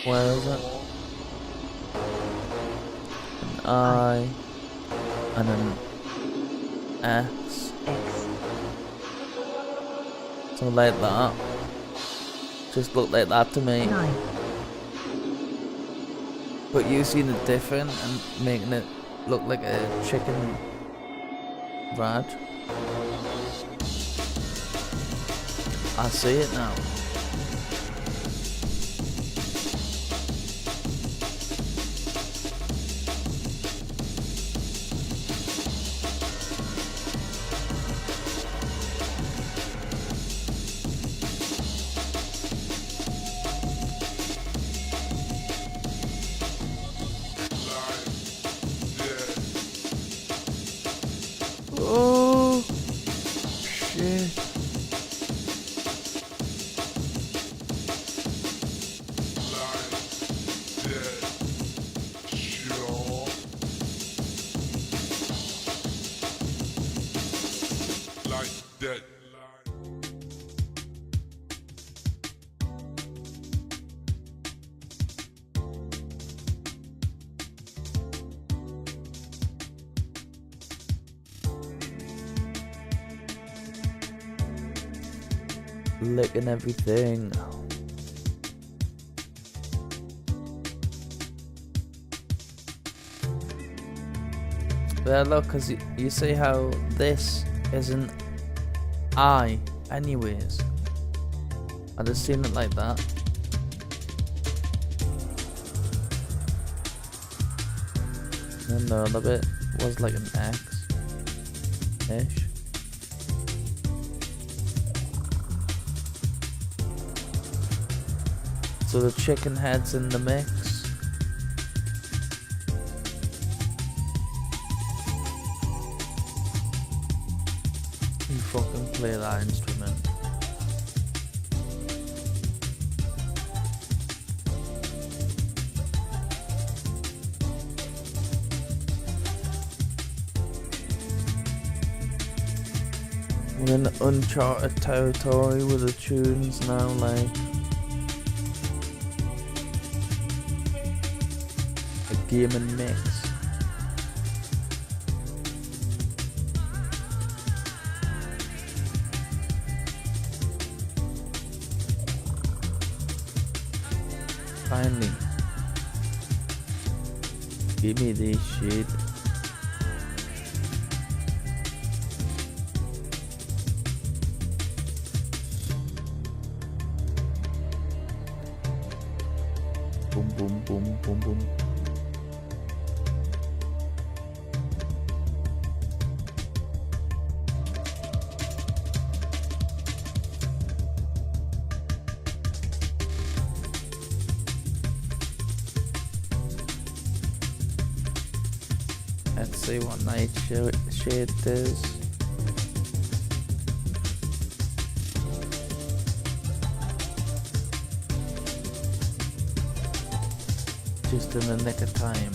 Where is it? An eye. And an X. So like that. Just looked like that to me. But you seen it different and making it look like a chicken rat. I see it now. Oh shit. Licking everything. There, look, cause you see how this is an eye, anyways. I just seen it like that. And the other bit was like an X-ish. So the chicken head's in the mix. You fucking play that instrument. We're in uncharted territory with the tunes now, like gaming mix. Finally. Give me this shit. Boom boom boom boom boom. Let's see what night shade it is. Just in the nick of time.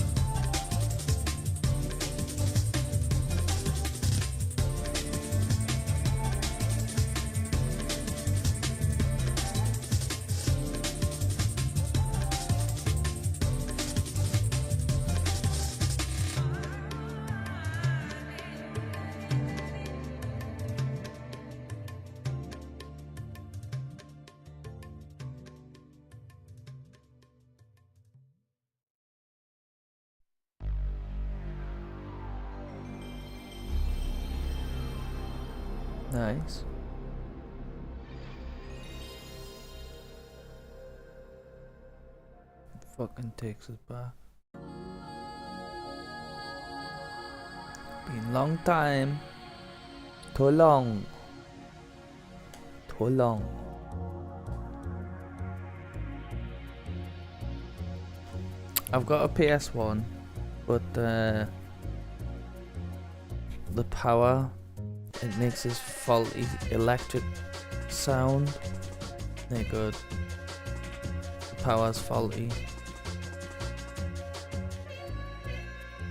Nice. Fucking takes us back. Been long time. Too long. Too long. I've got a PS1, but the power, it makes this faulty electric sound. They're good. The power's faulty.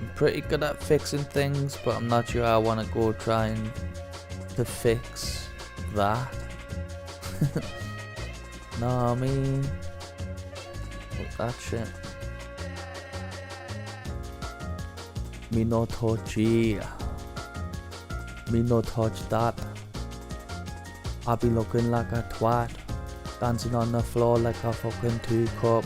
I'm pretty good at fixing things, but I'm not sure I want to go trying to fix that. Nah, I mean, fuck that shit. Me no touch it. Me no touch that. I be looking like a twat, dancing on the floor like a fucking teacup.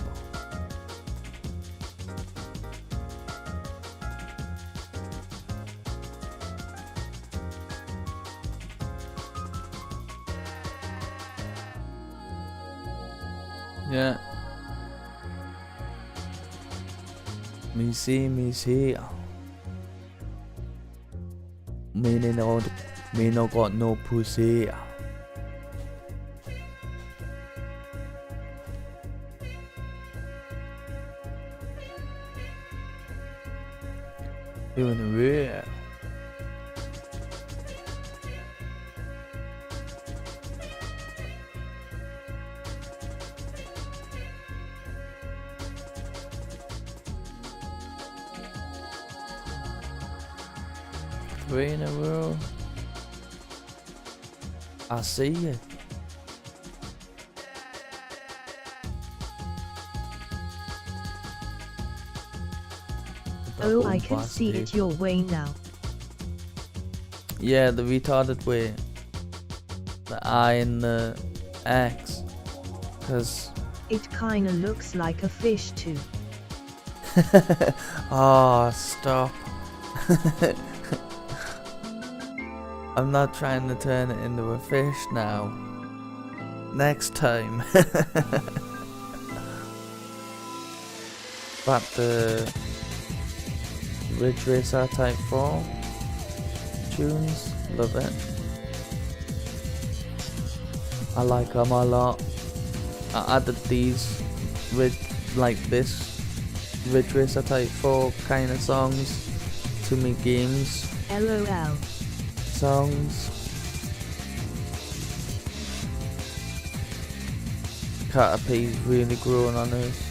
Yeah. Me see. Me no got no pussy. Doing the real. Three in a row. I see you. Oh, I can see it your way now. Yeah, the retarded way. The I and the X. Cause it kinda looks like a fish too. Oh, stop. I'm not trying to turn it into a fish now. Next time. But the Ridge Racer Type 4 tunes, love it. I like them a lot. I added these like this Ridge Racer Type 4 kind of songs to my games. LOL. Songs. Caterpie's really growing on us.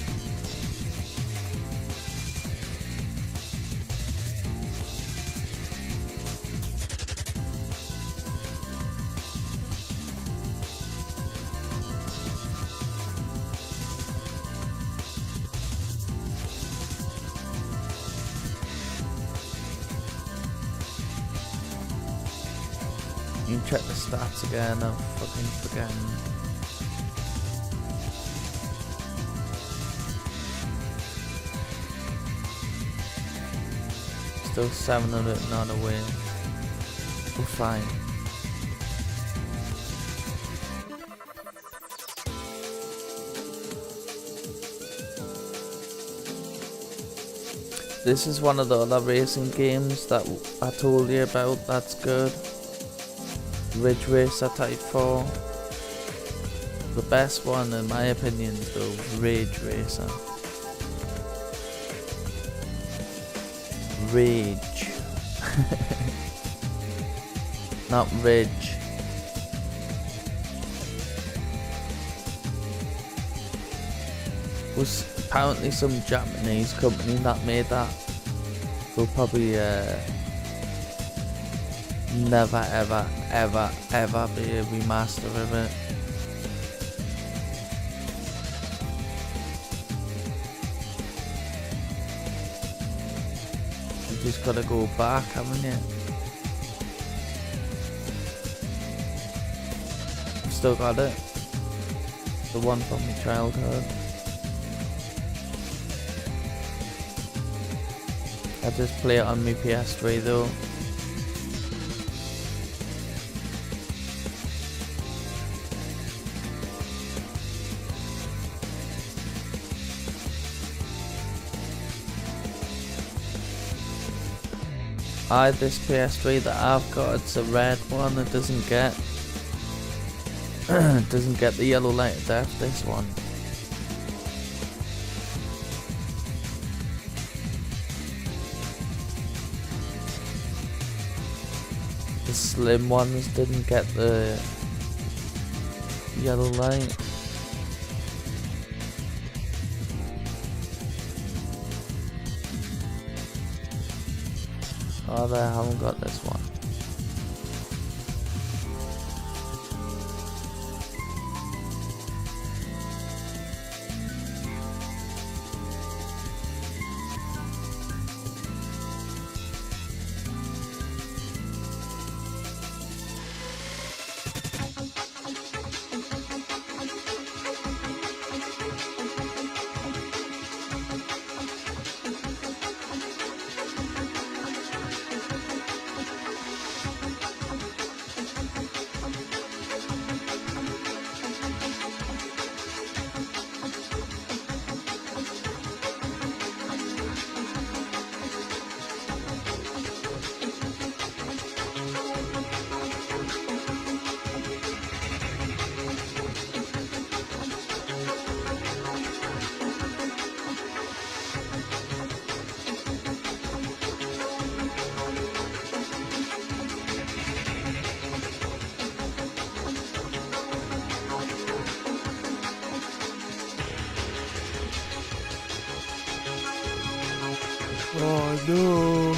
You can check the stats again, I'm fucking forgetting. Still 700 not away. We're fine. This is one of the other racing games that I told you about that's good. Ridge Racer Type 4. The best one in my opinion is the Ridge Racer. Rage. Not Ridge. Was apparently some Japanese company that made that. Will probably never ever be a remaster of it. You just gotta go back, haven't you? I've still got it. The one from my childhood. I just play it on my PS3 though. This PS3 that I've got, it's a red one. It doesn't get it doesn't get the yellow light of death. This one. The slim ones didn't get the yellow light. Oh, I haven't got this one. Oh no.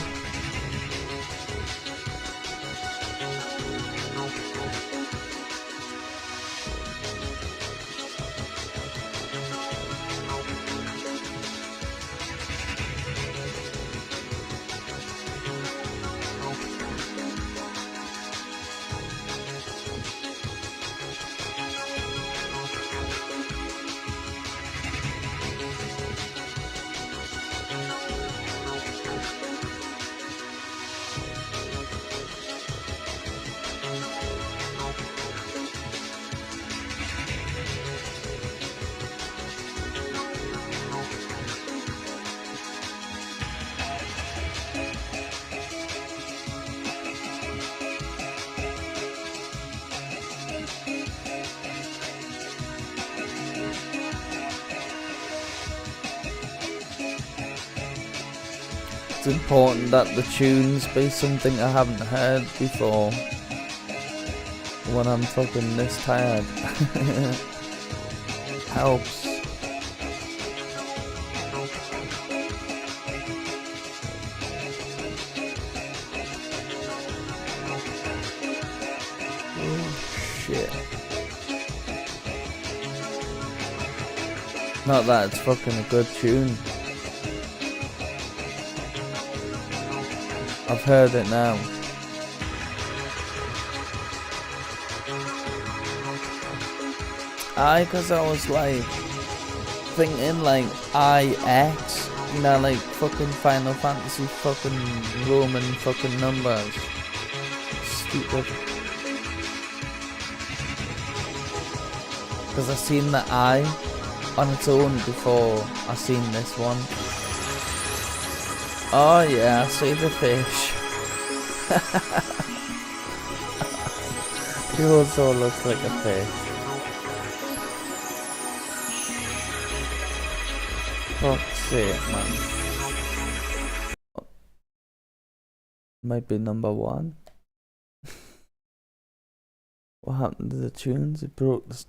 It's important that the tunes be something I haven't heard before when I'm fucking this tired. Helps. Oh shit. Not that it's fucking a good tune. I've heard it now. Cause I was like thinking like IX, you know, like fucking Final Fantasy fucking Roman fucking numbers. Stupid. Cause I seen the I on its own before I seen this one. Oh yeah, I see the fish. He also looks like a fish. Fuck's sake, man. Might be number one. What happened to the tunes? It broke the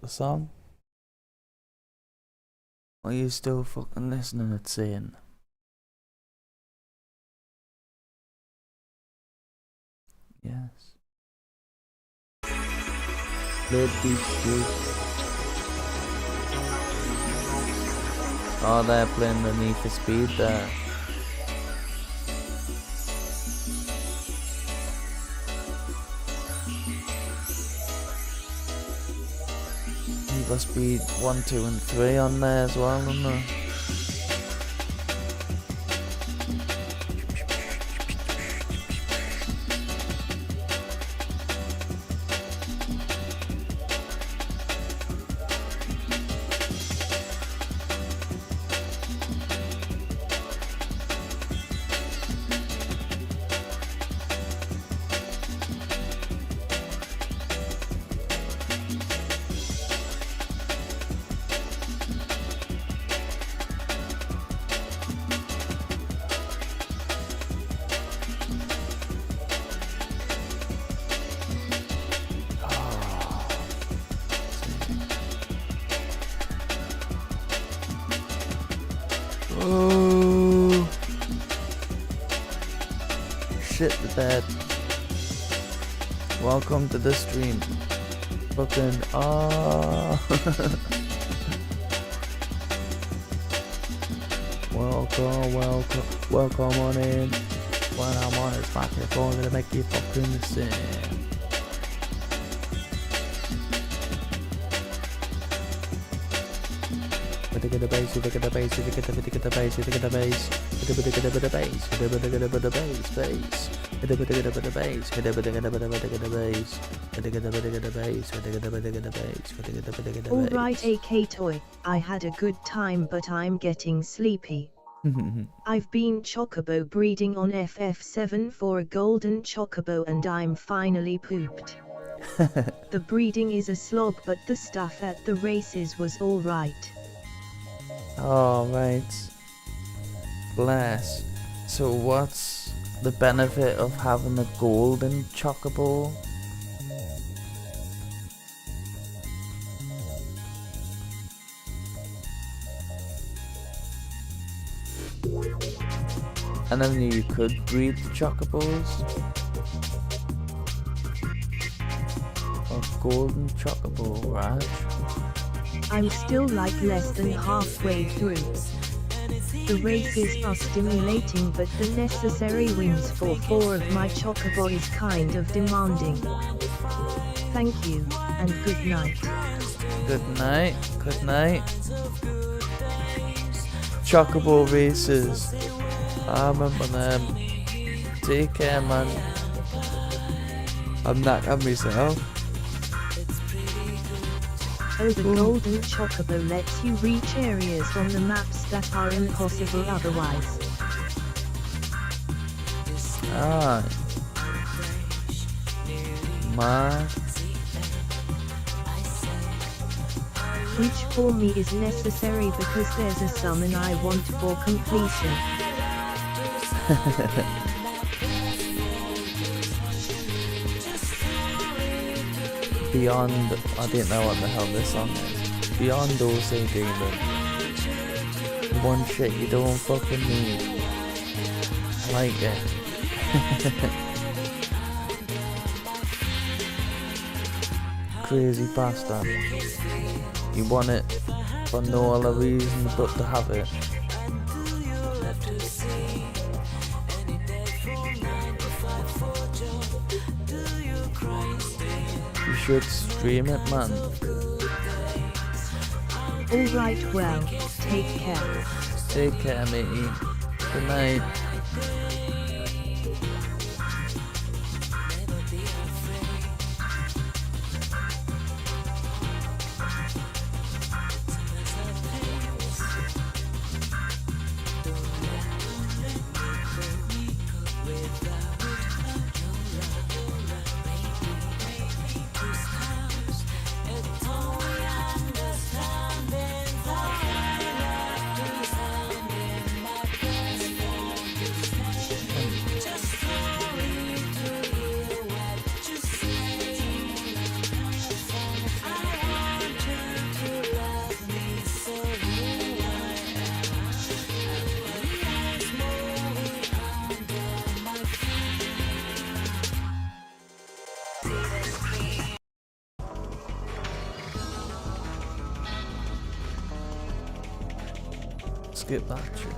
song. Are you still fucking listening? It's saying. Yes. Bloody shit. Oh, they're playing the Need for Speed there. Need for Speed 1, 2 and 3 on there as well, isn't there? Oh. Shit the bed. Welcome to the stream. Fucking welcome on in. When I'm on his microphone, I'm gonna make you fucking sing. Get the bass, get the bass, get the bass, get the bass, get the bass, get the bass, get the bass, get the bass, get the bass, get the bass. Alright, AK Toy, I had a good time but I'm getting sleepy. I've been chocobo breeding on FF7 for a golden chocobo and I'm finally pooped. The breeding is a slog but the stuff at the races was alright. Oh, right. Bless. So what's the benefit of having a golden chocobo? And then you could breed the chocobos. A golden chocobo, right? I'm still like less than halfway through. The races are stimulating but the necessary wins for 4 of my chocobo is kind of demanding. Thank you, and good night. Good night, good night. Chocobo races. I remember them. Take care, man. I'm knackered myself. Oh, the golden chocobo lets you reach areas on the maps that are impossible otherwise. Ah. Man. Which for me is necessary because there's a summon I want for completion. Beyond, I didn't know what the hell this song is. Beyond also demon. One shit you don't fucking need. I like it. Crazy bastard. You want it for no other reason but to have it. You should stream it, man. Alright, well, take care. Take care, matey. Good night. Skip that shit.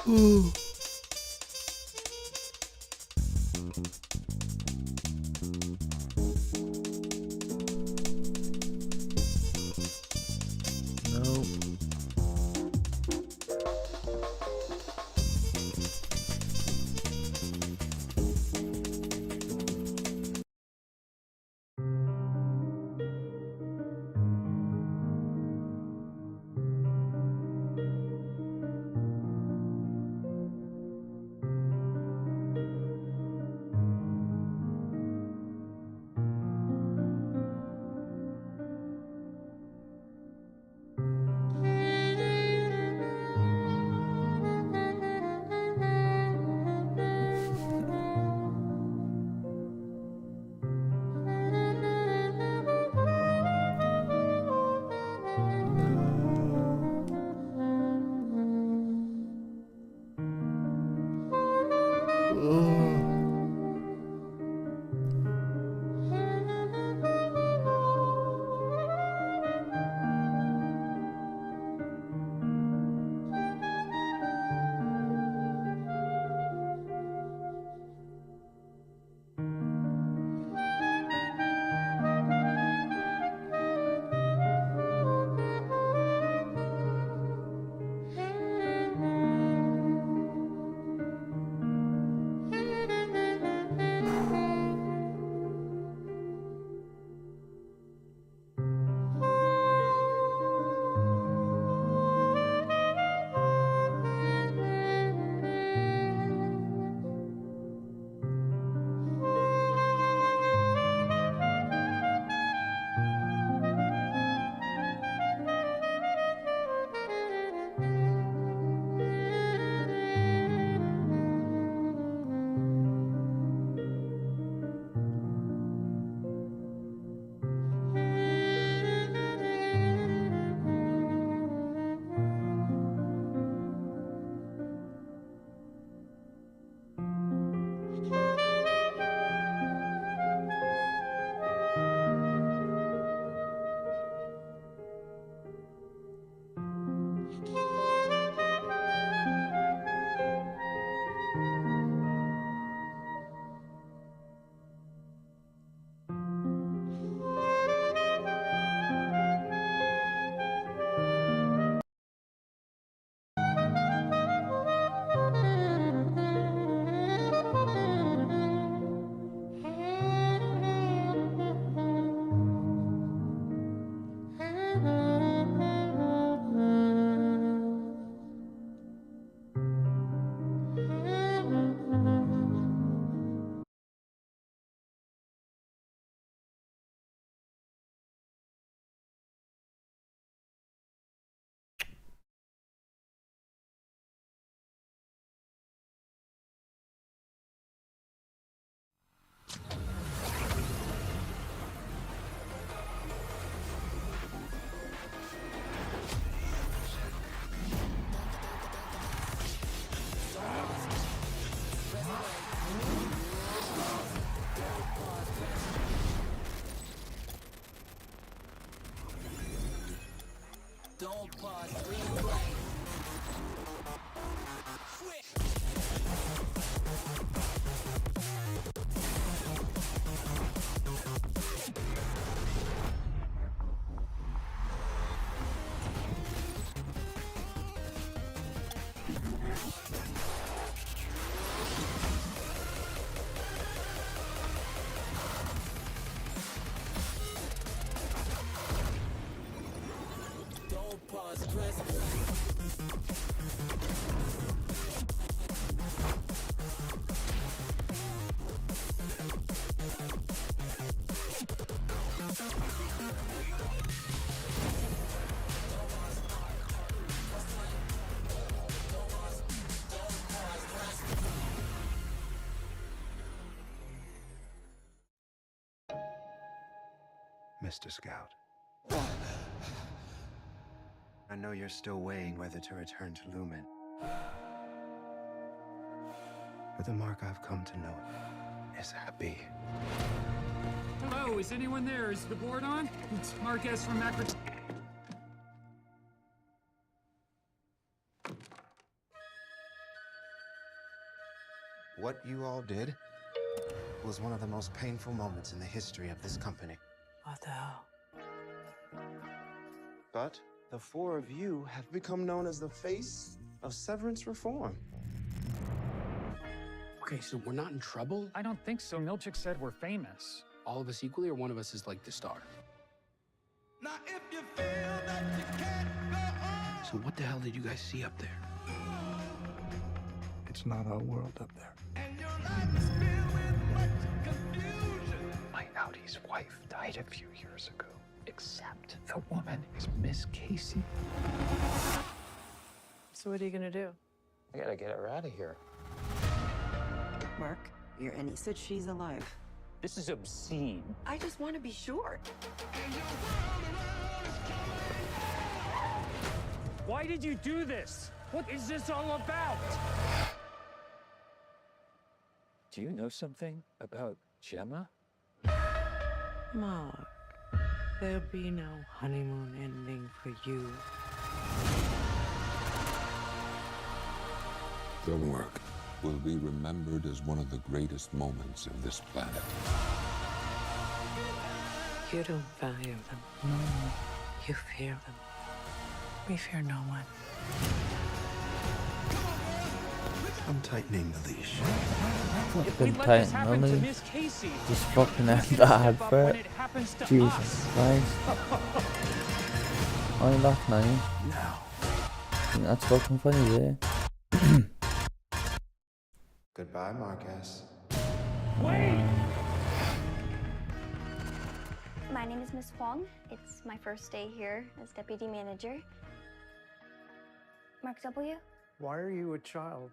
Ooh. Mr. Scout. I know you're still weighing whether to return to Lumen. But the mark I've come to know is happy. Hello, is anyone there? Is the board on? It's Marquez from Macro... What you all did was one of the most painful moments in the history of this company. What the hell? But the four of you have become known as the face of severance reform. Okay, so we're not in trouble? I don't think so. Milchik said we're famous. All of us equally, or one of us is like the star? Now if you feel that you can't go on. So what the hell did you guys see up there? It's not our world up there. And your life is filled with much confusion. My Audi's wife died a few years ago. Except the woman is Miss Casey. So what are you gonna do? I gotta get her out of here. Mark, your Annie said she's alive. This is obscene. I just want to be sure. Why did you do this? What is this all about? Do you know something about Gemma? Mark, there'll be no honeymoon ending for you. Their work will be remembered as one of the greatest moments of this planet. You don't value them. No. You fear them. We fear no one. I'm tightening the leash. Fucking tighten the leash. Just fucking end the advert. Jesus Christ. I laugh now. I think that's fucking funny there. Goodbye, Marquez. Wait! My name is Miss Huang. It's my first day here as deputy manager. Mark W. Why are you a child?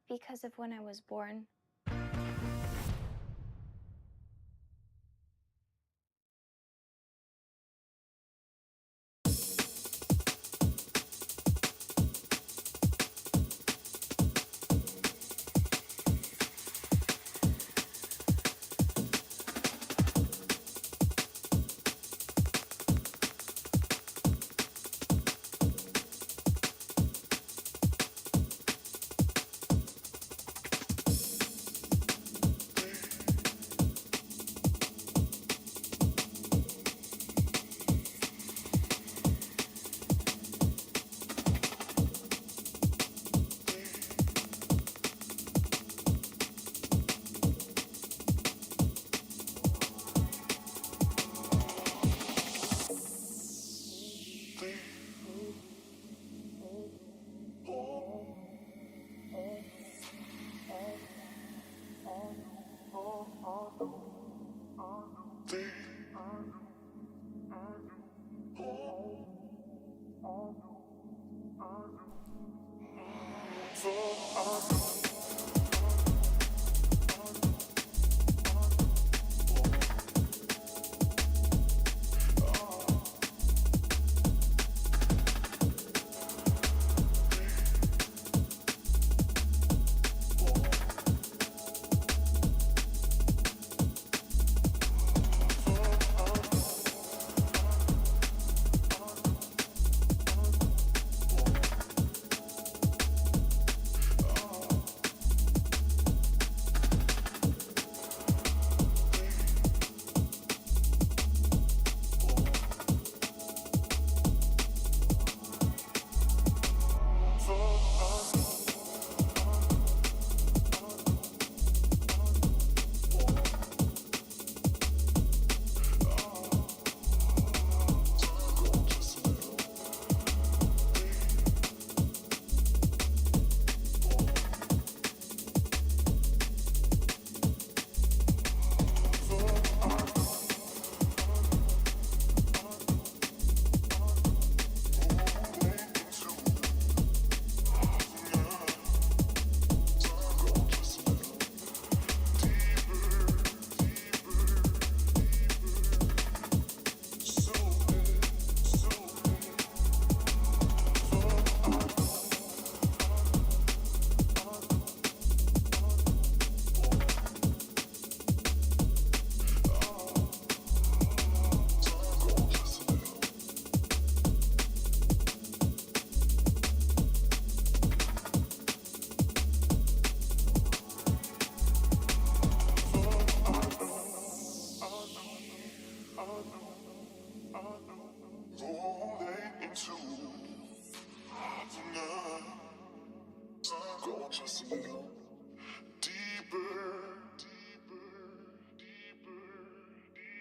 Because of when I was born. just a little deeper, deeper, deeper, deeper,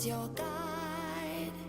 your guide.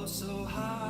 so high.